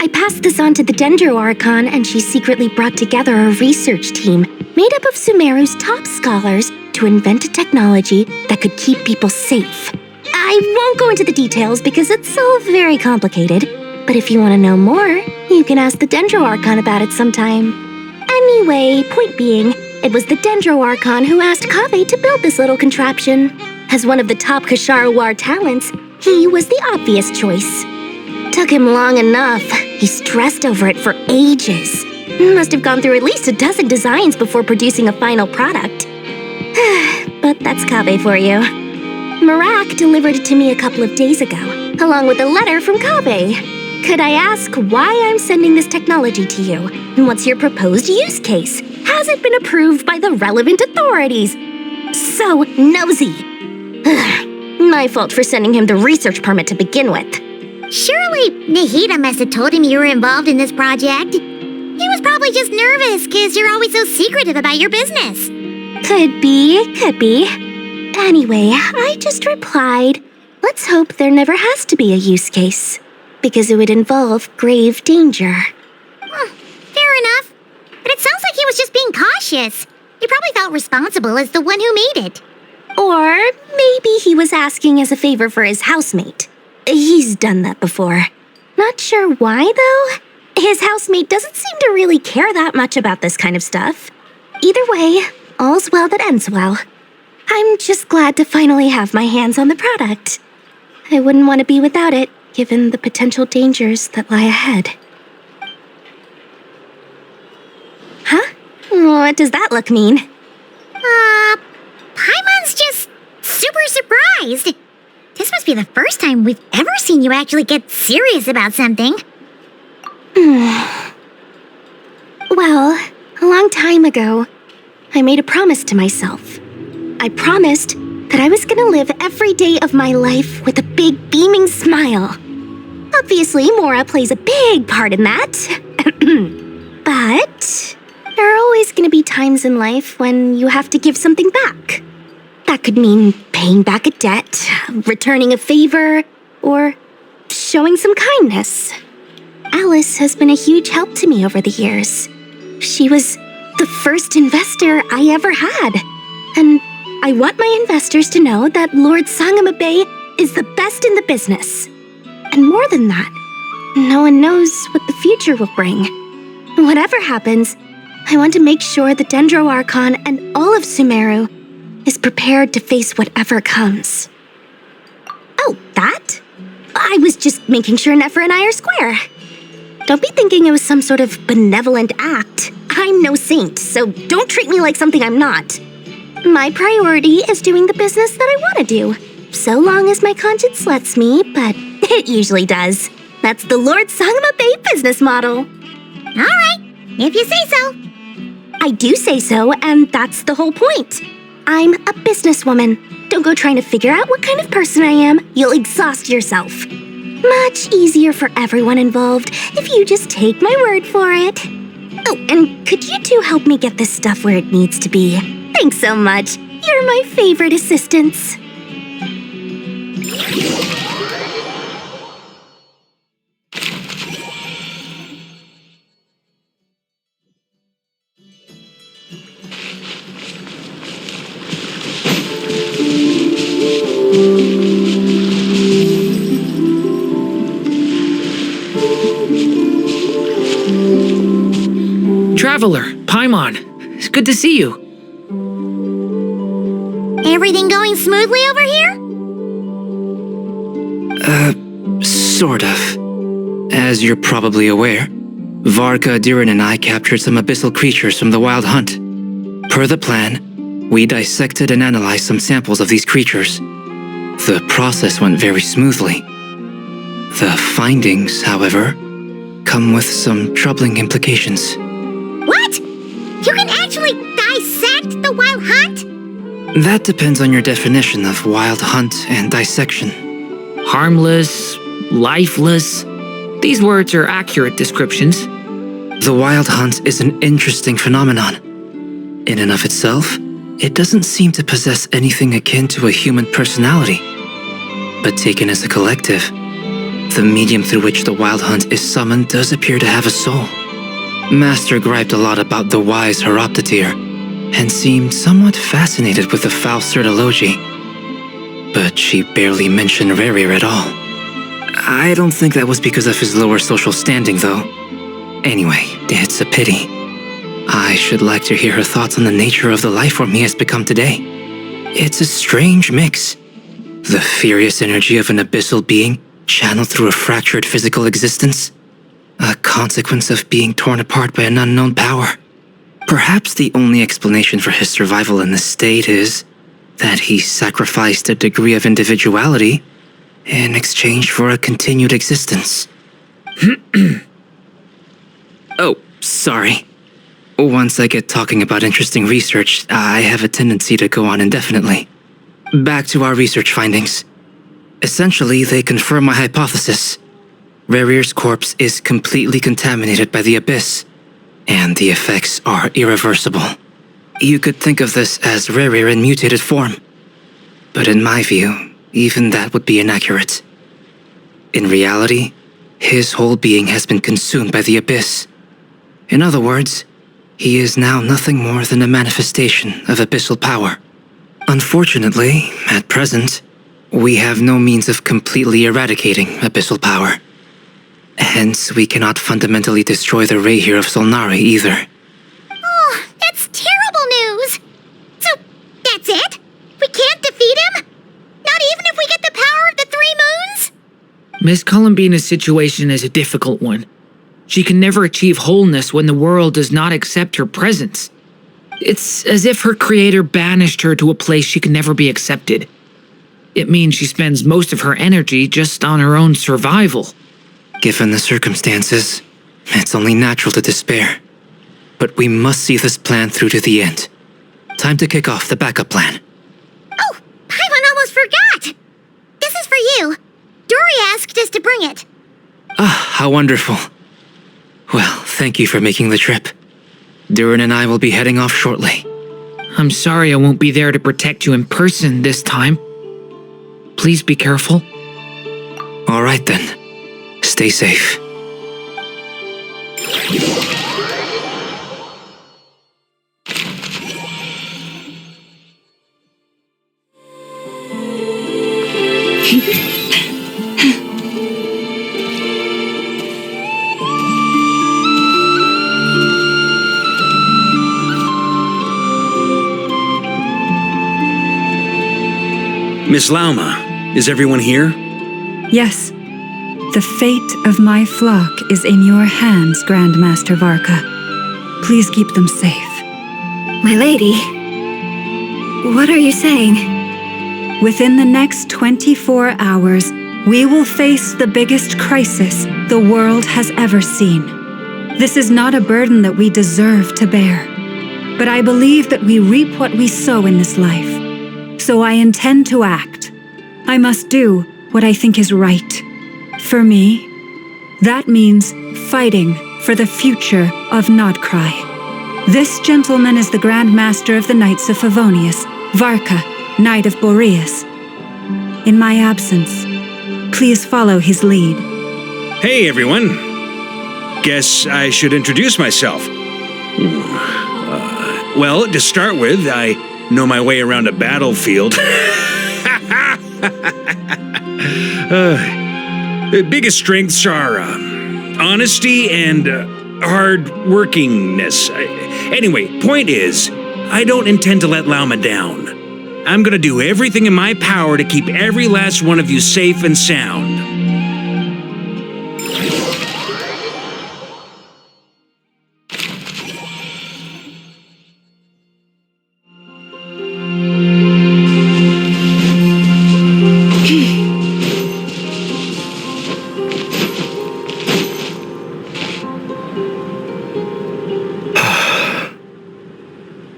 I passed this on to the Dendro Archon, and she secretly brought together a research team made up of Sumeru's top scholars to invent a technology that could keep people safe. I won't go into the details because it's all very complicated, but if you want to know more, you can ask the Dendro Archon about it sometime. Anyway, point being, it was the Dendro Archon who asked Kaveh to build this little contraption. As one of the top Kasharawar talents, he was the obvious choice. Took him long enough. He stressed over it for ages. Must have gone through at least a dozen designs before producing a final product. But that's Kaveh for you. Marak delivered it to me a couple of days ago, along with a letter from Kaveh. Could I ask why I'm sending this technology to you? And what's your proposed use case? Has it been approved by the relevant authorities? So nosy. My fault for sending him the research permit to begin with. Surely Nahida must have told him you were involved in this project. He was probably just nervous because you're always so secretive about your business. Could be. Anyway, I just replied, let's hope there never has to be a use case, because it would involve grave danger. Fair enough. But it sounds like he was just being cautious. He probably felt responsible as the one who made it. Or maybe he was asking as a favor for his housemate. He's done that before. Not sure why, though. His housemate doesn't seem to really care that much about this kind of stuff. Either way, all's well that ends well. I'm just glad to finally have my hands on the product. I wouldn't want to be without it, given the potential dangers that lie ahead. Huh? What does that look mean? Paimon's just super surprised. This must be the first time we've ever seen you actually get serious about something. Well, a long time ago, I made a promise to myself. I promised that I was gonna live every day of my life with a big beaming smile. Obviously, Mora plays a big part in that. But there are always gonna be times in life when you have to give something back. That could mean paying back a debt, returning a favor, or showing some kindness. Alice has been a huge help to me over the years. She was the first investor I ever had. And I want my investors to know that Lord Sangama Bay is the best in the business. And more than that, no one knows what the future will bring. Whatever happens, I want to make sure the Dendro Archon and all of Sumeru is prepared to face whatever comes. Oh, that? I was just making sure Nefer and I are square. Don't be thinking it was some sort of benevolent act. I'm no saint, so don't treat me like something I'm not. My priority is doing the business that I want to do, so long as my conscience lets me, but it usually does. That's the Lord Sangama Bay business model. All right, if you say so. I do say so, and that's the whole point. I'm a businesswoman. Don't go trying to figure out what kind of person I am. You'll exhaust yourself. Much easier for everyone involved if you just take my word for it. Oh, and could you two help me get this stuff where it needs to be? Thanks so much. You're my favorite assistants. Traveler, Paimon, it's good to see you. Everything going smoothly over here? Sort of. As you're probably aware, Varka, Diran, and I captured some abyssal creatures from the Wild Hunt. Per the plan, we dissected and analyzed some samples of these creatures. The process went very smoothly. The findings, however, come with some troubling implications. What? You can actually dissect the Wild Hunt? That depends on your definition of Wild Hunt and dissection. Harmless, lifeless. These words are accurate descriptions. The Wild Hunt is an interesting phenomenon. In and of itself, it doesn't seem to possess anything akin to a human personality. But taken as a collective, the medium through which the Wild Hunt is summoned does appear to have a soul. Master griped a lot about the wise Horoptatir, and seemed somewhat fascinated with the Faustur Elegy. But she barely mentioned Rerir at all. I don't think that was because of his lower social standing, though. Anyway, it's a pity. I should like to hear her thoughts on the nature of the life form he has become today. It's a strange mix. The furious energy of an abyssal being channeled through a fractured physical existence. A consequence of being torn apart by an unknown power. Perhaps the only explanation for his survival in this state is that he sacrificed a degree of individuality in exchange for a continued existence. Oh, sorry. Once I get talking about interesting research, I have a tendency to go on indefinitely. Back to our research findings. Essentially, they confirm my hypothesis. Rerir's corpse is completely contaminated by the Abyss, and the effects are irreversible. You could think of this as Rerir in mutated form. But in my view, even that would be inaccurate. In reality, his whole being has been consumed by the abyss. In other words, he is now nothing more than a manifestation of abyssal power. Unfortunately, at present, we have no means of completely eradicating abyssal power. Hence, we cannot fundamentally destroy the Rehyr of Solnari either. Oh, that's terrible news! So, that's it? We can't defeat him? Not even if we get the power of the Three Moons? Miss Columbina's situation is a difficult one. She can never achieve wholeness when the world does not accept her presence. It's as if her creator banished her to a place she can never be accepted. It means she spends most of her energy just on her own survival. Given the circumstances, it's only natural to despair. But we must see this plan through to the end. Time to kick off the backup plan. Oh, Paimon almost forgot! This is for you. Dory asked us to bring it. Ah, how wonderful. Well, thank you for making the trip. Durin and I will be heading off shortly. I'm sorry I won't be there to protect you in person this time. Please be careful. All right then. Stay safe. Miss Lauma, is everyone here? Yes. The fate of my flock is in your hands, Grand Master Varka. Please keep them safe. My lady, what are you saying? Within the next 24 hours, we will face the biggest crisis the world has ever seen. This is not a burden that we deserve to bear, but I believe that we reap what we sow in this life. So I intend to act. I must do what I think is right. For me, that means fighting for the future of Nod-Krai. This gentleman is the Grand Master of the Knights of Favonius, Varka, Knight of Boreas. In my absence, please follow his lead. Hey, everyone. Guess I should introduce myself. Well, to start with, I know my way around a battlefield. Biggest strengths are honesty and hard-workingness. Anyway, point is, I don't intend to let Lauma down. I'm gonna do everything in my power to keep every last one of you safe and sound.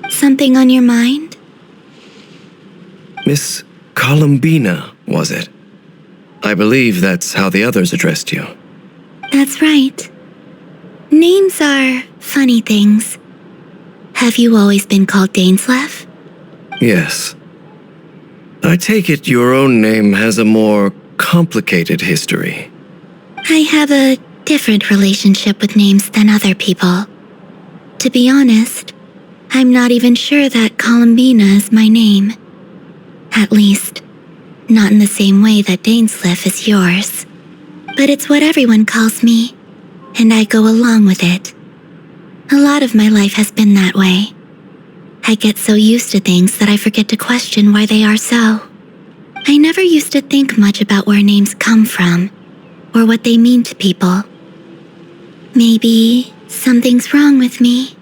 Something on your mind? Miss Columbina, was it? I believe that's how the others addressed you. That's right. Names are funny things. Have you always been called Dainsleif? Yes. I take it your own name has a more complicated history. I have a different relationship with names than other people. To be honest, I'm not even sure that Columbina is my name. At least, not in the same way that Dainsleif is yours. But it's what everyone calls me, and I go along with it. A lot of my life has been that way. I get so used to things that I forget to question why they are so. I never used to think much about where names come from, or what they mean to people. Maybe something's wrong with me.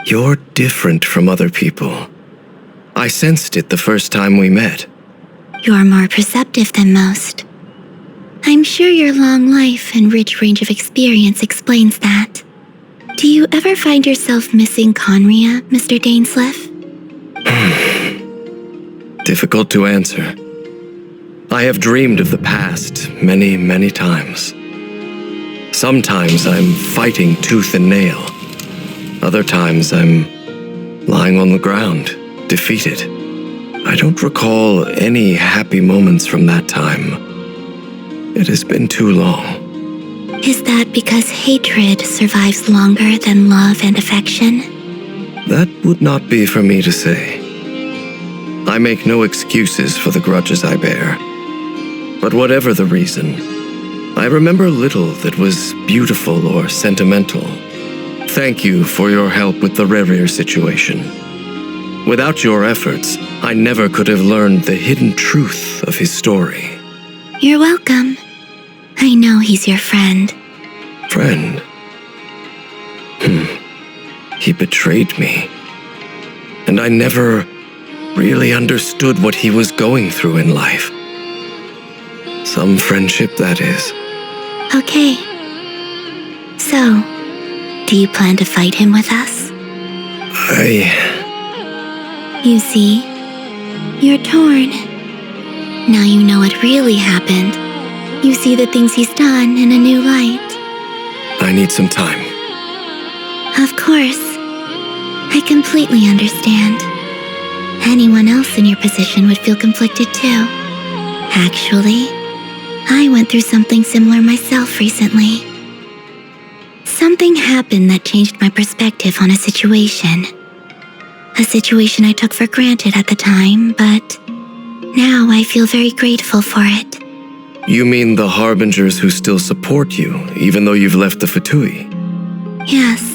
You're different from other people. I sensed it the first time we met. You're more perceptive than most. I'm sure your long life and rich range of experience explains that. Do you ever find yourself missing Conria, Mr. Dainsleif? Difficult to answer. I have dreamed of the past many, many times. Sometimes I'm fighting tooth and nail. Other times I'm lying on the ground, defeated. I don't recall any happy moments from that time. It has been too long. Is that because hatred survives longer than love and affection? That would not be for me to say. I make no excuses for the grudges I bear. But whatever the reason, I remember little that was beautiful or sentimental. Thank you for your help with the Rerir situation. Without your efforts, I never could have learned the hidden truth of his story. You're welcome. I know he's your friend. Friend? He betrayed me. And I never really understood what he was going through in life. Some friendship, that is. Okay. So, do you plan to fight him with us? You see, you're torn. Now you know what really happened. You see the things he's done in a new light. I need some time. Of course. I completely understand. Anyone else in your position would feel conflicted too. Actually, I went through something similar myself recently. Something happened that changed my perspective on a situation. A situation I took for granted at the time, but now I feel very grateful for it. You mean the Harbingers who still support you, even though you've left the Fatui? Yes.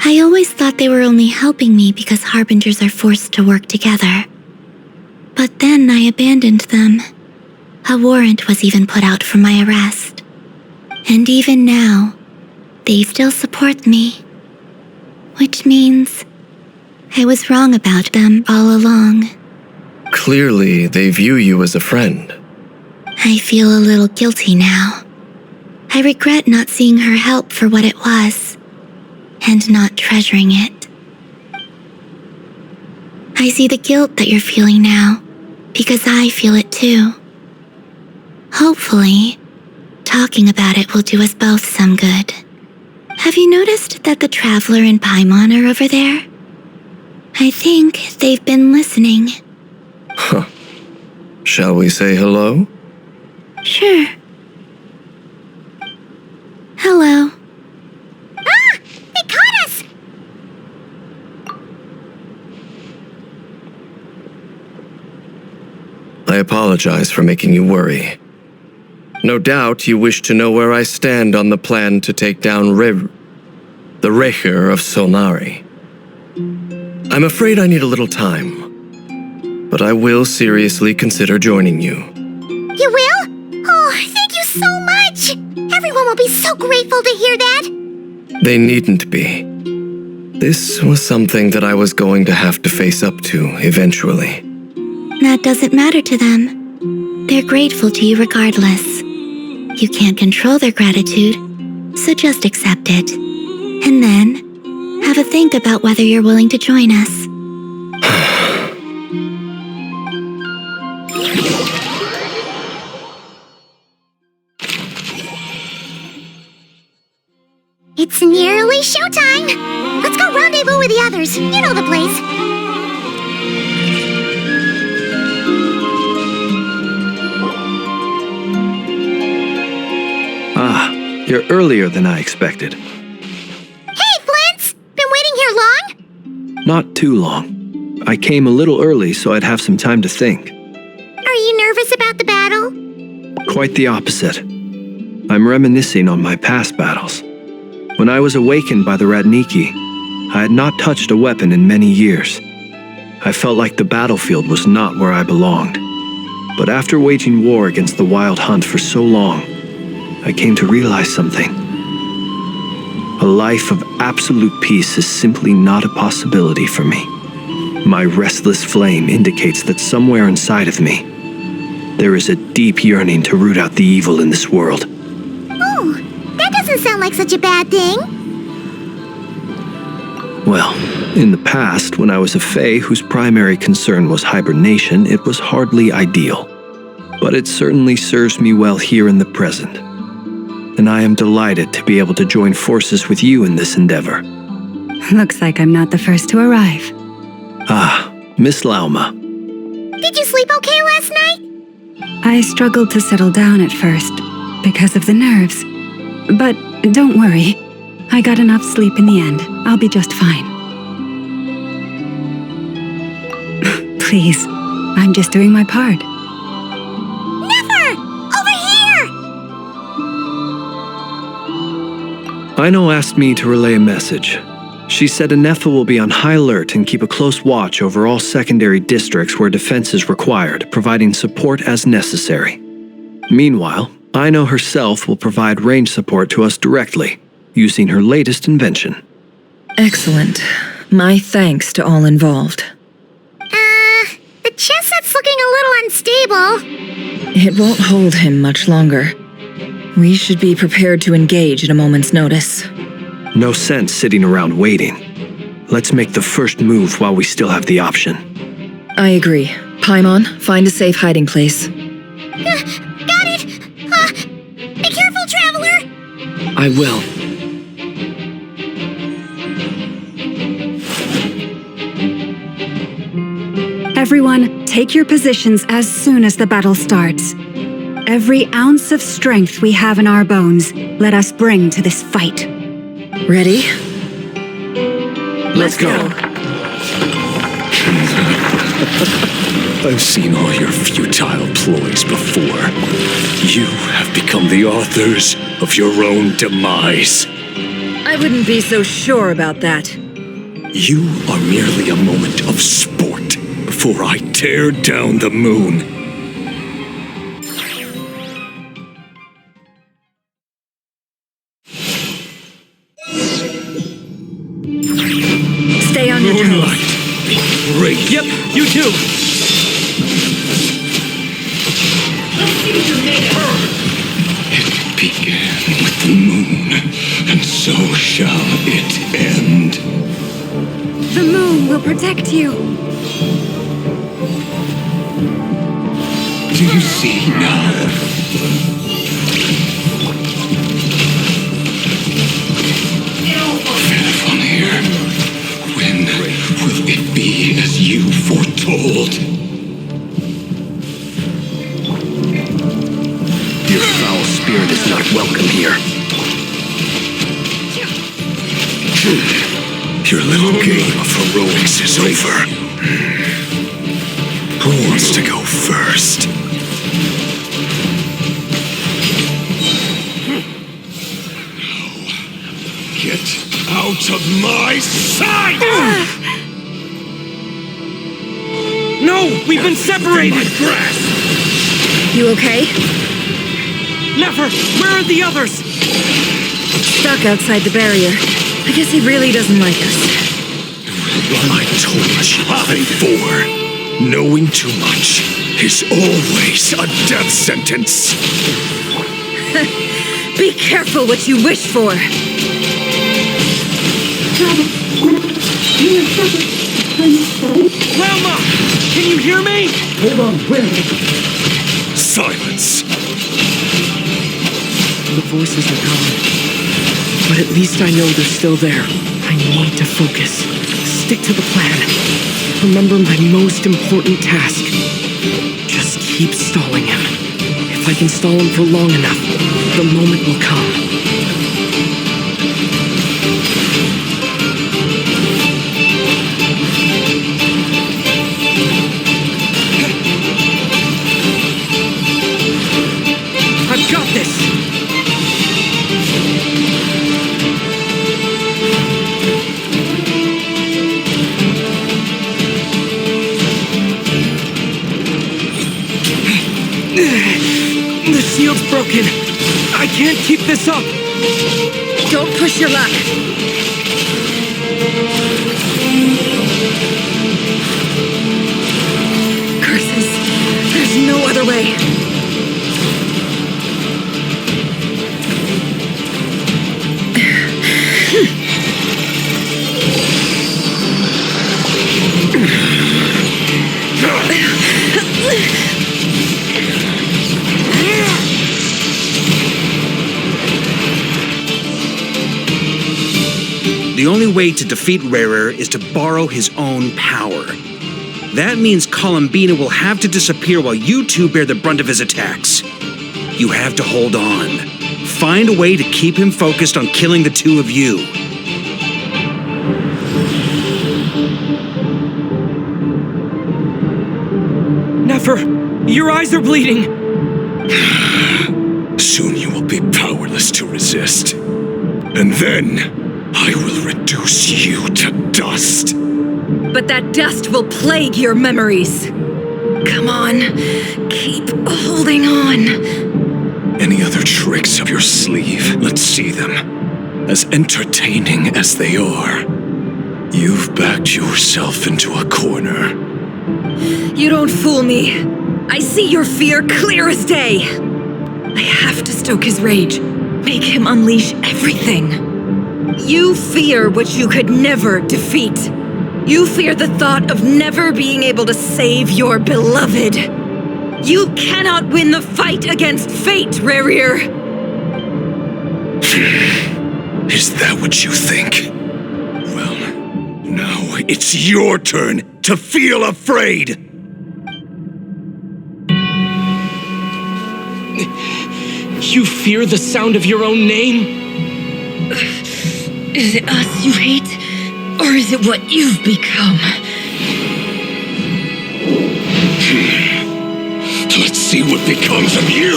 I always thought they were only helping me because Harbingers are forced to work together. But then I abandoned them. A warrant was even put out for my arrest. And even now, they still support me. Which means I was wrong about them all along. Clearly, they view you as a friend. I feel a little guilty now. I regret not seeing her help for what it was, and not treasuring it. I see the guilt that you're feeling now, because I feel it too. Hopefully, talking about it will do us both some good. Have you noticed that the Traveler and Paimon are over there? I think they've been listening. Huh. Shall we say hello? Sure. Hello. Ah! They caught us! I apologize for making you worry. No doubt you wish to know where I stand on the plan to take down the Rehyr of Solnari. I'm afraid I need a little time, but I will seriously consider joining you. You will? Oh, thank you so much! Everyone will be so grateful to hear that! They needn't be. This was something that I was going to have to face up to eventually. That doesn't matter to them. They're grateful to you regardless. You can't control their gratitude, so just accept it. And then, have a think about whether you're willing to join us. It's nearly showtime! Let's go rendezvous with the others. You know the place. Ah, you're earlier than I expected. Hey, Flint's! Been waiting here long? Not too long. I came a little early so I'd have some time to think. Are you nervous about the battle? Quite the opposite. I'm reminiscing on my past battles. When I was awakened by the Radniki, I had not touched a weapon in many years. I felt like the battlefield was not where I belonged. But after waging war against the Wild Hunt for so long, I came to realize something. A life of absolute peace is simply not a possibility for me. My restless flame indicates that somewhere inside of me, there is a deep yearning to root out the evil in this world. Oh, that doesn't sound like such a bad thing. Well, in the past, when I was a Fae whose primary concern was hibernation, it was hardly ideal. But it certainly serves me well here in the present. And I am delighted to be able to join forces with you in this endeavor. Looks like I'm not the first to arrive. Ah, Miss Lauma. Did you sleep okay last night? I struggled to settle down at first because of the nerves. But don't worry. I got enough sleep in the end. I'll be just fine. Please, I'm just doing my part. Never! Over here! Ino asked me to relay a message. She said Anefa will be on high alert and keep a close watch over all secondary districts where defense is required, providing support as necessary. Meanwhile, Ino herself will provide range support to us directly, using her latest invention. Excellent. My thanks to all involved. The chess set's looking a little unstable. It won't hold him much longer. We should be prepared to engage at a moment's notice. No sense sitting around waiting. Let's make the first move while we still have the option. I agree. Paimon, find a safe hiding place. Got it! Be careful, Traveler! I will. Everyone, take your positions as soon as the battle starts. Every ounce of strength we have in our bones, let us bring to this fight. Ready? Let's go. I've seen all your futile ploys before. You have become the authors of your own demise. I wouldn't be so sure about that. You are merely a moment of sport before I tear down the moon. Stay on your toes. Moonlight, be great. Yep, you too. It began with the moon, and so shall it end. The moon will protect you. Do you see now? Verafanir, when will it be as you foretold? Your foul spirit is not welcome here. Your little game of heroics is over. Who wants to go first? Get out of my sight! No, we've been separated! You okay? Never! Where are the others? Stuck outside the barrier. I guess he really doesn't like us. I told you before. Knowing too much is always a death sentence. Be careful what you wish for. Lauma! Can you hear me? Hold on, silence. The voices are gone. But at least I know they're still there. I need to focus. Stick to the plan. Remember my most important task. Just keep stalling him. If I can stall him for long enough, the moment will come. I've got this! The shield's broken. I can't keep this up. Don't push your luck. Curses. There's no other way. The the only way to defeat Rarer is to borrow his own power. That means Columbina will have to disappear while you two bear the brunt of his attacks. You have to hold on. Find a way to keep him focused on killing the two of you. Nefer, your eyes are bleeding. Soon you will be powerless to resist. And then, I will reduce you to dust. But that dust will plague your memories. Come on, keep holding on. Any other tricks up your sleeve? Let's see them. As entertaining as they are, you've backed yourself into a corner. You don't fool me. I see your fear clear as day. I have to stoke his rage, make him unleash everything. You fear what you could never defeat. You fear the thought of never being able to save your beloved. You cannot win the fight against fate, Rerir. Is that what you think? Well, now it's your turn to feel afraid! You fear the sound of your own name? Is it us you hate, or is it what you've become? Let's see what becomes of you!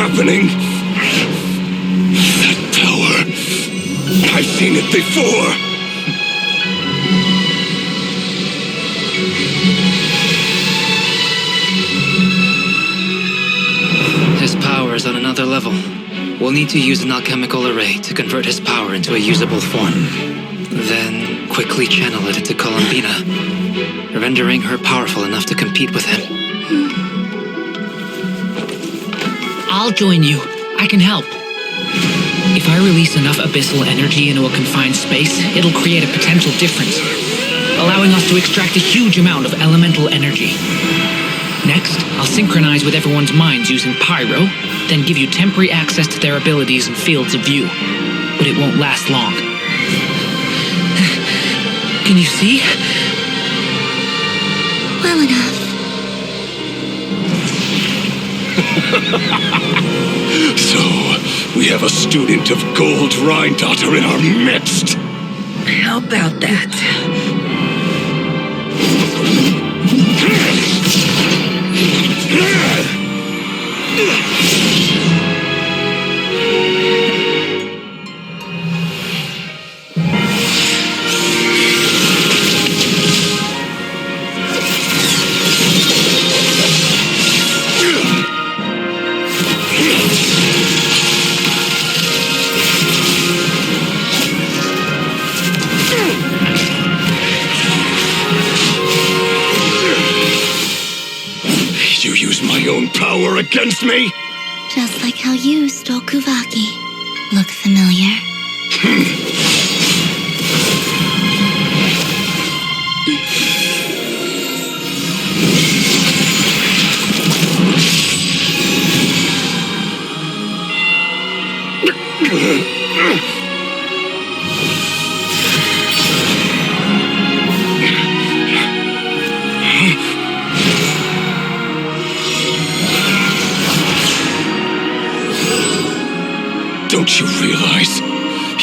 Happening? That power. I've seen it before. His power is on another level. We'll need to use an alchemical array to convert his power into a usable form. Then quickly channel it into Columbina, rendering her powerful enough to compete with him. I'll join you. I can help. If I release enough abyssal energy into a confined space, it'll create a potential difference, allowing us to extract a huge amount of elemental energy. Next, I'll synchronize with everyone's minds using Pyro, then give you temporary access to their abilities and fields of view. But it won't last long. Can you see? Well enough. So, we have a student of Gold Rhine-Daughter in our midst. How about that? You use my own power against me? Just like how you stole Kuvaki. Look familiar? Don't you realize?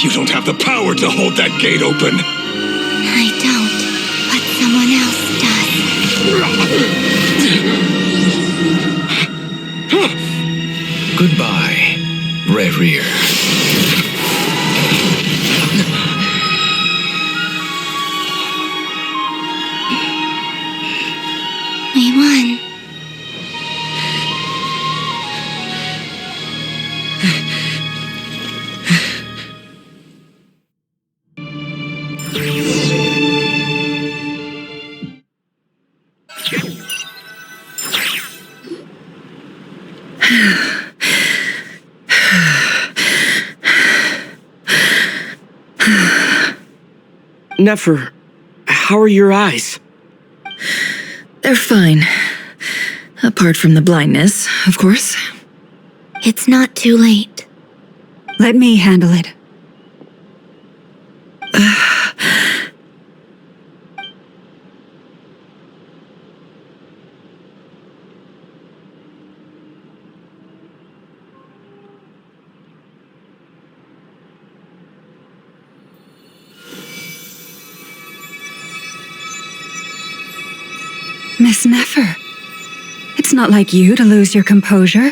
You don't have the power to hold that gate open. I don't, but someone else does. Goodbye, Rerir. We won. Nefer, how are your eyes? They're fine. Apart from the blindness, of course. It's not too late. Let me handle it. Miss Nefer, it's not like you to lose your composure.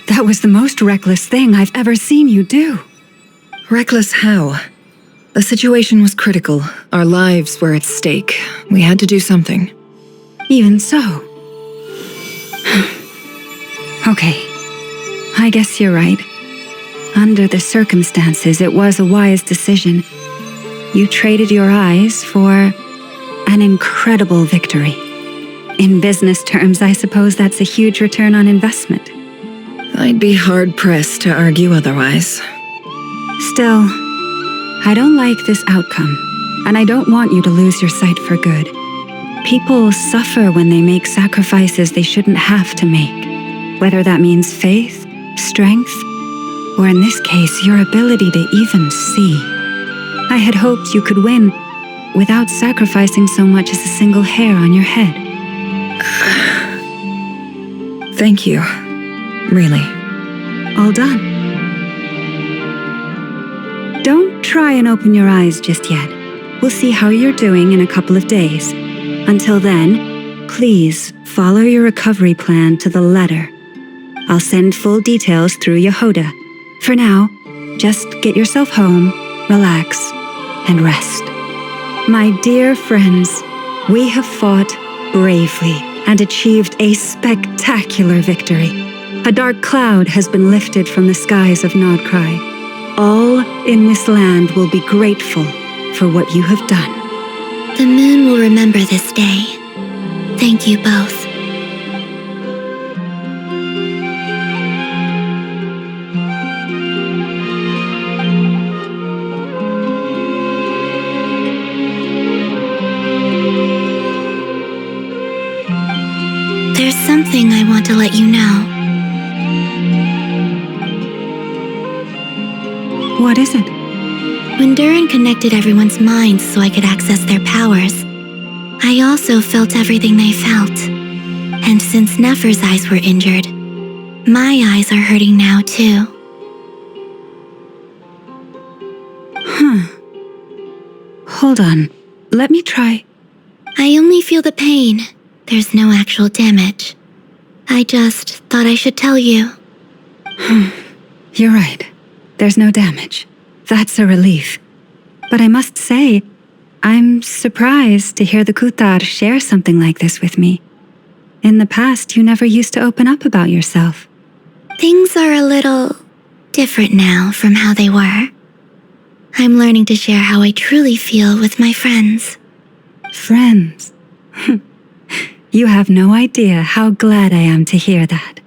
That was the most reckless thing I've ever seen you do. Reckless how? The situation was critical. Our lives were at stake. We had to do something. Even so. Okay. I guess you're right. Under the circumstances, it was a wise decision. You traded your eyes for an incredible victory. In business terms, I suppose that's a huge return on investment. I'd be hard-pressed to argue otherwise. Still, I don't like this outcome, and I don't want you to lose your sight for good. People suffer when they make sacrifices they shouldn't have to make, whether that means faith, strength, or in this case, your ability to even see. I had hoped you could win without sacrificing so much as a single hair on your head. Thank you. Really. All done. Don't try and open your eyes just yet. We'll see how you're doing in a couple of days. Until then, please follow your recovery plan to the letter. I'll send full details through Yehoda. For now, just get yourself home, relax, and rest. My dear friends, we have fought bravely and achieved a spectacular victory. A dark cloud has been lifted from the skies of Nod-Krai. All in this land will be grateful for what you have done. The moon will remember this day. Thank you both. There's something I want to let you know. What is it? When Durin connected everyone's minds so I could access their powers, I also felt everything they felt. And since Nefer's eyes were injured, my eyes are hurting now too. Hold on. Let me try. I only feel the pain. There's no actual damage. I just thought I should tell you. You're right. There's no damage. That's a relief. But I must say, I'm surprised to hear the Kuthar share something like this with me. In the past, you never used to open up about yourself. Things are a little different now from how they were. I'm learning to share how I truly feel with my friends. Friends? You have no idea how glad I am to hear that.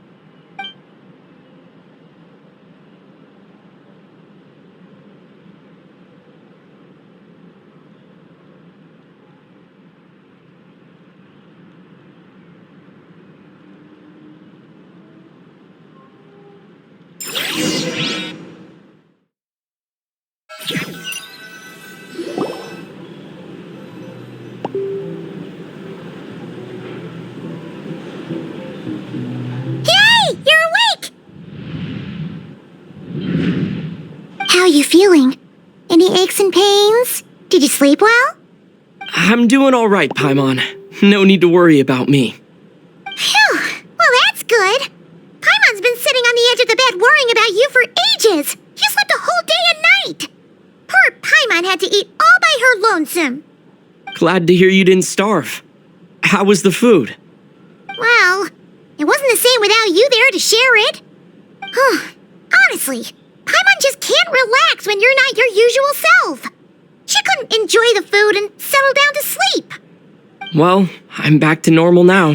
How are you feeling? Any aches and pains? Did you sleep well? I'm doing all right, Paimon. No need to worry about me. Phew! Well, that's good. Paimon's been sitting on the edge of the bed worrying about you for ages. You slept a whole day and night. Poor Paimon had to eat all by her lonesome. Glad to hear you didn't starve. How was the food? Well, it wasn't the same without you there to share it. Honestly, Paimon just can't relax when you're not your usual self. She couldn't enjoy the food and settle down to sleep. Well, I'm back to normal now. Oh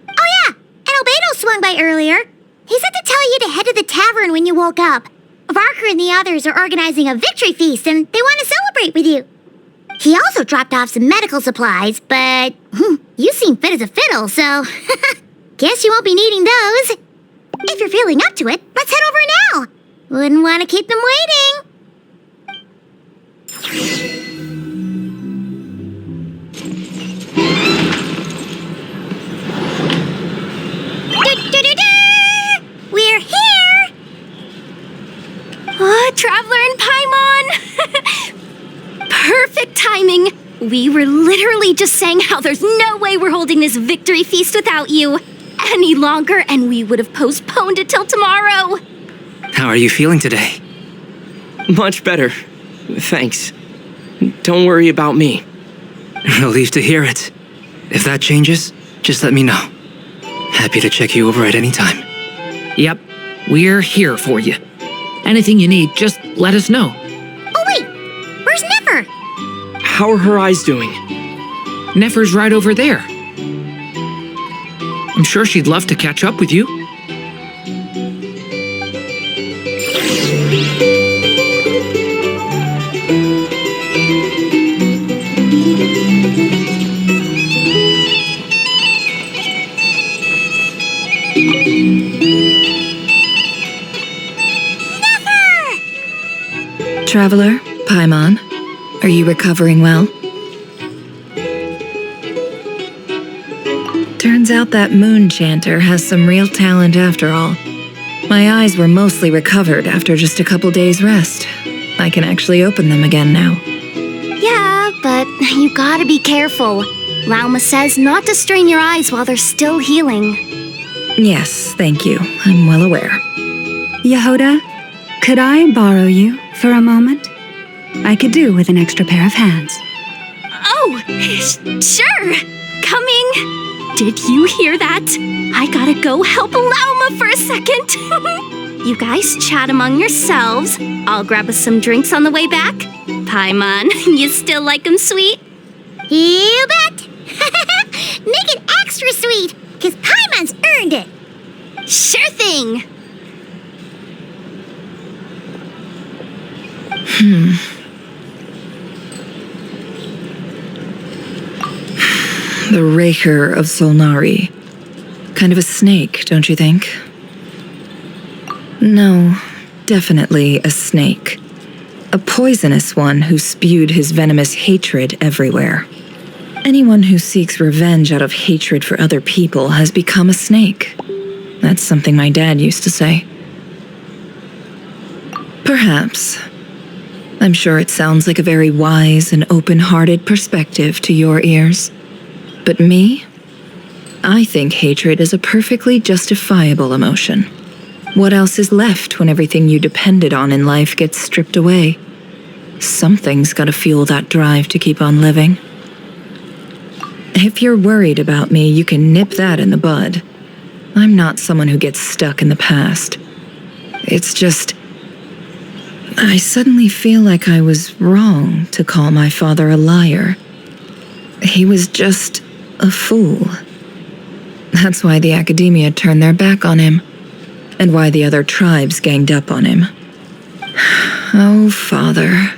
yeah, and Albedo swung by earlier. He said to tell you to head to the tavern when you woke up. Varker and the others are organizing a victory feast and they want to celebrate with you. He also dropped off some medical supplies, but you seem fit as a fiddle, so guess you won't be needing those. If you're feeling up to it, let's head over now. Wouldn't want to keep them waiting. We're here! Traveler and Paimon! Perfect timing! We were literally just saying how there's no way we're holding this victory feast without you any longer, and we would have postponed it till tomorrow. How are you feeling today? Much better. Thanks. Don't worry about me. Relieved to hear it. If that changes, just let me know. Happy to check you over at any time. Yep, we're here for you. Anything you need, just let us know. Oh wait, where's Nefer? How are her eyes doing? Nefer's right over there. I'm sure she'd love to catch up with you. Traveler, Paimon, are you recovering well? Turns out that moon chanter has some real talent after all. My eyes were mostly recovered after just a couple days' rest. I can actually open them again now. Yeah, but you gotta be careful. Lauma says not to strain your eyes while they're still healing. Yes, thank you. I'm well aware. Yehoda, could I borrow you for a moment? I could do with an extra pair of hands. Oh, sure. Coming. Did you hear that? I gotta go help Lauma for a second. You guys chat among yourselves. I'll grab us some drinks on the way back. Paimon, you still like 'em sweet? You bet. Make it extra sweet, because Paimon's earned it. Sure thing. The Raker of Solnari. Kind of a snake, don't you think? No, definitely a snake. A poisonous one who spewed his venomous hatred everywhere. Anyone who seeks revenge out of hatred for other people has become a snake. That's something my dad used to say. Perhaps. I'm sure it sounds like a very wise and open-hearted perspective to your ears. But me? I think hatred is a perfectly justifiable emotion. What else is left when everything you depended on in life gets stripped away? Something's gotta fuel that drive to keep on living. If you're worried about me, you can nip that in the bud. I'm not someone who gets stuck in the past. It's just... I suddenly feel like I was wrong to call my father a liar. He was just a fool. That's why the academia turned their back on him, and why the other tribes ganged up on him. Oh, Father.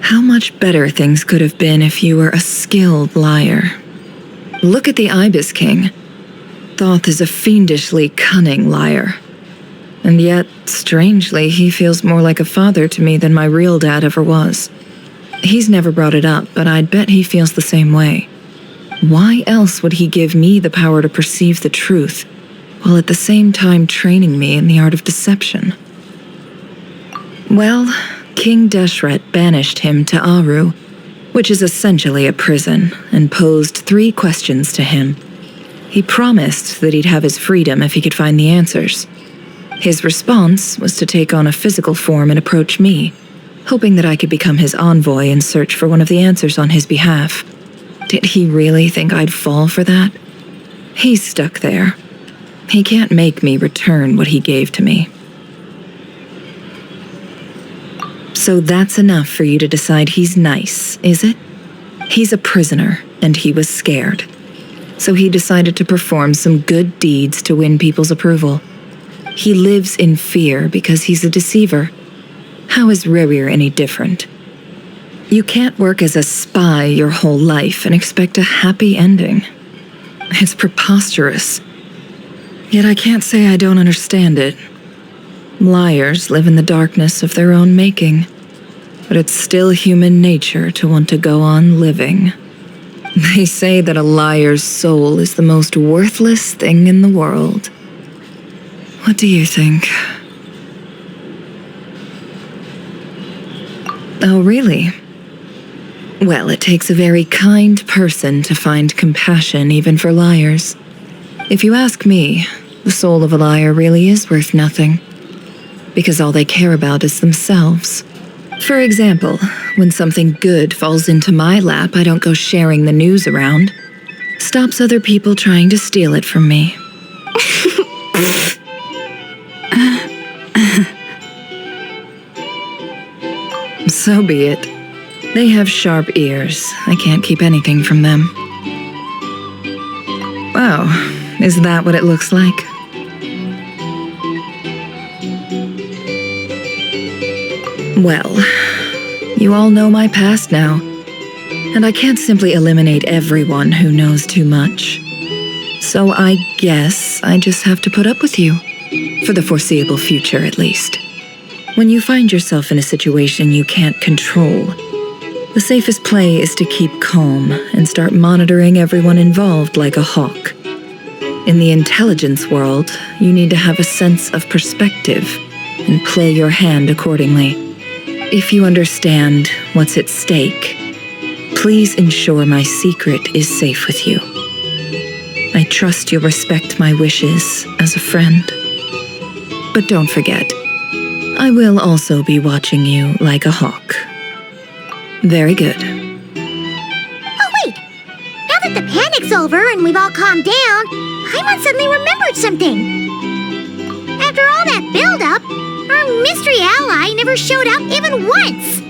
How much better things could have been if you were a skilled liar. Look at the Ibis King. Thoth is a fiendishly cunning liar. And yet, strangely, he feels more like a father to me than my real dad ever was. He's never brought it up, but I'd bet he feels the same way. Why else would he give me the power to perceive the truth, while at the same time training me in the art of deception? Well, King Deshret banished him to Aru, which is essentially a prison, and posed 3 questions to him. He promised that he'd have his freedom if he could find the answers. His response was to take on a physical form and approach me, hoping that I could become his envoy and search for one of the answers on his behalf. Did he really think I'd fall for that? He's stuck there. He can't make me return what he gave to me. So that's enough for you to decide he's nice, is it? He's a prisoner, and he was scared. So he decided to perform some good deeds to win people's approval. He lives in fear because he's a deceiver. How is Rerir any different? You can't work as a spy your whole life and expect a happy ending. It's preposterous. Yet I can't say I don't understand it. Liars live in the darkness of their own making, but it's still human nature to want to go on living. They say that a liar's soul is the most worthless thing in the world. What do you think? Oh, really? Well, it takes a very kind person to find compassion even for liars. If you ask me, the soul of a liar really is worth nothing, because all they care about is themselves. For example, when something good falls into my lap, I don't go sharing the news around. Stops other people trying to steal it from me. So be it. They have sharp ears. I can't keep anything from them. Wow, is that what it looks like? Well, you all know my past now, and I can't simply eliminate everyone who knows too much. So I guess I just have to put up with you, for the foreseeable future at least. When you find yourself in a situation you can't control, the safest play is to keep calm and start monitoring everyone involved like a hawk. In the intelligence world, you need to have a sense of perspective and play your hand accordingly. If you understand what's at stake, please ensure my secret is safe with you. I trust you'll respect my wishes as a friend. But don't forget, I will also be watching you like a hawk. Very good. Oh, wait! Now that the panic's over and we've all calmed down, Paimon suddenly remembered something. After all that build-up, our mystery ally never showed up even once!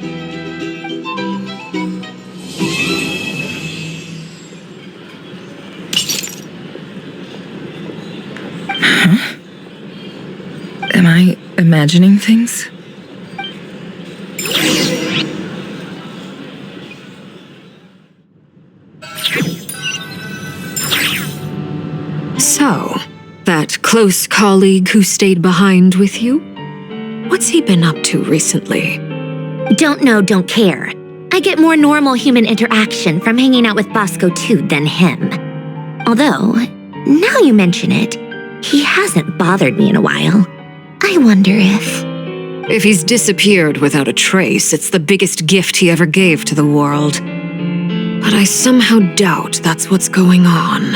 Huh? Am I imagining things? So, that close colleague who stayed behind with you? What's he been up to recently? Don't know, don't care. I get more normal human interaction from hanging out with Bosco too than him. Although, now you mention it, he hasn't bothered me in a while. I wonder if... If he's disappeared without a trace, it's the biggest gift he ever gave to the world. But I somehow doubt that's what's going on.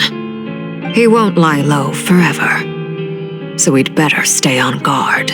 He won't lie low forever, so we'd better stay on guard.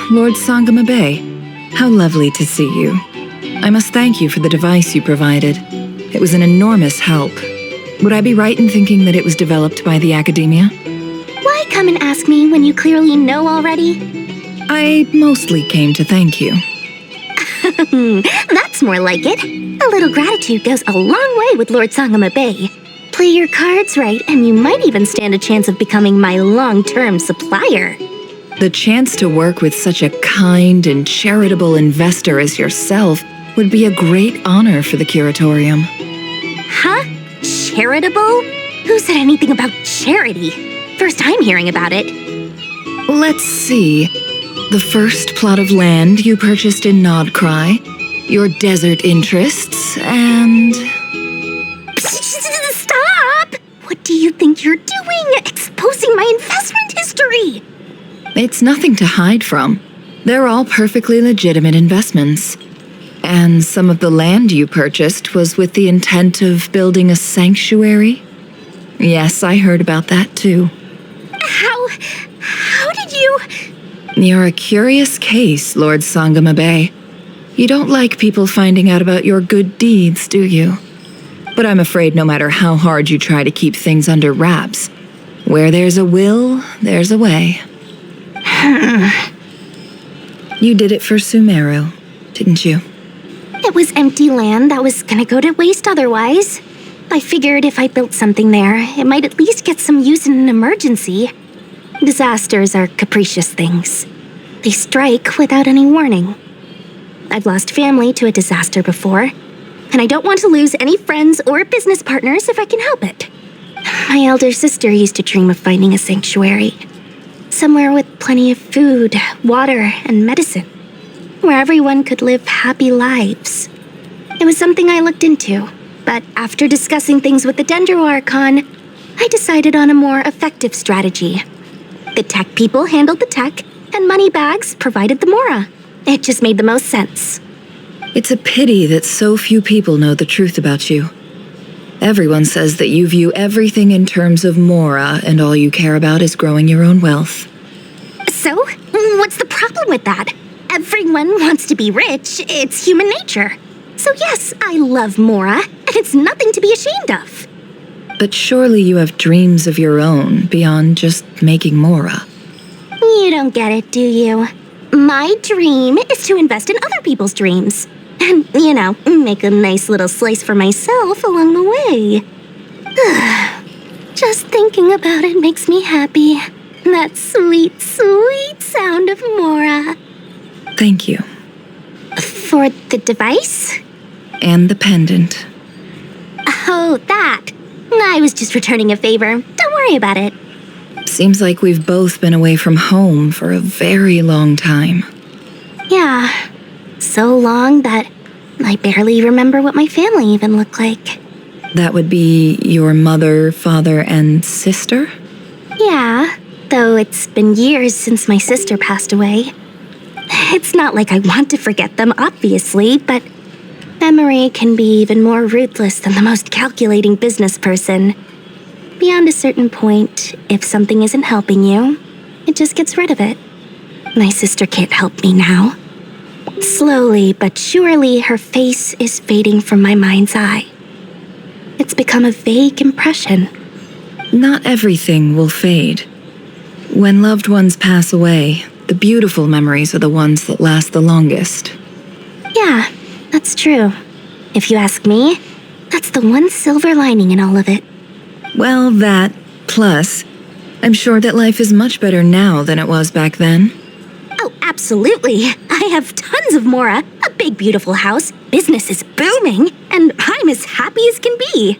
Lord Sangama Bay, how lovely to see you. I must thank you for the device you provided. It was an enormous help. Would I be right in thinking that it was developed by the Academia? Why come and ask me when you clearly know already? I mostly came to thank you. That's more like it. A little gratitude goes a long way with Lord Sangama Bay. Play your cards right, and you might even stand a chance of becoming my long-term supplier. The chance to work with such a kind and charitable investor as yourself would be a great honor for the Curatorium. Huh? Charitable? Who said anything about charity? First time hearing about it. Let's see. The first plot of land you purchased in Nod-Krai, your desert interests, and... Stop! What do you think you're doing? Exposing my investment history! It's nothing to hide from. They're all perfectly legitimate investments. And some of the land you purchased was with the intent of building a sanctuary? Yes, I heard about that too. How did you... You're a curious case, Lord Sangama Bay. You don't like people finding out about your good deeds, do you? But I'm afraid no matter how hard you try to keep things under wraps, Where there's a will, there's a way. You did it for Sumeru, didn't you? It was empty land that was gonna go to waste otherwise. I figured if I built something there, it might at least get some use in an emergency. Disasters are capricious things. They strike without any warning. I've lost family to a disaster before, and I don't want to lose any friends or business partners if I can help it. My elder sister used to dream of finding a sanctuary. Somewhere with plenty of food, water, and medicine. Where everyone could live happy lives. It was something I looked into, but after discussing things with the Dendro Archon, I decided on a more effective strategy. The tech people handled the tech, and Moneybags provided the Mora. It just made the most sense. It's a pity that so few people know the truth about you. Everyone says that you view everything in terms of Mora, and all you care about is growing your own wealth. So, what's the problem with that? Everyone wants to be rich. It's human nature. So yes, I love Mora, and it's nothing to be ashamed of. But surely you have dreams of your own beyond just making Mora. You don't get it, do you? My dream is to invest in other people's dreams. And, make a nice little slice for myself along the way. Just thinking about it makes me happy. That sweet, sweet sound of Mora. Thank you. For the device? And the pendant. Oh, that. I was just returning a favor. Don't worry about it. Seems like we've both been away from home for a very long time. Yeah. So long that I barely remember what my family even looked like. That would be your mother, father, and sister? Yeah, though it's been years since my sister passed away. It's not like I want to forget them, obviously, but memory can be even more ruthless than the most calculating business person. Beyond a certain point, if something isn't helping you, it just gets rid of it. My sister can't help me now. Slowly but surely, her face is fading from my mind's eye. It's become a vague impression. Not everything will fade. When loved ones pass away, the beautiful memories are the ones that last the longest. Yeah, that's true. If you ask me, that's the one silver lining in all of it. Well, that, plus, I'm sure that life is much better now than it was back then. Oh, absolutely. I have tons of Mora, a big beautiful house, business is booming, and I'm as happy as can be.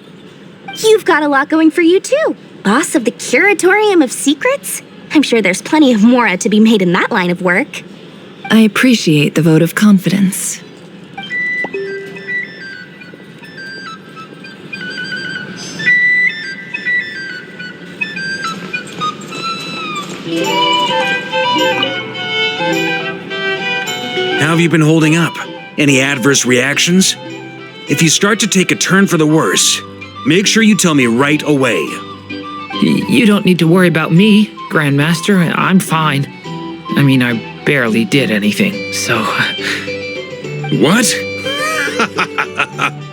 You've got a lot going for you too. Boss of the Curatorium of Secrets? I'm sure there's plenty of Mora to be made in that line of work. I appreciate the vote of confidence. How have you been holding up? Any adverse reactions? If you start to take a turn for the worse, make sure you tell me right away. You don't need to worry about me, Grandmaster. I'm fine. I mean, I barely did anything, so... What?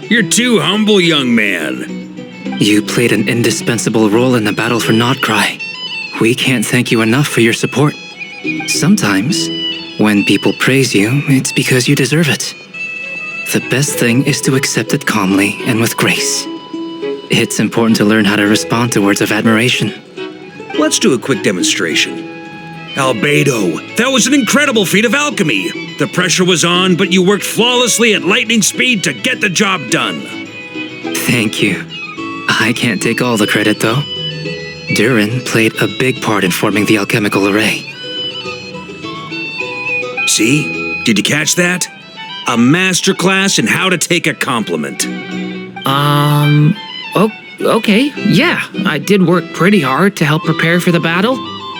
You're too humble, young man. You played an indispensable role in the battle for Nod-Krai. We can't thank you enough for your support. Sometimes, when people praise you, it's because you deserve it. The best thing is to accept it calmly and with grace. It's important to learn how to respond to words of admiration. Let's do a quick demonstration. Albedo, that was an incredible feat of alchemy. The pressure was on, but you worked flawlessly at lightning speed to get the job done. Thank you. I can't take all the credit, though. Durin played a big part in forming the alchemical array. See? Did you catch that? A masterclass in how to take a compliment. Okay, yeah, I did work pretty hard to help prepare for the battle.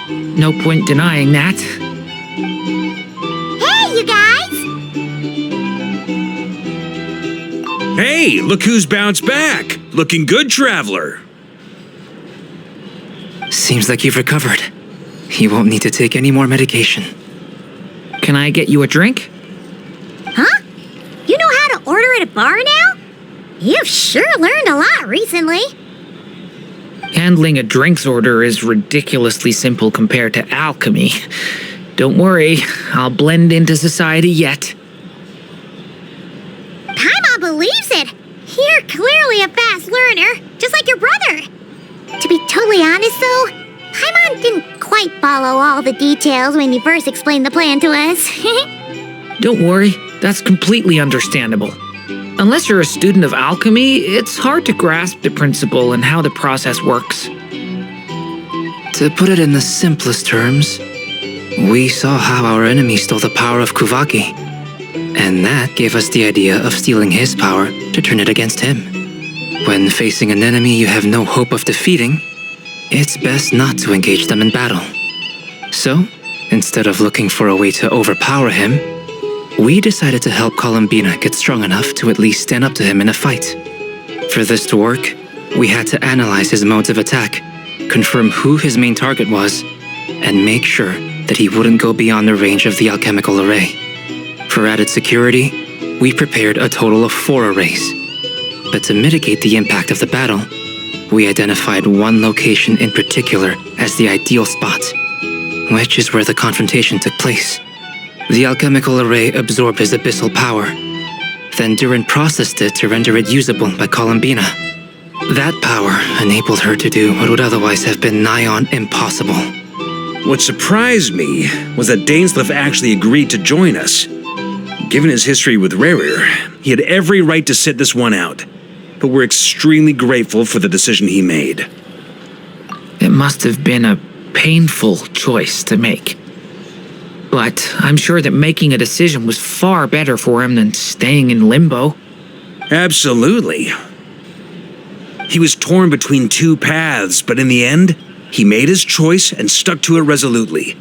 No point denying that. Hey, you guys! Hey, look who's bounced back. Looking good, Traveler. Seems like you've recovered. You won't need to take any more medication. Can I get you a drink? Huh? You know how to order at a bar now? You've sure learned a lot recently. Handling a drinks order is ridiculously simple compared to alchemy. Don't worry, I'll blend into society yet. Paimon believes it! You're clearly a fast learner, just like your brother. To be totally honest though, Paimon didn't quite follow all the details when you first explained the plan to us. Don't worry, that's completely understandable. Unless you're a student of alchemy, it's hard to grasp the principle and how the process works. To put it in the simplest terms, we saw how our enemy stole the power of Kuvaki, and that gave us the idea of stealing his power to turn it against him. When facing an enemy you have no hope of defeating, it's best not to engage them in battle. So, instead of looking for a way to overpower him, we decided to help Columbina get strong enough to at least stand up to him in a fight. For this to work, we had to analyze his modes of attack, confirm who his main target was, and make sure that he wouldn't go beyond the range of the alchemical array. For added security, we prepared a total of 4 arrays. But to mitigate the impact of the battle, we identified one location in particular as the ideal spot, which is where the confrontation took place. The alchemical array absorbed his abyssal power. Then Durin processed it to render it usable by Columbina. That power enabled her to do what would otherwise have been nigh on impossible. What surprised me was that Dainsleif actually agreed to join us. Given his history with Rerir, he had every right to sit this one out. But we're extremely grateful for the decision he made. It must have been a painful choice to make. But I'm sure that making a decision was far better for him than staying in limbo. Absolutely. He was torn between 2 paths, but in the end, he made his choice and stuck to it resolutely.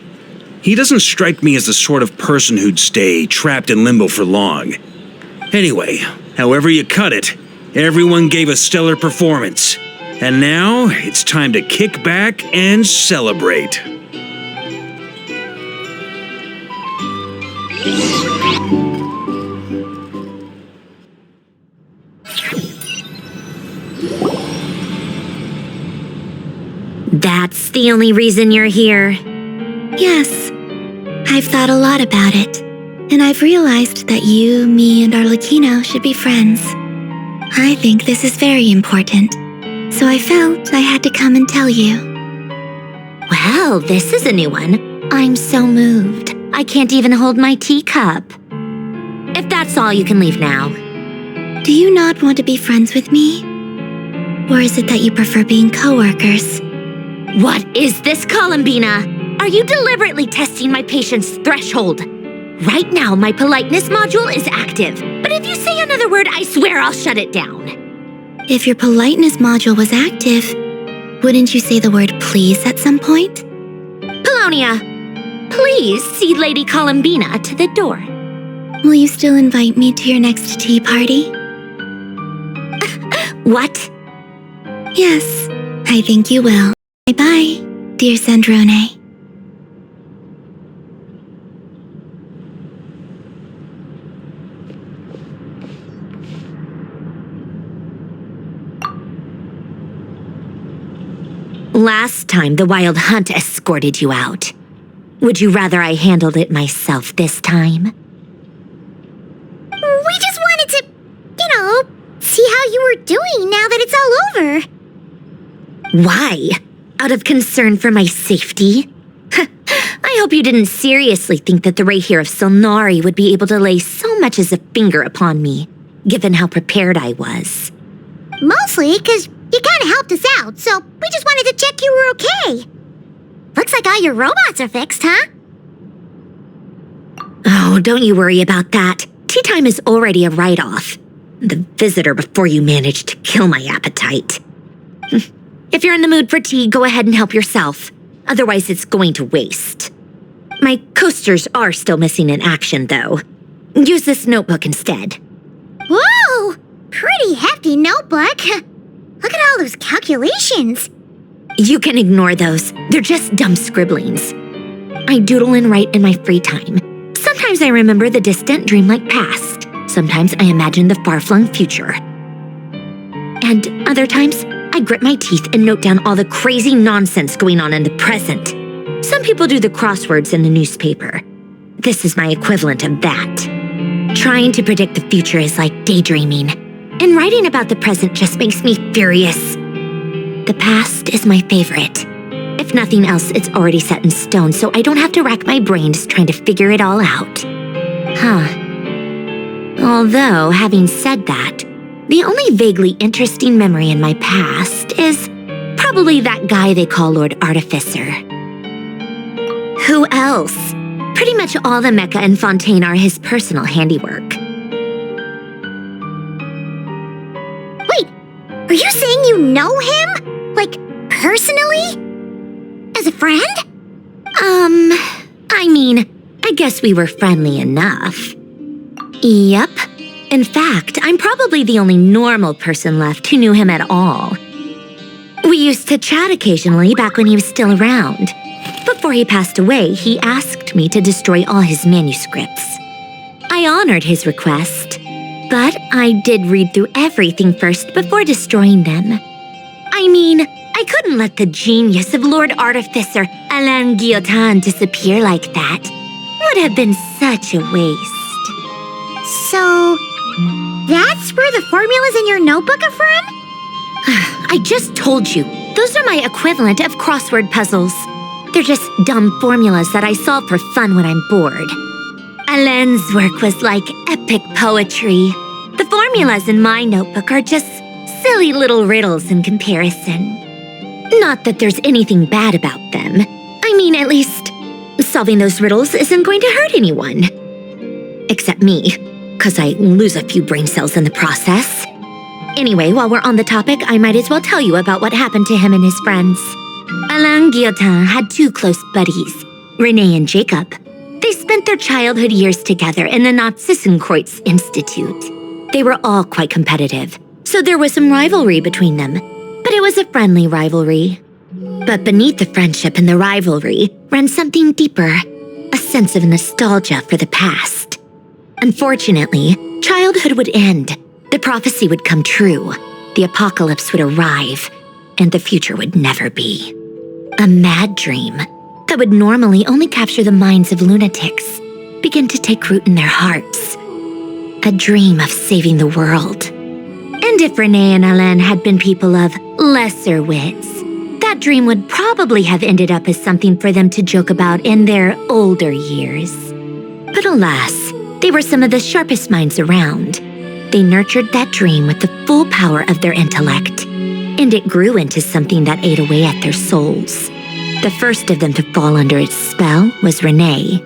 He doesn't strike me as the sort of person who'd stay trapped in limbo for long. Anyway, however you cut it, everyone gave a stellar performance. And now, it's time to kick back and celebrate. That's the only reason you're here. Yes, I've thought a lot about it, and I've realized that you, me, and Arlecchino should be friends. I think this is very important, so I felt I had to come and tell you. Well, this is a new one. I'm so moved. I can't even hold my teacup. If that's all, you can leave now. Do you not want to be friends with me? Or is it that you prefer being co-workers? What is this, Columbina? Are you deliberately testing my patience threshold? Right now, my politeness module is active, but if you say another word, I swear I'll shut it down. If your politeness module was active, wouldn't you say the word please at some point? Polonia, please see Lady Columbina to the door. Will you still invite me to your next tea party? What? Yes, I think you will. Bye-bye, dear Sandrone. Last time the Wild Hunt escorted you out. Would you rather I handled it myself this time? We just wanted to, see how you were doing now that it's all over. Why? Out of concern for my safety? I hope you didn't seriously think that the Rahier of Solnari would be able to lay so much as a finger upon me, given how prepared I was. Mostly because you kind of helped us out, so we just wanted to check you were okay. Looks like all your robots are fixed, huh? Oh, don't you worry about that. Tea time is already a write-off. The visitor before you managed to kill my appetite. If you're in the mood for tea, go ahead and help yourself. Otherwise, it's going to waste. My coasters are still missing in action, though. Use this notebook instead. Whoa! Pretty hefty notebook. Look at all those calculations. You can ignore those. They're just dumb scribblings. I doodle and write in my free time. Sometimes I remember the distant, dreamlike past. Sometimes I imagine the far-flung future. And other times, I grit my teeth and note down all the crazy nonsense going on in the present. Some people do the crosswords in the newspaper. This is my equivalent of that. Trying to predict the future is like daydreaming, and writing about the present just makes me furious. The past is my favorite. If nothing else, it's already set in stone, so I don't have to rack my brains trying to figure it all out. Although, having said that, the only vaguely interesting memory in my past is probably that guy they call Lord Artificer. Who else? Pretty much all the mecha and Fontaine are his personal handiwork. Wait, are you saying you know him? Like, personally? As a friend? I guess we were friendly enough. Yep. In fact, I'm probably the only normal person left who knew him at all. We used to chat occasionally back when he was still around. Before he passed away, he asked me to destroy all his manuscripts. I honored his request, but I did read through everything first before destroying them. I couldn't let the genius of Lord Artificer Alain Guillotin disappear like that. Would have been such a waste. So, that's where the formulas in your notebook are from? I just told you, those are my equivalent of crossword puzzles. They're just dumb formulas that I solve for fun when I'm bored. Alain's work was like epic poetry. The formulas in my notebook are just silly little riddles in comparison. Not that there's anything bad about them. At least, solving those riddles isn't going to hurt anyone. Except me, because I lose a few brain cells in the process. Anyway, while we're on the topic, I might as well tell you about what happened to him and his friends. Alain Guillotin had two close buddies, René and Jacob. They spent their childhood years together in the Nazi-Kreuz Institute. They were all quite competitive, so there was some rivalry between them, but it was a friendly rivalry. But beneath the friendship and the rivalry ran something deeper, a sense of nostalgia for the past. Unfortunately, childhood would end, the prophecy would come true, the apocalypse would arrive, and the future would never be. A mad dream that would normally only capture the minds of lunatics began to take root in their hearts. A dream of saving the world. And if René and Alain had been people of lesser wits, that dream would probably have ended up as something for them to joke about in their older years. But alas, they were some of the sharpest minds around. They nurtured that dream with the full power of their intellect, and it grew into something that ate away at their souls. The first of them to fall under its spell was René.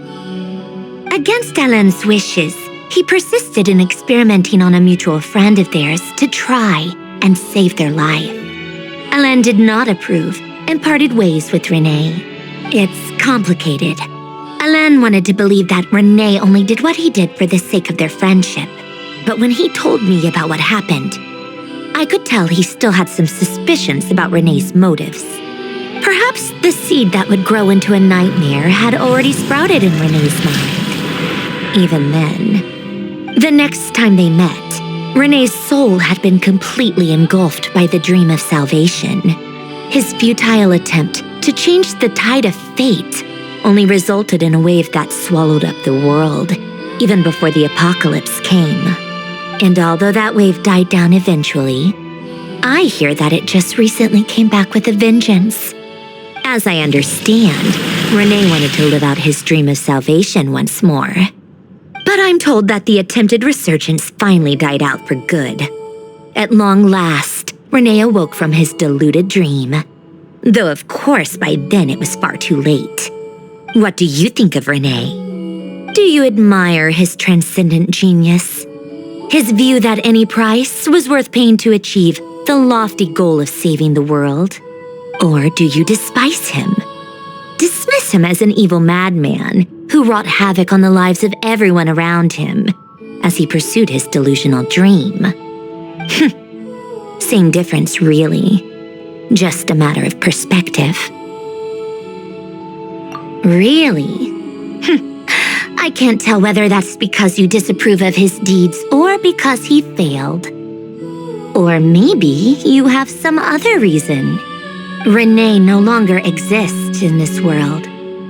Against Alain's wishes, he persisted in experimenting on a mutual friend of theirs to try and save their life. Alain did not approve and parted ways with René. It's complicated. Alain wanted to believe that René only did what he did for the sake of their friendship. But when he told me about what happened, I could tell he still had some suspicions about René's motives. Perhaps the seed that would grow into a nightmare had already sprouted in René's mind. Even then, the next time they met, René's soul had been completely engulfed by the dream of salvation. His futile attempt to change the tide of fate only resulted in a wave that swallowed up the world, even before the apocalypse came. And although that wave died down eventually, I hear that it just recently came back with a vengeance. As I understand, René wanted to live out his dream of salvation once more. But I'm told that the attempted resurgence finally died out for good. At long last, René awoke from his deluded dream. Though of course by then it was far too late. What do you think of René? Do you admire his transcendent genius? His view that any price was worth paying to achieve the lofty goal of saving the world? Or do you despise him? Dismiss him as an evil madman who wrought havoc on the lives of everyone around him as he pursued his delusional dream? Same difference, really. Just a matter of perspective. Really? I can't tell whether that's because you disapprove of his deeds or because he failed. Or maybe you have some other reason. Renee no longer exists in this world,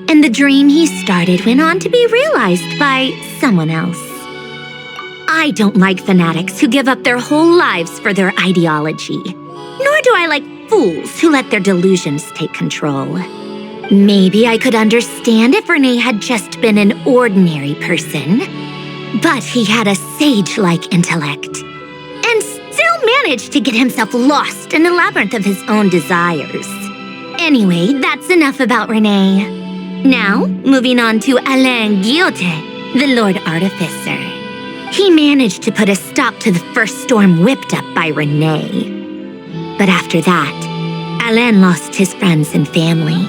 and the dream he started went on to be realized by someone else. I don't like fanatics who give up their whole lives for their ideology, nor do I like fools who let their delusions take control. Maybe I could understand if Renee had just been an ordinary person, but he had a sage-like intellect, and still managed to get himself lost in the labyrinth of his own desires. Anyway, that's enough about Renee. Now, moving on to Alain Guillotin, the Lord Artificer. He managed to put a stop to the first storm whipped up by Renee. But after that, Alain lost his friends and family.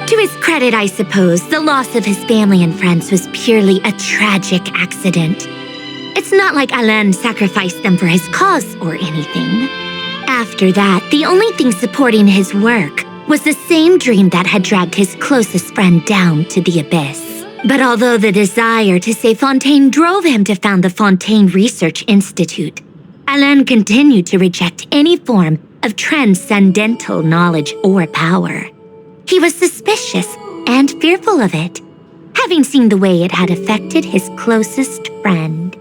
To his credit, I suppose, the loss of his family and friends was purely a tragic accident. It's not like Alain sacrificed them for his cause or anything. After that, the only thing supporting his work was the same dream that had dragged his closest friend down to the abyss. But although the desire to save Fontaine drove him to found the Fontaine Research Institute, Alain continued to reject any form of transcendental knowledge or power. He was suspicious and fearful of it, having seen the way it had affected his closest friend.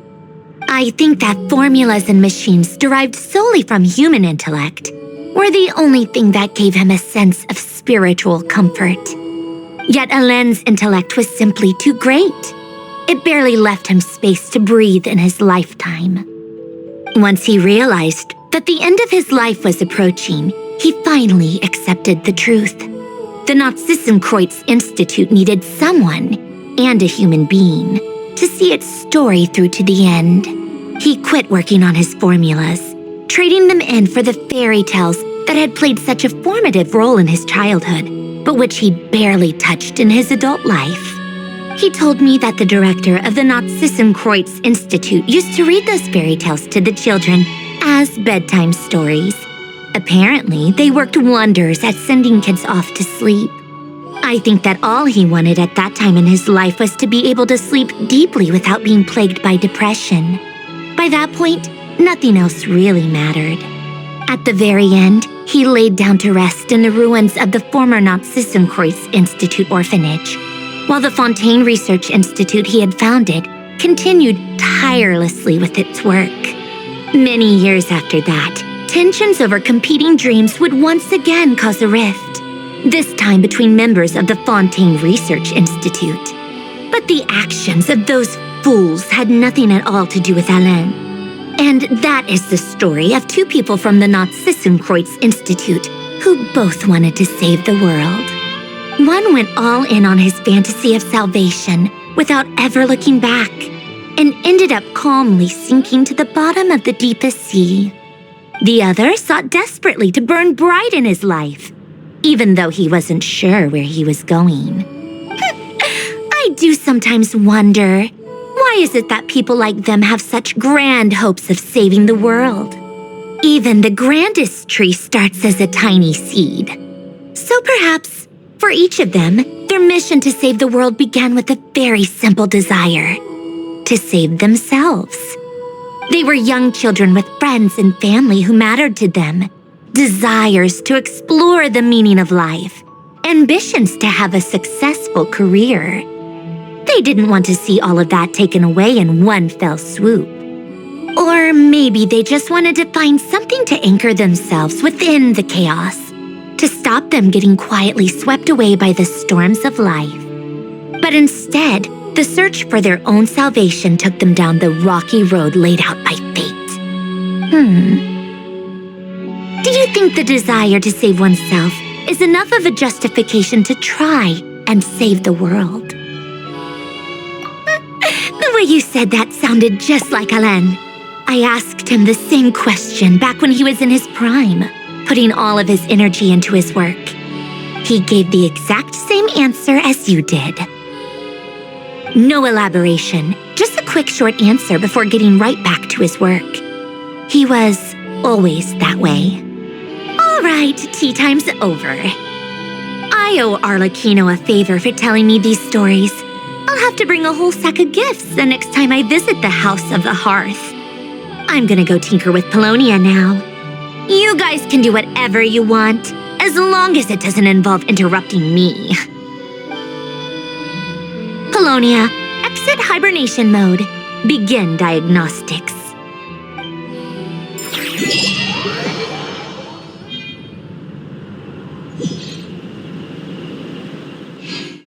I think that formulas and machines derived solely from human intellect were the only thing that gave him a sense of spiritual comfort. Yet Alain's intellect was simply too great. It barely left him space to breathe in his lifetime. Once he realized that the end of his life was approaching, he finally accepted the truth. The Nod-Krai Institute needed someone, and a human being, to see its story through to the end. He quit working on his formulas, trading them in for the fairy tales that had played such a formative role in his childhood, but which he'd barely touched in his adult life. He told me that the director of the Nod-Krai Institute used to read those fairy tales to the children as bedtime stories. Apparently, they worked wonders at sending kids off to sleep. I think that all he wanted at that time in his life was to be able to sleep deeply without being plagued by depression. By that point, nothing else really mattered. At the very end, he laid down to rest in the ruins of the former Nod-Krai Institute orphanage, while the Fontaine Research Institute he had founded continued tirelessly with its work. Many years after that, tensions over competing dreams would once again cause a rift, this time between members of the Fontaine Research Institute. But the actions of those fools had nothing at all to do with Alain. And that is the story of two people from the Nod-Krai Institute who both wanted to save the world. One went all in on his fantasy of salvation without ever looking back, and ended up calmly sinking to the bottom of the deepest sea. The other sought desperately to burn bright in his life, even though he wasn't sure where he was going. I do sometimes wonder, why is it that people like them have such grand hopes of saving the world? Even the grandest tree starts as a tiny seed. So perhaps, for each of them, their mission to save the world began with a very simple desire: to save themselves. They were young children with friends and family who mattered to them, desires to explore the meaning of life, ambitions to have a successful career. They didn't want to see all of that taken away in one fell swoop. Or maybe they just wanted to find something to anchor themselves within the chaos, to stop them getting quietly swept away by the storms of life. But instead, the search for their own salvation took them down the rocky road laid out by fate. Do you think the desire to save oneself is enough of a justification to try and save the world? The way you said that sounded just like Alain. I asked him the same question back when he was in his prime, putting all of his energy into his work. He gave the exact same answer as you did. No elaboration, just a quick short answer before getting right back to his work. He was always that way. All right, tea time's over. I owe Arlecchino a favor for telling me these stories. I'll have to bring a whole sack of gifts the next time I visit the House of the Hearth. I'm gonna go tinker with Polonia now. You guys can do whatever you want, as long as it doesn't involve interrupting me. Colonia, exit hibernation mode. Begin diagnostics.